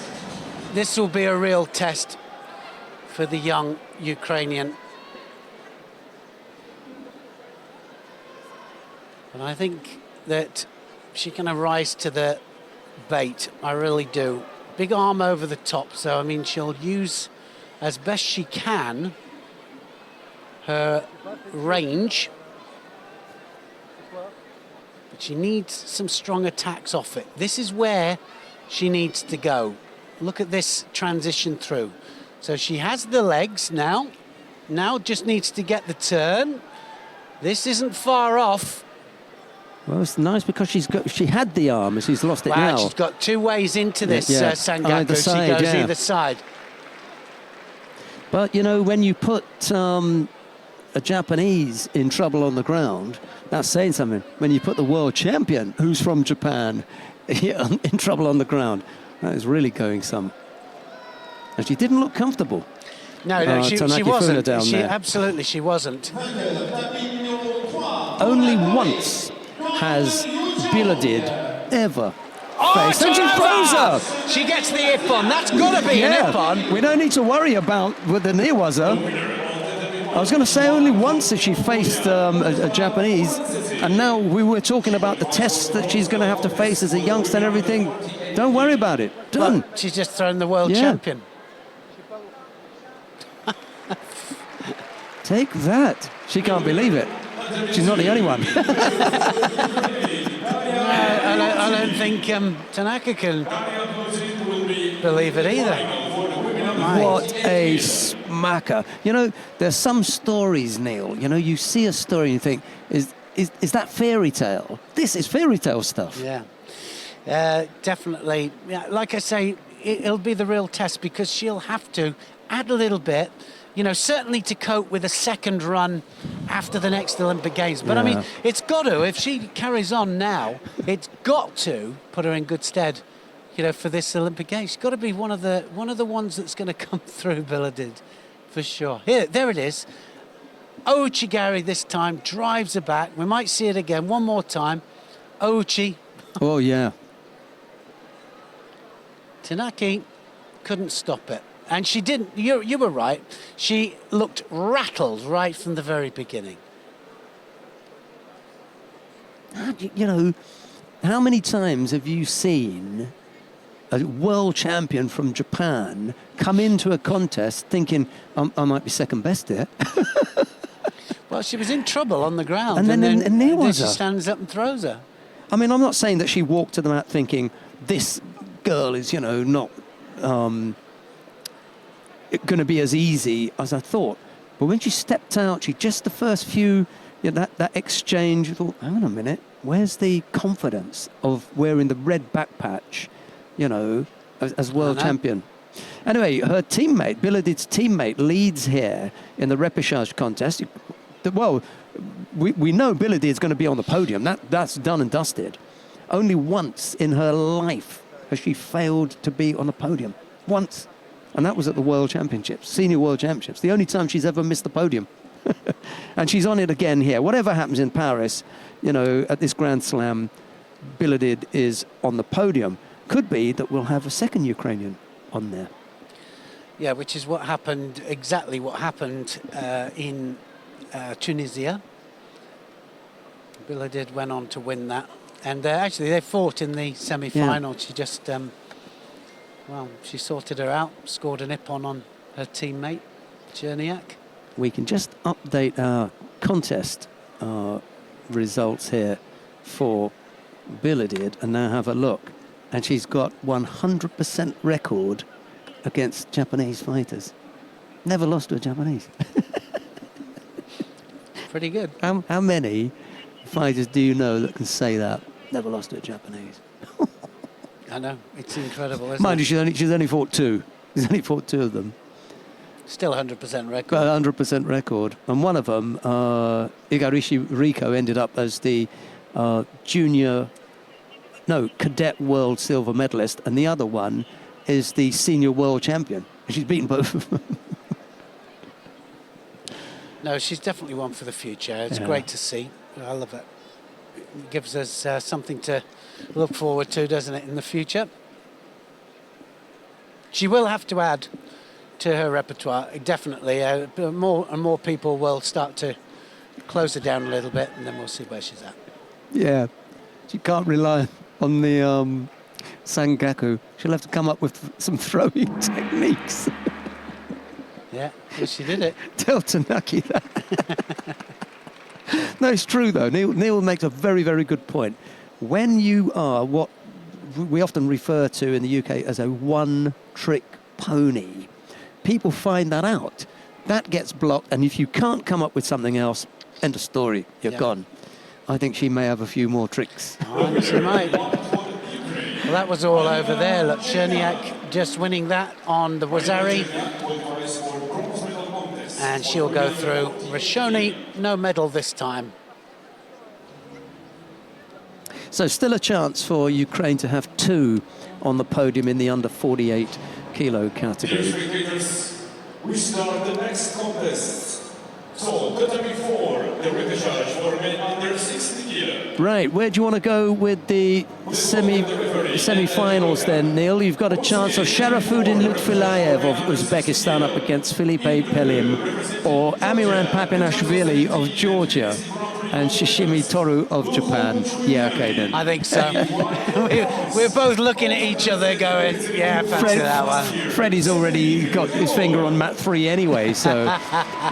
This will be a real test for the young Ukrainian. And I think that she can rise to the bait. I really do. Big arm over the top, so I mean she'll use as best she can her range. But she needs some strong attacks off it. This is where she needs to go. Look at this transition through. So she has the legs now. Now just needs to get the turn. This isn't far off. Well, it's nice because she had the arm and she's lost it now. She's got two ways into this, Sangaku. Either side, she goes either side. But, you know, when you put a Japanese in trouble on the ground, that's saying something. When you put the world champion, who's from Japan, in trouble on the ground, that is really going some. And she didn't look comfortable. No, she wasn't. There. Absolutely, she wasn't. Only once has Biladid ever faced. And she throws her! She gets the Ippon. That's got to be an Ippon. We don't need to worry about with the Newaza. I was going to say only once has she faced a Japanese, and now we were talking about the tests that she's going to have to face as a youngster and everything. Don't worry about it. Done. Well, she's just thrown the world champion. Take that. She can't believe it. She's not the only one. I don't think Tanaka can believe it either. What a smacker. You know, there's some stories, Neil. You know, you see a story and you think, is that fairy tale? This is fairy tale stuff. Yeah. Definitely. Yeah, like I say, it'll be the real test because she'll have to add a little bit, you know, certainly to cope with a second run after the next Olympic Games. But I mean, it's got to, if she carries on now, it's got to put her in good stead, you know, for this Olympic Games. She's got to be one of the ones that's going to come through, Billedid, for sure. Here, there it is. Ouchigari this time drives her back. We might see it again one more time. Ouchi. Oh, yeah. Tanaki couldn't stop it. And she didn't, you were right, she looked rattled right from the very beginning. You know, how many times have you seen a world champion from Japan come into a contest thinking, I might be second best here? Well, she was in trouble on the ground. And then she stands up and throws her. I mean, I'm not saying that she walked to the mat thinking, this girl is, you know, not going to be as easy as I thought. But when she stepped out, she just the first few, you know, that exchange, you thought, hang on a minute, where's the confidence of wearing the red back patch, you know, as world champion? Anyway, her teammate, Billedid's teammate, leads here in the repechage contest. Well, we know Billedid's going to be on the podium. That's done and dusted. Only once in her life has she failed to be on the podium. Once. And that was at the World Championships, Senior World Championships. The only time she's ever missed the podium. And she's on it again here. Whatever happens in Paris, you know, at this Grand Slam, Billedid is on the podium. Could be that we'll have a second Ukrainian on there. Yeah, which is what happened, exactly what happened in Tunisia. Billedid went on to win that. And actually, they fought in the semi-final. Yeah. She just, well, she sorted her out, scored an ippon on her teammate, Cherniak. We can just update our contest results here for Billedid and now have a look. And she's got 100% record against Japanese fighters. Never lost to a Japanese. Pretty good. How many fighters do you know that can say that? Never lost to a Japanese. I know, it's incredible, isn't Mind it? you, she's only fought two. She's only fought two of them. Still 100% record. Got 100% record. And one of them, Igarashi Riko, ended up as the cadet world silver medalist. And the other one is the senior world champion. And she's beaten both of them. No, she's definitely one for the future. It's great to see. I love it. It gives us something to look forward to, doesn't it, in the future? She will have to add to her repertoire, definitely. More and more people will start to close her down a little bit, and then we'll see where she's at. Yeah, she can't rely on the Sangaku. She'll have to come up with some throwing techniques. Yeah, well, she did it. Tell Tanaki that. No, it's true, though. Neil makes a very, very good point. When you are what we often refer to in the UK as a one-trick pony, people find that out. That gets blocked, and if you can't come up with something else, end of story, you're gone. I think she may have a few more tricks. Oh, she might. Well, that was all over there. Look, Cherniak just winning that on the Wazari. And she'll go through. Rashoni, no medal this time. So still a chance for Ukraine to have two on the podium in the under 48 kilo category. We start the next contest. So, total before the repechage for men under 60 kilo. Right, where do you want to go with the semi-finals then, Neil? You've got a chance of Sharafuddin Lutfilayev of Uzbekistan up against Filipe Pelim, or Amiran Papinashvili of Georgia and Shishimi Toru of Japan. Yeah, okay then. I think so. we're both looking at each other going, yeah, fancy that one. Freddie's already got his finger on mat 3 anyway, so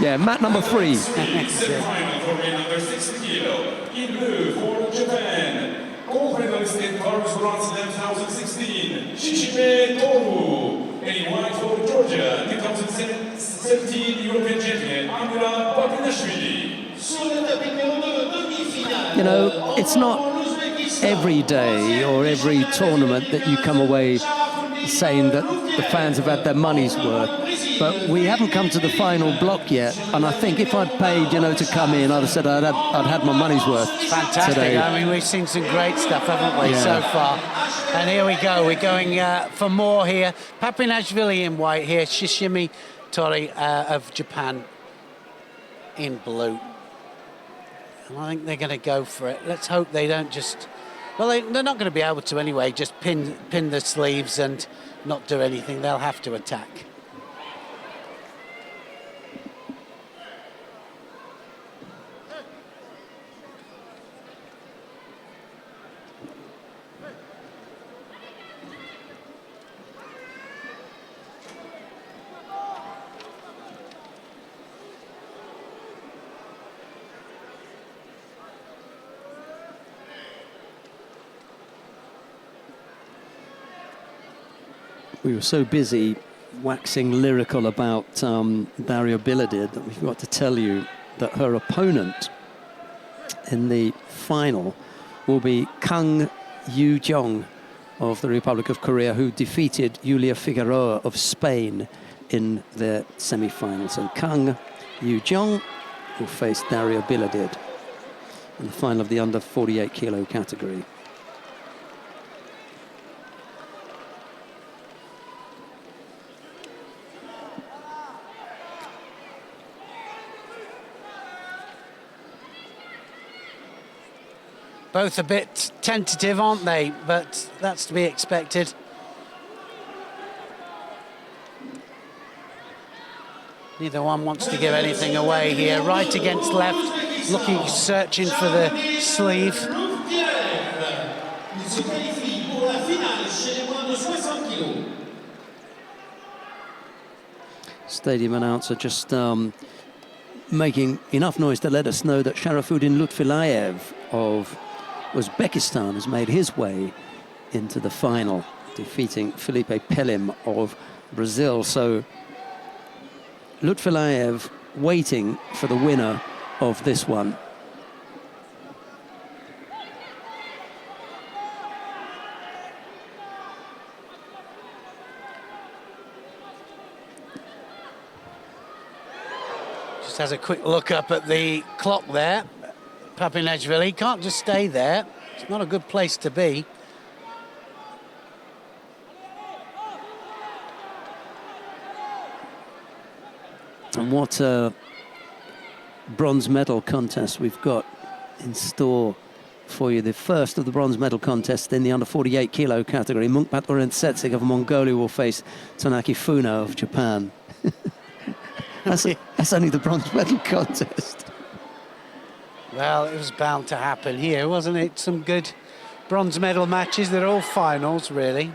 yeah, mat number 3. Semi-final for men under 60 kilo. In blue for Japan, gold medalist in Paris Grand Slam 2016, Shishime Toru. And in white for Georgia, 2017 European champion, Amira Papinashvili. You know, it's not every day or every tournament that you come away saying that the fans have had their money's worth, but we haven't come to the final block yet, and I think if I'd paid, you know, to come in, I'd have said I'd had my money's worth. Fantastic. Today. I mean, we've seen some great stuff, haven't we, so far? And here we go. We're going for more here. Papinashvili in white here, Shishimi Tori of Japan in blue. And I think they're going to go for it. Let's hope they don't just... Well, they're not going to be able to anyway, just pin the sleeves and not do anything. They'll have to attack. We were so busy waxing lyrical about Daria Biladid that we forgot to tell you that her opponent in the final will be Kang Yu-jong of the Republic of Korea, who defeated Julia Figueroa of Spain in their semi-final. So Kang Yu-jong will face Daria Biladid in the final of the under 48 kilo category. Both a bit tentative, aren't they? But that's to be expected. Neither one wants to give anything away here. Right against left, looking, searching for the sleeve. Stadium announcer just making enough noise to let us know that Sharafuddin Lutfilayev of Uzbekistan has made his way into the final, defeating Filipe Pelim of Brazil. So Lutfilayev waiting for the winner of this one. Just has a quick look up at the clock there. Papinashvili can't just stay there. It's not a good place to be. And what a bronze medal contest we've got in store for you. The first of the bronze medal contest in the under 48 kilo category. Munkbat Urentsetsik of Mongolia will face Tanaki Funa of Japan. That's only the bronze medal contest. Well, it was bound to happen here, wasn't it? Some good bronze medal matches. They're all finals, really.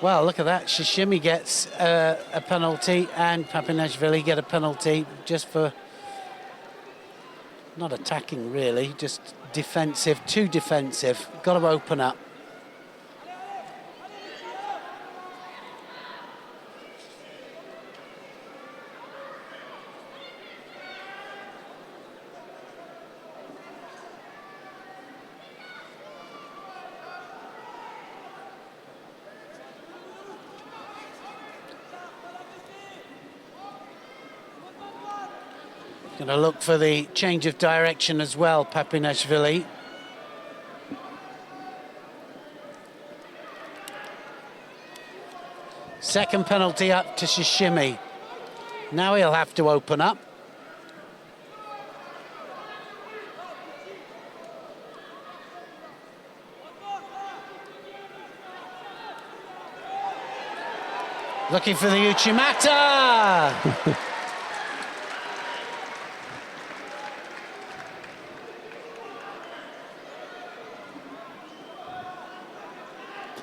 Well, look at that. Shishimi gets a penalty and Papinashvili get a penalty just for not attacking, really, just defensive, too defensive. Got to open up. Going to look for the change of direction as well, Papinashvili. Second penalty up to Shishimi. Now he'll have to open up. Looking for the Uchimata!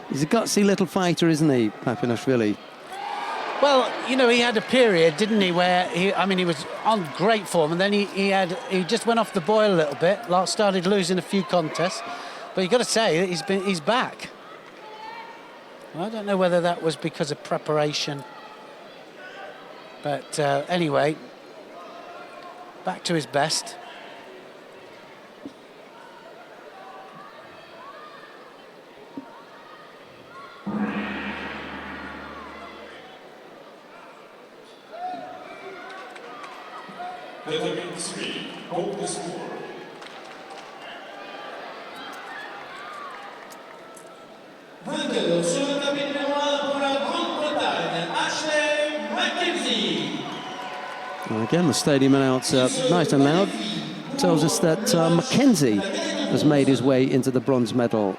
He's a gutsy little fighter, isn't he, Papinashvili? Well, you know, he had a period, didn't he, where he was on great form, and then he just went off the boil a little bit, started losing a few contests, but you got to say he's back. Well, I don't know whether that was because of preparation, but anyway, back to his best. Determined 3, hold the score. Vainqueur sur le tapis numéro 1 pour la Grande-Bretagne, Ashley Mackenzie. Well, again, the stadium announcer, nice and loud, tells us that Mackenzie has made his way into the bronze medal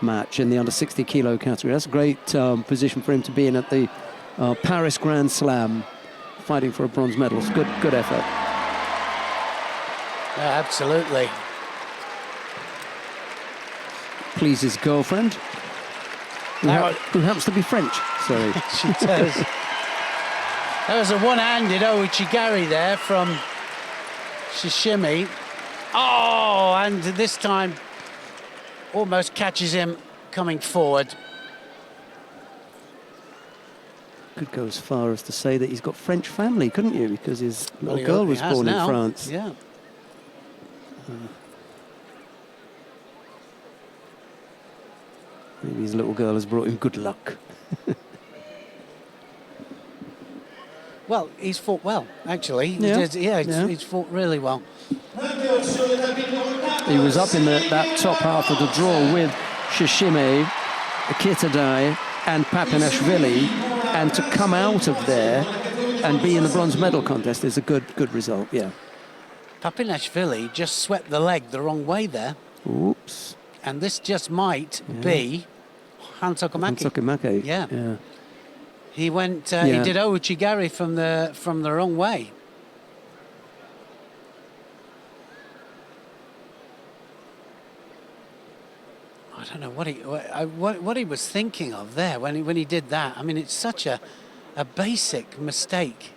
match in the under 60 kilo category. That's a great position for him to be in at the Paris Grand Slam, fighting for a bronze medal. It's good effort. Yeah, absolutely. Please his girlfriend, who happens to be French. Sorry. She does. That was a one-handed Ouchigari there from Shishimi. Oh, and this time almost catches him coming forward. Could go as far as to say that he's got French family, couldn't you? Because his little girl was born in France. Yeah. Maybe his little girl has brought him good luck. Well, he's fought well, actually. Yeah. He's fought really well. He was up in that top half of the draw with Shishimi, Kitadai and Papinashvili, and to come out of there and be in the bronze medal contest is a good result, yeah. Papinashvili just swept the leg the wrong way there. Oops. And this just might be Hansokamaki. Yeah. He went. He did Ouchigari from the wrong way. I don't know what he was thinking of there when he did that. I mean, it's such a basic mistake.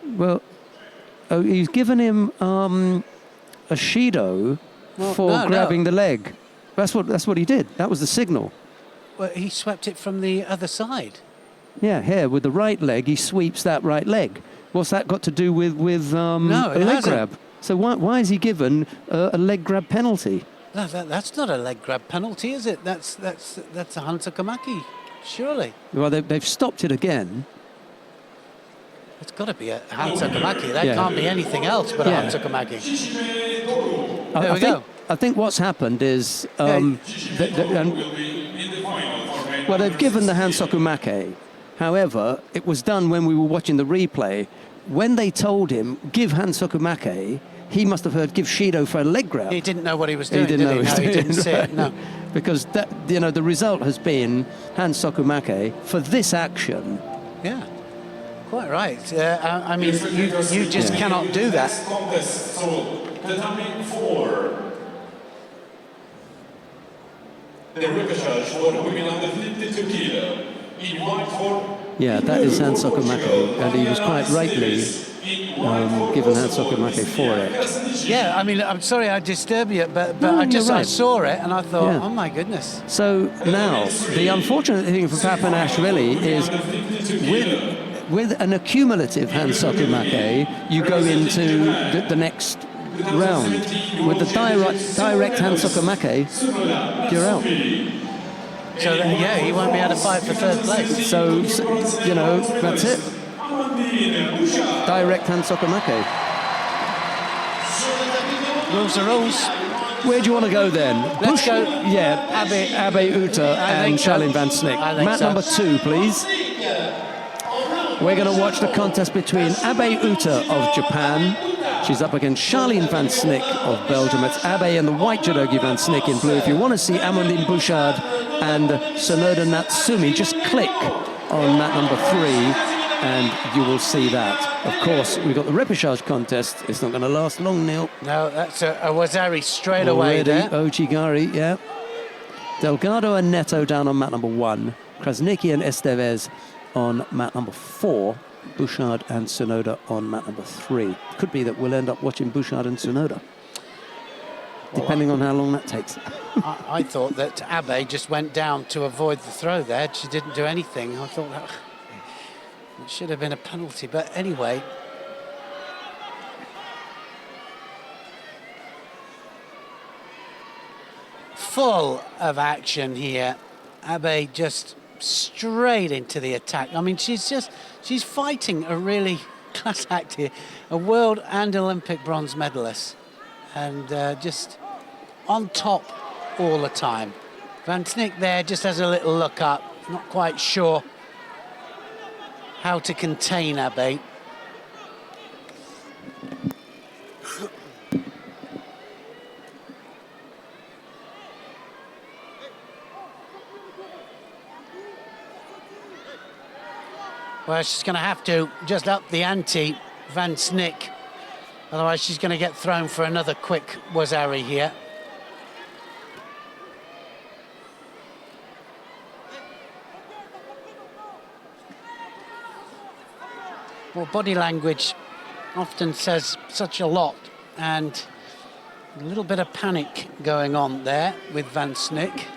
Well, he's given him a Shido for grabbing the leg. That's what he did. That was the signal. Well, he swept it from the other side. Yeah, here with the right leg, he sweeps that right leg. What's that got to do with a leg grab? So why is he given a leg grab penalty? No, that's not a leg grab penalty, is it? That's a Hansokamaki, surely. Well, they've stopped it again. It's got to be a Hansokamaki. That can't be anything else but a Hansokamaki. There we go. I think what's happened is, well, they've given the Hansokumake. However, it was done when we were watching the replay. When they told him, give Hansokumake, he must have heard, give Shido for a leg grab. He didn't know what he was doing, he didn't he didn't see it, no. Because, the result has been Hansokumake for this action. Yeah, quite right. I mean, you just cannot do that. Determined 4. The repechage for women under 52 kilo. In white for... Yeah, that is Hansokumake, and he was quite rightly given Hansokumake for it. Yeah, I mean, I'm sorry I disturb you, but I saw it and I thought, oh my goodness. So now, the unfortunate thing for Papinashvili is with an accumulative Hansokumake, you go into the next round. With the direct Hansokumake, you're out. So, yeah, he won't be able to fight for third place. So you know, that's it. Direct hand Sokomake. Rules are rules. Where do you want to go then? Let's go. Yeah, Abe Uta and Charlene Van Snick. Mat number 2, please. We're going to watch the contest between Abe Uta of Japan. She's up against Charlene Van Snick of Belgium. It's Abe and the white judogi Van Snick in blue. If you want to see Amandine Bouchard and Sonoda Natsumi, just click on mat number 3 and you will see that. Of course, we've got the repechage contest. It's not going to last long, Neil. No, that's a Wazari straight away there. Ochigari, yeah. Delgado and Neto down on mat number 1. Krasnicki and Estevez on mat number 4. Bouchard and Sonoda on mat number 3. Could be that we'll end up watching Bouchard and Sonoda, depending on how long that takes. I thought that Abe just went down to avoid the throw there. She didn't do anything. I thought that it should have been a penalty, but anyway. Full of action here. Abe just straight into the attack. I mean, she's fighting a really class act here, a world and Olympic bronze medalist, and just on top all the time. Van Snick there just has a little look up, not quite sure how to contain Abe. Well, she's going to have to just up the ante, Van Snick. Otherwise, she's going to get thrown for another quick Wazari here. Well, body language often says such a lot, and a little bit of panic going on there with Van Snick.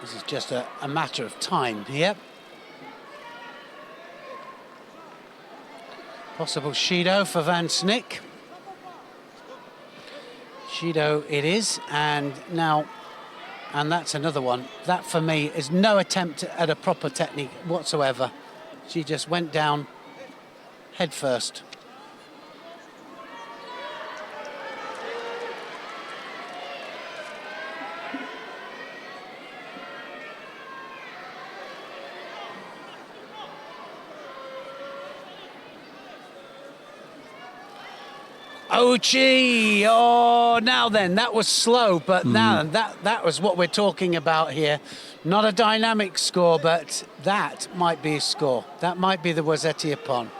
This is just a matter of time here. Possible Shido for Van Snick. Shido it is, and now, and that's another one. That for me is no attempt at a proper technique whatsoever. She just went down head first. Ochi! Oh, now then, that was slow, but now that was what we're talking about here. Not a dynamic score, but that might be a score. That might be the Wazzetti upon.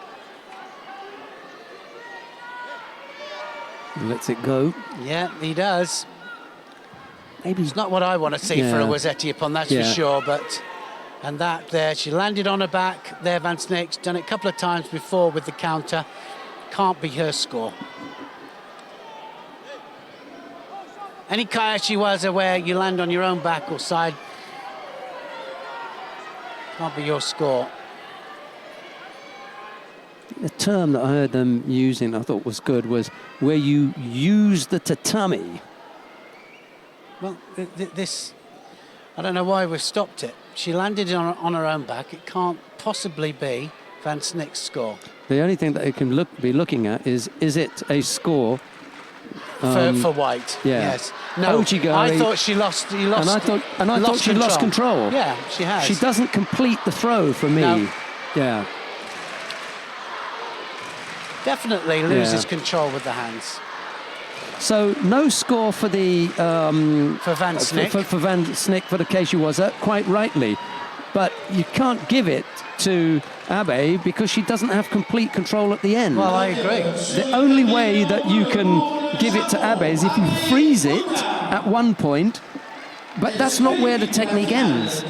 Lets it go. Yeah, he does. Maybe it's not what I want to see for a Wazzetti upon, that's for sure, but... And that there, she landed on her back there, Van Snick's done it a couple of times before with the counter. Can't be her score. Any Kayashi Waza where you land on your own back or side can't be your score. The term that I heard them using, I thought was good, was where you use the tatami. Well, this, I don't know why we've stopped it. She landed on her own back. It can't possibly be Van Snick's score. The only thing that it can be looking at is it a score? For white, yes. No, Ochigari, I thought she lost. And I thought she lost control. Yeah, she has. She doesn't complete the throw for me. No. Yeah. Definitely loses control with the hands. So no score for the for Van Snick. For Van Snick for the case she was quite rightly, but you can't give it to Abe because she doesn't have complete control at the end. Well, I agree. The only way that you can give it to Abe is if you freeze it at one point But that's not where the technique ends.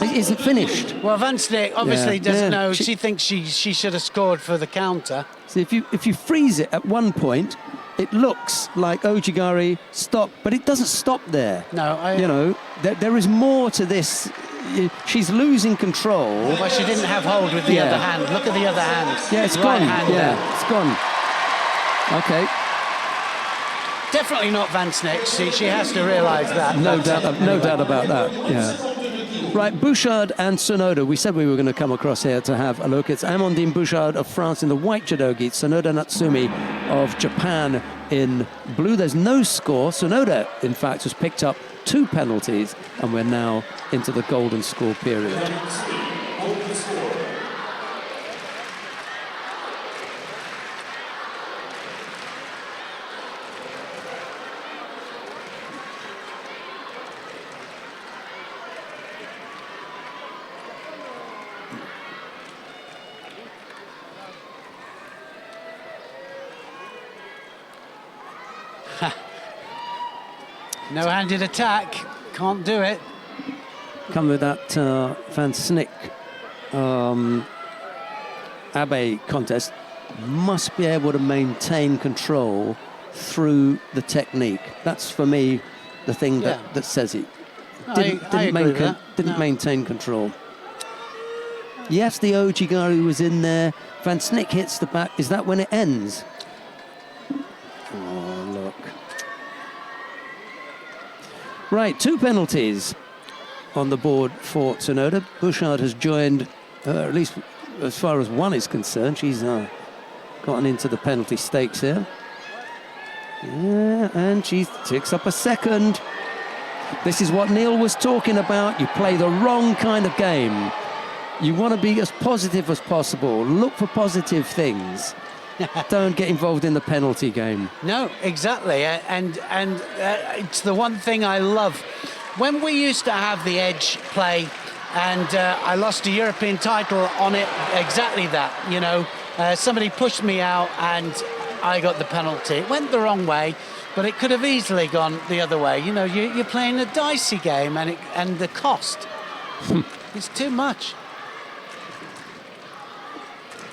It isn't finished. Well, Van Snick obviously Yeah. doesn't Yeah. know. She thinks she should have scored for the counter. See, if you freeze it at one point, it looks like Ojigari stopped, but it doesn't stop there. No, You know, there is more to this. She's losing control. Well, she didn't have hold with the Yeah. other hand. Look at the other hand. Yeah, it's Right gone. hand Yeah, there. it's gone. Okay. Definitely not Van Snick. She has to realise that. No But, doubt, no anyway. doubt about that. Yeah. Right, Bouchard and Tsunoda. We said we were going to come across here to have a look. It's Amandine Bouchard of France in the white judogi, Tsunoda Natsumi of Japan in blue. There's no score. Tsunoda, in fact, has picked up 2 penalties, and we're now into the golden score period. Golden score. No-handed attack. Can't do it. Come with that Van Snick Abe contest, must be able to maintain control through the technique. That's for me the thing Yeah. that says it. I agree with that. Didn't No. maintain control. Yes, the Ojigari was in there. Van Snick hits the back. Is that when it ends? Oh, look. Right, 2 penalties on the board for Tsunoda. Bouchard has joined, at least as far as one is concerned. She's gotten into the penalty stakes here. Yeah, and she ticks up a second. This is what Neil was talking about. You play the wrong kind of game. You want to be as positive as possible. Look for positive things. Don't get involved in the penalty game. No, exactly, and it's the one thing I love. When we used to have the edge play, and I lost a European title on it, exactly that. You know, somebody pushed me out, and I got the penalty. It went the wrong way, but it could have easily gone the other way. You know, you're playing a dicey game, and the cost is too much.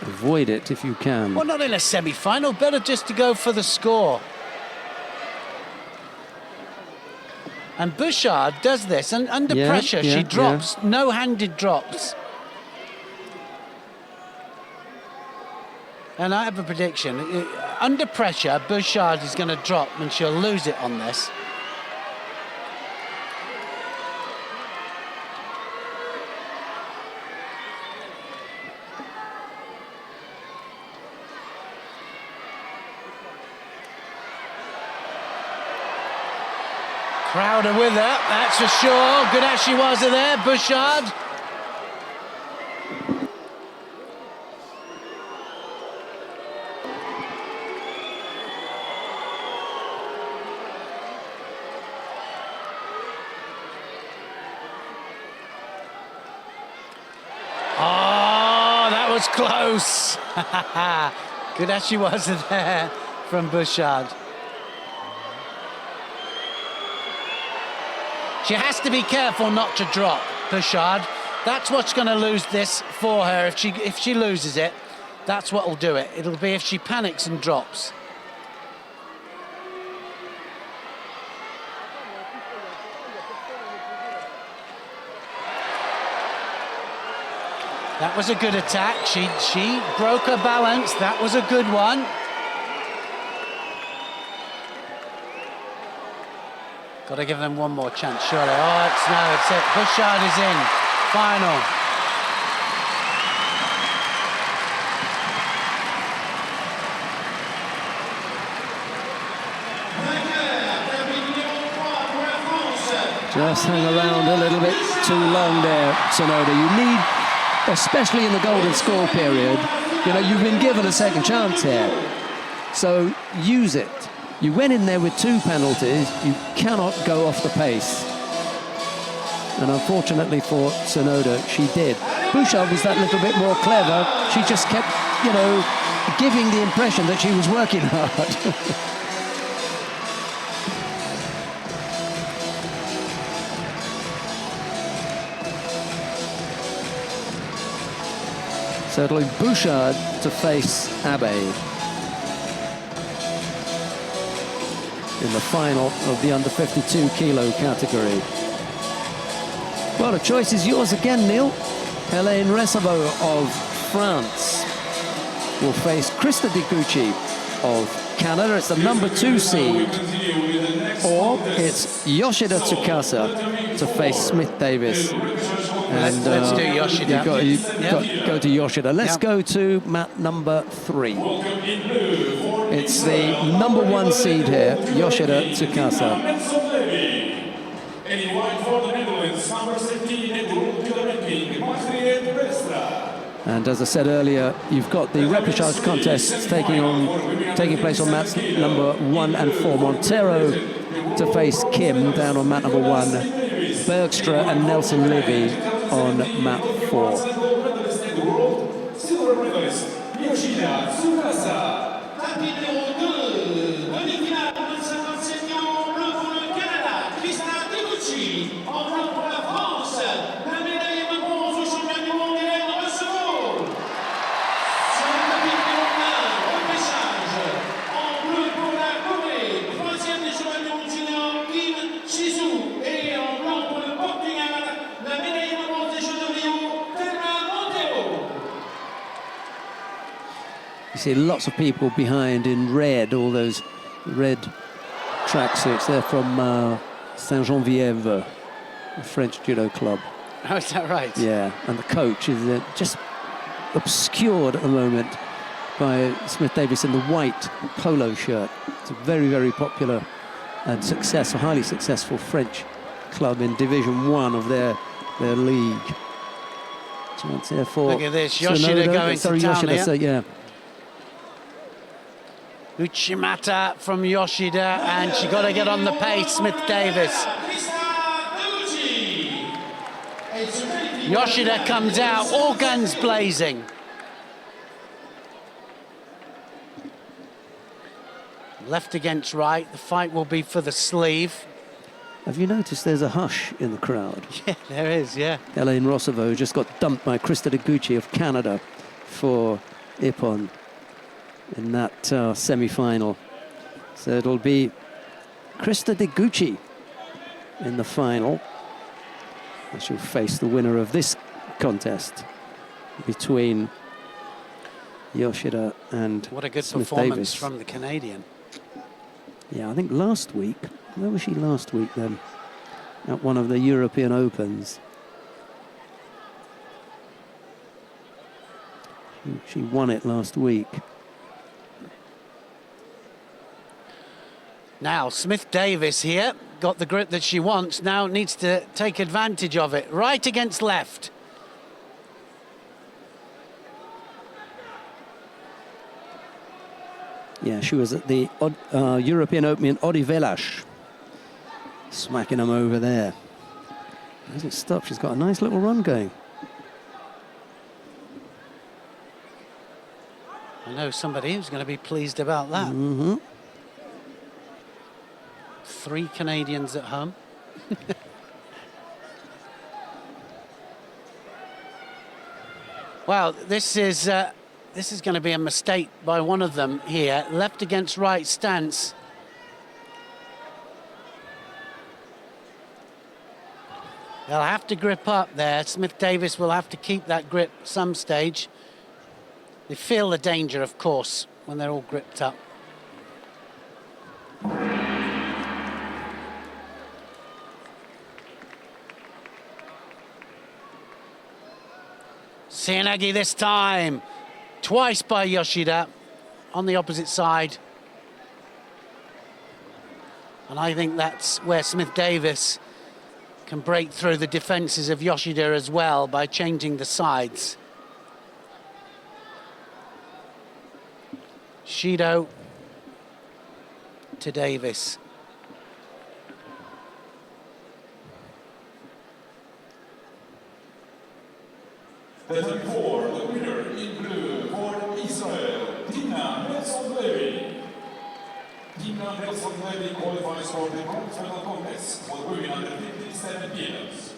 Avoid it if you can. Well, not in a semi-final. Better just to go for the score. And Bouchard does this, and under Yeah, pressure, yeah, she drops, no-handed drops. And I have a prediction. Under pressure, Bouchard is going to drop, and she'll lose it on this. Crowder with her, that's for sure. Good as she was there, Bouchard. Oh, that was close. Good as she was there from Bouchard. She has to be careful not to drop, Bouchard. That's what's going to lose this for her. If she loses it, that's what will do it. It'll be if she panics and drops. That was a good attack. She broke her balance. That was a good one. Got to give them one more chance, surely. Oh, it's it. Bouchard is in. Final. Just hang around a little bit too long there, Tsunoda. You need, especially in the golden score period, you know, you've been given a second chance here. So use it. You went in there with 2 penalties. You cannot go off the pace. And unfortunately for Tsunoda, she did. Bouchard was that little bit more clever. She just kept, you know, giving the impression that she was working hard. So it'll be Bouchard to face Abbey in the final of the under 52 kilo category. Well, the choice is yours again, Neil. Hélène Ressavo of France will face Krista Deguchi of Canada. It's the number 2 seed. Or it's Yoshida Tsukasa to face Smith Davis. And let's do Yoshida. Go to Yoshida. Let's go to mat number 3. It's the number 1 seed here, Yoshida Tsukasa. And in white for the Netherlands, number 17 in the world ranking, Margriet Restra. And as I said earlier, you've got the repechage contests taking place on mats number 1 and 4. Montero to face Kim down on mat number 1. Bergstra and Nelson Levy on mat 4. Silver medalist Yoshida Tsukasa. You see lots of people behind in red, all those red tracksuits. They're from Saint-Geneviève, the French judo club. Oh, is that right? Yeah, and the coach is just obscured at the moment by Smith Davis in the white polo shirt. It's a very, very popular and highly successful French club in Division 1 of their league. Chance here for look at this, Yoshida going to town here. Yeah. Uchimata from Yoshida, and she got to get on the pace, Smith Davis. Yoshida comes out, all guns blazing. Left against right, the fight will be for the sleeve. Have you noticed there's a hush in the crowd? Yeah, there is, yeah. Hélène Ressavo just got dumped by Krista Deguchi of Canada for Ippon in that semi-final. So it'll be Krista Deguchi in the final. And she'll face the winner of this contest between Yoshida and what a good Smith performance Davis. From the Canadian. Yeah, I think last week, where was she last week then? At one of the European Opens. She won it last week. Now, Smith Davis here, got the grip that she wants, now needs to take advantage of it. Right against left. Yeah, she was at the European Open in Odivelas, smacking them over there. Hasn't stopped, she's got a nice little run going. I know somebody who's going to be pleased about that. Mm-hmm. 3 Canadians at home. Well, this is going to be a mistake by one of them here. Left against right stance. They'll have to grip up there. Smith Davis will have to keep that grip at some stage. They feel the danger, of course, when they're all gripped up. Seanagi this time. Twice by Yoshida on the opposite side. And I think that's where Smith Davis can break through the defences of Yoshida as well by changing the sides. Shido to Davis. The 34, the winner in blue for Israel, Dina Nelson-Levy. Dina Nelson-Levy qualifies for the bronze medal contest for women under 57 kilos.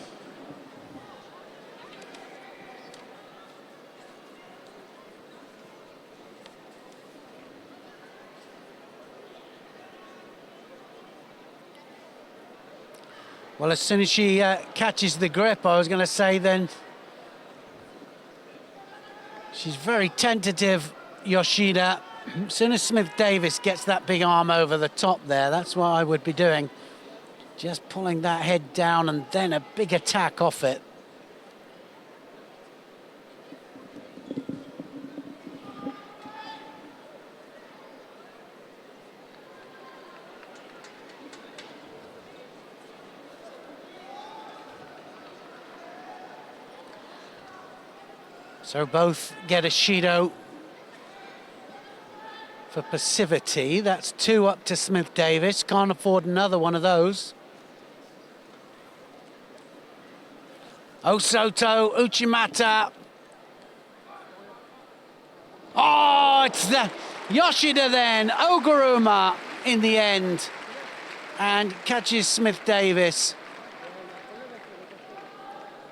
Well, as soon as she catches the grip, I was going to say then, she's very tentative, Yoshida. As soon as Smith-Davis gets that big arm over the top there, that's what I would be doing. Just pulling that head down and then a big attack off it. So both get a Shido for passivity. That's 2 up to Smith-Davis. Can't afford another one of those. Osoto, Uchimata. Oh, it's the Yoshida then. Oguruma in the end. And catches Smith-Davis.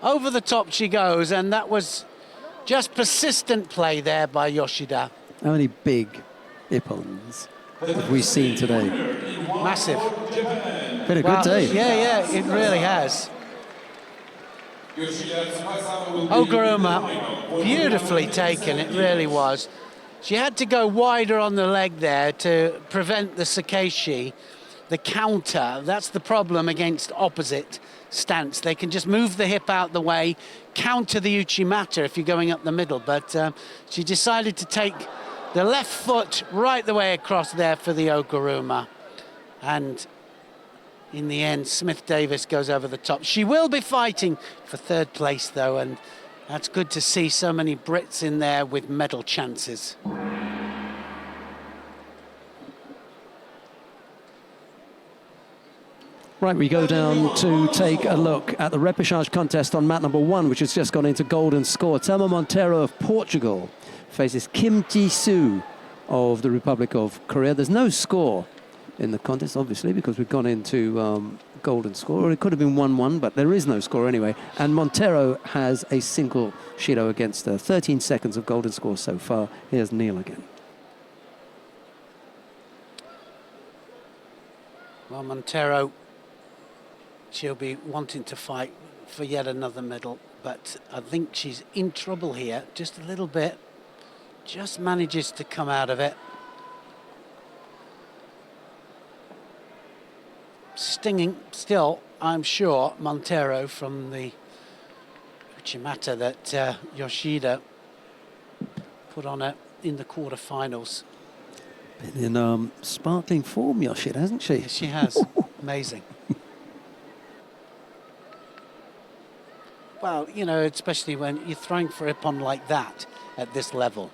Over the top she goes, and that was just persistent play there by Yoshida. How many big Ippons have we seen today? Massive. Been a good day. Yeah, it really has. Oguruma, beautifully taken, it really was. She had to go wider on the leg there to prevent the Sakeshi, the counter. That's the problem against opposite stance. They can just move the hip out the way, counter the Uchimata if you're going up the middle. But she decided to take the left foot right the way across there for the Oguruma. And in the end, Smith-Davis goes over the top. She will be fighting for 3rd place, though, and that's good to see so many Brits in there with medal chances. Right, we go down to take a look at the repechage contest on mat number 1, which has just gone into golden score. Thelma Monteiro of Portugal faces Kim Ji-soo of the Republic of Korea. There's no score in the contest, obviously, because we've gone into golden score, or it could have been 1-1, but there is no score anyway. And Monteiro has a single Shido against her. 13 seconds of golden score so far. Here's Neil again. Well, Monteiro, she'll be wanting to fight for yet another medal, but I think she's in trouble here, just a little bit. Just manages to come out of it. Stinging still, I'm sure, Monteiro from the Uchimata that Yoshida put on her in the quarterfinals. Been in sparkling form, Yoshida, hasn't she? Yes, she has. Amazing. Well, you know, especially when you're throwing for Ippon like that at this level.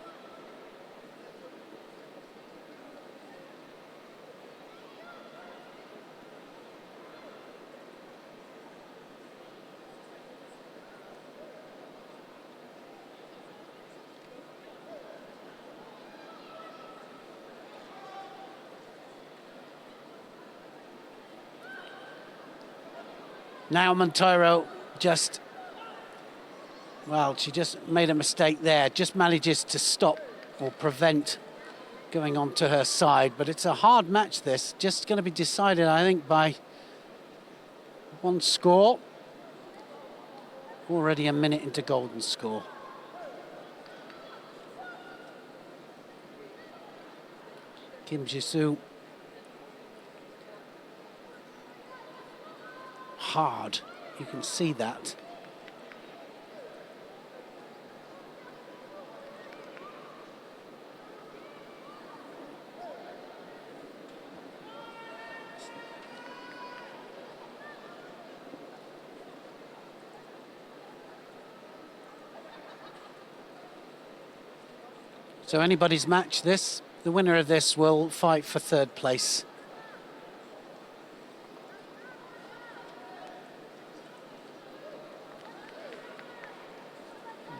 Now Monteiro just, well, she just made a mistake there, just manages to stop or prevent going on to her side. But it's a hard match, this. Just going to be decided, I think, by 1 score. Already a minute into golden score. Kim Ji-soo. Hard, you can see that. So anybody's match this. The winner of this will fight for 3rd place.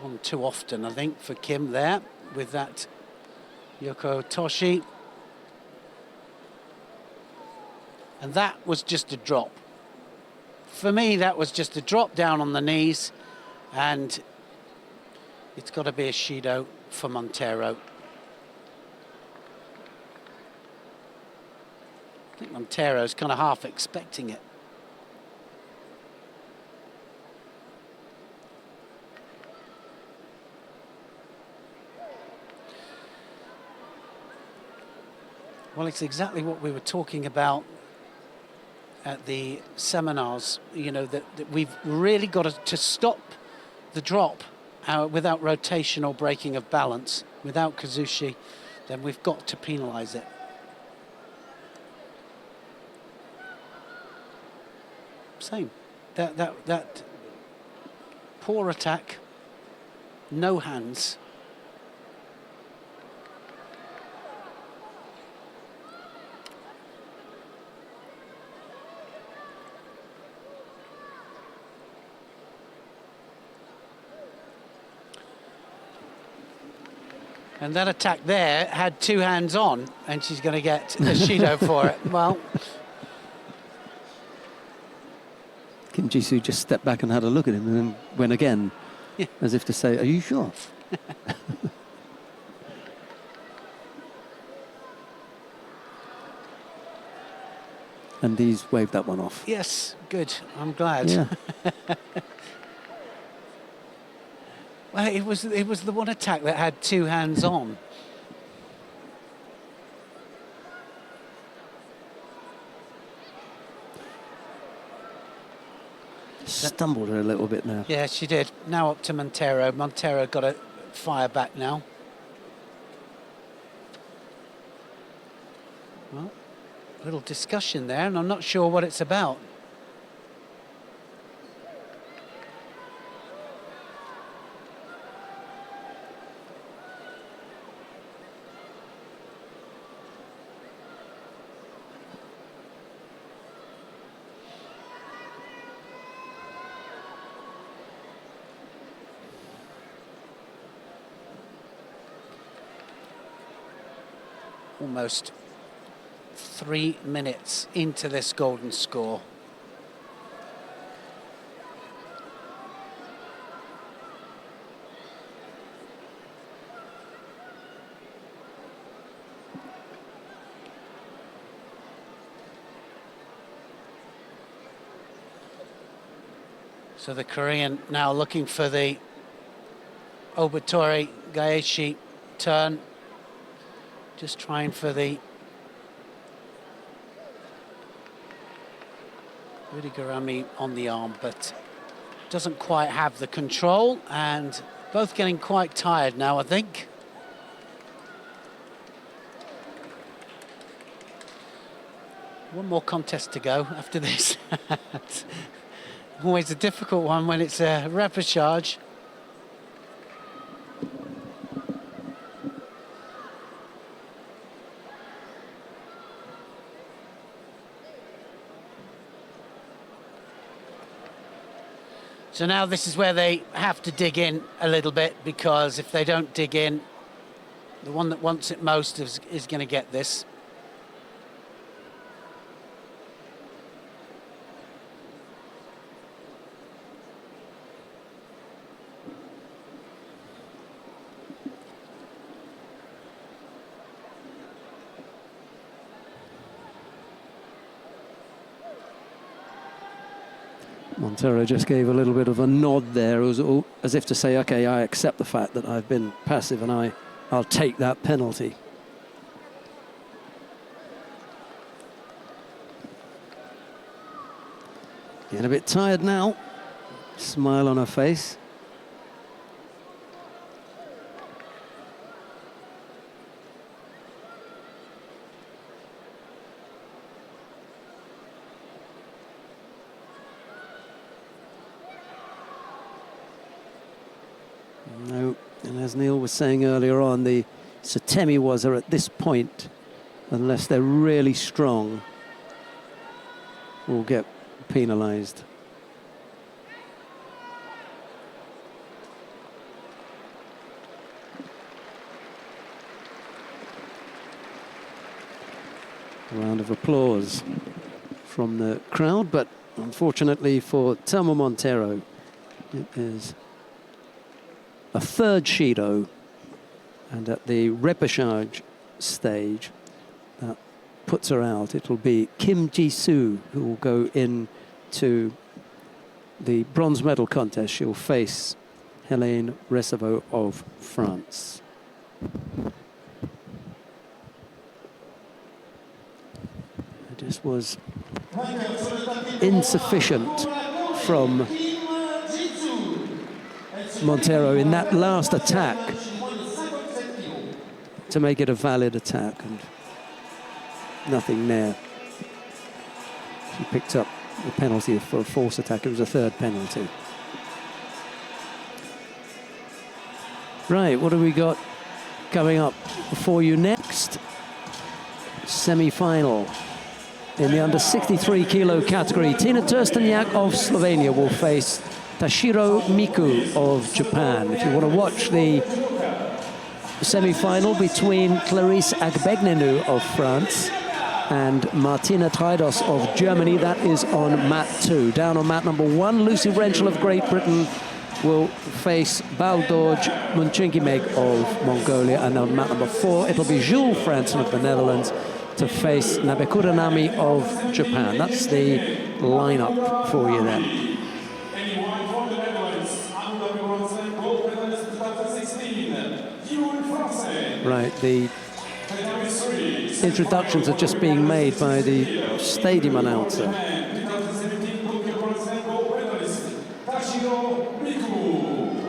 One too often, I think, for Kim there with that Yoko Toshi. And that was just a drop. For me, that was just a drop down on the knees, and it's got to be a Shido for Monteiro. I think Monteiro's kind of half expecting it. Well, it's exactly what we were talking about at the seminars, you know, that we've really got to stop the drop without rotation or breaking of balance. Without Kazushi, then we've got to penalise it. Same. That poor attack, no hands. And that attack there had two hands on, and she's going to get a Shido for it. Well, Kim Ji-soo just stepped back and had a look at him and then went again, yeah. as if to say, are you sure? And he's waved that one off. Yes, good. I'm glad. Yeah. Well, it was the one attack that had two hands on. Stumbled her a little bit now. Yeah, she did. Now up to Montero. Montero got to fire back now. Well, a little discussion there, and I'm not sure what it's about. Almost 3 minutes into this golden score. So the Korean now looking for the Obatori Gaeshi turn. Just trying for the Udigarami on the arm, but doesn't quite have the control, and both getting quite tired now, I think. One more contest to go after this. Always a difficult one when it's a repechage. So now this is where they have to dig in a little bit, because if they don't dig in, the one that wants it most is going to get this. Montero just gave a little bit of a nod there, as if to say, okay, I accept the fact that I've been passive and I'll take that penalty. Getting a bit tired now. Smile on her face. No, and as Neil was saying earlier on, the Satemi was are at this point, unless they're really strong, will get penalised. A round of applause from the crowd, but unfortunately for Thelma Montero, it is a third Shido, and at the repechage stage that puts her out. It'll be Kim Ji-soo who will go into the bronze medal contest. She'll face Helene Recevaux of France. This was insufficient from Montero in that last attack to make it a valid attack, and nothing there. She picked up the penalty for a force attack. It was a third penalty. Right, what have we got coming up for you next? Semi-final in the under 63 kilo category. Tina Trsteniak of Slovenia will face Toshiro Miku of Japan. If you want to watch the semi-final between Clarisse Agbegnenu of France and Martina Traidos of Germany, that is on mat 2. Down on mat number 1, Lucy Rentschel of Great Britain will face Baldorj Munchingimeg of Mongolia, and on mat number 4 it'll be Jules Franson of the Netherlands to face Nabekuranami of Japan. That's the lineup for you then. Right, the introductions are just being made by the stadium announcer.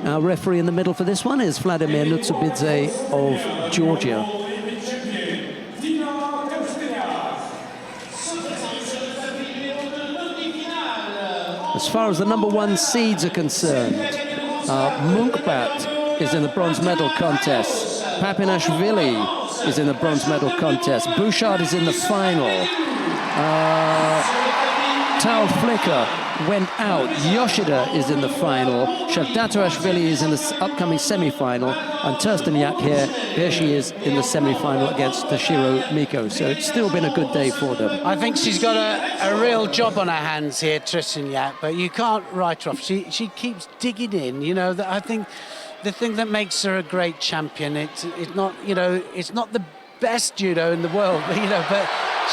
Our referee in the middle for this one is Vladimir Nutsubidze of Georgia. As far as the number 1 seeds are concerned, Munkbat is in the bronze medal contest. Papinashvili is in the bronze medal contest. Bouchard is in the final. Tal Flicker went out. Yoshida is in the final. Shavdatuashvili is in the upcoming semi-final. And Trsteniak here she is in the semi-final against Toshiro Miku. So it's still been a good day for them. I think she's got a real job on her hands here, Trsteniak, but you can't write her off. She keeps digging in, you know. I think the thing that makes her a great champion, it's not, you know, it's not the best judo in the world, you know, but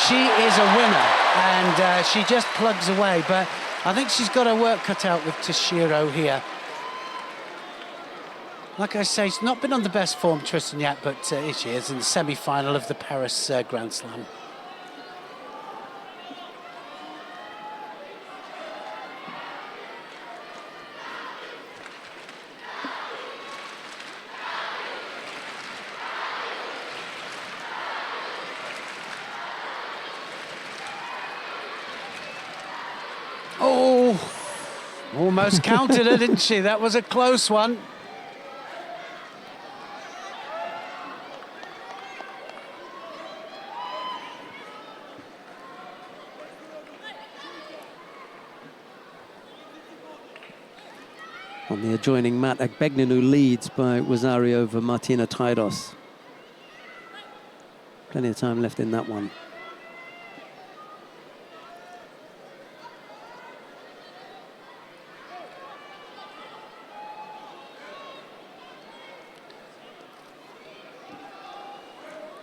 she is a winner, and she just plugs away. But I think she's got her work cut out with Toshiro here. Like I say, she's not been on the best form, Trsteniak, but here she is in the semi-final of the Paris Grand Slam. Oh, almost counted her, didn't she? That was a close one. On the adjoining mat, Agbegnenu leads by Wazari over Martina Traidos. Plenty of time left in that one.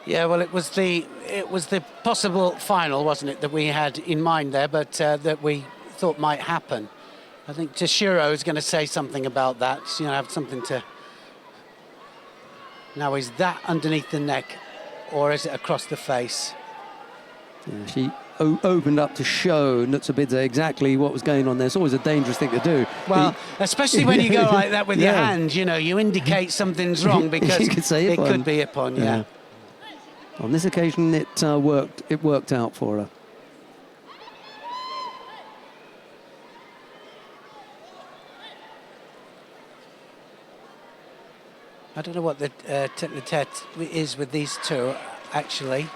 Yeah, well, it was the possible final, wasn't it, that we had in mind there, but that we thought might happen. I think Toshiro is going to say something about that. She's going to have something to. Now, is that underneath the neck, or is it across the face? Yeah, she opened up to show Nutsubidze exactly what was going on there. It's always a dangerous thing to do. Well, especially when you go like that with your hand, you know, you indicate something's wrong because you could say it could be Ippon, yeah. On this occasion, it worked out for her. I don't know what the tete-a-tete is with these two, actually.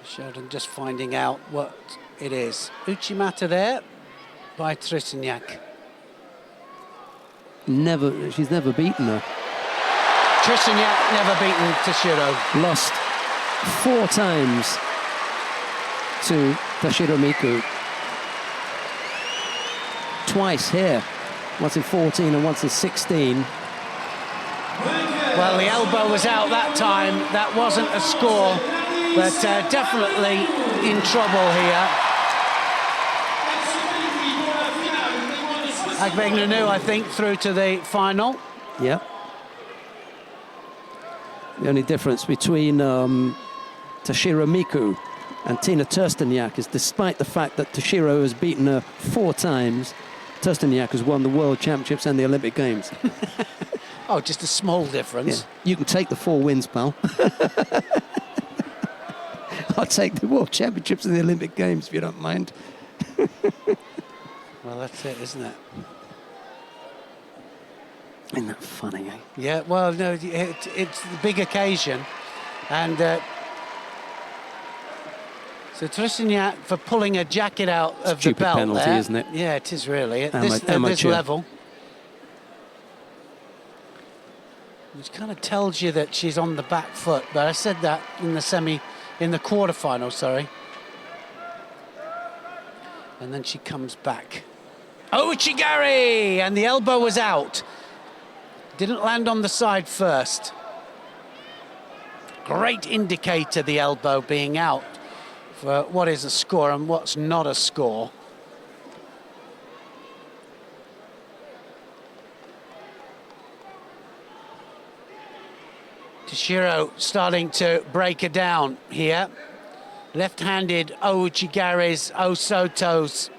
Sheridan just finding out what it is. Uchimata there by Trsteniak. She's never beaten her. Trsteniak never beaten Toshiro. Lost 4 times to Toshiro Miku. Twice here. Once in 14 and once in 16. Well, the elbow was out that time. That wasn't a score. but definitely in trouble here. Agbegnanu, I think, through to the final. Yeah. The only difference between Toshiro Miku and Tina Tursteniak is, despite the fact that Toshiro has beaten her 4 times, Tursteniak has won the World Championships and the Olympic Games. Oh, just a small difference. Yeah. You can take the 4 wins, pal. I'll take the World Championships and the Olympic Games if you don't mind. Well, that's it, isn't it? Isn't that funny, eh? Yeah, well, no, it's the big occasion. And so Tursteniak for pulling a jacket out of Stupid the belt penalty, there. isn't it? Yeah, it is really. At this Amateur. level. Which kind of tells you that she's on the back foot. But I said that in the quarterfinal, sorry. And then she comes back. Oh, Uchigari! And the elbow was out. Didn't land on the side first. Great indicator, the elbow being out for what is a score and what's not a score. Toshiro starting to break her down here. Left-handed Ouchigari's, Osoto's.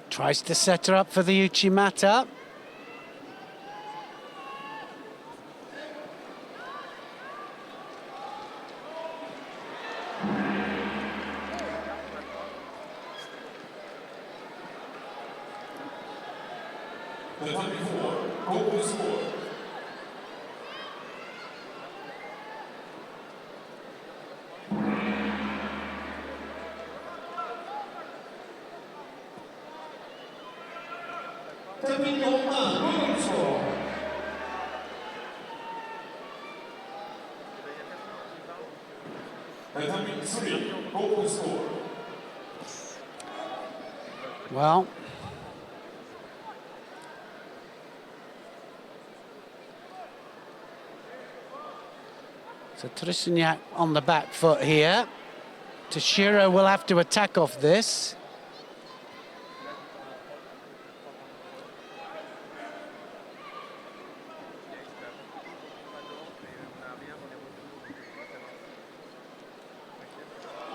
Tries to set her up for the Uchimata. The time before, open score. Tapis numéro 1, golden score. The time 3, open score. Well, so Tursteniak on the back foot here. Toshiro will have to attack off this.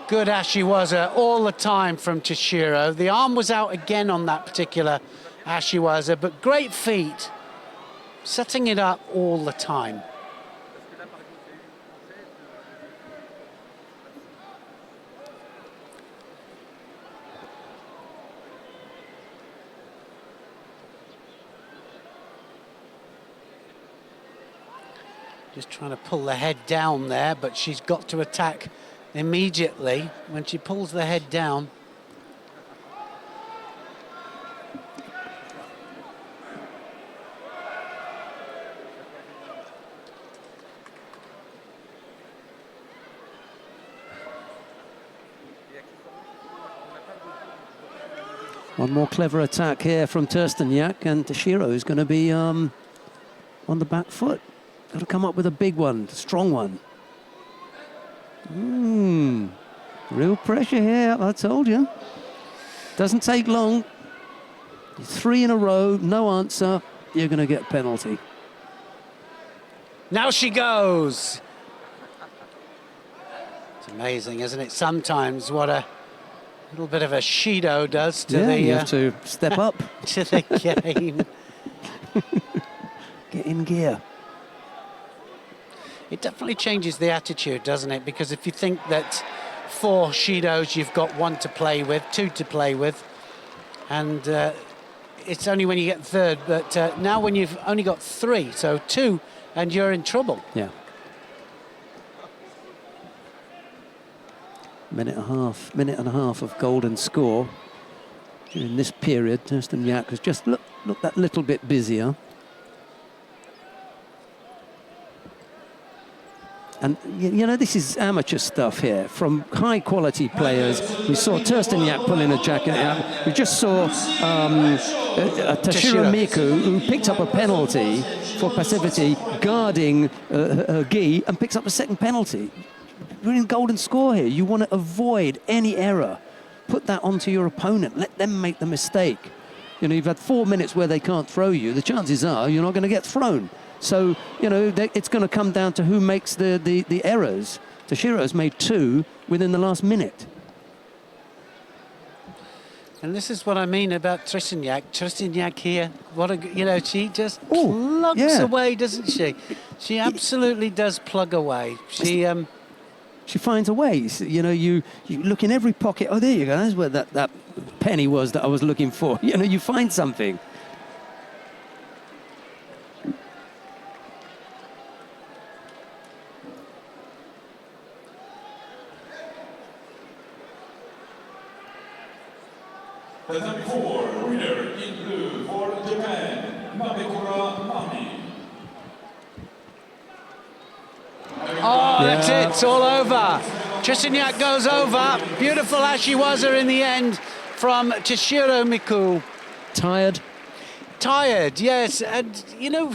Good Ashiwaza all the time from Toshiro. The arm was out again on that particular Ashiwaza, but great feet, setting it up all the time. Just trying to pull the head down there, but she's got to attack immediately when she pulls the head down. One more clever attack here from Tursteniak, and Toshiro is going to be on the back foot. Got to come up with a big one, a strong one. Real pressure here, I told you. Doesn't take long. 3 in a row, no answer, you're going to get a penalty. Now she goes. It's amazing, isn't it? Sometimes what a little bit of a Shido does to the... you have to step up. to the game. Get in gear. It definitely changes the attitude, doesn't it? Because if you think that 4 Shidos, you've got 1 to play with, 2 to play with, and it's only when you get third, but now when you've only got 3, so 2, and you're in trouble. Yeah. Minute and a half of golden score. During this period, Tursteniak has just looked that little bit busier. And, you know, this is amateur stuff here from high-quality players. We saw Tersteniak pulling a jacket out. We just saw Toshiro Miku, who picked up a penalty for passivity, guarding Gi, and picks up a second penalty. We're in golden score here. You want to avoid any error. Put that onto your opponent. Let them make the mistake. You know, you've had 4 minutes where they can't throw you. The chances are you're not going to get thrown. So, you know, it's going to come down to who makes the errors. Toshiro's made 2 within the last minute. And this is what I mean about Tersteniak. Tersteniak here, you know, she just plugs away, doesn't she? She absolutely does plug away. She finds a way. You know, you look in every pocket. Oh, there you go. That's where that penny was that I was looking for. You know, you find something. The number 4 winner in blue for Japan, Mabekura Mami. Oh, that's it. It's all over. Tersteniak goes over. Beautiful Ashiwaza in the end from Toshiro Miku. Tired? Tired, yes. And, you know,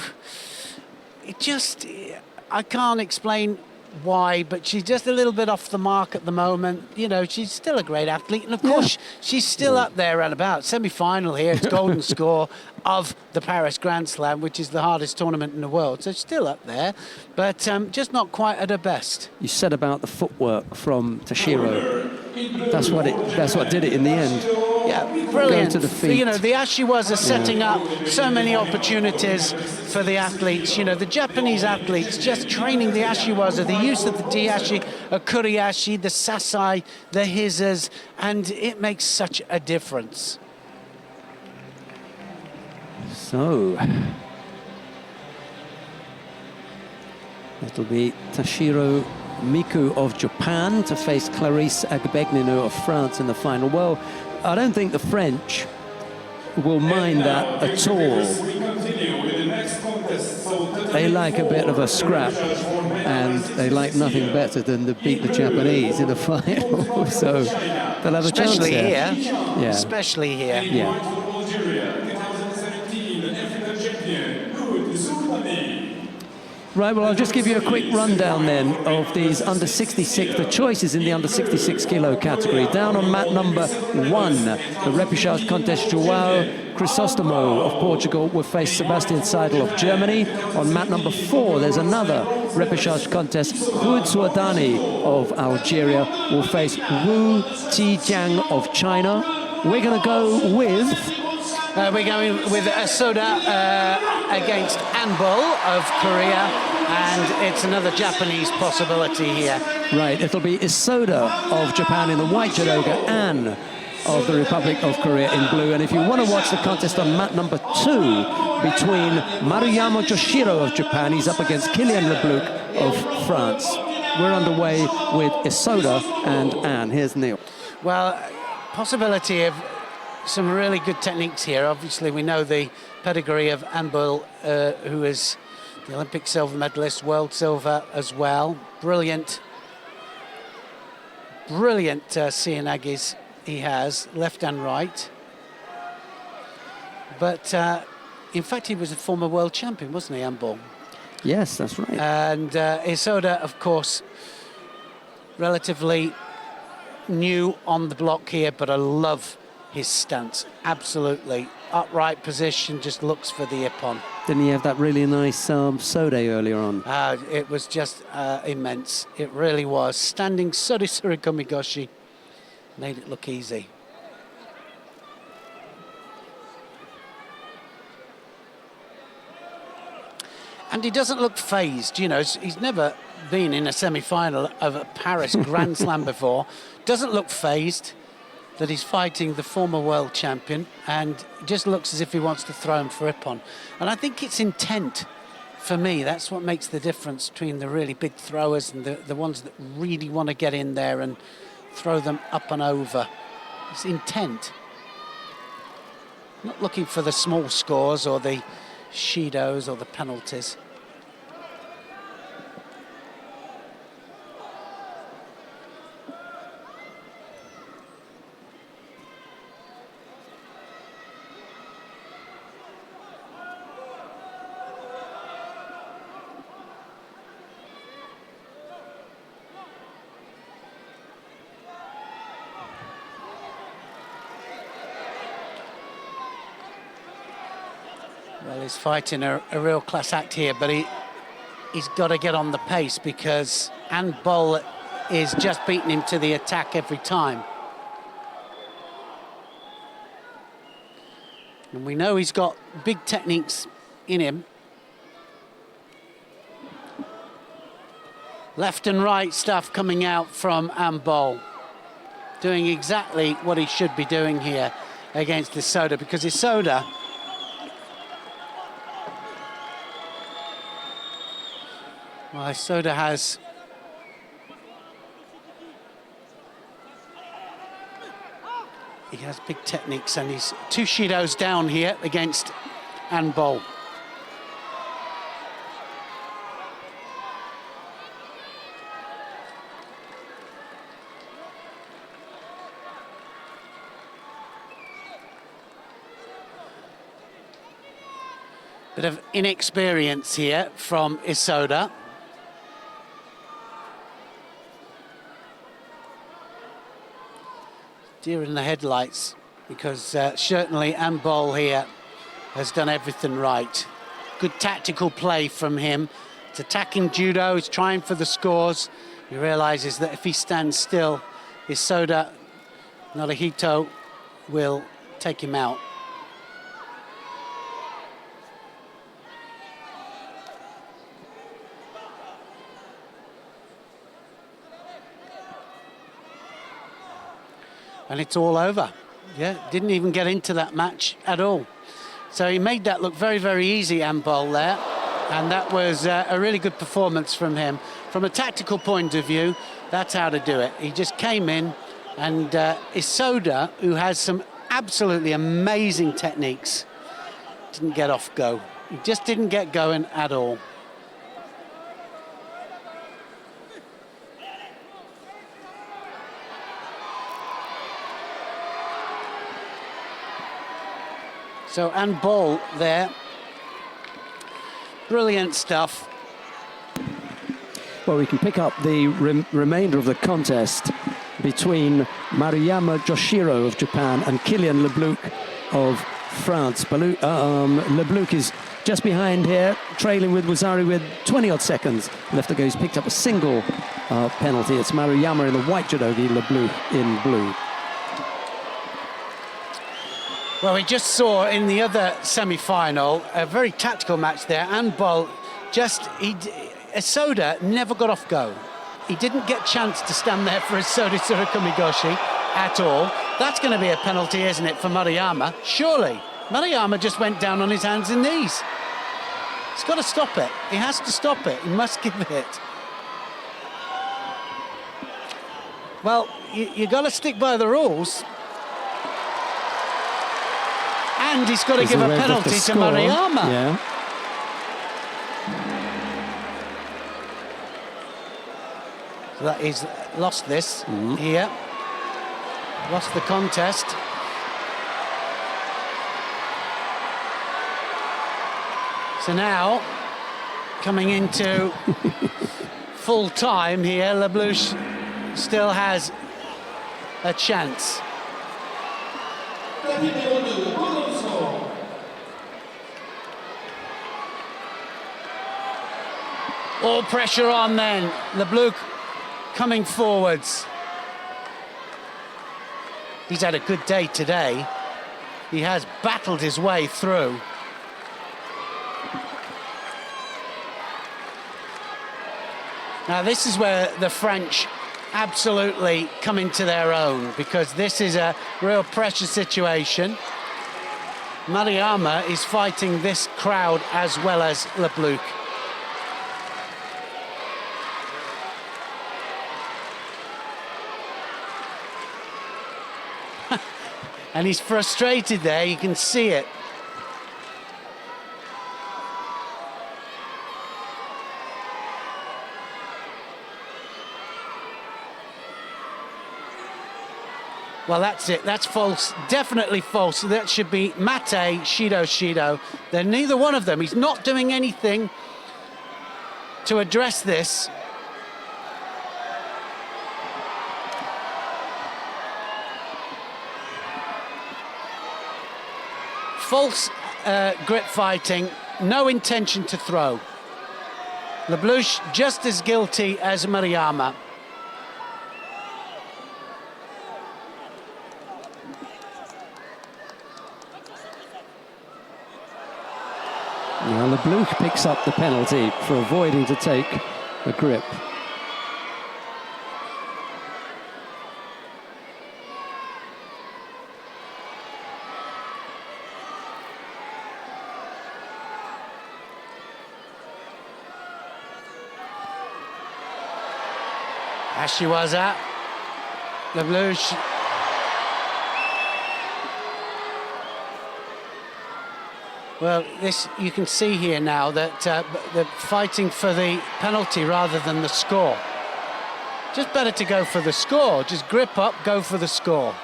I can't explain why, but she's just a little bit off the mark at the moment. You know, she's still a great athlete, and of course she's still up there and about. Semi-final here, it's golden score of the Paris Grand Slam, which is the hardest tournament in the world, so still up there, but just not quite at her best. You said about the footwork from Toshiro. That's what did it in the end. Yeah, brilliant. To the feet. You know, the Ashiwaza setting up so many opportunities for the athletes. You know, the Japanese athletes just training the Ashiwaza, the use of the Diashi, a Kuriashi, the Sasai, the Hizas, and it makes such a difference. So, it'll be Toshiro Miku of Japan to face Clarisse Agbegninu of France in the final. Well, I don't think the French will mind that at all. They like a bit of a scrap, and they like nothing better than to beat the Japanese in the final. So they'll have a chance here. Yeah. Especially here. Yeah. Right, well, I'll just give you a quick rundown then of these under 66, the choices in the under 66 kilo category. Down on mat number 1, the repechage contest, João Crisostomo of Portugal will face Sebastian Seidel of Germany. On mat number 4, there's another repechage contest, Hud Suadani of Algeria will face Wu Tijiang of China. We're going to go with... we're going with Soda against Anbol of Korea, and it's another Japanese possibility here. Right, it'll be Isoda of Japan in the white judoka, An of the Republic of Korea in blue. And if you want to watch the contest on mat number 2 between Maruyama Joshiro of Japan, he's up against Kylian Lebluc of France. We're underway with Isoda and An. Here's Neil. Well, possibility of some really good techniques here. Obviously, we know the pedigree of Anbol, who is the Olympic silver medalist, world silver as well. Brilliant Seoinagis he has, left and right. But in fact, he was a former world champion, wasn't he, Anbol? Yes, that's right. And Isoda, of course, relatively new on the block here, but I love his stance. Absolutely upright position, just looks for the ippon. Didn't he have that really nice Sode earlier on? It was just immense. It really was. Standing Sode Surikomigoshi made it look easy. And he doesn't look phased, you know. He's never been in a semi-final of a Paris Grand Slam before. Doesn't look phased that he's fighting the former world champion, and it just looks as if he wants to throw him for ippon. And I think it's intent for me. That's what makes the difference between the really big throwers and the ones that really want to get in there and throw them up and over. It's intent. Not looking for the small scores or the shidos or the penalties. Well, he's fighting a real class act here, but he's got to get on the pace because Bol is just beating him to the attack every time. And we know he's got big techniques in him. Left and right stuff coming out from Bol, doing exactly what he should be doing here against Isoda, because Isoda has big techniques, and he's 2 Shidos down here against Bol. Bit of inexperience here from Isoda. Deer in the headlights, because certainly Bol here has done everything right. Good tactical play from him. It's attacking judo, he's trying for the scores. He realizes that if he stands still, Isoda Norihito will take him out. And it's all over. Yeah, didn't even get into that match at all. So he made that look very, very easy, Bol there. And that was a really good performance from him. From a tactical point of view, that's how to do it. He just came in, and Isoda, who has some absolutely amazing techniques, didn't get off go. He just didn't get going at all. So Bol there, brilliant stuff. Well, we can pick up the remainder of the contest between Maruyama Joshiro of Japan and Kylian Lebluc of France. Lebluc is just behind here, trailing with Wazari with 20-odd seconds left to go. He's picked up a single penalty. It's Maruyama in the white judogi, Lebluc in blue. Well, we just saw in the other semi-final a very tactical match there. Bol Isoda never got off go. He didn't get a chance to stand there for Isoda Tsurukumigoshi at all. That's going to be a penalty, isn't it, for Maruyama? Surely. Maruyama just went down on his hands and knees. He's got to stop it. He has to stop it. He must give it. Well, you got to stick by the rules. And he's got to give a penalty to Maruyama. Yeah. So that he's lost this here. Lost the contest. So now, coming into full time here, Lebluc still has a chance. All pressure on then. Lebluc coming forwards. He's had a good day today. He has battled his way through. Now this is where the French absolutely come into their own, because this is a real pressure situation. Maruyama is fighting this crowd as well as Lebluc. And he's frustrated there, you can see it. Well, that's it. That's false. Definitely false. That should be Mate, Shido. They're neither one of them. He's not doing anything to address this. False grip fighting, no intention to throw. Leblouch just as guilty as Mariyama. Now Leblouch picks up the penalty for avoiding to take the grip. Ashiwaza, Leblouch. Well, this you can see here now that they're fighting for the penalty rather than the score. Just better to go for the score. Just grip up, go for the score.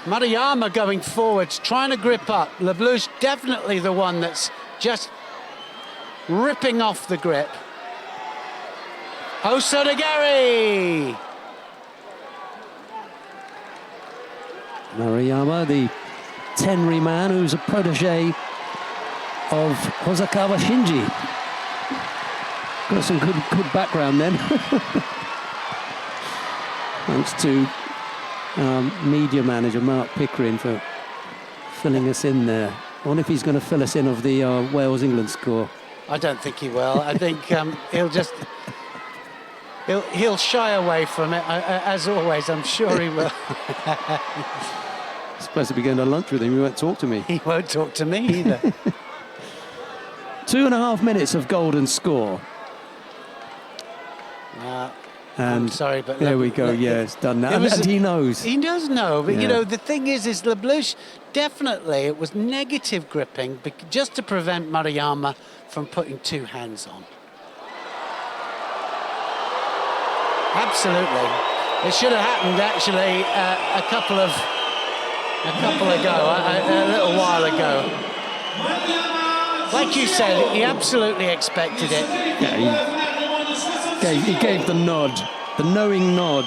Mariyama going forwards, trying to grip up. Leblouch definitely the one that's just ripping off the grip. Osodagari! Mariyama, the Tenri man who's a protege of Hosokawa Shinji. Got some good background then. Thanks to media manager Mark Pickering for filling us in there. I wonder if he's going to fill us in of the Wales-England score. I don't think he will. I think he'll just... He'll shy away from it, as always. I'm sure he will. Supposed to be going to lunch with him. He won't talk to me. He won't talk to me either. 2.5 minutes of golden score. I'm sorry, but there we go. Yeah, it's done now. And he knows. He does know, but Yeah. you know the thing is Leblouch definitely it was negative gripping, just to prevent Mariyama from putting two hands on. Absolutely, it should have happened actually a couple ago, a little while ago. Like you said, he absolutely expected it. Yeah, he gave the nod, the knowing nod.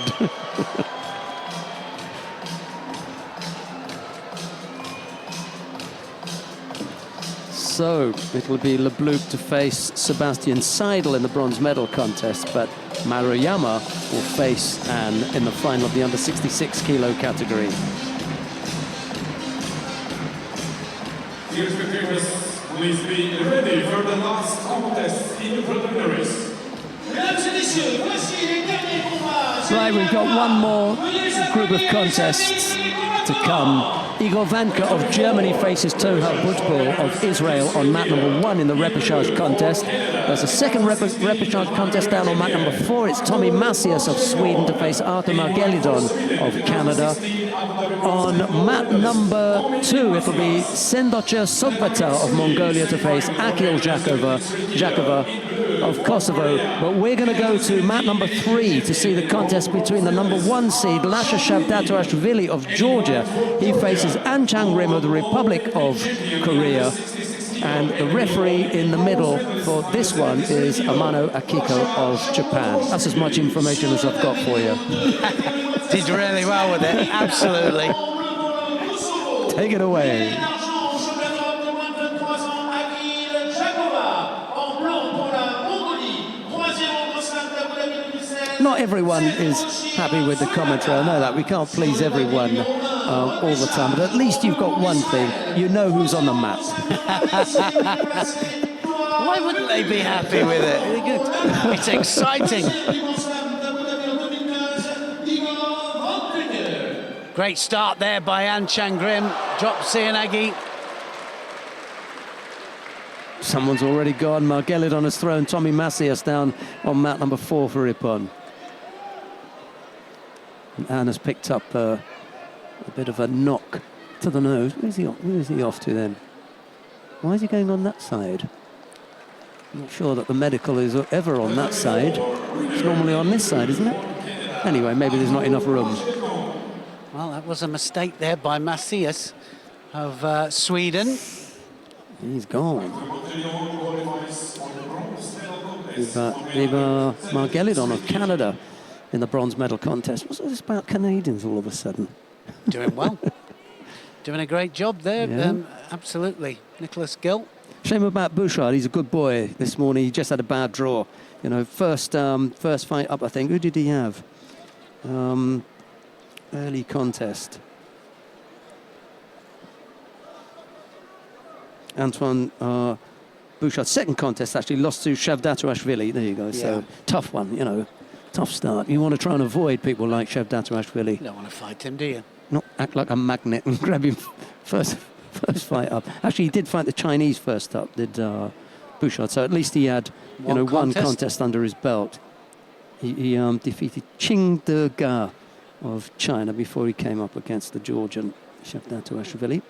So it will be Leblouch to face Sebastian Seidel in the bronze medal contest, but Maruyama will face Anne in the final of the under 66 kilo category. Dear spectators, please be ready for the last contest in the preliminaries. Right, we've got one more group of contests to come. Igor Vanka of Germany faces Toha Butbul of Israel on mat number 1 in the repechage contest. There's a second repechage contest down on mat number 4. It's Tommy Macias of Sweden to face Artur Margelidon of Canada. On mat number 2, it'll be Sendocha Sogbata of Mongolia to face Akil Jakova of Kosovo. But we're going to go to mat number 3 to see the contest between the number 1 seed Lasha Shavdatoashvili of Georgia. He faces An Chang-rim of the Republic of Korea. And the referee in the middle for this one is Amano Akiko of Japan. That's as much information as I've got for you. Did really well with it, absolutely. Take it away. Not everyone is happy with the commentary. I know that. We can't please everyone all the time. But at least you've got one thing. You know who's on the mat. Why wouldn't they be happy with it? It's exciting. Great start there by An Chang-rim. Drops Sianagi. Someone's already gone. Margelidon has thrown Tommy Macias down on mat number 4 for Ippon. And Anne has picked up a bit of a knock to the nose. Where is he off to then? Why is he going on that side? I'm not sure that the medical is ever on that side. It's normally on this side, isn't it? Anyway, maybe there's not enough room. Well, that was a mistake there by Macias of Sweden. He's gone. Viva Margelidon of Canada in the bronze medal contest. What's this about Canadians all of a sudden? Doing well. Doing a great job there, Yeah. absolutely. Nicholas Gill. Shame about Bouchard. He's a good boy this morning. He just had a bad draw. You know, first fight up, I think. Who did he have? Early contest. Antoine Bouchard. Second contest, actually, lost to Shavdatuashvili. There you go. So, tough one, you know. Tough start. You want to try and avoid people like Shavdatuashvili. You don't want to fight him, do you? Not act like a magnet and grab him first fight up. Actually, he did fight the Chinese first up, did Bouchard. So at least he had, one contest under his belt. He defeated Qing De Ga of China before he came up against the Georgian Shavdatuashvili.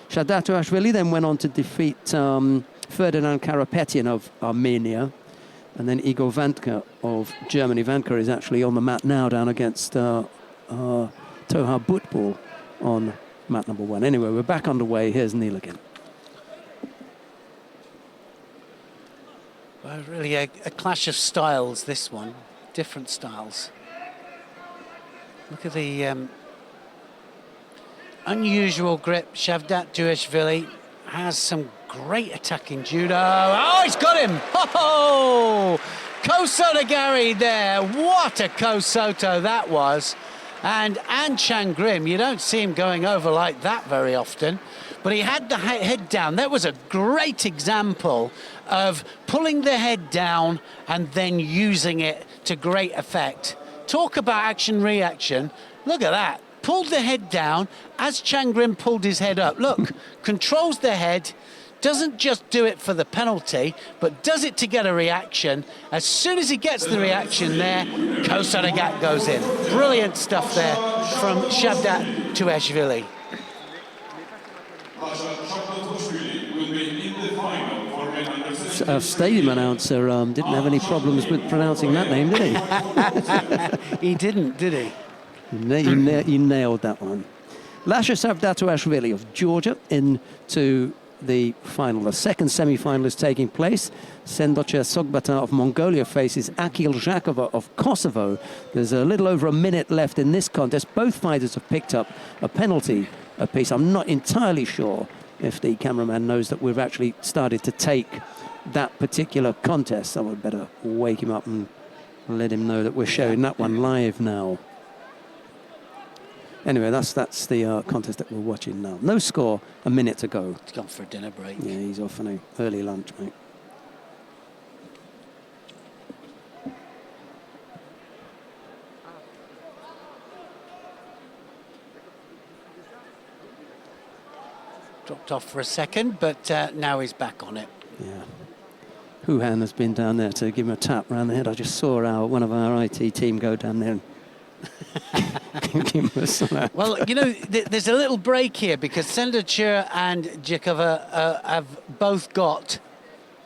Shavdatuashvili then went on to defeat Ferdinand Karapetyan of Armenia, and then Igor Vantka of Germany. Vantka is actually on the mat now down against Tohar Butbul on mat number 1. Anyway, we're back underway. Here's Neil again. Well, really a clash of styles, this one. Different styles. Look at the unusual grip. Shavdatuashvili has some great attacking judo. Oh, he's got him! Oh, Kosoto Gary there. What a Kosoto that was. And Chang Grim, you don't see him going over like that very often, but he had the head down. That was a great example of pulling the head down and then using it to great effect. Talk about action-reaction. Look at that. Pulled the head down as Chang Grim pulled his head up. Look, controls the head, doesn't just do it for the penalty, but does it to get a reaction. As soon as he gets the reaction there, Kosoto Gat goes in. Brilliant stuff there from Shavdatuashvili. Our stadium announcer didn't have any problems with pronouncing that name, did he? He didn't, did he? He nailed that one. Lasha Shavdatuashvili of Georgia into the final. The second semi-final is taking place. Sendoche Sogbata of Mongolia faces Akil Zhakova of Kosovo. There's a little over a minute left in this contest. Both fighters have picked up a penalty apiece. I'm not entirely sure if the cameraman knows that we've actually started to take that particular contest. So we'd better wake him up and let him know that we're showing that one live now. Anyway, that's the contest that we're watching now. No score, a minute to go. He's gone for a dinner break. Yeah, he's off on an early lunch, mate. Dropped off for a second, but now he's back on it. Yeah. Houhan has been down there to give him a tap around the head. I just saw one of our IT team go down there and give him a slap. Well, you know, there's a little break here because Sendoche and Zhakova have both got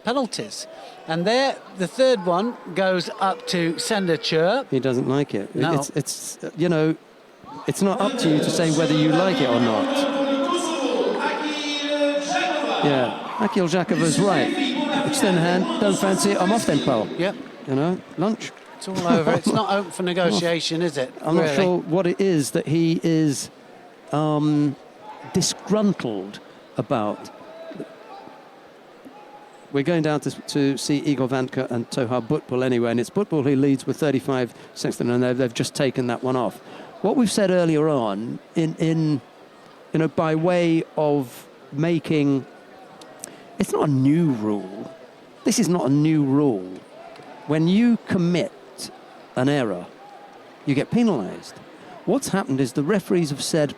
penalties. And there, the third one goes up to Sendoche. He doesn't like it. No. It's you know, it's not up to you to say whether you like it or not. Yeah, Akil Zhakova's right. Extend the hand, don't fancy it, I'm off then, pal. Yep. You know, lunch. It's all over. It's not open for negotiation, is it? I'm not sure what it is that he is disgruntled about. We're going down to see Igor Vantka and Tohar Butbul anyway, and it's Butbul who leads with 35 seconds, and they've just taken that one off. What we've said earlier on, by way of making, it's not a new rule. This is not a new rule. When you commit an error, you get penalised. What's happened is the referees have said,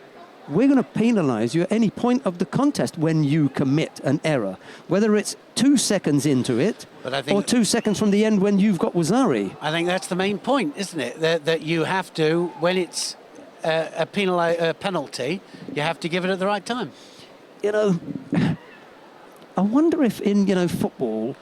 we're going to penalise you at any point of the contest when you commit an error, whether it's 2 seconds into it or 2 seconds from the end when you've got Wazari. I think that's the main point, isn't it? That you have to, when it's a penalty, you have to give it at the right time. You know, I wonder if in, football,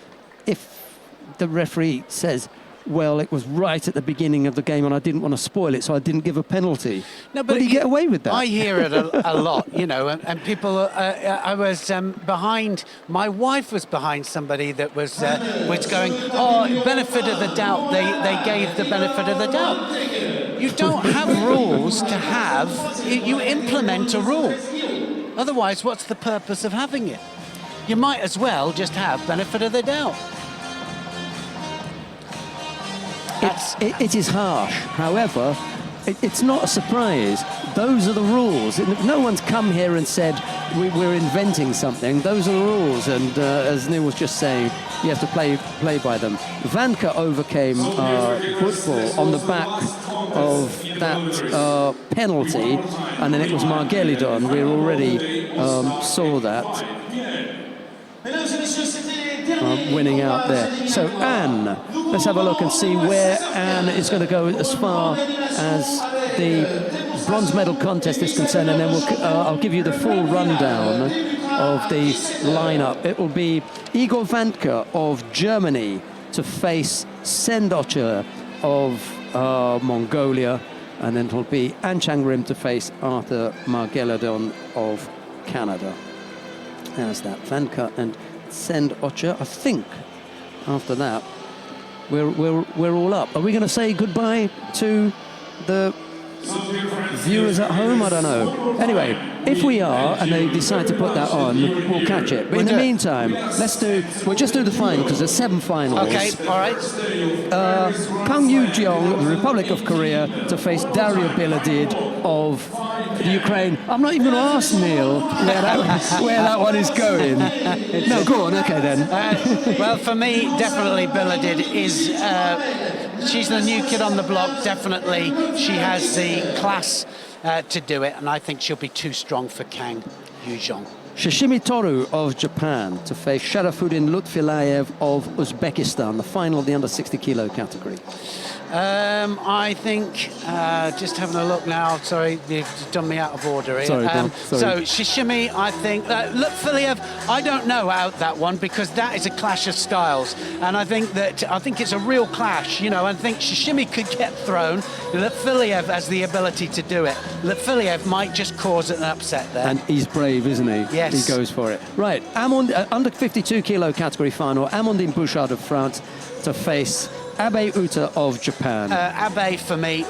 if the referee says, well, it was right at the beginning of the game and I didn't want to spoil it, so I didn't give a penalty. No, but would he get away with that? I hear it a lot, and people, I was behind, my wife was behind somebody that was going, oh, benefit of the doubt, they gave the benefit of the doubt. You don't have rules to have, you implement a rule. Otherwise, what's the purpose of having it? You might as well just have benefit of the doubt. It is harsh. However, it's not a surprise. Those are the rules. No one's come here and said we're inventing something. Those are the rules. And as Neil was just saying, you have to play by them. Vanka overcame Woodfall on the back of that penalty, and then it was Margelidon. We already saw that. Winning out there. So Anne, let's have a look and see where Anne is going to go as far as the bronze medal contest is concerned, and then I'll give you the full rundown of the lineup. It will be Igor Vanka of Germany to face Sendocha of Mongolia, and then it will be An Chang Rim to face Arthur Margelidon of Canada. There's that, Vanka and Sendocha. I think after that we're all up. Are we going to say goodbye to the viewers at home? I don't know. Anyway, if we are and they decide to put that on, we'll catch it. But in the meantime, we'll just do the final because there's 7 finals. Okay, all right. Pang Yu-jeong of the Republic of Korea to face Dario Biladid of the Ukraine. I'm not even going to ask Neil where that one is going. No, go on. Okay then. Well, for me, definitely Biladid is. She's the new kid on the block. Definitely, she has the class to do it, and I think she'll be too strong for Kang Yu-jeong. Shishimi Toru of Japan to face Sharafuddin Lutfilayev of Uzbekistan, the final of the under 60 kilo category. I think, just having a look now, sorry, you've done me out of order here. Sorry. So, Shishimi, I think, Lutfilayev, I don't know out that one because that is a clash of styles. And I think it's a real clash, you know. I think Shishimi could get thrown. Lutfilayev has the ability to do it. Lutfilayev might just cause an upset there. And he's brave, isn't he? Yes. He goes for it. Right, under 52 kilo category final, Amandine Bouchard of France to face Abe Uta of Japan. Abe, for me,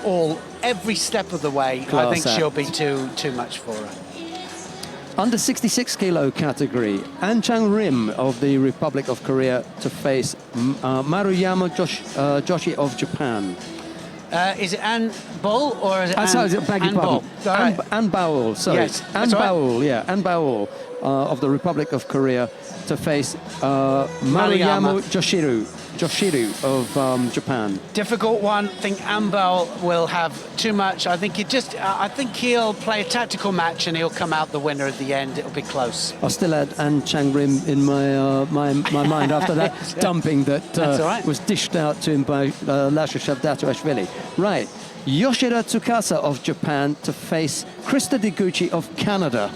every step of the way. Class I think act. she'll be too much for her. Under 66 kilo category, An Chang Rim of the Republic of Korea to face Maruyama Joshi of Japan. Is it Ann Bull or is it Ann Bowell? Ann Bowell, sorry. Yes, Ann Bowell, yeah. Ann Bowell of the Republic of Korea to face Maruyama Joshiru of Japan. Difficult one. I think Ambal will have too much. I think he'll play a tactical match and he'll come out the winner at the end. It'll be close. I still had An Chang Rim in my mind after that dumping that was dished out to him by Lasha Shavdatuashvili. Right, Yoshida Tsukasa of Japan to face Krista Deguchi of Canada.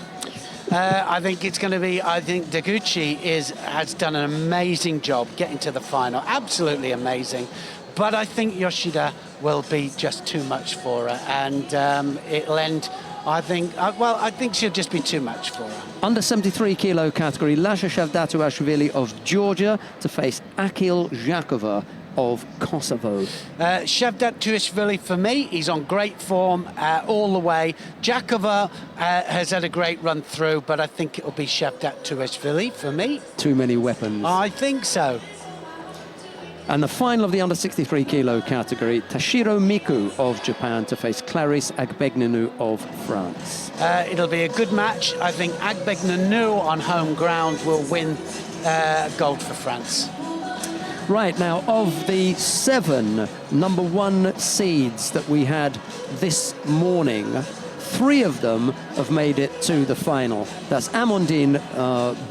I think it's going to be. I think Deguchi has done an amazing job getting to the final. Absolutely amazing. But I think Yoshida will be just too much for her, and it'll end. I think she'll just be too much for her. Under 73 kilo category, Lasha Shavdatuashvili of Georgia to face Akil Zhakova of Kosovo. Shavdatuashvili, for me, he's on great form all the way. Jakova has had a great run through, but I think it'll be Shavdatuashvili for me. Too many weapons. I think so. And the final of the under 63 kilo category, Tashiro Miku of Japan to face Clarisse Agbegnanu of France. It'll be a good match. I think Agbegnanu on home ground will win gold for France. Right, now, of the 7 number 1 seeds that we had this morning, 3 of them have made it to the final. That's Amandine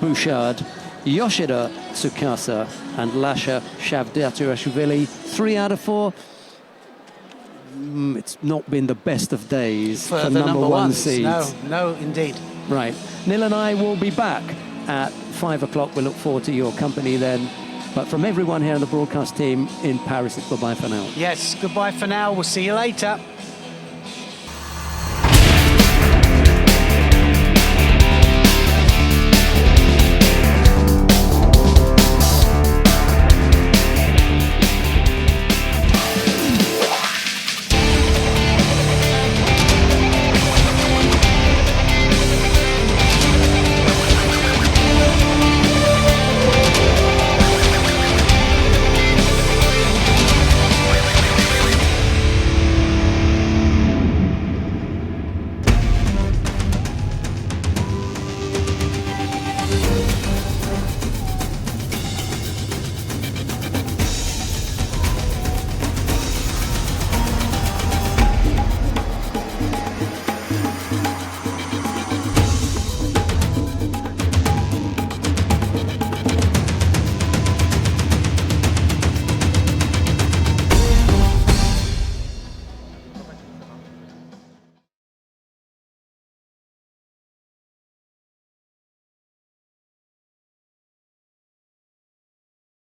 Bouchard, Yoshida Tsukasa, and Lasha Shavdatuashvili. 3 out of 4. It's not been the best of days for the number 1 ones. seeds. No, indeed. Right. Neil and I will be back at 5 o'clock. We look forward to your company then. But from everyone here on the broadcast team in Paris, it's goodbye for now. Yes, goodbye for now. We'll see you later.